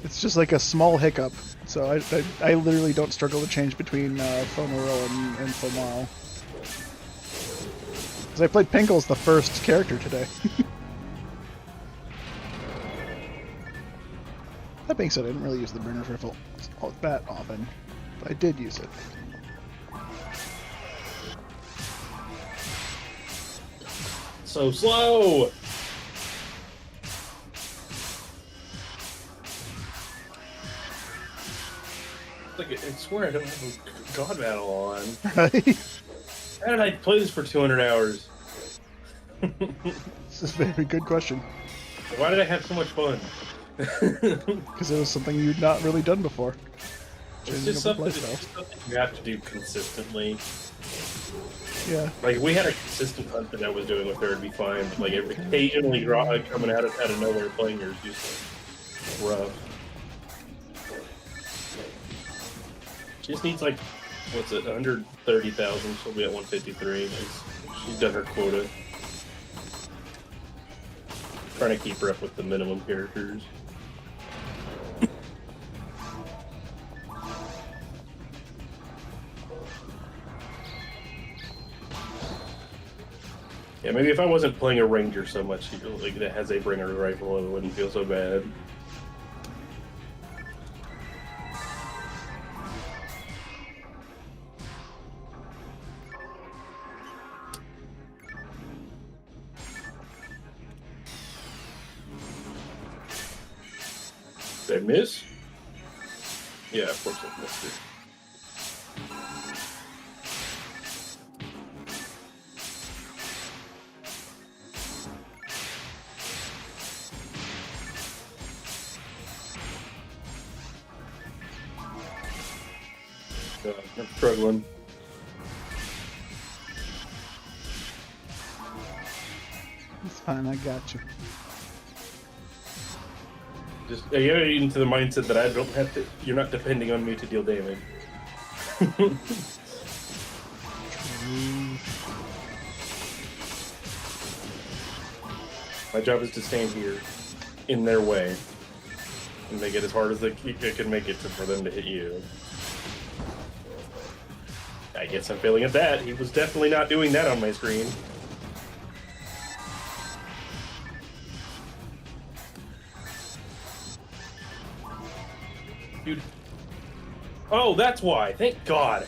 It's just like a small hiccup. So I literally don't struggle to change between Fonoro and Fomao. Because I played Pinkle's the first character today. That being said, I didn't really use the burner rifle that often, but I did use it. So slow! Like, I swear I don't have a god battle on. Right? How did I play this for 200 hours? This is a very good question. Why did I have so much fun? Because it was something you'd not really done before. It's just something you have to do consistently. Yeah. Like, if we had a consistent hunt that I was doing with her, it'd be fine. But, like, occasionally coming out of nowhere playing her is just rough. She just needs, like, what's it, 130,000. She'll be at 153. She's done her quota. Trying to keep her up with the minimum characters. Yeah, maybe if I wasn't playing a ranger so much, like that has a bringer rifle, it wouldn't feel so bad. Did I miss? Yeah, of course I missed it. I'm struggling. It's fine, I got you. Just you're into the mindset that I don't have to. You're not depending on me to deal damage. My job is to stand here, in their way, and make it as hard as they can make it for them to hit you. I guess I'm failing at that. He was definitely not doing that on my screen. Dude. Oh, that's why. Thank God.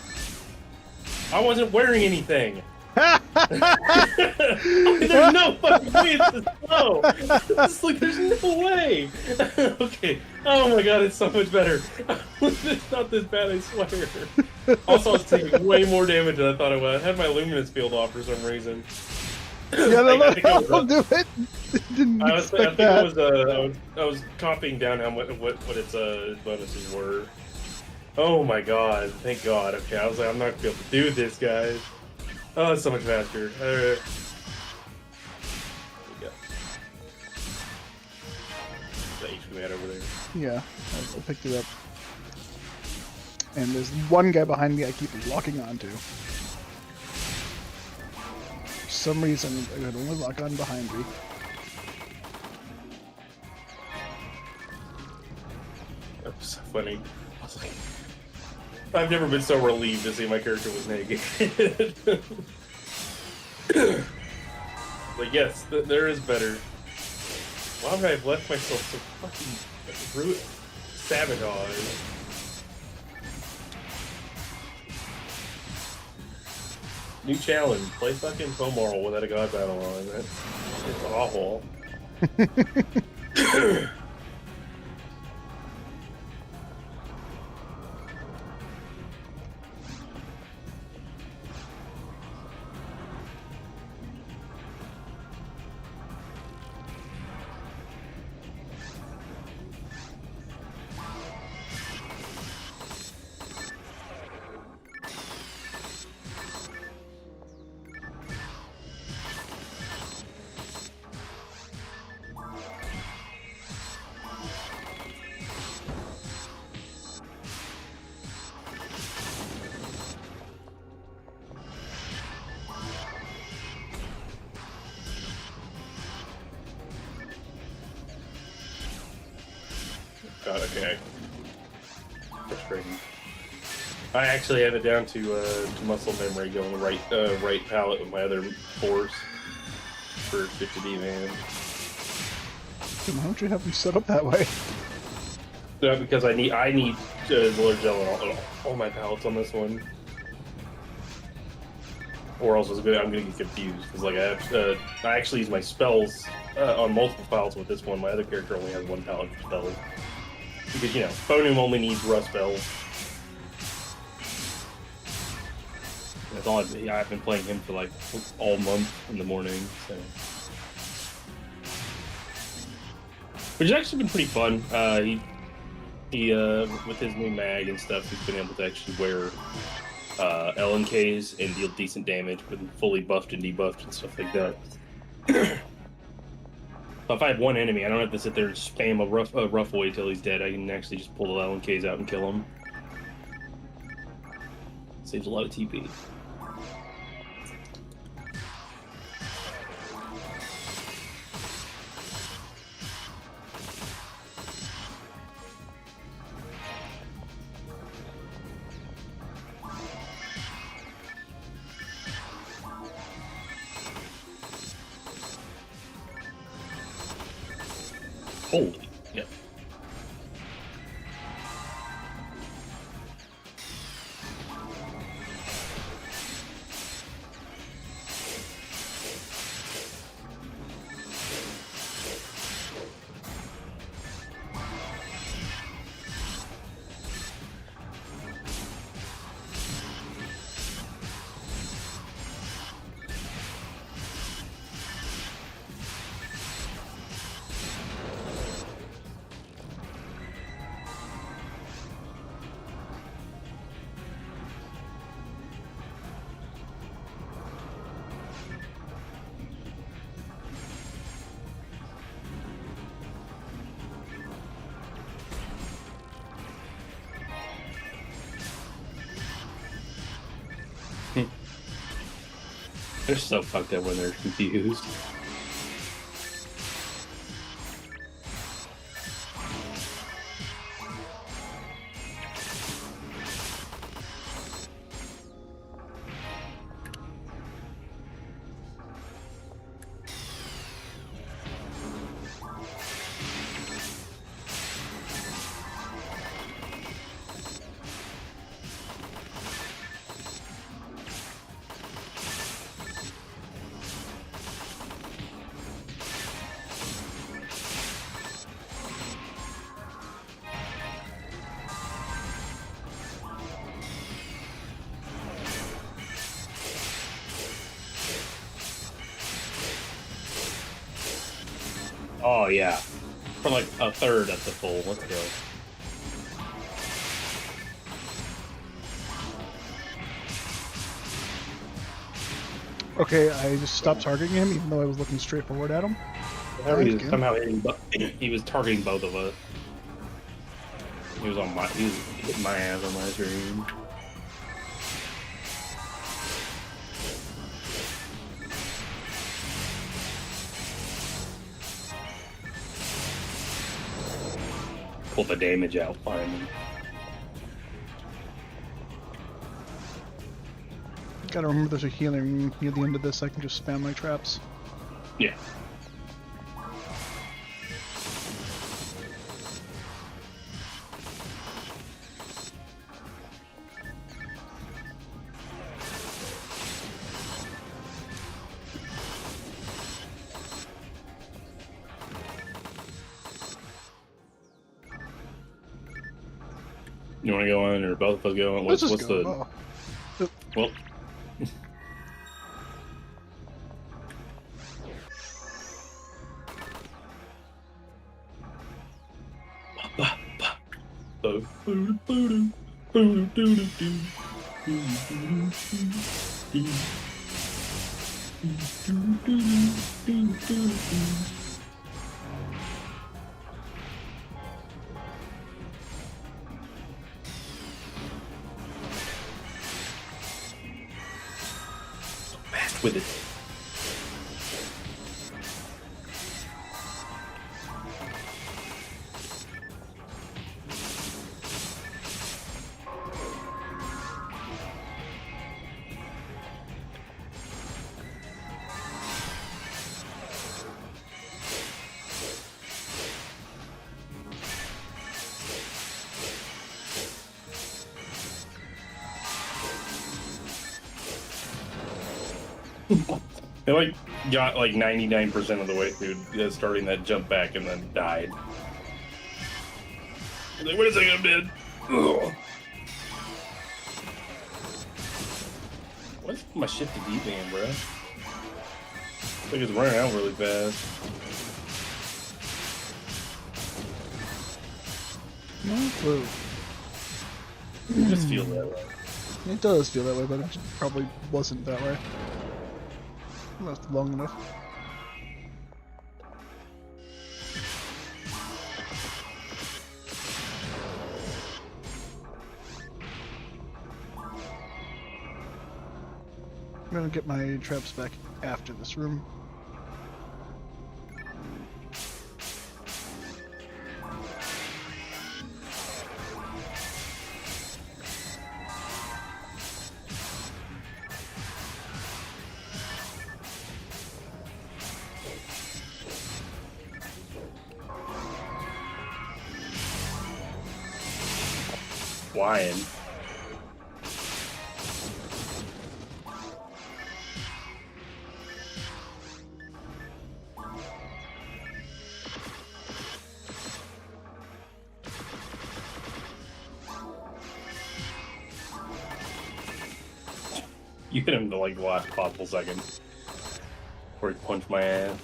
I wasn't wearing anything. There's no fucking way it's this slow. It's like, there's no way. Okay. Oh my God, it's so much better. It's not this bad, I swear. Also, I was taking way more damage than I thought I would. I had my luminance field off for some reason. Yeah, I'll do it. Didn't expect that. I was copying down what its bonuses were. Oh my God! Thank God. Okay, I was like, I'm not gonna be able to do this, guys. Oh, it's so much faster. There we go. The HP man over there. Yeah, I picked it up. And there's one guy behind me I keep locking onto. For some reason, I could only lock on behind me. That was so funny. I was like, I've never been so relieved to see my character was naked. But yes, there is better. Why would I have left myself so fucking sabotage? New challenge: play fucking Fomoral without a god battle on. It's awful. God, okay. Frustrating. I actually have it down to muscle memory going right palette with my other force for 50D man. Why don't you have them set up that way? Because I need Lord Gel on all my palettes on this one. Or else I'm gonna get confused because like I actually use my spells on multiple palettes with this one. My other character only has one palette for spells. Because, you know, Bonum only needs rust spells. That's all I've been playing him for like all month in the morning, so. Which has actually been pretty fun. He with his new mag and stuff, he's been able to actually wear LNKs and deal decent damage with fully buffed and debuffed and stuff like that. If I have one enemy, I don't have to sit there and spam a rough away till he's dead. I can actually just pull the LNKs out and kill him. Saves a lot of TP. Holy, yeah. They're so fucked up when they're confused. Oh yeah, for like a third at the full. Let's go. Okay, I just stopped targeting him, even though I was looking straight forward at him. Somehow he was targeting both of us. He was hitting my ass on my screen. Pull the damage out finally. Gotta remember there's a healing near the end of this, I can just spam my traps. Yeah. You want to go on, or both of us go on? What's go. the? Well. Fast with it. They like got like 99% of the way through starting that jump back and then died. Like, wait a second, I'm dead. Ugh. What's my shift to D-band, bro? I think it's running out really fast. No clue. I just feel that way. It does feel that way, but it probably wasn't that way. Not long enough. I'm gonna get my traps back after this room. Flying. You hit him to like the last possible second before he punched my ass.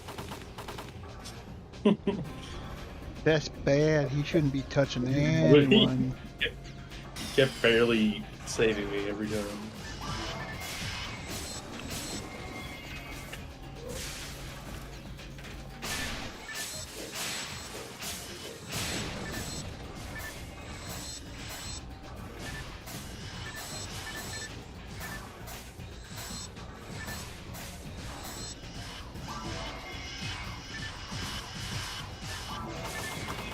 That's bad. He shouldn't be touching anyone. He kept barely saving me every time.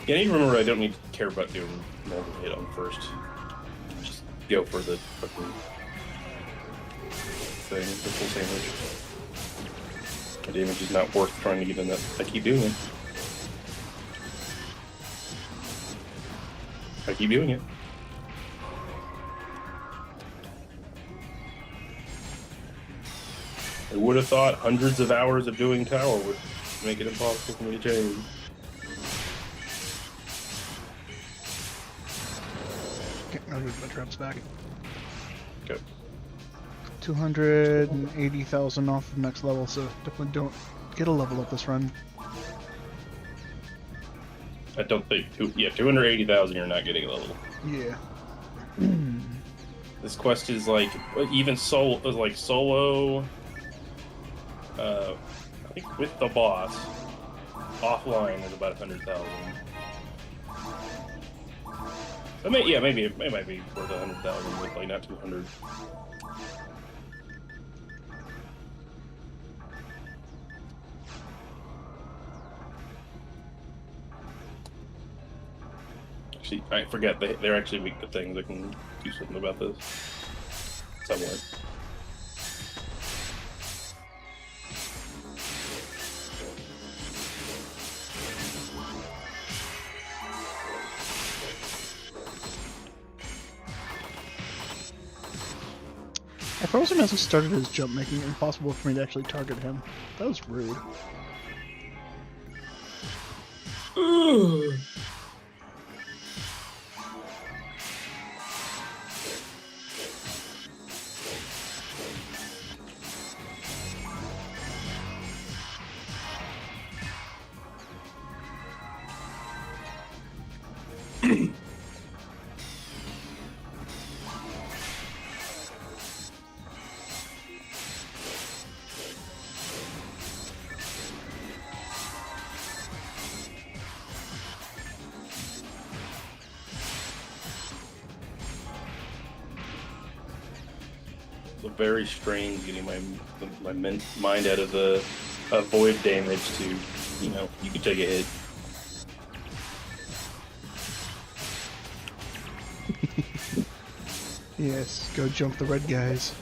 Yeah, I need to remember I don't need to care about doing multiple hit on first. Just go for the fucking thing, the full damage. The damage is not worth trying to get in that. I keep doing it. I keep doing it. I would have thought hundreds of hours of doing tower would make it impossible for me to change. I'll get my traps back. Okay. 280,000 off of next level, so definitely don't get a level up this run. I don't think. 280,000. You're not getting a level. Yeah. This quest is like even solo. I think with the boss offline is about 100,000. So maybe it might be worth 100,000, but like not 200. Actually, I forget they're actually weak to things. I can do something about this somewhere. Frozen hasn't started his jump, making it impossible for me to actually target him. That was rude. Very strange getting my mind out of the void damage to, you know, you can take a hit. Yes, go jump the red guys.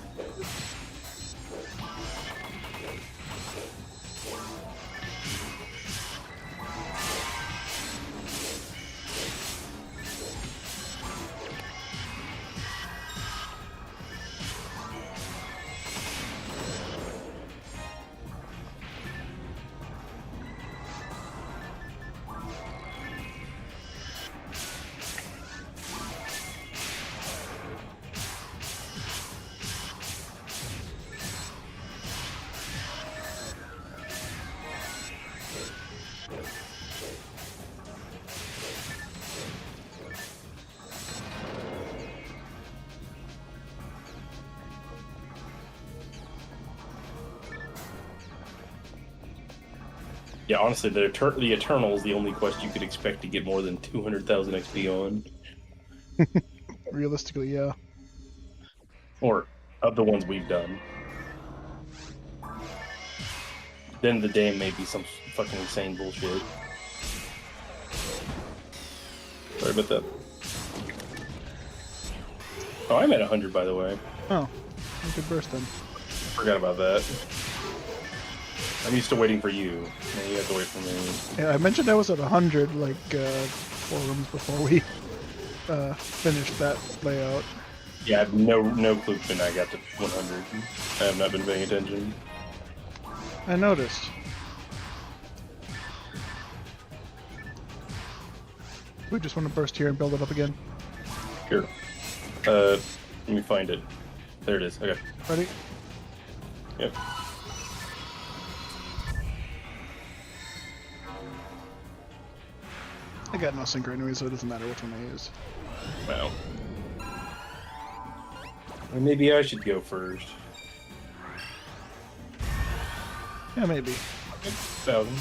Yeah, honestly, the Eternal is the only quest you could expect to get more than 200,000 XP on, Realistically, yeah. or of the ones we've done. Then the day may be some fucking insane bullshit. Sorry about that. Oh, I'm at 100, by the way. Oh, you could burst then. Forgot about that. I'm used to waiting for you. Now you have to wait for me. Yeah, I mentioned I was at 100 like 4 rooms before we finished that layout. Yeah, I have no clue when I got to 100. I have not been paying attention. I noticed. We just want to burst here and build it up again. Here. Let me find it. There it is. Okay. Ready? Yep. I got no synchro anyway, so it doesn't matter which one I use. Wow. Well, maybe I should go first. Yeah, maybe. 1,000.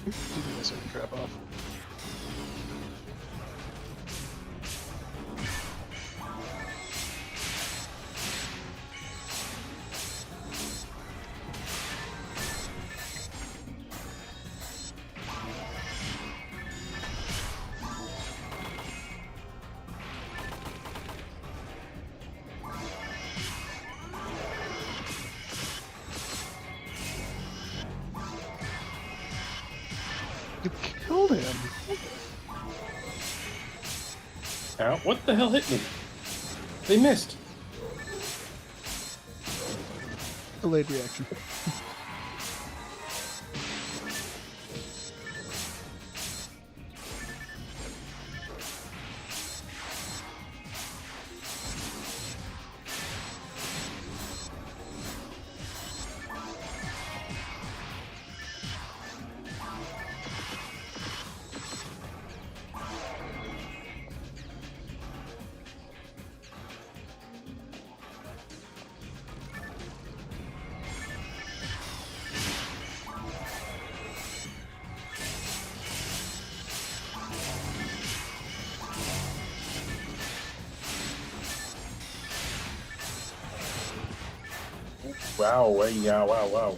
Did you guys crap off? You killed him. Ow, what the hell hit me? They missed. Delayed reaction. Wow, yeah, wow.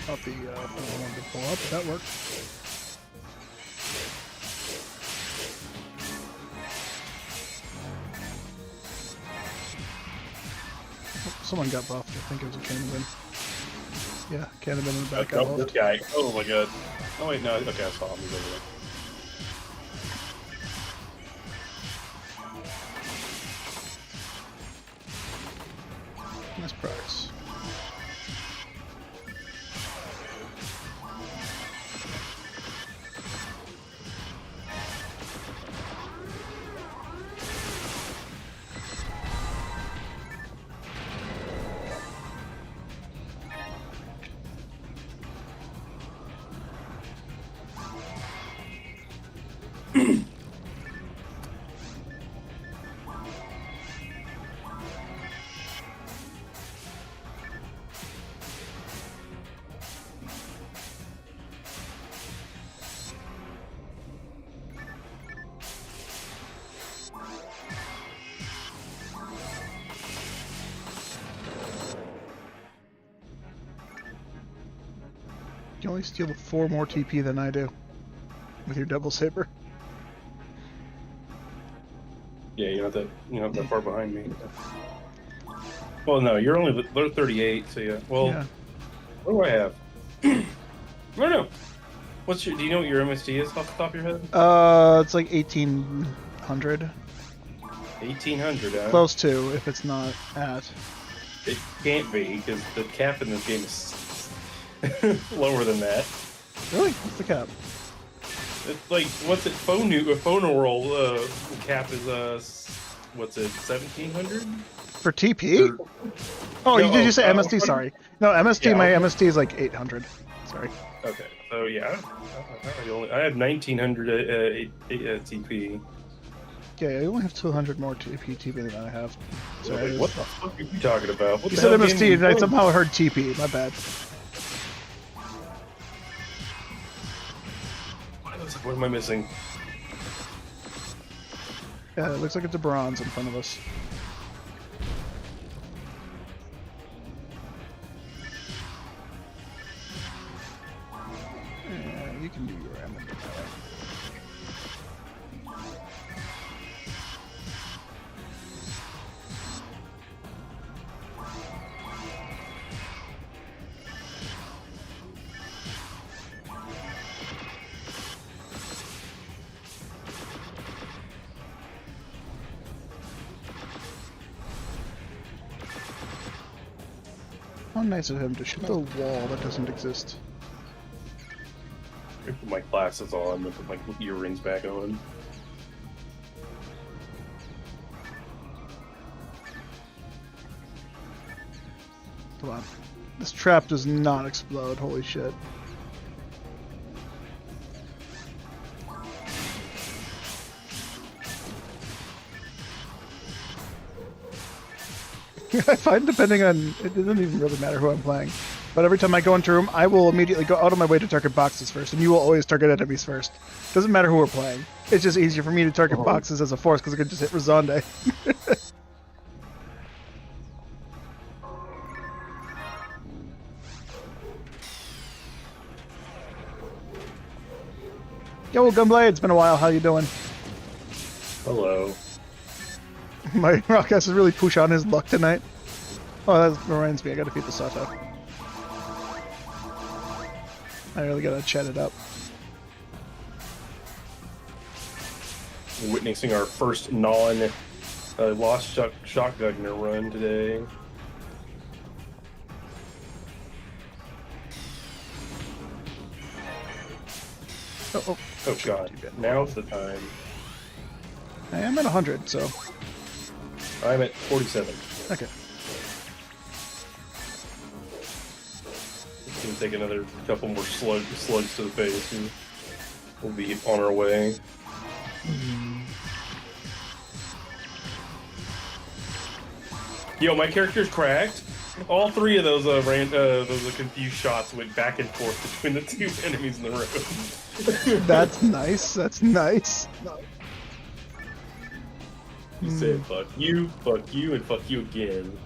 Not the one I wanted to pull up, but that worked. Oh, someone got buffed. I think it was a Cannabin. Yeah, Cannabin in the back got Oh, buffed. this guy. Oh my god. Oh wait, no. Okay, I saw him. He's over there. Nice progress. You only steal 4 more TP than I do with your double saber. Yeah, you're not that far behind me. Well, no, you're only 38, so yeah. Well, Yeah. what do I have? I don't know. Do you know what your MST is off the top of your head? It's like 1800. 1800. Close to, if it's not at. It can't be because the cap in this game is lower than that. Really? What's the cap? It's like what's it? Phone roll cap is what's it? 1700 For TP? Oh, No, did you say oh, MST? Sorry. No, MST. Yeah, my okay. MST is like 800. Sorry. Okay, so yeah, I have 1900 TP. Yeah, I only have 200 more TP than I have. So Wait, what the fuck are you talking about? What You the said hell MST, game are and I you playing? somehow heard TP. My bad. What am I missing? Yeah, it looks like it's a bronze in front of us. Yeah, you can do your ammo. How nice of him to shoot the wall that doesn't exist. I put my glasses on and put my earrings back on. Come on. This trap does not explode, holy shit. I find depending on, it doesn't even really matter who I'm playing, but every time I go into a room, I will immediately go out of my way to target boxes first, and you will always target enemies first. Doesn't matter who we're playing. It's just easier for me to target boxes as a force because I can just hit Razonde. Yo, Gunblade, it's been a while. How you doing? Hello. My Rockcast is really push on his luck tonight. Oh, that reminds me, I gotta feed the Sato. I really gotta chat it up. We're witnessing our first lost shotgunner run today. Oh, Oh god, now's the time. I am at 100, so... I'm at 47. Okay. It's gonna take another couple more slugs to the face and we'll be on our way. Yo, my character's cracked. All 3 of those confused shots went back and forth between the 2 enemies in the room. That's nice, that's nice. You said fuck you, and fuck you again.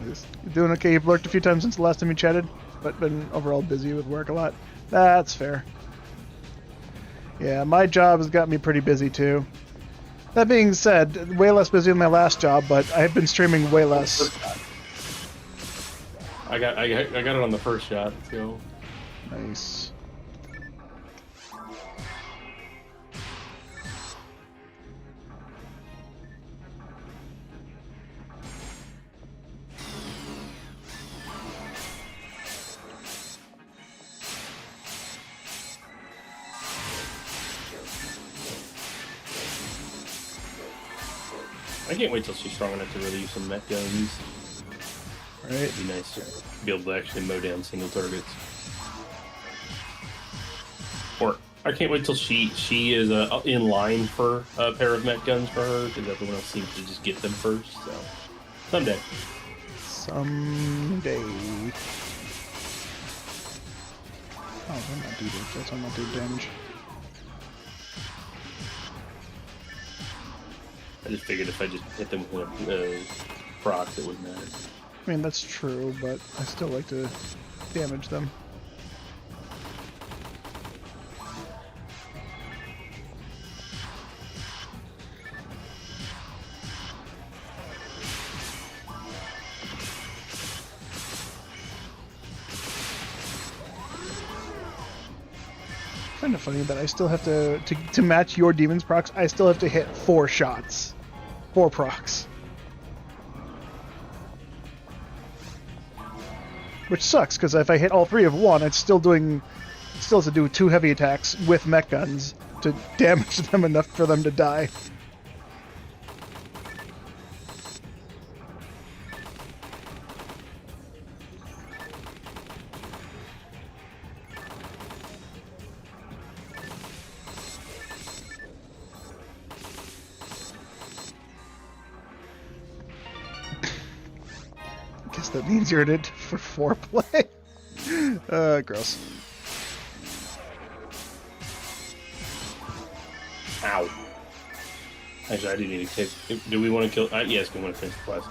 You're doing okay, you've lurked a few times since the last time we chatted, but been overall busy with work a lot. That's fair. Yeah, my job has got me pretty busy too. That being said, way less busy than my last job, but I've been streaming way less. I got it on the first shot. Let's go. Nice. I can't wait till she's strong enough to really use some mech guns. Right. It'd be nice to be able to actually mow down single targets. Or I can't wait till she is in line for a pair of mech guns for her, because everyone else seems to just get them first. So someday. Someday. Oh, they're not do damage. That's not do damage. I just figured if I just hit them with a proc, it wouldn't matter. I mean, that's true, but I still like to damage them. find it funny that I still have to match your demons procs. I still have to hit 4 shots, 4 procs, which sucks because if I hit all 3 of one, it's still have to do 2 heavy attacks with mech guns to damage them enough for them to die. Guess that means you're in it for foreplay. Gross. Ow. Actually, I do need to kick. Do we want to kill? Yes, we want to finish the quest.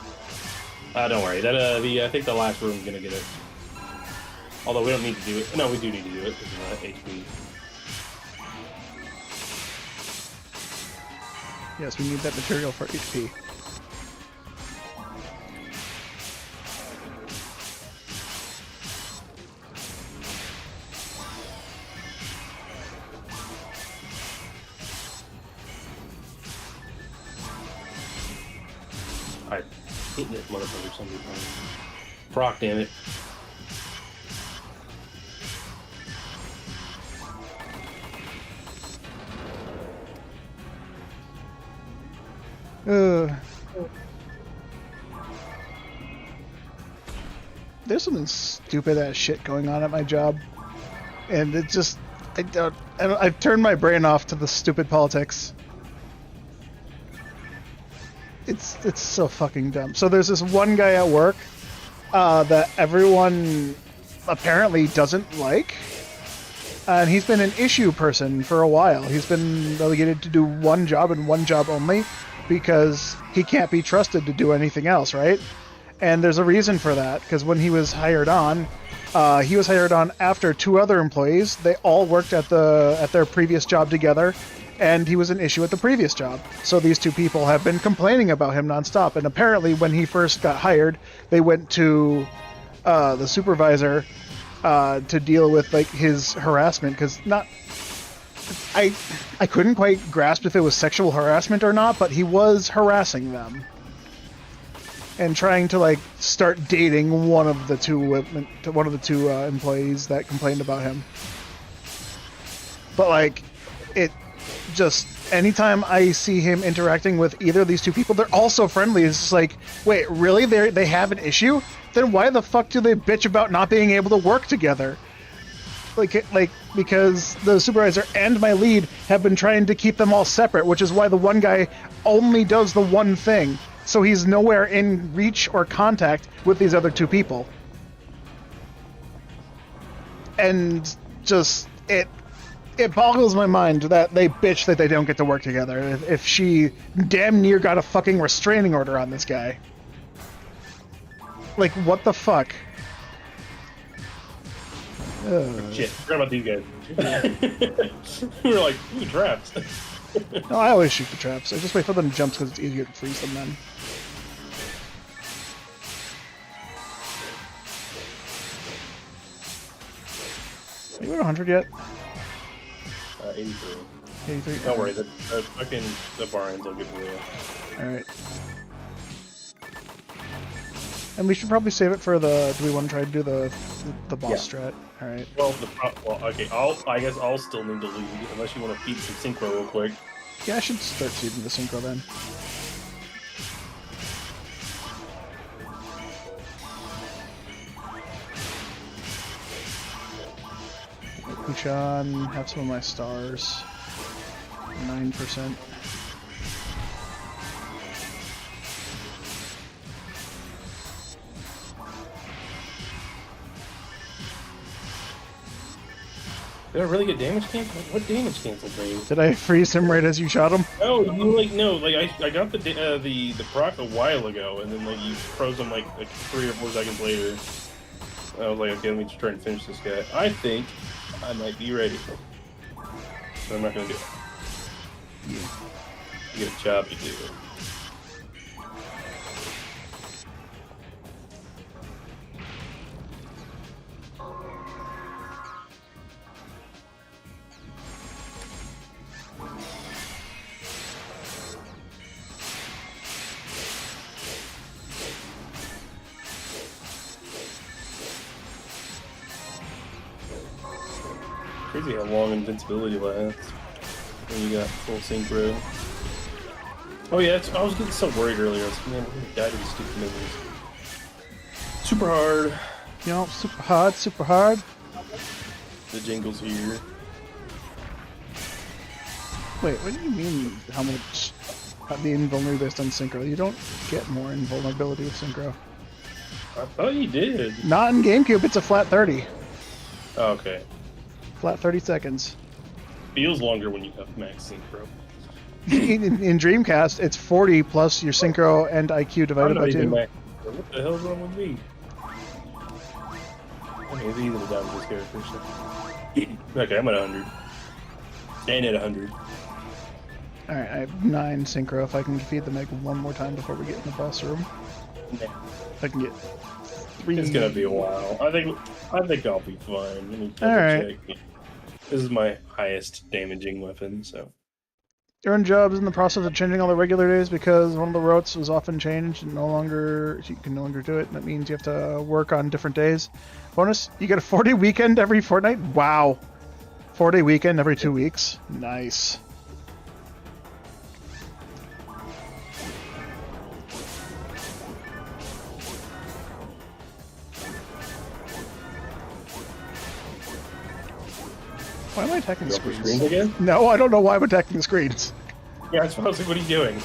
Don't worry. That I think the last room's gonna get it. Although we don't need to do it. No, we do need to do it because HP. Yes, we need that material for HP. I hit this motherfucker something. Proc, damn it. There's something stupid ass shit going on at my job, and it just I've turned my brain off to the stupid politics. It's so fucking dumb. So there's this one guy at work that everyone apparently doesn't like, and he's been an issue person for a while. He's been relegated to do one job and one job only because he can't be trusted to do anything else, right? And there's a reason for that, because when he was hired on after 2 other employees. They all worked at their previous job together, and he was an issue at the previous job. So these 2 people have been complaining about him nonstop. And apparently, when he first got hired, they went to the supervisor to deal with like his harassment, because I couldn't quite grasp if it was sexual harassment or not, but he was harassing them and trying to like start dating one of the 2 employees that complained about him. But like, it just, anytime I see him interacting with either of these 2 people, they're all so friendly. It's just like, wait, really? They have an issue? Then why the fuck do they bitch about not being able to work together? Like because the supervisor and my lead have been trying to keep them all separate, which is why the one guy only does the one thing. So he's nowhere in reach or contact with these other 2 people. And just, it boggles my mind that they bitch that they don't get to work together if she damn near got a fucking restraining order on this guy. Like, what the fuck? Shit, forgot about these guys. We were like, ooh, traps. No, I always shoot the traps. I just wait for them to jump because it's easier to freeze them then. Are you at 100 yet? 83. 83? Don't worry, the Barians will get rid of it. Alright. And we should probably save it for the... Do we want to try to do the boss strat? Alright. Well, okay, I guess I'll still need to lead, unless you want to feed some synchro real quick. Yeah, I should start seeding the synchro then. Kuchan, have some of my stars. 9%. Did I really get damage canceled? What damage canceled me? Did I freeze him right as you shot him? Oh, I got the proc a while ago, and then like you froze him like 3 or 4 seconds later. I was like, okay, let me just try and finish this guy. I think I might be ready. So I'm not gonna do it. You get a job to do. Crazy how long invincibility lasts when you got full synchro. Oh yeah, I was getting so worried earlier. I was like, man, we're gonna die to these stupid minions. Super hard. You know, super hard, super hard. The jingle's here. Wait, what do you mean how much the invulnerability based on synchro? You don't get more invulnerability with synchro. I thought you did. Not in GameCube, it's a flat 30. Oh, okay. Flat 30 seconds. Feels longer when you have max synchro. In Dreamcast, it's 40 plus your synchro and IQ divided by 2. Max. What the hell's wrong with me? Okay, it's easy to die with this character. So. Okay, I'm at 100. And at 100. Alright, I have 9 synchro. If I can defeat the Meg one more time before we get in the boss room. Nah. If I can get 3. It's gonna be a while. I think I'll be fine. Let me Alright. check. This is my highest damaging weapon, so. Earn jobs in the process of changing all the regular days because one of the routes was often changed and you can no longer do it. And that means you have to work on different days. Bonus, you get a 4-day weekend every fortnight. Wow. 4-day weekend every 2 weeks. Nice. Why am I attacking the screens? Again? No, I don't know why I'm attacking the screens. Yeah, I suppose. What are you doing?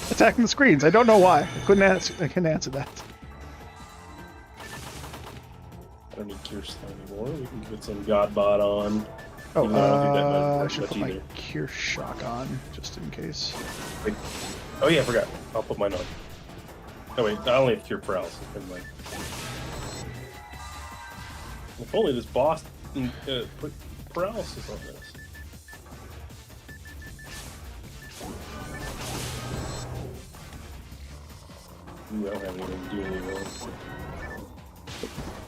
Attacking the screens. I don't know why. I couldn't answer that. I don't need Kirsten anymore. We can put some Godbot on. Oh, Even though I don't do that I should much put my either. Cure Shock on, just in case. Wait. Oh yeah, I forgot. I'll put mine on. Oh wait, I only have Cure Paralysis. Never mind. If only this boss put paralysis on this. Ooh, I don't have anything to do anymore.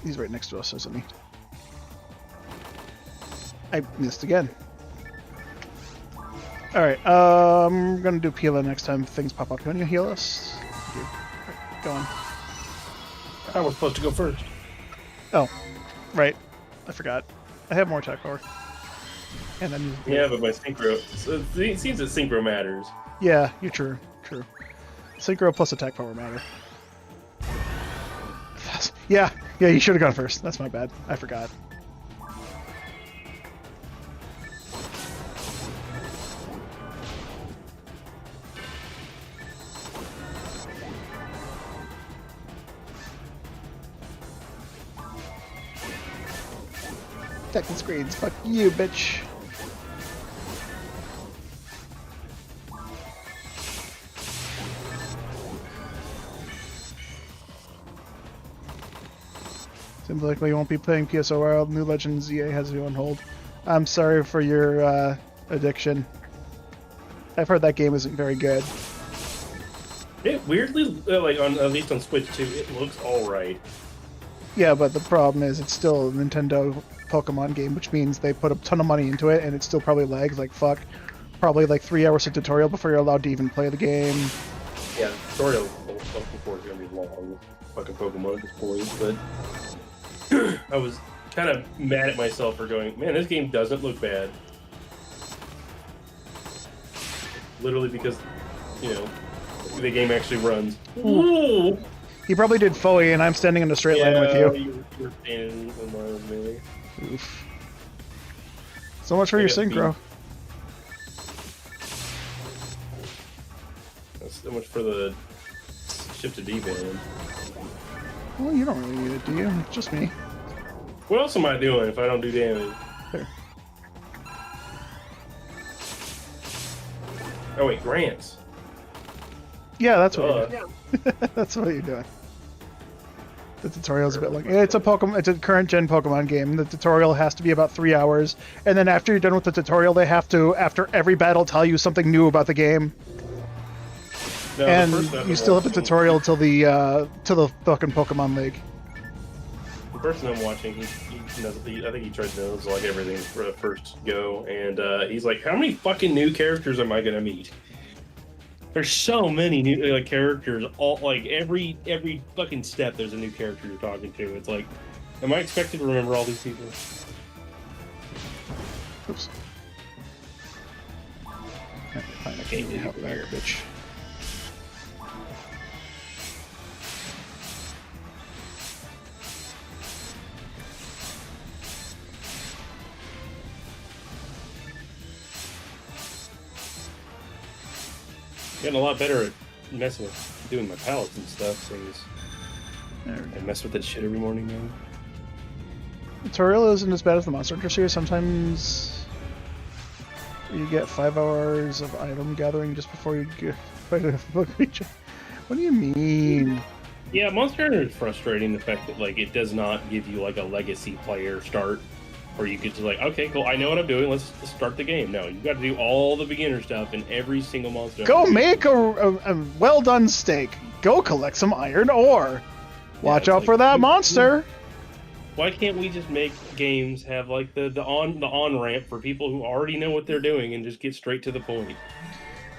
He's right next to us, isn't he? I missed again. Alright, I'm gonna do PLN next time if things pop up. Can you heal us? Thank you. Right, go on. I was supposed to go first. Oh, right. I forgot. I have more attack power. And then Yeah, but my synchro. So it seems that synchro matters. yeah, you're true. True. Synchro plus attack power matter. Yeah, you should have gone first. That's my bad. I forgot. Attacking screens. Fuck you, bitch. Seems like we won't be playing PSO while New Legends EA has you on hold. I'm sorry for your addiction. I've heard that game isn't very good. It weirdly, like on at least on Switch 2, it looks all right. Yeah, but the problem is it's still a Nintendo Pokemon game, which means they put a ton of money into it, and it still probably lags like fuck. Probably like 3 hours of tutorial before you're allowed to even play the game. Yeah, the tutorial before is gonna be long. Fucking Pokemon at this point, but I was kind of mad at myself for going, man, this game doesn't look bad. Literally because, you know, the game actually runs. Ooh. He probably did Foey, and I'm standing in a straight line with you. You're standing in line with me. Oof. So much for your synchro. That's so much for the shift to D band. Well, you don't really need it, do you? It's just me. What else am I doing if I don't do damage? There. Oh wait, grants. Yeah, that's what you're doing. That's what you're doing. The tutorial's a bit like it's a current gen Pokemon game. The tutorial has to be about 3 hours, and then after you're done with the tutorial, they have to, after every battle, tell you something new about the game. No, And you still have a tutorial till the fucking Pokemon League. The person I'm watching, he knows, I think he tries to know like everything for the first go, and he's like, "How many fucking new characters am I gonna meet?" There's so many new like characters. All like every fucking step, there's a new character you're talking to. It's like, am I expected to remember all these people? Oops. Fine, I can't really help that bitch. Getting a lot better at messing with doing my pallets and stuff, so I mess with that shit every morning now. The tutorial isn't as bad as the Monster Hunter series. Sometimes you get 5 hours of item gathering just before you fight a bug creature. What do you mean? Yeah, Monster Hunter is frustrating, the fact that like it does not give you like a legacy player start where you get to like, okay, cool, I know what I'm doing, let's start the game. No, you got to do all the beginner stuff in every single Monster Hunter. Go make a well done steak. Go collect some iron ore. Watch out for that monster. Why can't we just make games have like the on ramp for people who already know what they're doing and just get straight to the point?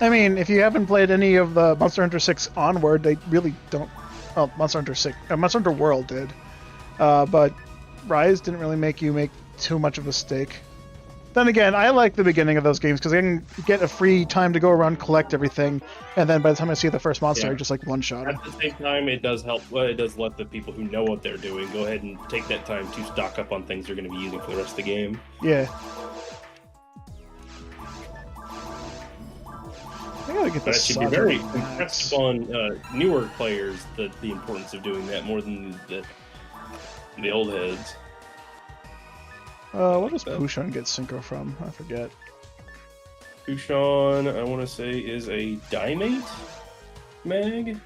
I mean, if you haven't played any of the Monster Hunter 6 Onward, they really don't. Well, Monster Hunter World did, but Rise didn't really make you make too much of a stake. Then again, I like the beginning of those games because I can get a free time to go around, collect everything, and then by the time I see the first monster, I just like one-shot it. At the same time, it does help. Well, it does let the people who know what they're doing go ahead and take that time to stock up on things they're going to be using for the rest of the game. Yeah. I gotta get But this. I should be very impressed upon newer players the importance of doing that more than the old heads. What does Pushon get synchro from? I forget. Pushon, I want to say, is a Dimate mag.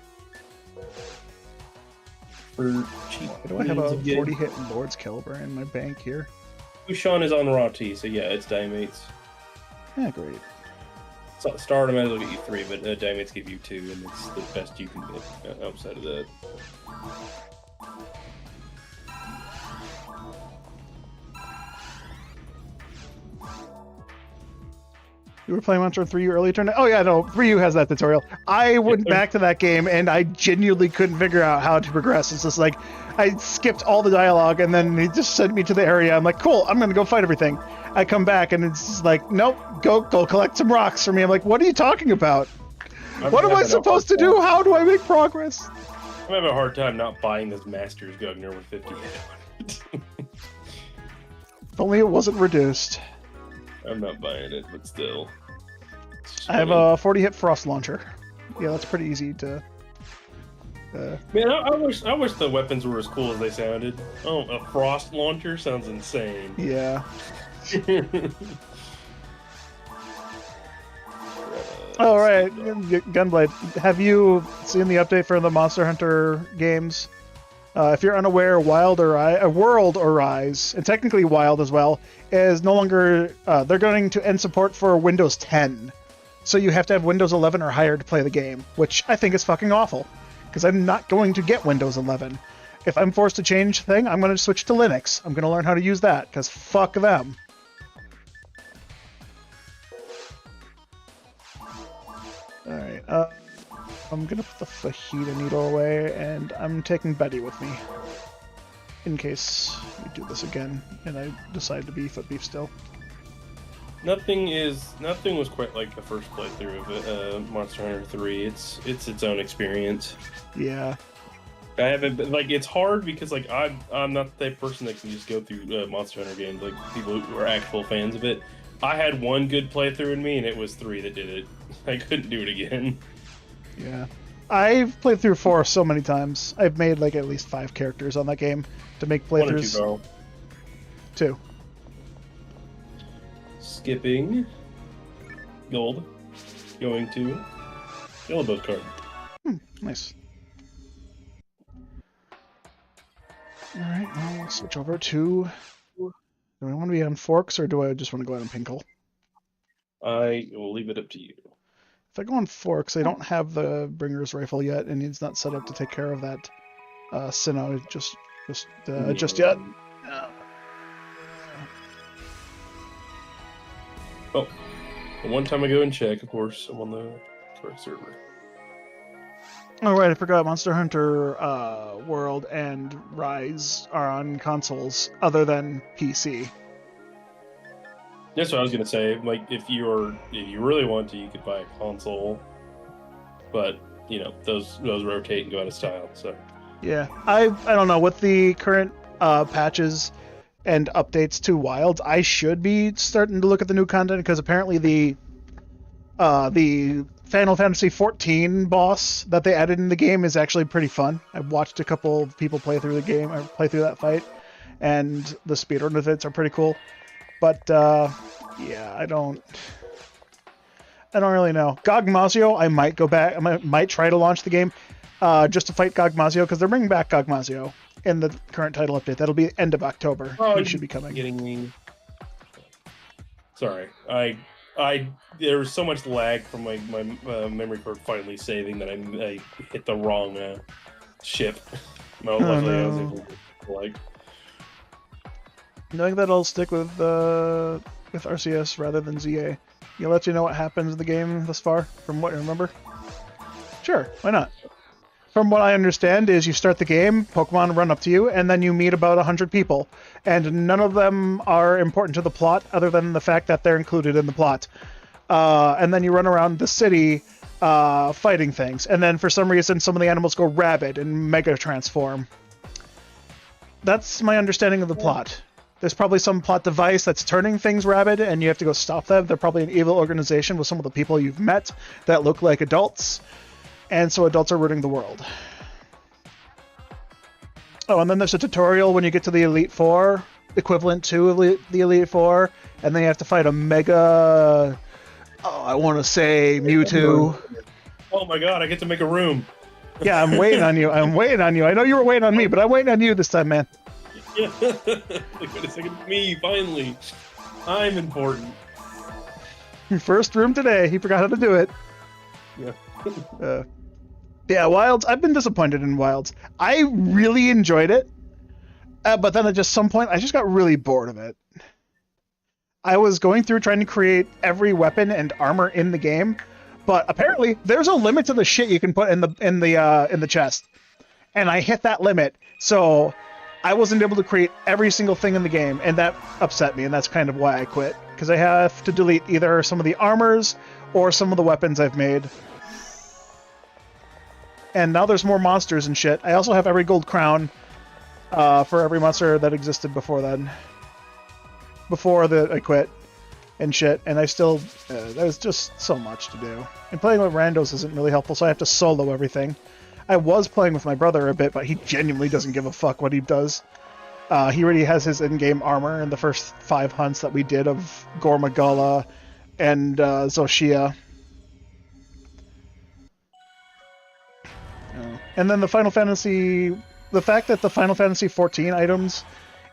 For cheap. Why do I have a 40-hit Lord's Caliber in my bank here? Pushon is on Rati, so yeah, it's Dimates. Yeah, great. So Stardom will get you 3, but Dimates give you 2, and it's the best you can get outside of that. You were playing Monster Hunter 3 early tournament? Oh yeah, no, 3U has that tutorial. I went back to that game and I genuinely couldn't figure out how to progress. It's just like, I skipped all the dialogue and then he just sent me to the area. I'm like, cool, I'm gonna go fight everything. I come back and it's just like, nope, go collect some rocks for me. I'm like, what are you talking about? What am I supposed to do? How do I make progress? I'm having a hard time not buying this Master's Gugner with 50 hit. If only it wasn't reduced. I'm not buying it, but still. I have a 40-hit Frost Launcher. Yeah, that's pretty easy to... Man, I wish the weapons were as cool as they sounded. Oh, a Frost Launcher sounds insane. Yeah. All right, Gunblade. Have you seen the update for the Monster Hunter games? If you're unaware, World Arise, and technically Wild as well, is no longer... they're going to end support for Windows 10. So you have to have Windows 11 or higher to play the game, which I think is fucking awful, because I'm not going to get Windows 11. If I'm forced to change thing, I'm going to switch to Linux. I'm going to learn how to use that, because fuck them. Alright, I'm going to put the fajita needle away, and I'm taking Betty with me. In case we do this again, and I decide to be foot beef still. Nothing was quite like the first playthrough of Monster Hunter 3. It's its own experience. Yeah. I haven't, like, it's hard because, like, I'm not the person that can just go through Monster Hunter games, like, people who are actual fans of it. I had one good playthrough in me, and it was 3 that did it. I couldn't do it again. Yeah. I've played through 4 so many times. I've made, like, at least 5 characters on that game to make playthroughs. 1 or 2, Carl? 2. Skipping. Gold. Going to Yellow Boat card. Nice. Alright, now let's switch over to... Do I want to be on Forks, or do I just want to go out on Pinkle? I will leave it up to you. If I go on Forks, I don't have the Bringer's Rifle yet, and it's not set up to take care of that Sinnoh just yet. Oh, the one time I go and check, of course, I'm on the correct server. Oh right, I forgot Monster Hunter World and Rise are on consoles other than PC. That's what I was gonna say. Like, if you really want to, you could buy a console, but those rotate and go out of style. So Yeah, I don't know, with the current patches and updates to Wilds, I should be starting to look at the new content, because apparently the Final Fantasy XIV boss that they added in the game is actually pretty fun. I've watched a couple of people play through the game, or play through that fight, and the speedrun of it are pretty cool. But yeah, I don't really know. Gog Mazio, I might go back. I might try to launch the game just to fight Gog Mazio, because they're bringing back Gog Mazio in the current title update. That'll be end of October. He should be coming. Getting me. Sorry, there was so much lag from my memory card finally saving that I hit the wrong ship. Luckily, I was able to, like. Knowing that I'll stick with RCS rather than ZA. You'll let you know what happens in the game thus far, from what you remember? Sure, why not? From what I understand is you start the game, Pokemon run up to you, and then you meet about 100 people. And none of them are important to the plot, other than the fact that they're included in the plot. And then you run around the city fighting things. And then for some reason, some of the animals go rabid and mega transform. That's my understanding of the plot. There's probably some plot device that's turning things rabid, and you have to go stop them. They're probably an evil organization with some of the people you've met that look like adults. And so adults are ruining the world. Oh, and then there's a tutorial when you get to the Elite Four, equivalent to the Elite Four, and then you have to fight a mega... Oh, I want to say Mewtwo. Oh my god, I get to make a room. Yeah, I'm waiting on you. I'm waiting on you. I know you were waiting on me, but I'm waiting on you this time, man. Yeah. Wait a second. Me, finally. I'm important. First room today. He forgot how to do it. Yeah. Yeah, Wilds. I've been disappointed in Wilds. I really enjoyed it, but then at just some point, I just got really bored of it. I was going through trying to create every weapon and armor in the game, but apparently there's a limit to the shit you can put in the chest, and I hit that limit, so I wasn't able to create every single thing in the game, and that upset me, and that's kind of why I quit, because I have to delete either some of the armors or some of the weapons I've made. And now there's more monsters and shit. I also have every gold crown for every monster that existed before then. Before I quit and shit. And I still... there's just so much to do. And playing with randos isn't really helpful, so I have to solo everything. I was playing with my brother a bit, but he genuinely doesn't give a fuck what he does. He already has his in-game armor in the first 5 hunts that we did of Gormagala and Zoshia. And then the fact that the Final Fantasy XIV items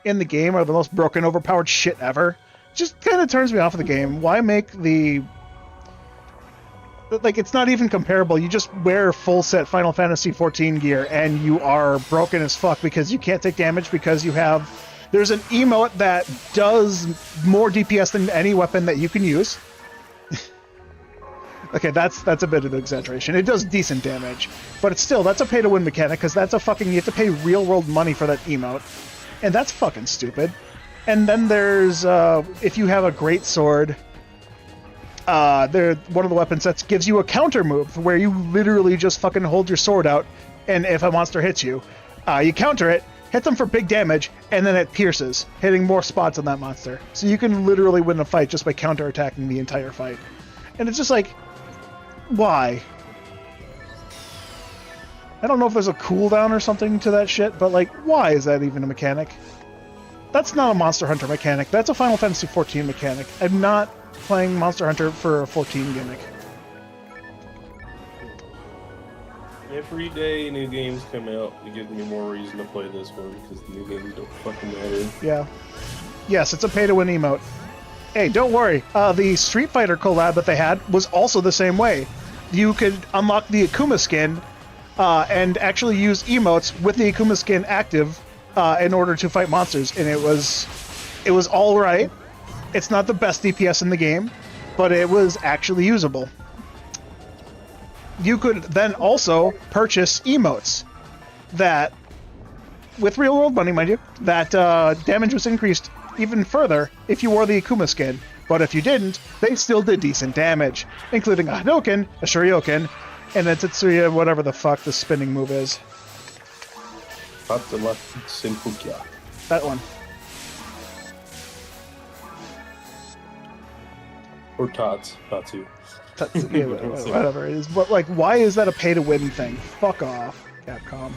in the game are the most broken, overpowered shit ever, just kind of turns me off of the game. Why make the... Like, it's not even comparable. You just wear full set Final Fantasy XIV gear, and you are broken as fuck because you can't take damage because you have... There's an emote that does more DPS than any weapon that you can use. Okay, that's a bit of an exaggeration. It does decent damage, but it's still, that's a pay-to-win mechanic, because that's a fucking, you have to pay real-world money for that emote, and that's fucking stupid. And then there's, if you have a great sword, one of the weapon sets gives you a counter move, where you literally just fucking hold your sword out, and if a monster hits you, you counter it, hit them for big damage, and then it pierces, hitting more spots on that monster. So you can literally win a fight just by counter-attacking the entire fight. And it's just like... Why? I don't know if there's a cooldown or something to that shit, but, like, why is that even a mechanic? That's not a Monster Hunter mechanic. That's a Final Fantasy XIV mechanic. I'm not playing Monster Hunter for a 14 gimmick. Every day new games come out, it gives me more reason to play this one, because the new games don't fucking matter. Yeah. Yes, it's a pay-to-win emote. Hey, don't worry. The Street Fighter collab that they had was also the same way. You could unlock the Akuma skin and actually use emotes with the Akuma skin active in order to fight monsters, and it was all right. It's not the best DPS in the game, but it was actually usable. You could then also purchase emotes that, with real-world money, mind you, that damage was increased even further if you wore the Akuma skin, But if you didn't, they still did decent damage, including a Hadouken, a Shoryuken, and a Tetsuya, whatever the fuck the spinning move is. Patala Senpukia. That one. Or Tots. Tatsu. Yeah, whatever it is. But, like, why is that a pay-to-win thing? Fuck off, Capcom.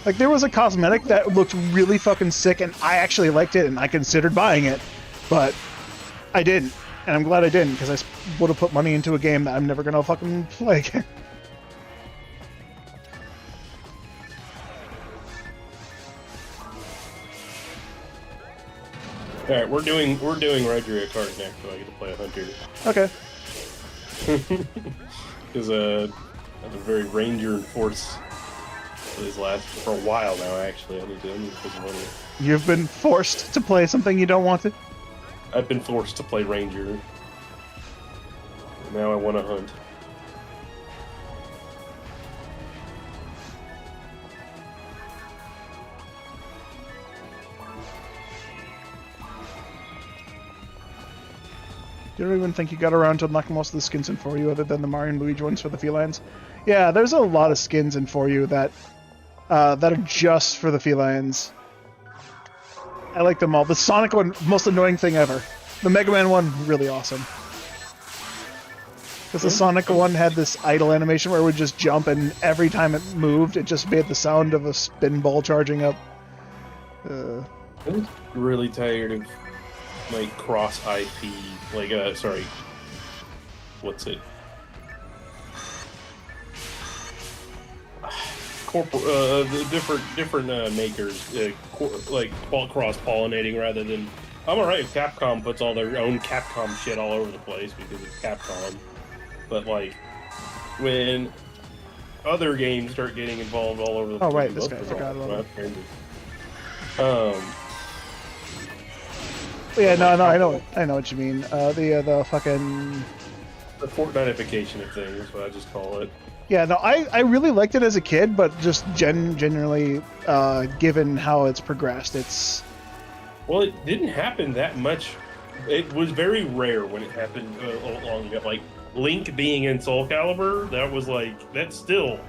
Like, there was a cosmetic that looked really fucking sick, and I actually liked it, and I considered buying it, but I didn't. And I'm glad I didn't, because I would have put money into a game that I'm never gonna fucking play again. All right, we're doing Rodri a card next, so I get to play a hunter. Okay. Because I have a very ranger and force for a while now. Actually, I need to put some money. You've been forced to play something you don't want to. I've been forced to play ranger. Now I want to hunt. You don't even think you got around to unlocking most of the skins in For You other than the Mario and Luigi ones for the felines? Yeah, there's a lot of skins in For You that are just for the felines. I like them all. The Sonic one, most annoying thing ever. The Mega Man one, really awesome. Because the Sonic one had this idle animation where it would just jump, and every time it moved, it just made the sound of a spin ball charging up. I'm really tired of like cross IP, like sorry, what's it? The different makers like cross pollinating rather than. I'm alright if Capcom puts all their own Capcom shit all over the place because it's Capcom, but like when other games start getting involved all over the place. Oh right, this guy, I forgot about it. Yeah, no, I know what you mean. The fucking the Fortnite-ification of things, is what I just call it. Yeah, no, I really liked it as a kid, but just generally, given how it's progressed, it's. Well, it didn't happen that much. It was very rare when it happened long ago. Like Link being in Soul Calibur, that's still.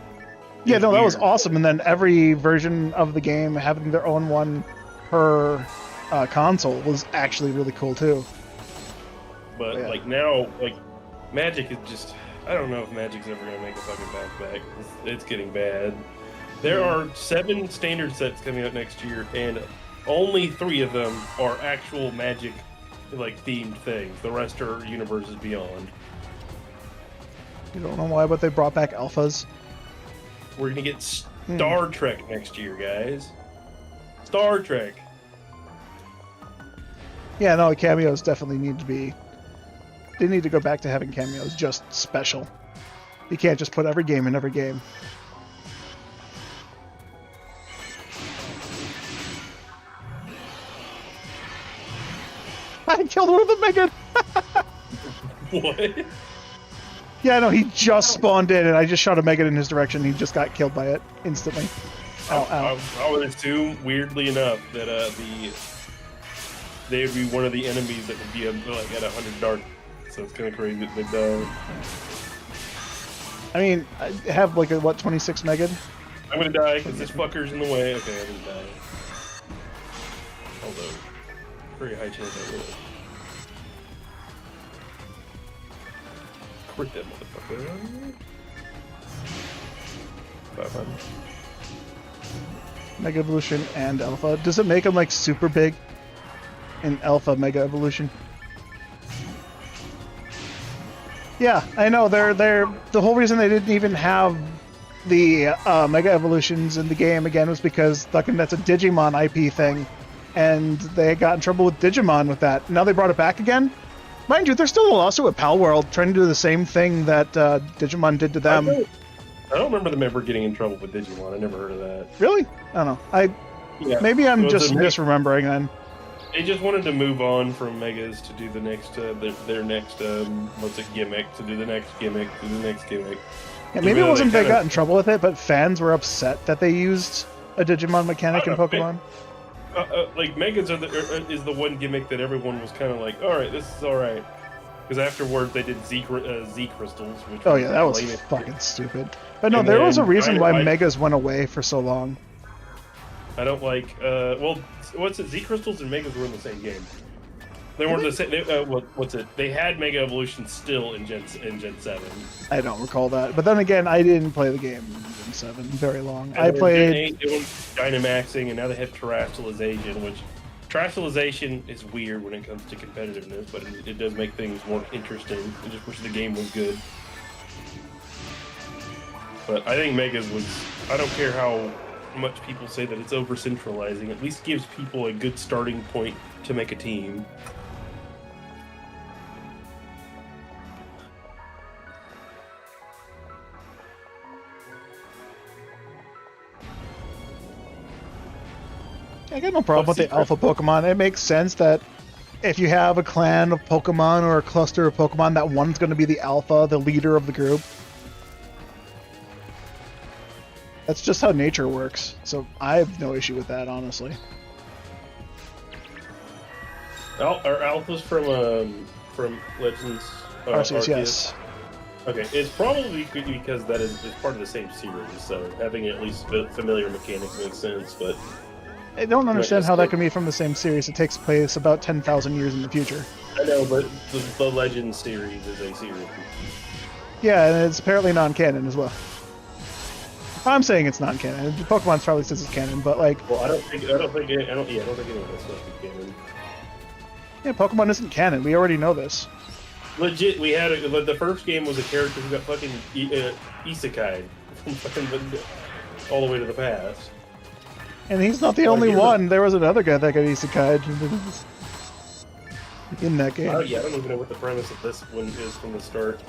Yeah, no, weird. that was awesome. And then every version of the game having their own one per console was actually really cool too. But yeah. like now, like Magic is just. I don't know if Magic's ever gonna make a fucking bounce back. It's getting bad. There are 7 standard sets coming out next year, and only 3 of them are actual Magic, like themed things. The rest are universes beyond. You don't know why, but they brought back alphas. We're gonna get Star Trek next year, guys. Star Trek. Yeah, no, cameos definitely need to be. They need to go back to having cameos just special. You can't just put every game in every game. I killed one of the Megan! What? Yeah, no, he just spawned in and I just shot a Megan in his direction and he just got killed by it instantly. Ow, ow. I would assume, weirdly enough, that they would be one of the enemies that would be like at 100 dark. So it's kind of crazy that they died. I mean, I have like a, what, 26 Megan? I'm gonna die because this fucker's in the way. Okay, I didn't die. Although, very high chance I will. Crit that motherfucker. 500. Mega Evolution and Alpha. Does it make them like super big in Alpha Mega Evolution? Yeah, I know. They're the whole reason they didn't even have the Mega Evolutions in the game again was because fucking that's a Digimon IP thing, and they got in trouble with Digimon with that. Now they brought it back again. Mind you, there's still a lawsuit with Pal World trying to do the same thing that Digimon did to them. I don't remember them ever getting in trouble with Digimon. I never heard of that. Really? I don't know. Maybe I'm just misremembering then. They just wanted to move on from Megas to do the next, their next, gimmick, to do the next gimmick, to do the next gimmick. Yeah, maybe it wasn't they got in trouble with it, but fans were upset that they used a Digimon mechanic in Pokemon. like Megas is the one gimmick that everyone was kind of like, all right, this is all right. Because afterward they did Z crystals, which Oh yeah, that was lame. fucking stupid. But no, And there was a then reason why Dynamite- Megas went away for so long. I don't like. Well, what's it? Z crystals and Megas were in the same game. They weren't the same. What's it? They had Mega Evolution still in Gen 7. I don't recall that. But then again, I didn't play the game in Gen 7 very long. And I then played. Gen 8 doing Dynamaxing, and now they have Terrestrialization, which Terrestrialization is weird when it comes to competitiveness, but it does make things more interesting. I just wish the game was good. But I think Megas was. I don't care how much people say that it's over centralizing. At least gives people a good starting point to make a team. I got no problem with the alpha Pokemon. It makes sense that if you have a clan of Pokemon or a cluster of Pokemon, that one's going to be the alpha, the leader of the group. That's just how nature works. So I have no issue with that, honestly. Are alphas from Legends? Arceus, yes. Okay, it's probably because that is it's part of the same series, so having at least familiar mechanics makes sense. But I don't understand how that can be from the same series. It takes place about 10,000 years in the future. I know, but the Legends series is a series. Yeah, and it's apparently non-canon as well. I'm saying it's non-canon. Pokemon probably says it's canon, but like, Well, I don't think any of that stuff is canon. yeah, Pokemon isn't canon. We already know this. Legit, we had the first game was a character who got fucking isekai from fucking all the way to the past. And he's not the only one. There was another guy that got isekai'd in that game. Oh yeah, I don't even know what the premise of this one is from the start.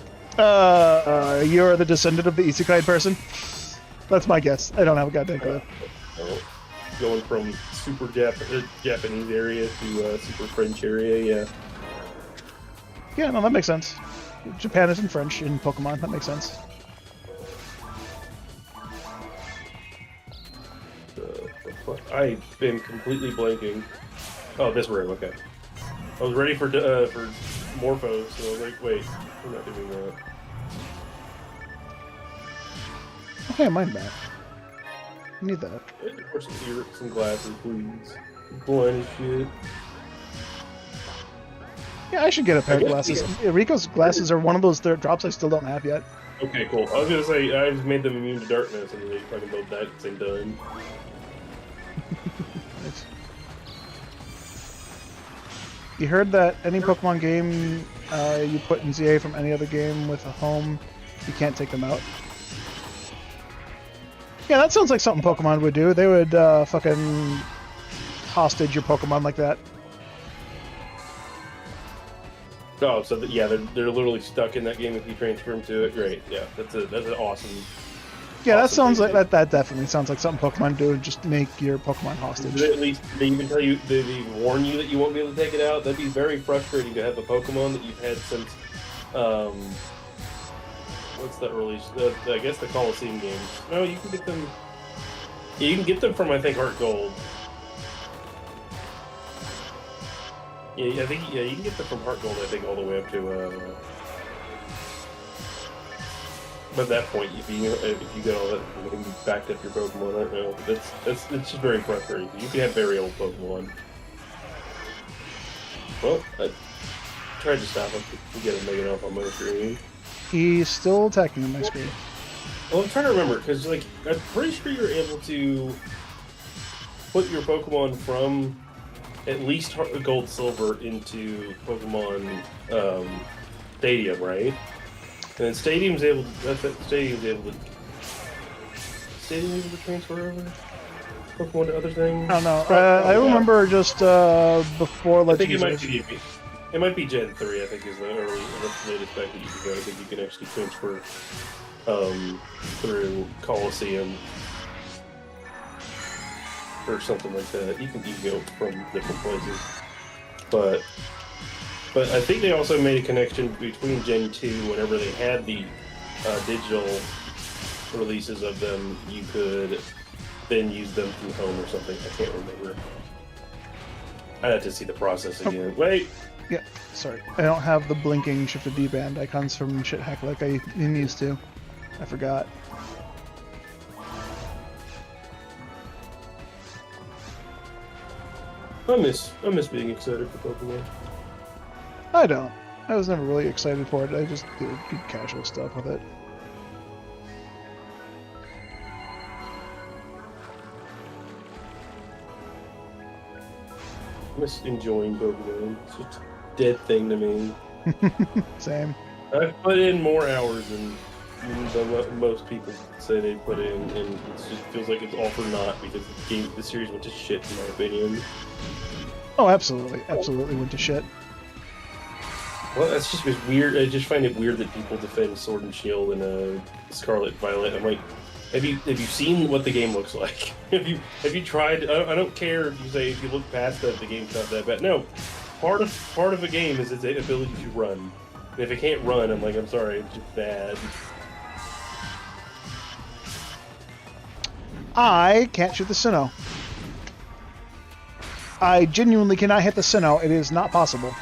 You're the descendant of the isekai person? That's my guess. I don't have a goddamn clue. Going from super Japanese area to super French area, yeah. Yeah, no, that makes sense. Japan isn't French in Pokemon. That makes sense. I've been completely blanking. Oh, this room, okay. I was ready for Morpho, so I was like, wait, I'm not doing that. Okay, mind that. I need that. Or some glasses, please. Blind as shit. Yeah, I should get a pair of glasses. Yeah, Rico's glasses are one of those drops I still don't have yet. Okay, cool. I was gonna say, I've made them immune to darkness, and they fucking both died at the same time. Nice. You heard that any Pokemon game you put in ZA from any other game with a home, you can't take them out? Yeah, that sounds like something Pokemon would do. They would fucking hostage your Pokemon like that. Oh, so yeah, they're literally stuck in that game if you transfer them to it. Great, yeah, that's an awesome. Yeah, that awesome sounds thing. like that definitely sounds like something Pokemon do. Just make your Pokemon hostage. At least they even tell you, they warn you that you won't be able to take it out. That'd be very frustrating to have a Pokemon that you've had since, what's that release? I guess the Coliseum games. No, you can get them. Yeah, you can get them from I think Heart Gold. Yeah, I think you can get them from Heart Gold. I think all the way up to. But at that point, if you get all that, you can backed up your Pokemon. I don't know. It's just very frustrating. You can have very old Pokemon. Well, I tried to stop him to get him making off on my screen. He's still attacking on my screen. Well, I'm trying to remember because like I'm pretty sure you're able to put your Pokemon from at least Gold, Silver into Pokemon Stadium, right? And then Stadium's able to. Stadium's able to transfer over Pokemon to other things. I don't know. I remember just before I think Legends. it might be Gen 3. I think is the latest spec that you can go. I think you can actually transfer through Coliseum or something like that. You can go from different places, but I think they also made a connection between Gen 2. Whenever they had the digital releases of them, you could then use them from home or something. I can't remember. I'd have to see the process again. Wait. Yeah, sorry. I don't have the blinking shifted D-band icons from shithack like I used to. I forgot. I miss being excited for Pokemon. I don't. I was never really excited for it. I just did casual stuff with it. I miss enjoying Pokemon. It's just a dead thing to me. Same. I've put in more hours than most people say they put in, and it just feels like it's all for naught because the series went to shit, in my opinion. Oh, absolutely. Absolutely went to shit. Well, that's just weird. I just find it weird that people defend Sword and Shield and Scarlet Violet. I'm like, have you seen what the game looks like? have you tried? I don't care if you say if you look past that the game's not that bad. No, part of a game is its ability to run. And if it can't run, I'm like, I'm sorry, it's just bad. I can't shoot the Sinnoh. I genuinely cannot hit the Sinnoh. It is not possible.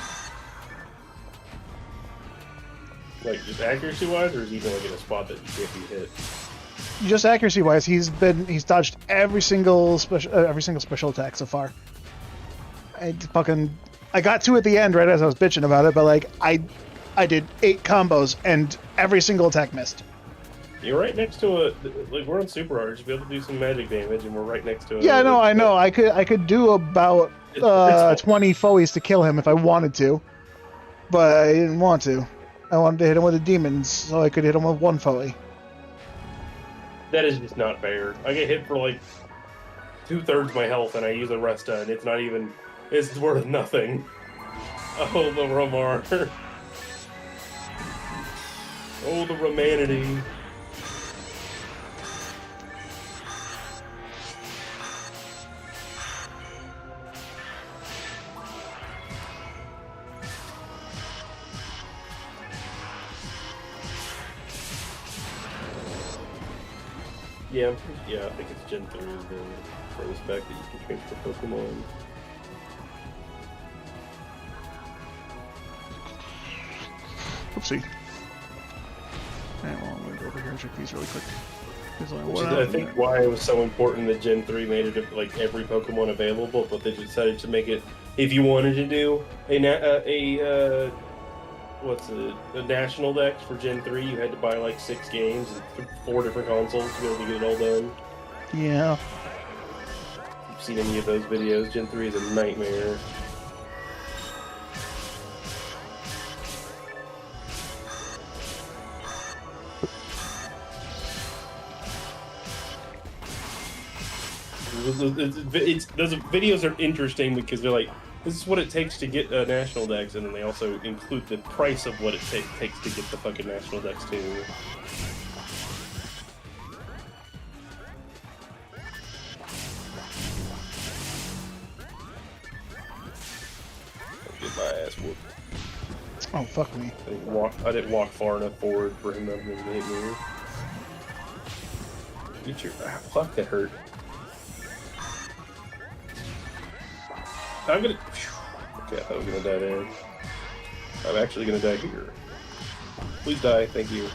Like, just accuracy-wise, or is he even like in a spot that can't be hit? Just accuracy-wise, he's dodged every single special attack so far. I got 2 at the end right as I was bitching about it, but like I did 8 combos and every single attack missed. You're right next to like we're on Super Hard, just be able to do some magic damage, and we're right next to it. Yeah, no, I know. I could do about 20 foes to kill him if I wanted to, but I didn't want to. I wanted to hit him with the demons, so I could hit him with 1 foe. That is just not fair. I get hit for like 2/3 my health, and I use a Resta, and it's not even. It's worth nothing. Oh, the Romar. Oh, the Romanity. Yeah, I think it's Gen 3 is the furthest back that you can transfer Pokemon. Oopsie. Alright, well, I'm going to go over here and check these really quick. Which is, I think, why it was so important that Gen 3 made it like every Pokemon available, but they decided to make it, if you wanted to do a national dex for Gen 3, you had to buy like 6 games and 4 different consoles to be able to get it all done. Yeah. If you've seen any of those videos, Gen 3 is a nightmare. Those videos are interesting because they're like, this is what it takes to get a national dex, and then they also include the price of what it takes to get the fucking national dex too. I'll get my ass whooped. Oh, fuck me. I didn't walk far enough forward for him to hit me. Get your fuck, that hurt. I'm gonna. Okay, I thought I was gonna die there. I'm actually gonna die here. Please die, thank you.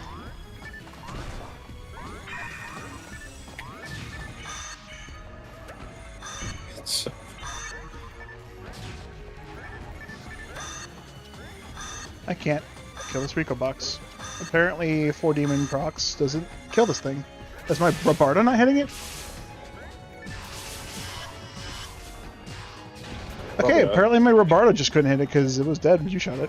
I can't kill this Rico box. Apparently, 4 demon procs doesn't kill this thing. Is my Rabarda not hitting it? Okay, apparently my Rabarda just couldn't hit it because it was dead when you shot it.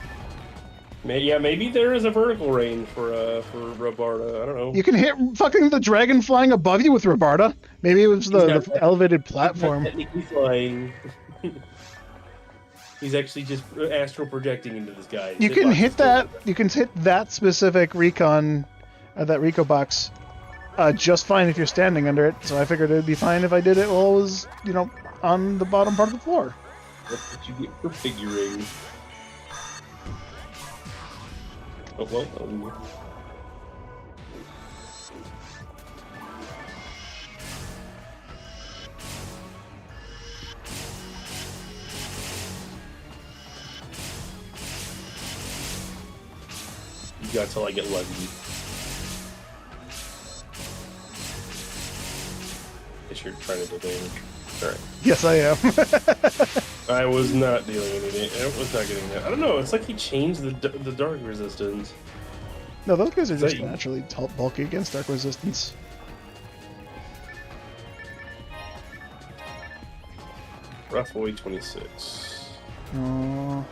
Yeah, maybe there is a vertical range for Rabarda. I don't know. You can hit fucking the dragon flying above you with Rabarda. Maybe it was the elevated platform. He's not technically flying. He's actually just astral projecting into the sky. You can hit that. You can hit that specific recon, that Rico box, just fine if you're standing under it. So I figured it'd be fine if I did it while I was, on the bottom part of the floor. That's what you get for figuring. Oh, well, got till I get lucky. Guess you're trying to do damage. All right. Yes, I am. I was not dealing any damage. I was not getting that. I don't know. It's like he changed the dark resistance. No, those guys are Is that just you? naturally bulky against dark resistance. Roughly 26. Oh,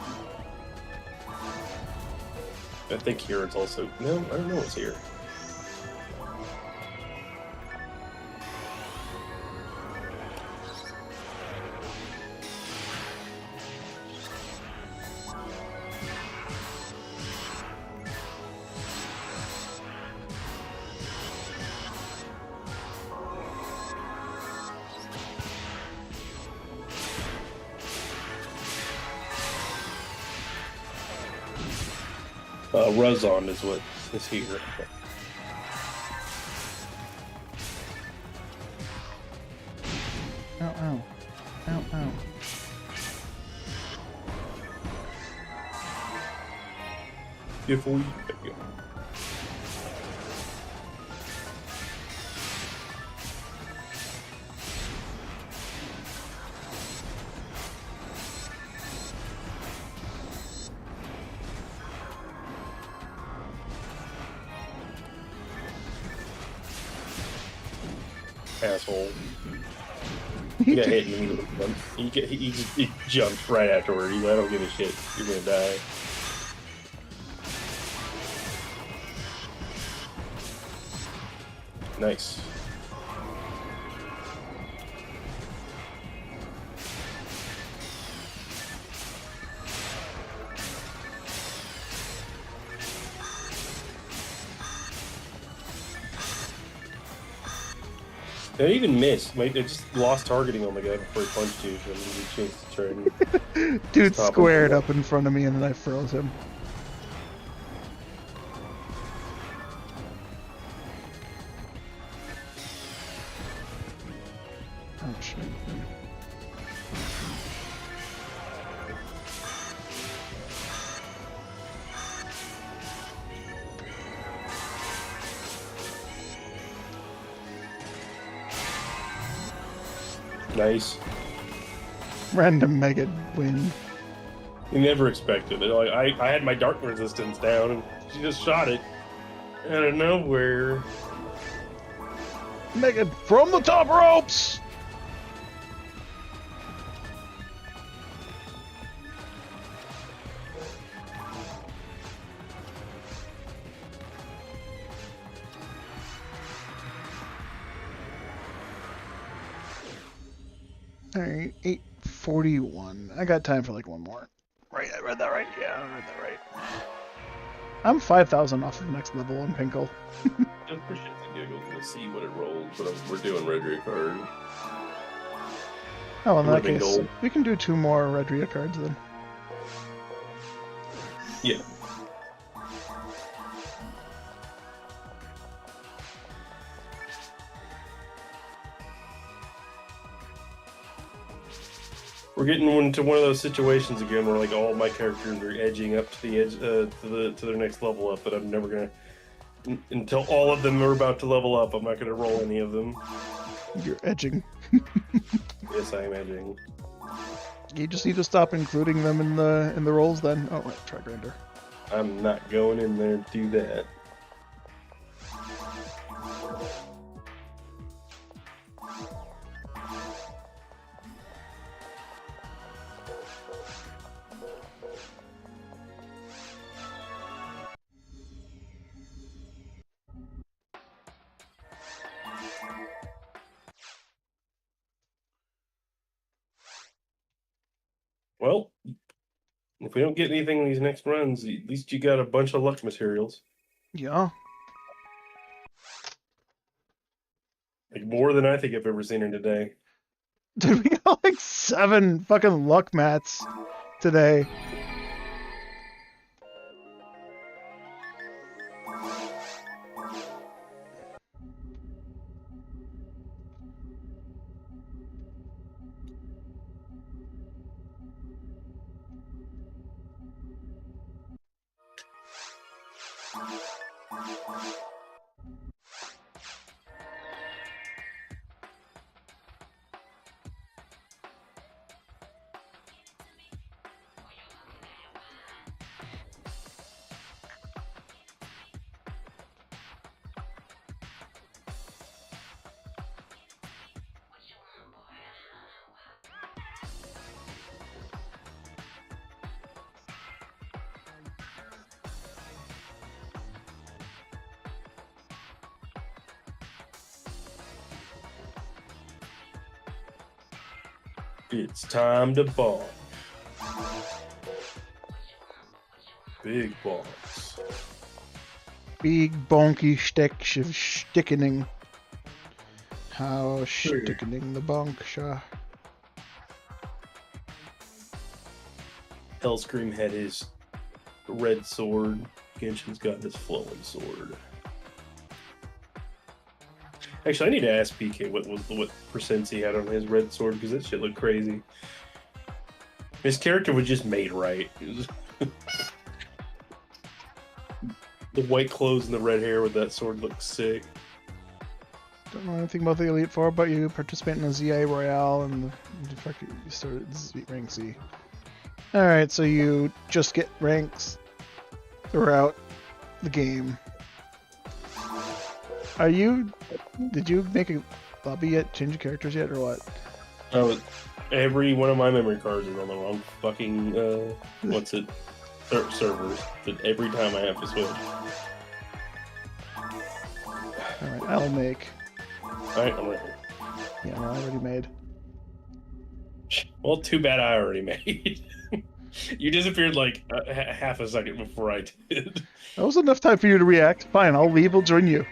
I think here it's also no. I don't know what's here. Ruzon is what is here. ow, ow. Ow, ow. If we asshole. He got hit immediately. He jumped right afterward. He's like, I don't give a shit. You're gonna die. Nice. They even missed. They just lost targeting on the guy before he punched you. So he changed to try and Dude stop him. squared up in front of me and then I froze him. Oh shit. Nice. Random mega win. You never expected it. Like I had my dark resistance down, and she just shot it out of nowhere. Mega from the top ropes! Alright, 841. I got time for like one more. Right, I read that right. Yeah, I read that right. I'm 5,000 off of next level on Pinkle. Just for shits and giggles to see what it rolls, but we're doing Redrick card. Oh, in that Living case, gold. we can do 2 more Redria cards then. Yeah. We're getting into one of those situations again where like all my characters are edging up to the edge to their next level up, but I'm never gonna until all of them are about to level up. I'm not gonna roll any of them. You're edging. Yes, I am edging. You just need to stop including them in the rolls then. Oh, wait, try Grander. I'm not going in there to do that. Well, if we don't get anything in these next runs, at least you got a bunch of luck materials. Yeah. Like more than I think I've ever seen in today. Dude, we got like 7 fucking luck mats today. It's time to ball. Big balls. Big bonky stickening. How stickening the bonk, sure. Hellscream had his red sword. Genshin's got his flowing sword. Actually, I need to ask PK what percents he had on his red sword, because that shit looked crazy. His character was just made right. The white clothes and the red hair with that sword looks sick. Don't know anything about the Elite Four, but you participate in the ZA Royale and you started rank Z. Alright, so you just get ranks throughout the game. Did you make a lobby yet? Change your characters yet, or what? Oh, every one of my memory cards is on the wrong fucking, servers. That every time I have to switch. Alright, I'll make. Alright, I'm ready. Yeah, well, I already made. Well, too bad I already made. You disappeared like half a second before I did. That was enough time for you to react. Fine, I'll leave, I'll join you.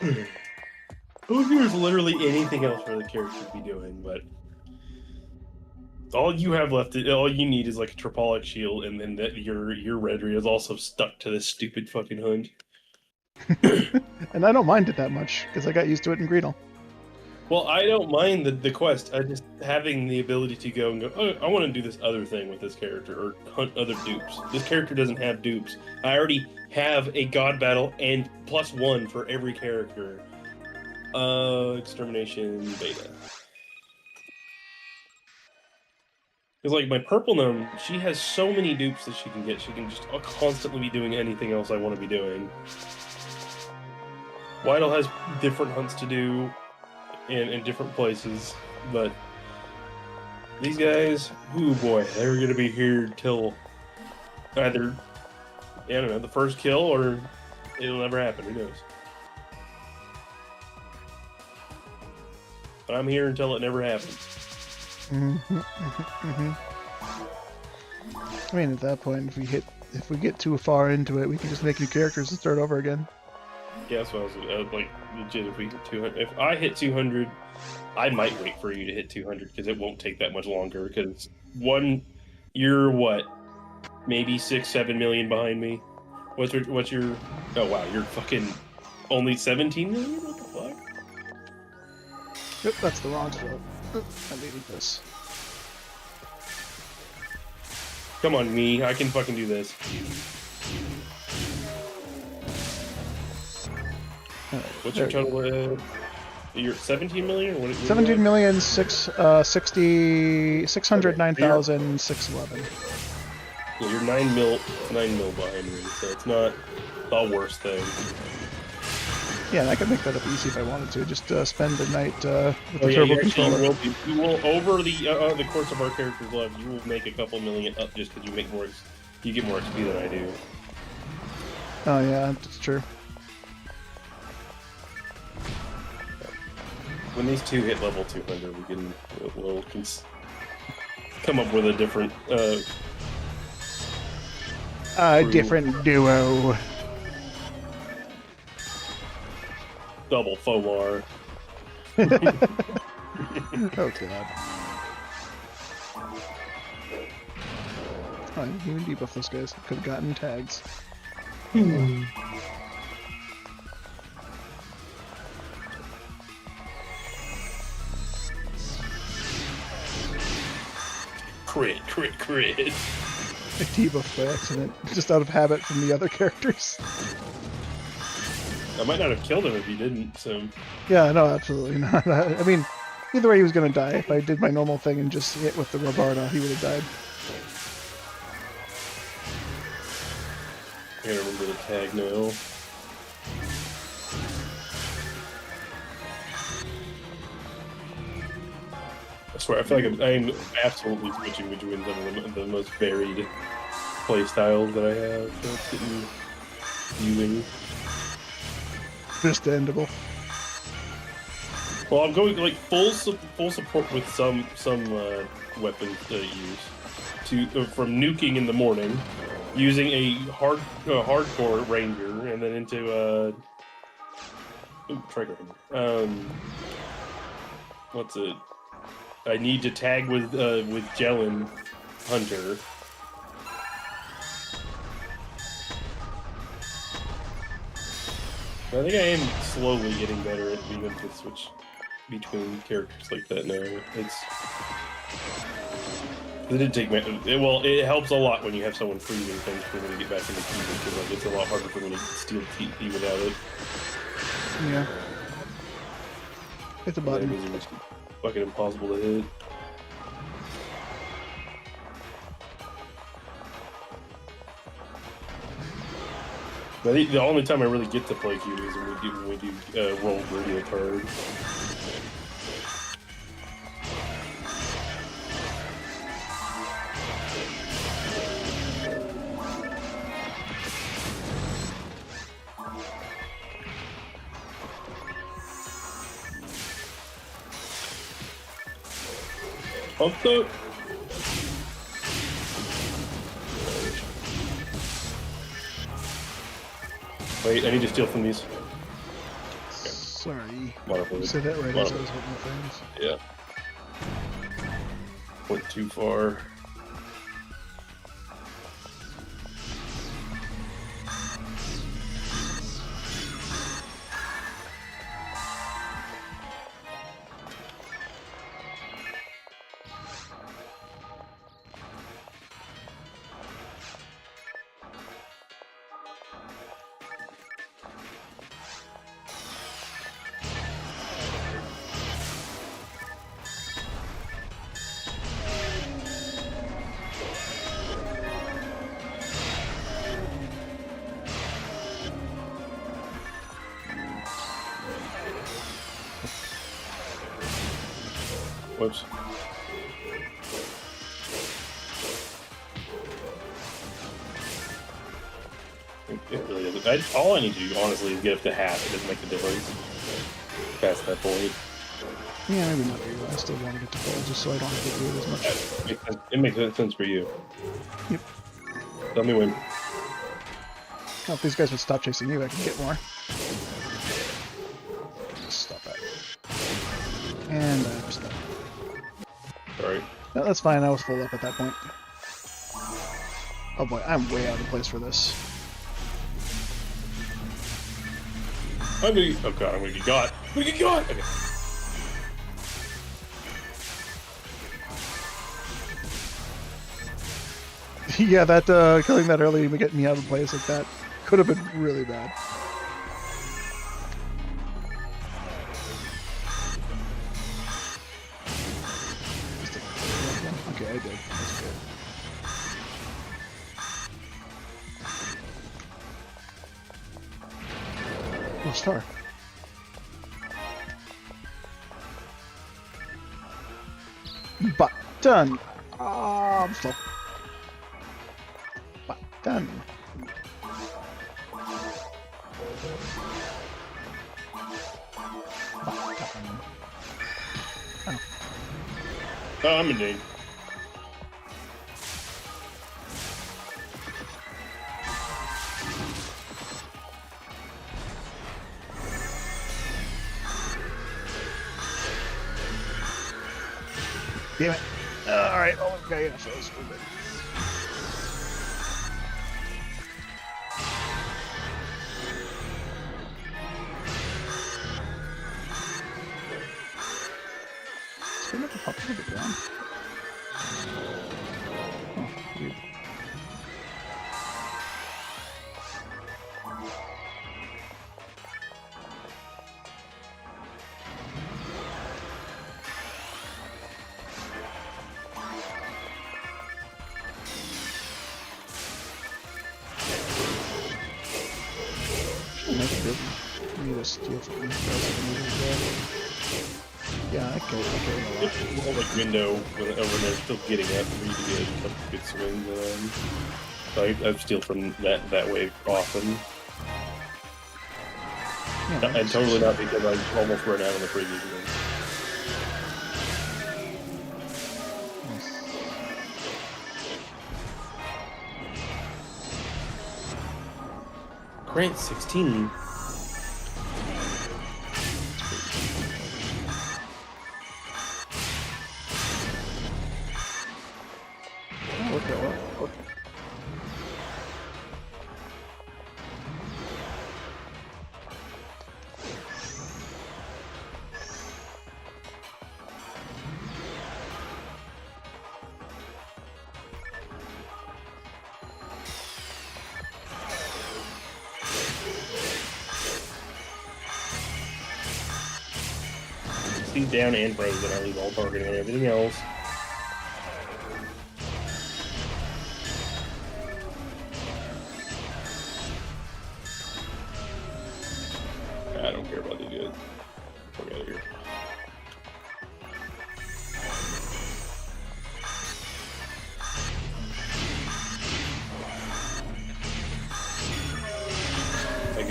I don't think there's literally anything else for the character to be doing, but all you have left, all you need is like a Tripolic shield, and then that your Redry is also stuck to this stupid fucking hunt. And I don't mind it that much, because I got used to it in Greedle. Well, I don't mind the quest. I just having the ability to go and go, oh, I want to do this other thing with this character, or hunt other dupes. This character doesn't have dupes. I already have a god battle and +1 for every character. Extermination beta. Because like my purple gnome, she has so many dupes that she can get. She can just constantly be doing anything else I want to be doing. Weidel has different hunts to do in different places, but these guys, ooh boy, they're gonna be here till either, I don't know, the first kill, or it'll never happen. Who knows? But I'm here until it never happens. I mean, at that point, if we get too far into it, we can just make new characters and start over again. Yeah, that's what I was like, legit, if we hit 200, if I hit 200, I might wait for you to hit 200, because it won't take that much longer, because you're what, maybe 6-7 million behind me? What's your, oh wow, you're fucking only 17 million? What the fuck? Yep, that's the wrong spot. I needed this. Come on, me, I can fucking do this. What's your total? You're at 17 million? Or what, 609,611. Yeah, you're 9 mil behind me, so it's not the worst thing. Yeah, and I could make that up easy if I wanted to. Just spend the night with the Yeah, turbo controller. You will over the course of our character's life, you will make a couple million up just because you make more. You get more XP than I do. Oh yeah, that's true. When these two hit level 200, we'll come up with a different different duo. double Fomar. Oh god. Oh, you can debuff those guys. Could have gotten tags. Crit. I debuffed by accident, just out of habit from the other characters. I might not have killed him if you didn't, so... Yeah, no, absolutely not. I mean, either way he was gonna die. If I did my normal thing and just hit with the Rabarna, he would have died. I can't remember the tag now. I swear, I feel like I'm absolutely switching between some of the most varied playstyles that I have. So it's getting viewing. Understandable. Well, I'm going like full support with some weapon use from nuking in the morning, using a hardcore ranger, and then into trigger. What's it? I need to tag with Jellin Hunter. I think I am slowly getting better at being able to switch between characters like that now. It did take it helps a lot when you have someone freezing things for when you get back into TP, because like, it's a lot harder for when you steal TP without it. Yeah. Hit the button. Yeah, it's fucking impossible to hit. I think the only time I really get to play Q is when we do roll radio card. Up the. Wait, I need to steal from these. Okay. Sorry. Wonderful. You said that right as I was hitting the things. Yeah. Went too far. Whoops. It really doesn't. All I need to do, honestly, is get up to half. It doesn't make a difference past that point. Yeah, maybe not for you. I still want to get to full just so I don't have to do it as much. It makes sense for you. Yep. Tell me when. Now, if these guys would stop chasing you, I can get more. Just stop that. And I'm stuck. Sorry. No, that's fine. I was full up at that point. Oh boy, I'm way out of place for this. I'm gonna. Oh god, I'm gonna get got. I'm gonna get got. Okay. Yeah, that killing that early and getting me out of place like that could have been really bad. Okay, I did. That's good. Oh, star. Button. Ah, I'm slow. Button. Button. Oh. Oh, I'm in danger. Damn it. Alright, oh, okay, yeah, so it's good. It's gonna have to pop to the ground. Oh, weird. Make it big. Need a steel for me. Yeah, okay. It's a little like window over there, still getting up for you to get a couple good swings. So I steal from that way often. Yeah, And totally not because I almost ran out of the previous one. Grant 16. Oh, okay, well, okay. He's down and frozen. I leave all targeting and everything else. I don't care about the good. Fuck out of here.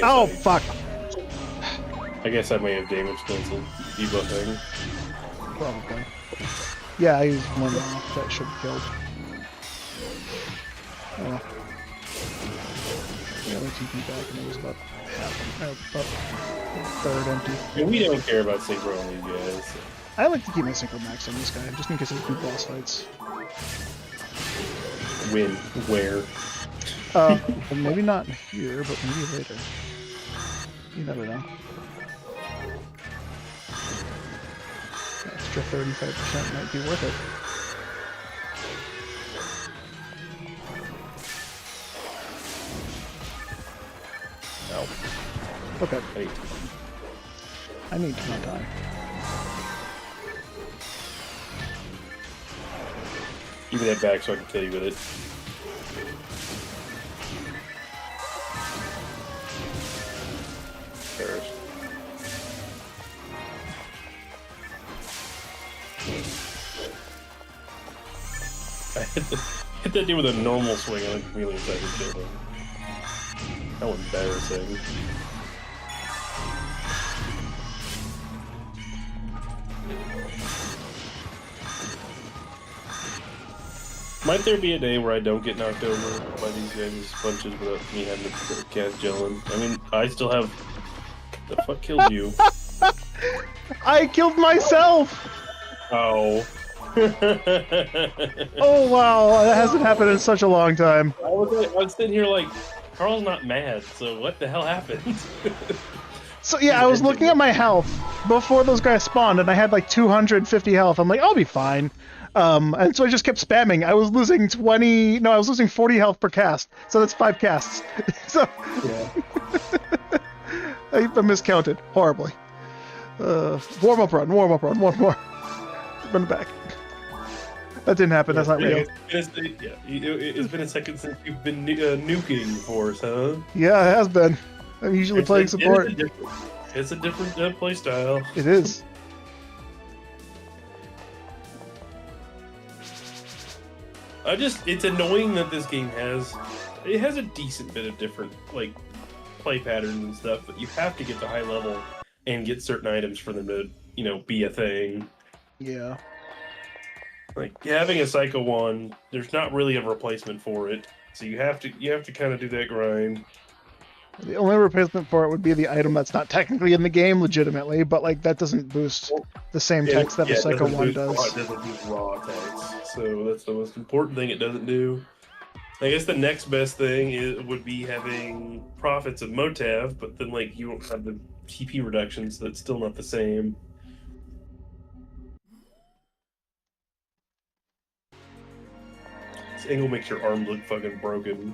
Oh, fuck! I guess I may have damage canceled debuffing. Probably. Yeah, I used one off. That should have killed. Oh. Yeah, the TP back and it was about half, about a third empty. And we don't care about synchro on these guys. I like to keep my synchro max on this guy, just in case I do boss fights. When? Where? Well, maybe not here, but maybe later. You never know. Extra 35% might be worth it. No. Okay. Wait. I need to not die. Give me that back so I can kill you with it. Perish. I hit that dude with a normal swing on the chameleon so I could kill him. How embarrassing. Might there be a day where I don't get knocked over by these guys' punches without me having to cast gelling? I mean, I still have... The fuck killed you? I killed myself! Oh. Oh wow, that hasn't happened in such a long time. I was sitting here like, Carl's not mad, so what the hell happened? So yeah, I was looking at my health before those guys spawned, and I had like 250 health. I'm like, I'll be fine. And so I just kept spamming. I was losing 40 health per cast. So that's 5 casts. So Yeah. I miscounted horribly. Warm up run, one more. Run back. That didn't happen. That's not real. It's been a second since you've been nuking for us, huh? Yeah, it has been. I'm usually playing support. It's a different play style. It is. It's annoying that this game has a decent bit of different like play patterns and stuff, but you have to get to high level and get certain items for them to, be a thing. Yeah. Like having a Psycho 1, there's not really a replacement for it, so you have to kind of do that grind. The only replacement for it would be the item that's not technically in the game legitimately, but like that doesn't boost the same text that a Psycho 1 does. It doesn't boost raw text, so that's the most important thing it doesn't do. I guess the next best thing would be having profits of Motav, but then like you don't have the TP reduction, so that's still not the same. This angle makes your arm look fucking broken.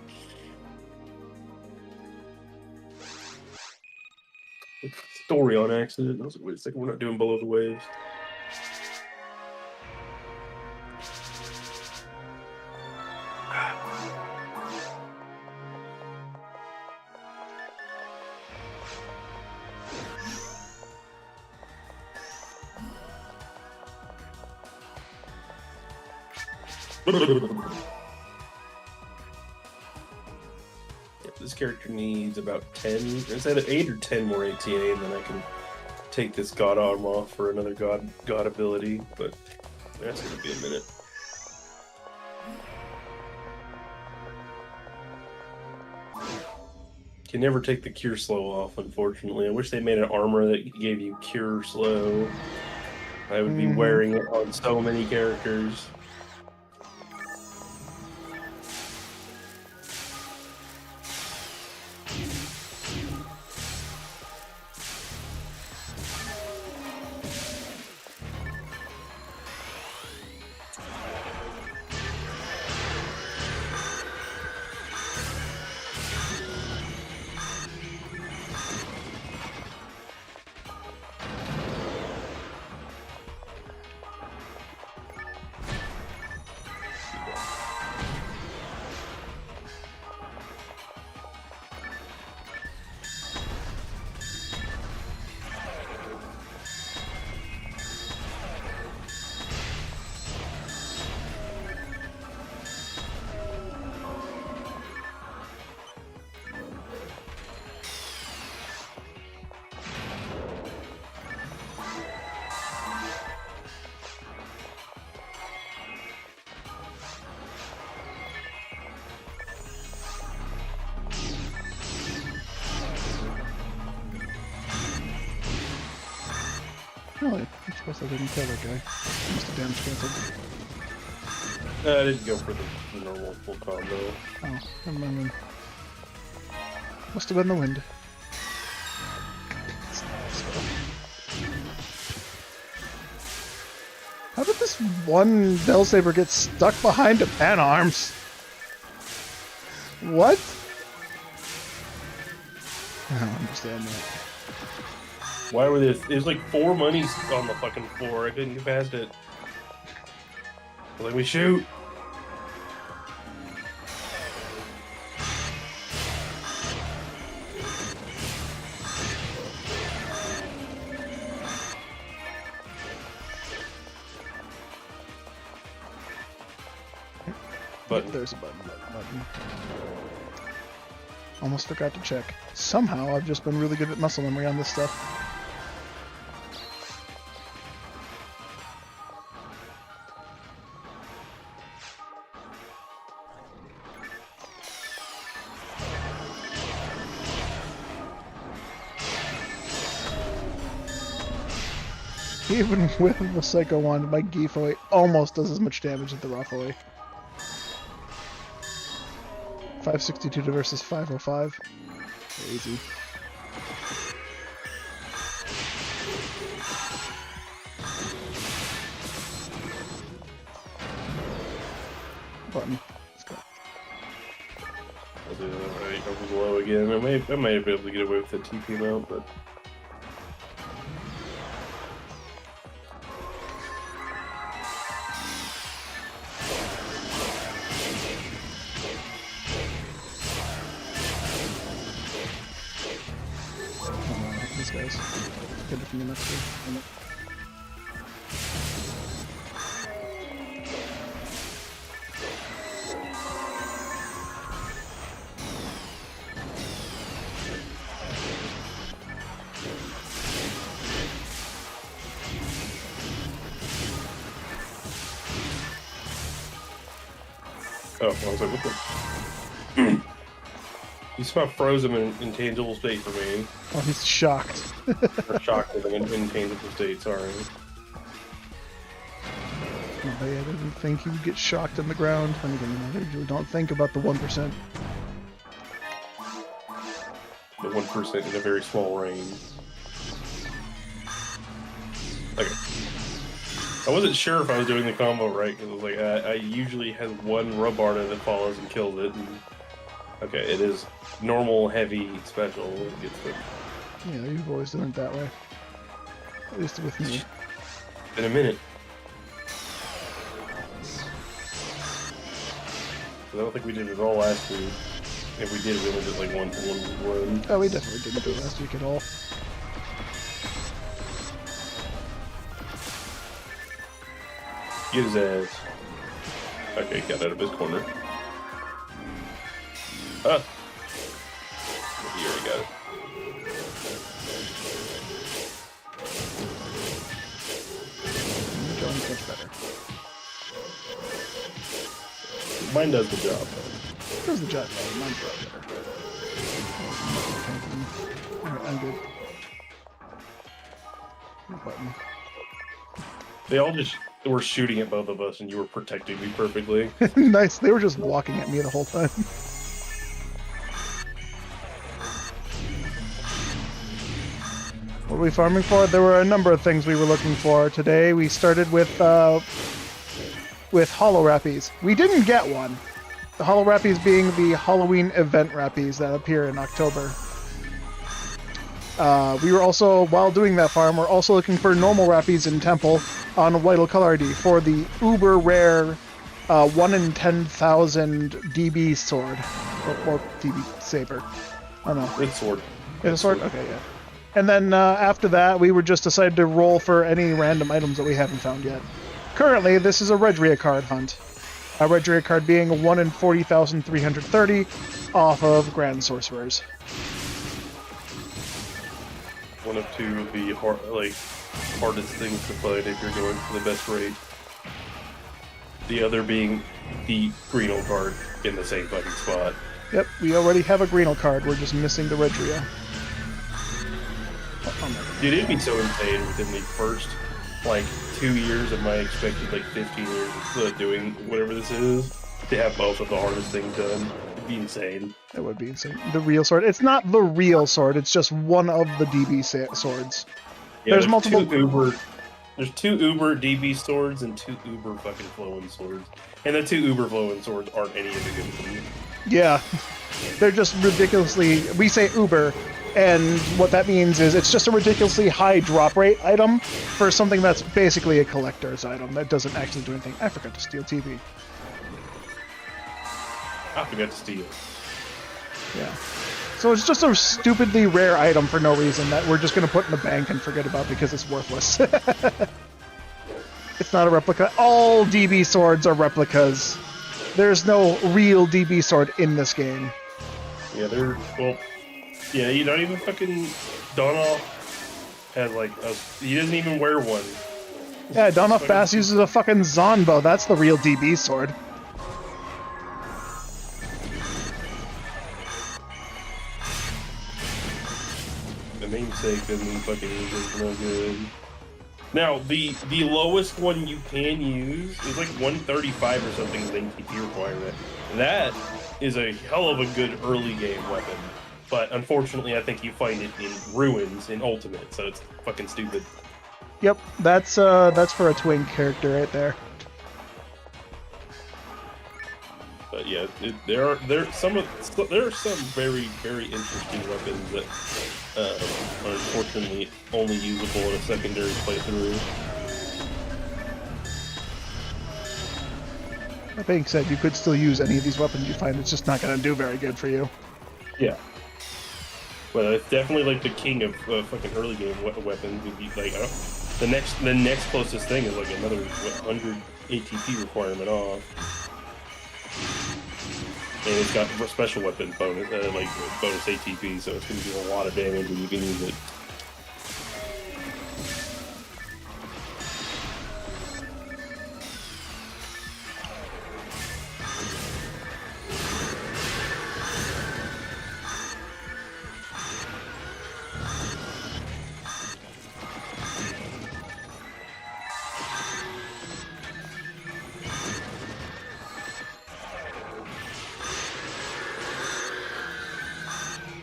Story on accident. I was like, wait a second, we're not doing below the waves. Yeah, this character needs about 10. It's either 8 or 10 more ATA, and then I can take this God arm off for another God ability. But that's gonna be a minute. Can never take the cure slow off, unfortunately. I wish they made an armor that gave you cure slow. I would be wearing it on so many characters. Really? I suppose I didn't kill that guy. Must have damage canceled. I didn't go for the normal full combo. Oh, never mind then. Must have been the wind. How did this one Bell Saber get stuck behind a Pan Arms? What? I don't understand that. Why were there? There's like 4 monies on the fucking floor. I couldn't get past it. Let me shoot. Button. There's a button. Almost forgot to check. Somehow I've just been really good at muscle memory on this stuff. Even with the Psycho Wand, my Gifoy almost does as much damage as the Rafoy. 562 versus 505. Easy. Button. Let's go. I'll do that. Right, I was low again. I might be able to get away with the TP mount, but. These guys. Good from the next one. Oh, I was like, what the? You somehow froze him in intangible state for me. Oh, he's shocked. Or shocked him in intangible state, sorry. Oh, yeah, I didn't think he would get shocked on the ground. I usually don't think about the 1%. The 1% in a very small range. Okay. I wasn't sure if I was doing the combo right, because it was like, I usually have one Robarda that follows and kills it. And, okay, it is normal, heavy, special. It gets the... Yeah, you've always done it that way. At least with me. In a minute. I don't think we did it all last week. If we did, we only did like one. Oh, we definitely didn't do it last week at all. Get his ass. Okay, got out of his corner. Ah! Mine does the job. Here's the jet. Oh, mine's a lot better. Alright, I'm good. Button. They all just were shooting at both of us, and you were protecting me perfectly. Nice. They were just walking at me the whole time. What are we farming for? There were a number of things we were looking for. Today we started with Hollow Rappies. We didn't get one. The Hollow Rappies being the Halloween event Rappies that appear in October. We were also, while doing that farm, we're also looking for normal Rappies in Temple on Vital Color ID for the uber rare 1 in 10,000 DB sword. Or DB saber. I don't know. It's sword. It's a sword? Okay, yeah. And then after that, we were just decided to roll for any random items that we haven't found yet. Currently, this is a Redria card hunt. A Redria card being a 1 in 40,330 off of Grand Sorcerers. One of two of the hardest things to find if you're going for the best rate. The other being the Greeno card in the same fucking spot. Yep, we already have a Greeno card. We're just missing the Redria. Dude, it'd be so insane within the first, 2 years of my expected, 15 years of doing whatever this is, to have both of the hardest things done. It'd be insane. That would be insane. The real sword. It's not the real sword. It's just one of the DB swords. Yeah, there's multiple. There's 2 Uber DB swords and 2 Uber fucking flowing swords. And the 2 Uber flowing swords aren't any of the good ones. Yeah. They're just ridiculously... We say Uber, and what that means is it's just a ridiculously high drop rate item for something that's basically a collector's item that doesn't actually do anything. I forgot to steal TV. I forgot to steal. Yeah. So it's just a stupidly rare item for no reason that we're just going to put in the bank and forget about because it's worthless. It's not a replica. All DB swords are replicas. There's no real DB sword in this game. Yeah, you don't even fucking... Donald has, he doesn't even wear one. Yeah, Donald Bass uses a fucking Zonbo. That's the real DB sword. The namesake doesn't fucking use it. No good. Now, the lowest one you can use is 135 or something with ATP requirement. That is a hell of a good early game weapon. But unfortunately, I think you find it in Ruins in Ultimate, so it's fucking stupid. Yep, that's for a twin character right there. But yeah, there are some very, very interesting weapons that are unfortunately only usable in a secondary playthrough. That being said, you could still use any of these weapons you find. It's just not going to do very good for you. Yeah. But it's definitely the king of fucking early game weapons. Would be the next closest thing is another 100 ATP requirement off. And it's got a special weapon bonus, bonus ATP, so it's going to do a lot of damage when you can use it.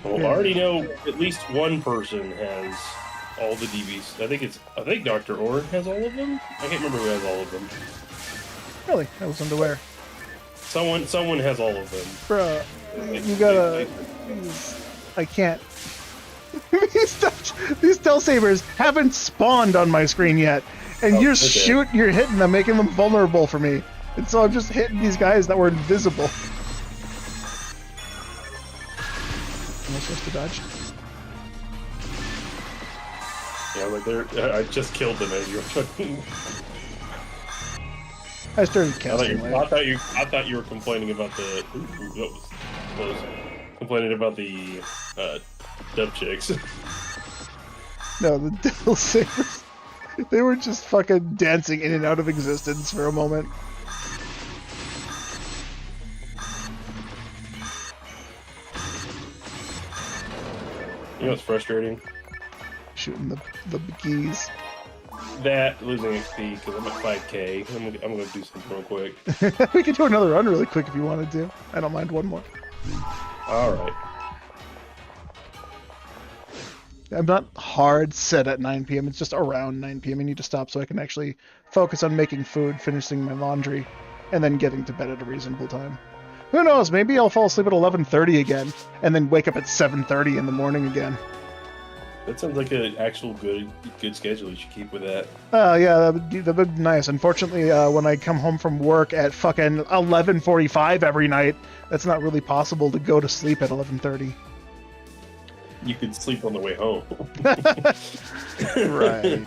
Well, I already know at least one person has all the DBs. I think Dr. Orr has all of them. I can't remember who has all of them. Really? I was unaware. Someone has all of them. Bruh, you gotta... I can't... These Tell Sabers haven't spawned on my screen yet. And you're hitting them, making them vulnerable for me. And so I'm just hitting these guys that were invisible. Am I supposed to dodge? Yeah, I just killed them as you were fucking... I started casting. I thought you were complaining about the... complaining about the dub chicks. No, the Tell Sabers. They were just fucking dancing in and out of existence for a moment. know what's frustrating? Shooting the geese. That losing XP because I'm at 5K. I'm gonna do something real quick. We could do another run really quick if you wanted to. I don't mind one more. All right. I'm not hard set at 9 p.m. It's just around 9 p.m. I need to stop so I can actually focus on making food, finishing my laundry, and then getting to bed at a reasonable time. Who knows? Maybe I'll fall asleep at 11:30 again, and then wake up at 7:30 in the morning again. That sounds like an actual good schedule. You should keep with that. Yeah, that would be nice. Unfortunately, when I come home from work at fucking 11:45 every night, that's not really possible to go to sleep at 11:30. You could sleep on the way home. Right.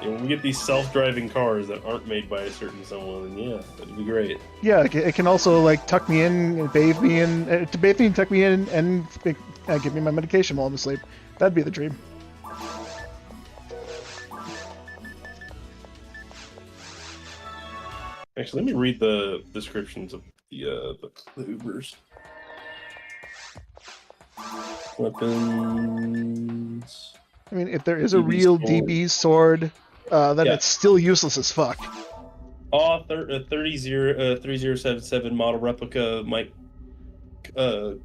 When we get these self-driving cars that aren't made by a certain someone, then yeah, that'd be great. Yeah, it can also like tuck me in, and bathe me in, to bathe me and tuck me in, and give me my medication while I'm asleep. That'd be the dream. Actually, let me read the descriptions of the Ubers. Weapons. I mean, if there is a DB real sword. DB sword, then Yeah. it's still useless as fuck. 3077 model replica Mike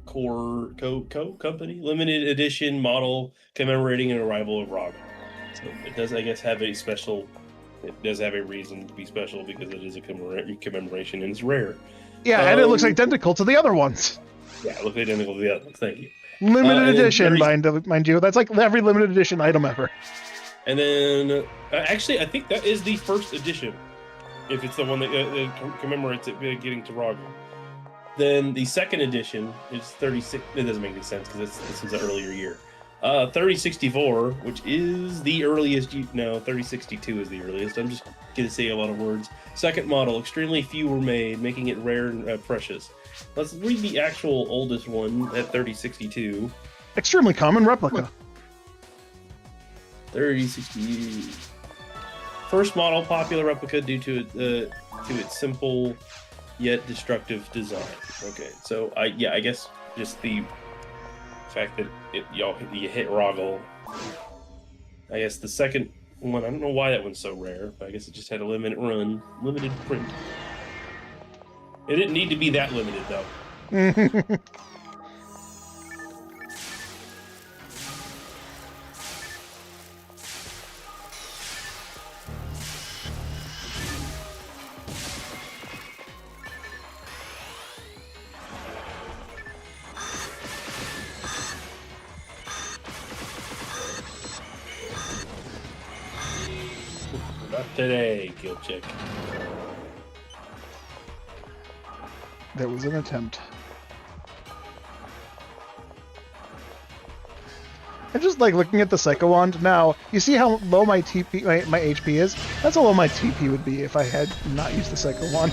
Core Company limited edition model commemorating an arrival of Rock. So it does, I guess, have a special. It does have a reason to be special because it is a commemoration and it's rare. Yeah, and it looks identical to the other ones. Yeah, it looks identical to the other ones. Thank you. Limited and edition, then mind you. That's like every limited edition item ever. And then, actually, I think that is the first edition. If it's the one that commemorates it getting to Rogel. Then the second edition is 36. It doesn't make any sense because this is an earlier year. 3064, which is the earliest. No, 3062 is the earliest. I'm just going to say a lot of words. Second model, extremely few were made, making it rare and precious. Let's read the actual oldest one at 3062. Extremely common replica. 3060. First model, popular replica due to its simple yet destructive design. Okay, so I guess just the fact that you hit Rogel. I guess the second one, I don't know why that one's so rare, but I guess it just had a limited run, limited print. It didn't need to be that limited though. Not today, Kill Chick. There was an attempt. I just like looking at the Psycho Wand now. You see how low my TP, my HP is? That's how low my TP would be if I had not used the Psycho Wand.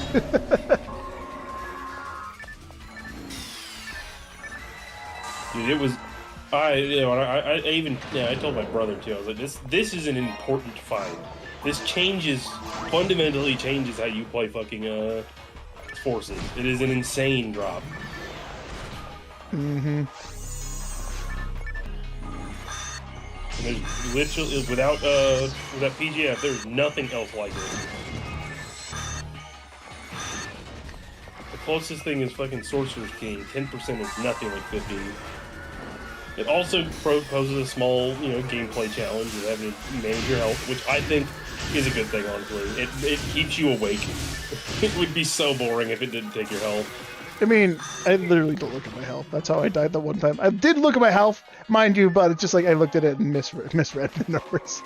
Dude, it was. I told my brother too. I was like, this is an important find. This fundamentally changes how you play fucking forces. It is an insane drop. Mm-hmm. And there's literally without PGF, there's nothing else like it. The closest thing is fucking Sorcerer's King. 10% is nothing like 15. It also proposes a small, gameplay challenge of having to manage your health, which I think is a good thing, honestly. It keeps you awake. It would be so boring if it didn't take your health. I mean, I literally don't look at my health. That's how I died the one time. I did look at my health, mind you, but it's just like I looked at it and misread the numbers.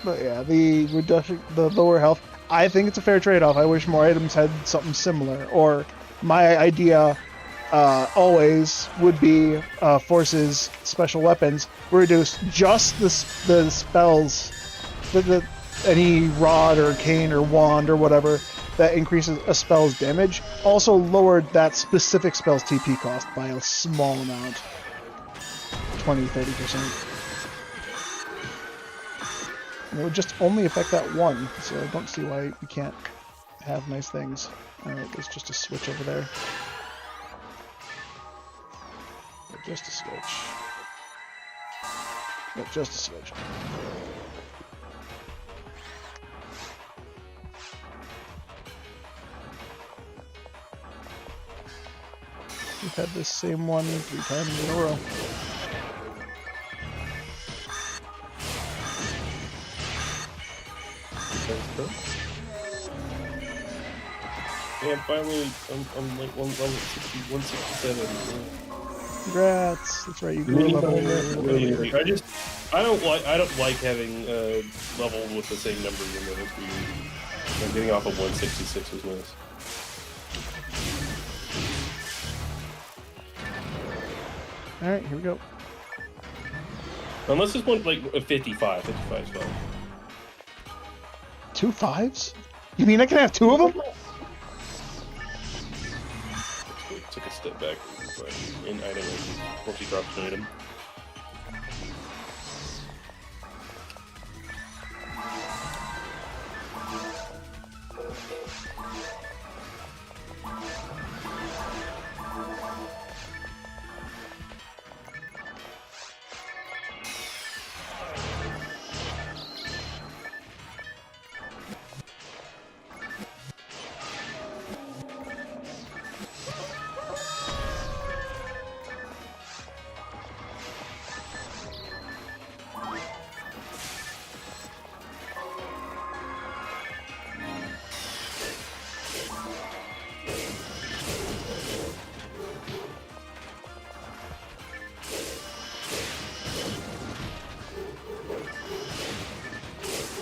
But yeah, the reduction, the lower health, I think it's a fair trade-off. I wish more items had something similar. Or my idea always would be Force's special weapons reduce just the spells, any rod or cane or wand or whatever, that increases a spell's damage also lowered that specific spell's TP cost by a small amount. 20-30%. And it would just only affect that one, so I don't see why we can't have nice things. Alright, there's just a switch over there. Just a switch. Yep, just a switch. We've had this same one 3 times in a row. Yeah, finally, I'm like level 60, 167. Congrats! That's right, you grew a level. I don't like having level with the same numbers in the history. Getting off of 166 was nice. Alright, here we go. Unless this one's like a 55. 55 is fine. 2 5s? You mean I can have 2 of them? Took a step back in item once he drops an item.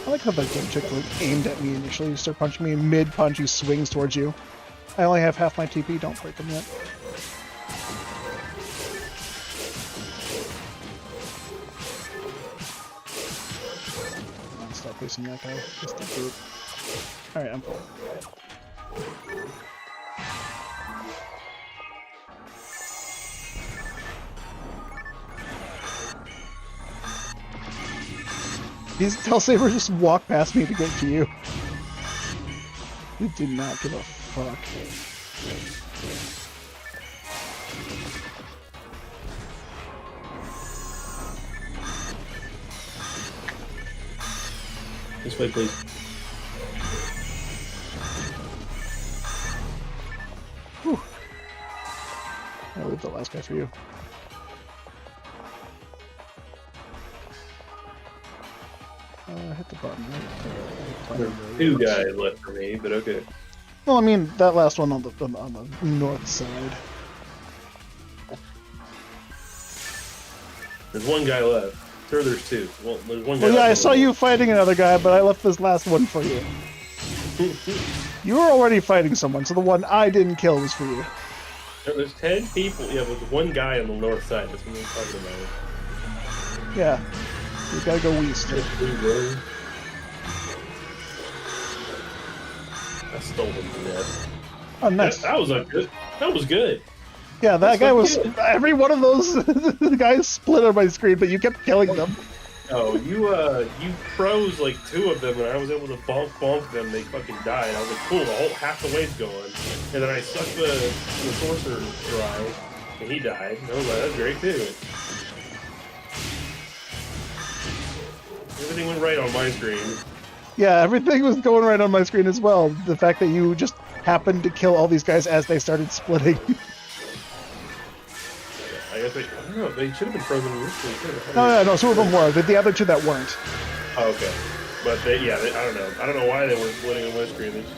I like how the game chick aimed at me initially. You start punching me, mid-punch he swings towards you. I only have half my TP, don't break them yet. I'll stop facing that guy. Just the group. Alright, I'm full. These Telsabers just walk past me to get to you. They did not give a fuck. This way, please. Whew. I'll leave the last guy for you. Hit the button, right? There are 2 guys left for me, but okay. Well, I mean, that last one on the north side. There's 1 guy left. Sure, there's 2. Well, there's 1 guy Well, yeah, left I saw you fighting another guy, but I left this last one for you. You were already fighting someone, so the one I didn't kill was for you. There's 10 people. Yeah, but 1 guy on the north side. That's what I'm talking about. Yeah. We gotta go west. I stole him to death. Oh, nice. That was a good. That was good. Yeah, that guy was. Every one of those guys split on my screen, but you kept killing them. Oh, you froze like 2 of them, and I was able to bonk them. They fucking died. I was like, cool. The whole half the wave's gone, and then I sucked the sorcerer dry, and he died. I was like, that's great too. Everything went right on my screen. Yeah, everything was going right on my screen as well. The fact that you just happened to kill all these guys as they started splitting. I guess I don't know. They should have been frozen initially. No, 2 of them were. The other 2 that weren't. Oh, okay. But I don't know. I don't know why they were splitting on my screen. They just...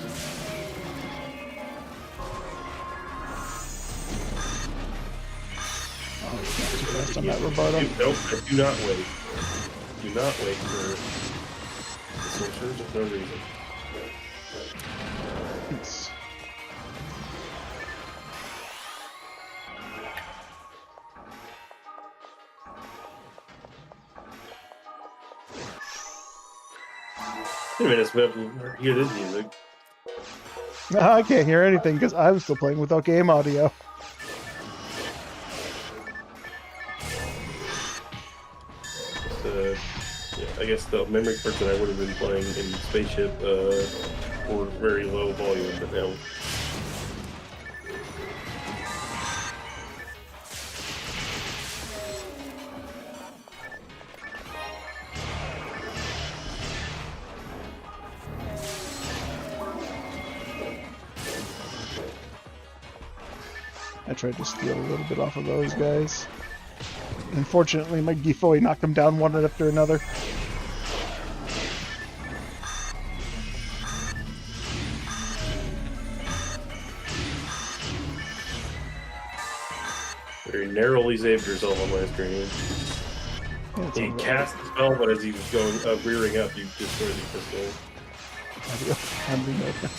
Oh, it's not too fast on that Roboto. Nope, do not wait. Do not wait for the sorcerers with no reason. Thanks. Wait a minute, so we have to hear this music. I can't hear anything because I'm still playing without game audio. Yeah, I guess the memory cards that I would have been playing in Spaceship were very low volume, but now. I tried to steal a little bit off of those guys. Unfortunately, my Gifoy knocked them down one after another. Very narrowly saved yourself on my screen. Yeah, He cast the spell, but as he was going rearing up, you destroyed the crystal. How do we know that?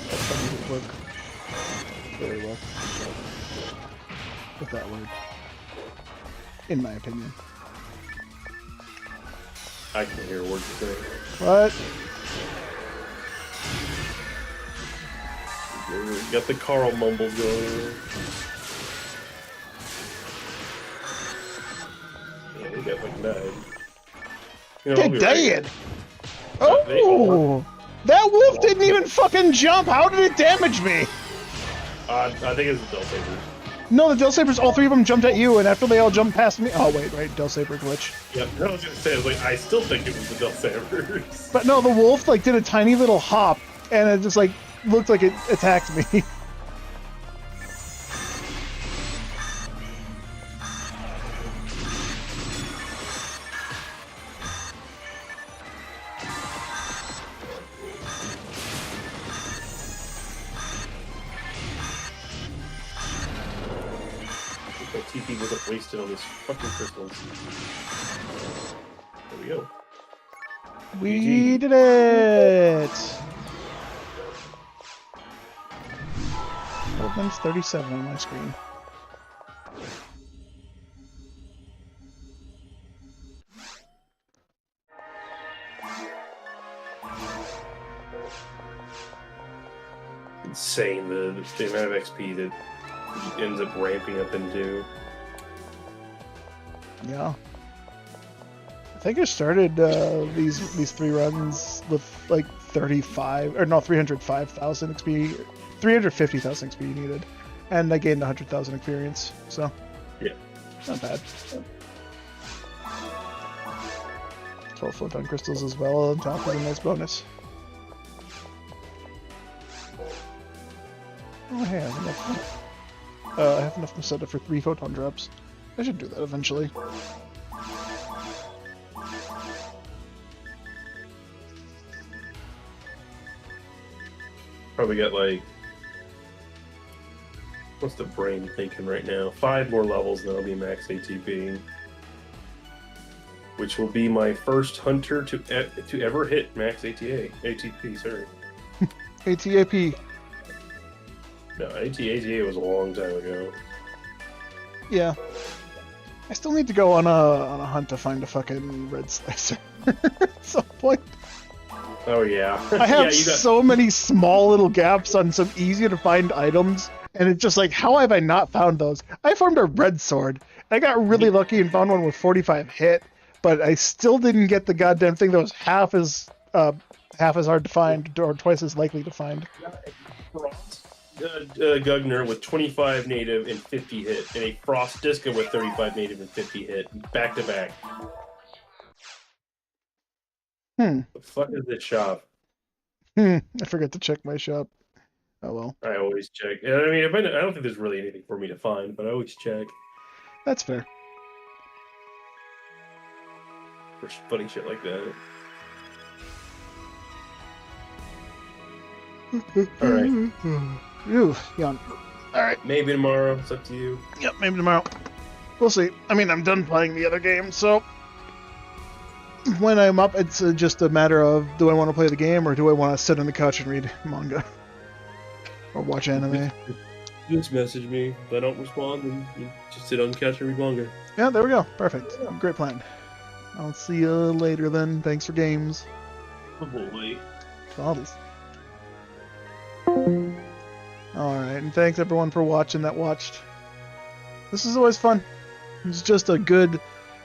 That doesn't work very well with that word, in my opinion. I can hear words you're saying. What? You got the Carl mumbles going. Yeah, we got like died. You know, I'll be Dead! right. Oh! That wolf didn't even fucking jump! How did it damage me? I think it's the Del Sabers. No, the Del Sabers, all three of them jumped at you, and after they all jumped past me... Oh, wait, right, Del Saber glitch. Yeah, I was gonna say, I still think it was the Del Sabers. But no, the wolf, like, did a tiny little hop, and it just, like, looked like it attacked me. My TP wasn't wasted on these fucking crystals. There we go. We did it! Opens 37 on my screen. Insane the amount of XP that ends up ramping up into. Yeah. I think I started these 3 runs with like 305,000 XP, 350,000 XP needed, and I gained 100,000 experience. So yeah, not bad. 12 photon crystals as well on top of a nice bonus. Oh, hey, I have enough. I have enough to set up for 3 photon drops. I should do that eventually. Probably got like, what's the brain thinking right now? 5 more levels, and that'll be max ATP, which will be my first hunter to ever hit max ATP. Sorry, ATAP. no, ATA was a long time ago. Yeah. I still need to go on a hunt to find a fucking red slicer at some point. Oh yeah, I have yeah, you got... so many small little gaps on some easy to find items, and it's just like, how have I not found those? I farmed a red sword. I got really lucky and found one with 45 hit, but I still didn't get the goddamn thing that was half as hard to find, or twice as likely to find. Gugner with 25 native and 50 hit, and a Frost Disco with 35 native and 50 hit, back to back. The fuck is this shop? I forgot to check my shop. Oh well. I always check. I mean, I don't think there's really anything for me to find, but I always check That's fair. for funny shit like that. Alright. Ooh, yawn. Alright. Maybe tomorrow. It's up to you. Yep, maybe tomorrow. We'll see. I mean, I'm done playing the other game, so when I'm up, it's just a matter of, do I want to play the game, or do I want to sit on the couch and read manga? Or watch anime? Just message me. If I don't respond, then you just sit on the couch and read manga. Yeah, there we go. Perfect. Great plan. I'll see you later then. Thanks for games. Oh boy. Bottles. Alright, and thanks everyone for watching that watched. This is always fun. It's just a good,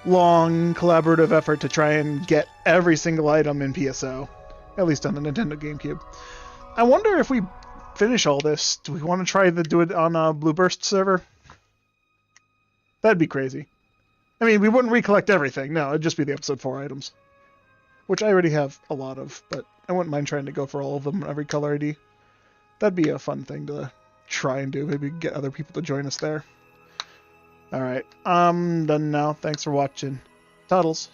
long, collaborative effort to try and get every single item in PSO. At least on the Nintendo GameCube. I wonder if we finish all this, do we want to try to do it on a Blueburst server? That'd be crazy. I mean, we wouldn't recollect everything. No, it'd just be the episode 4 items. Which I already have a lot of, but I wouldn't mind trying to go for all of them, every color ID. That'd be a fun thing to try and do. Maybe get other people to join us there. Alright, I'm done now. Thanks for watching. Toddles.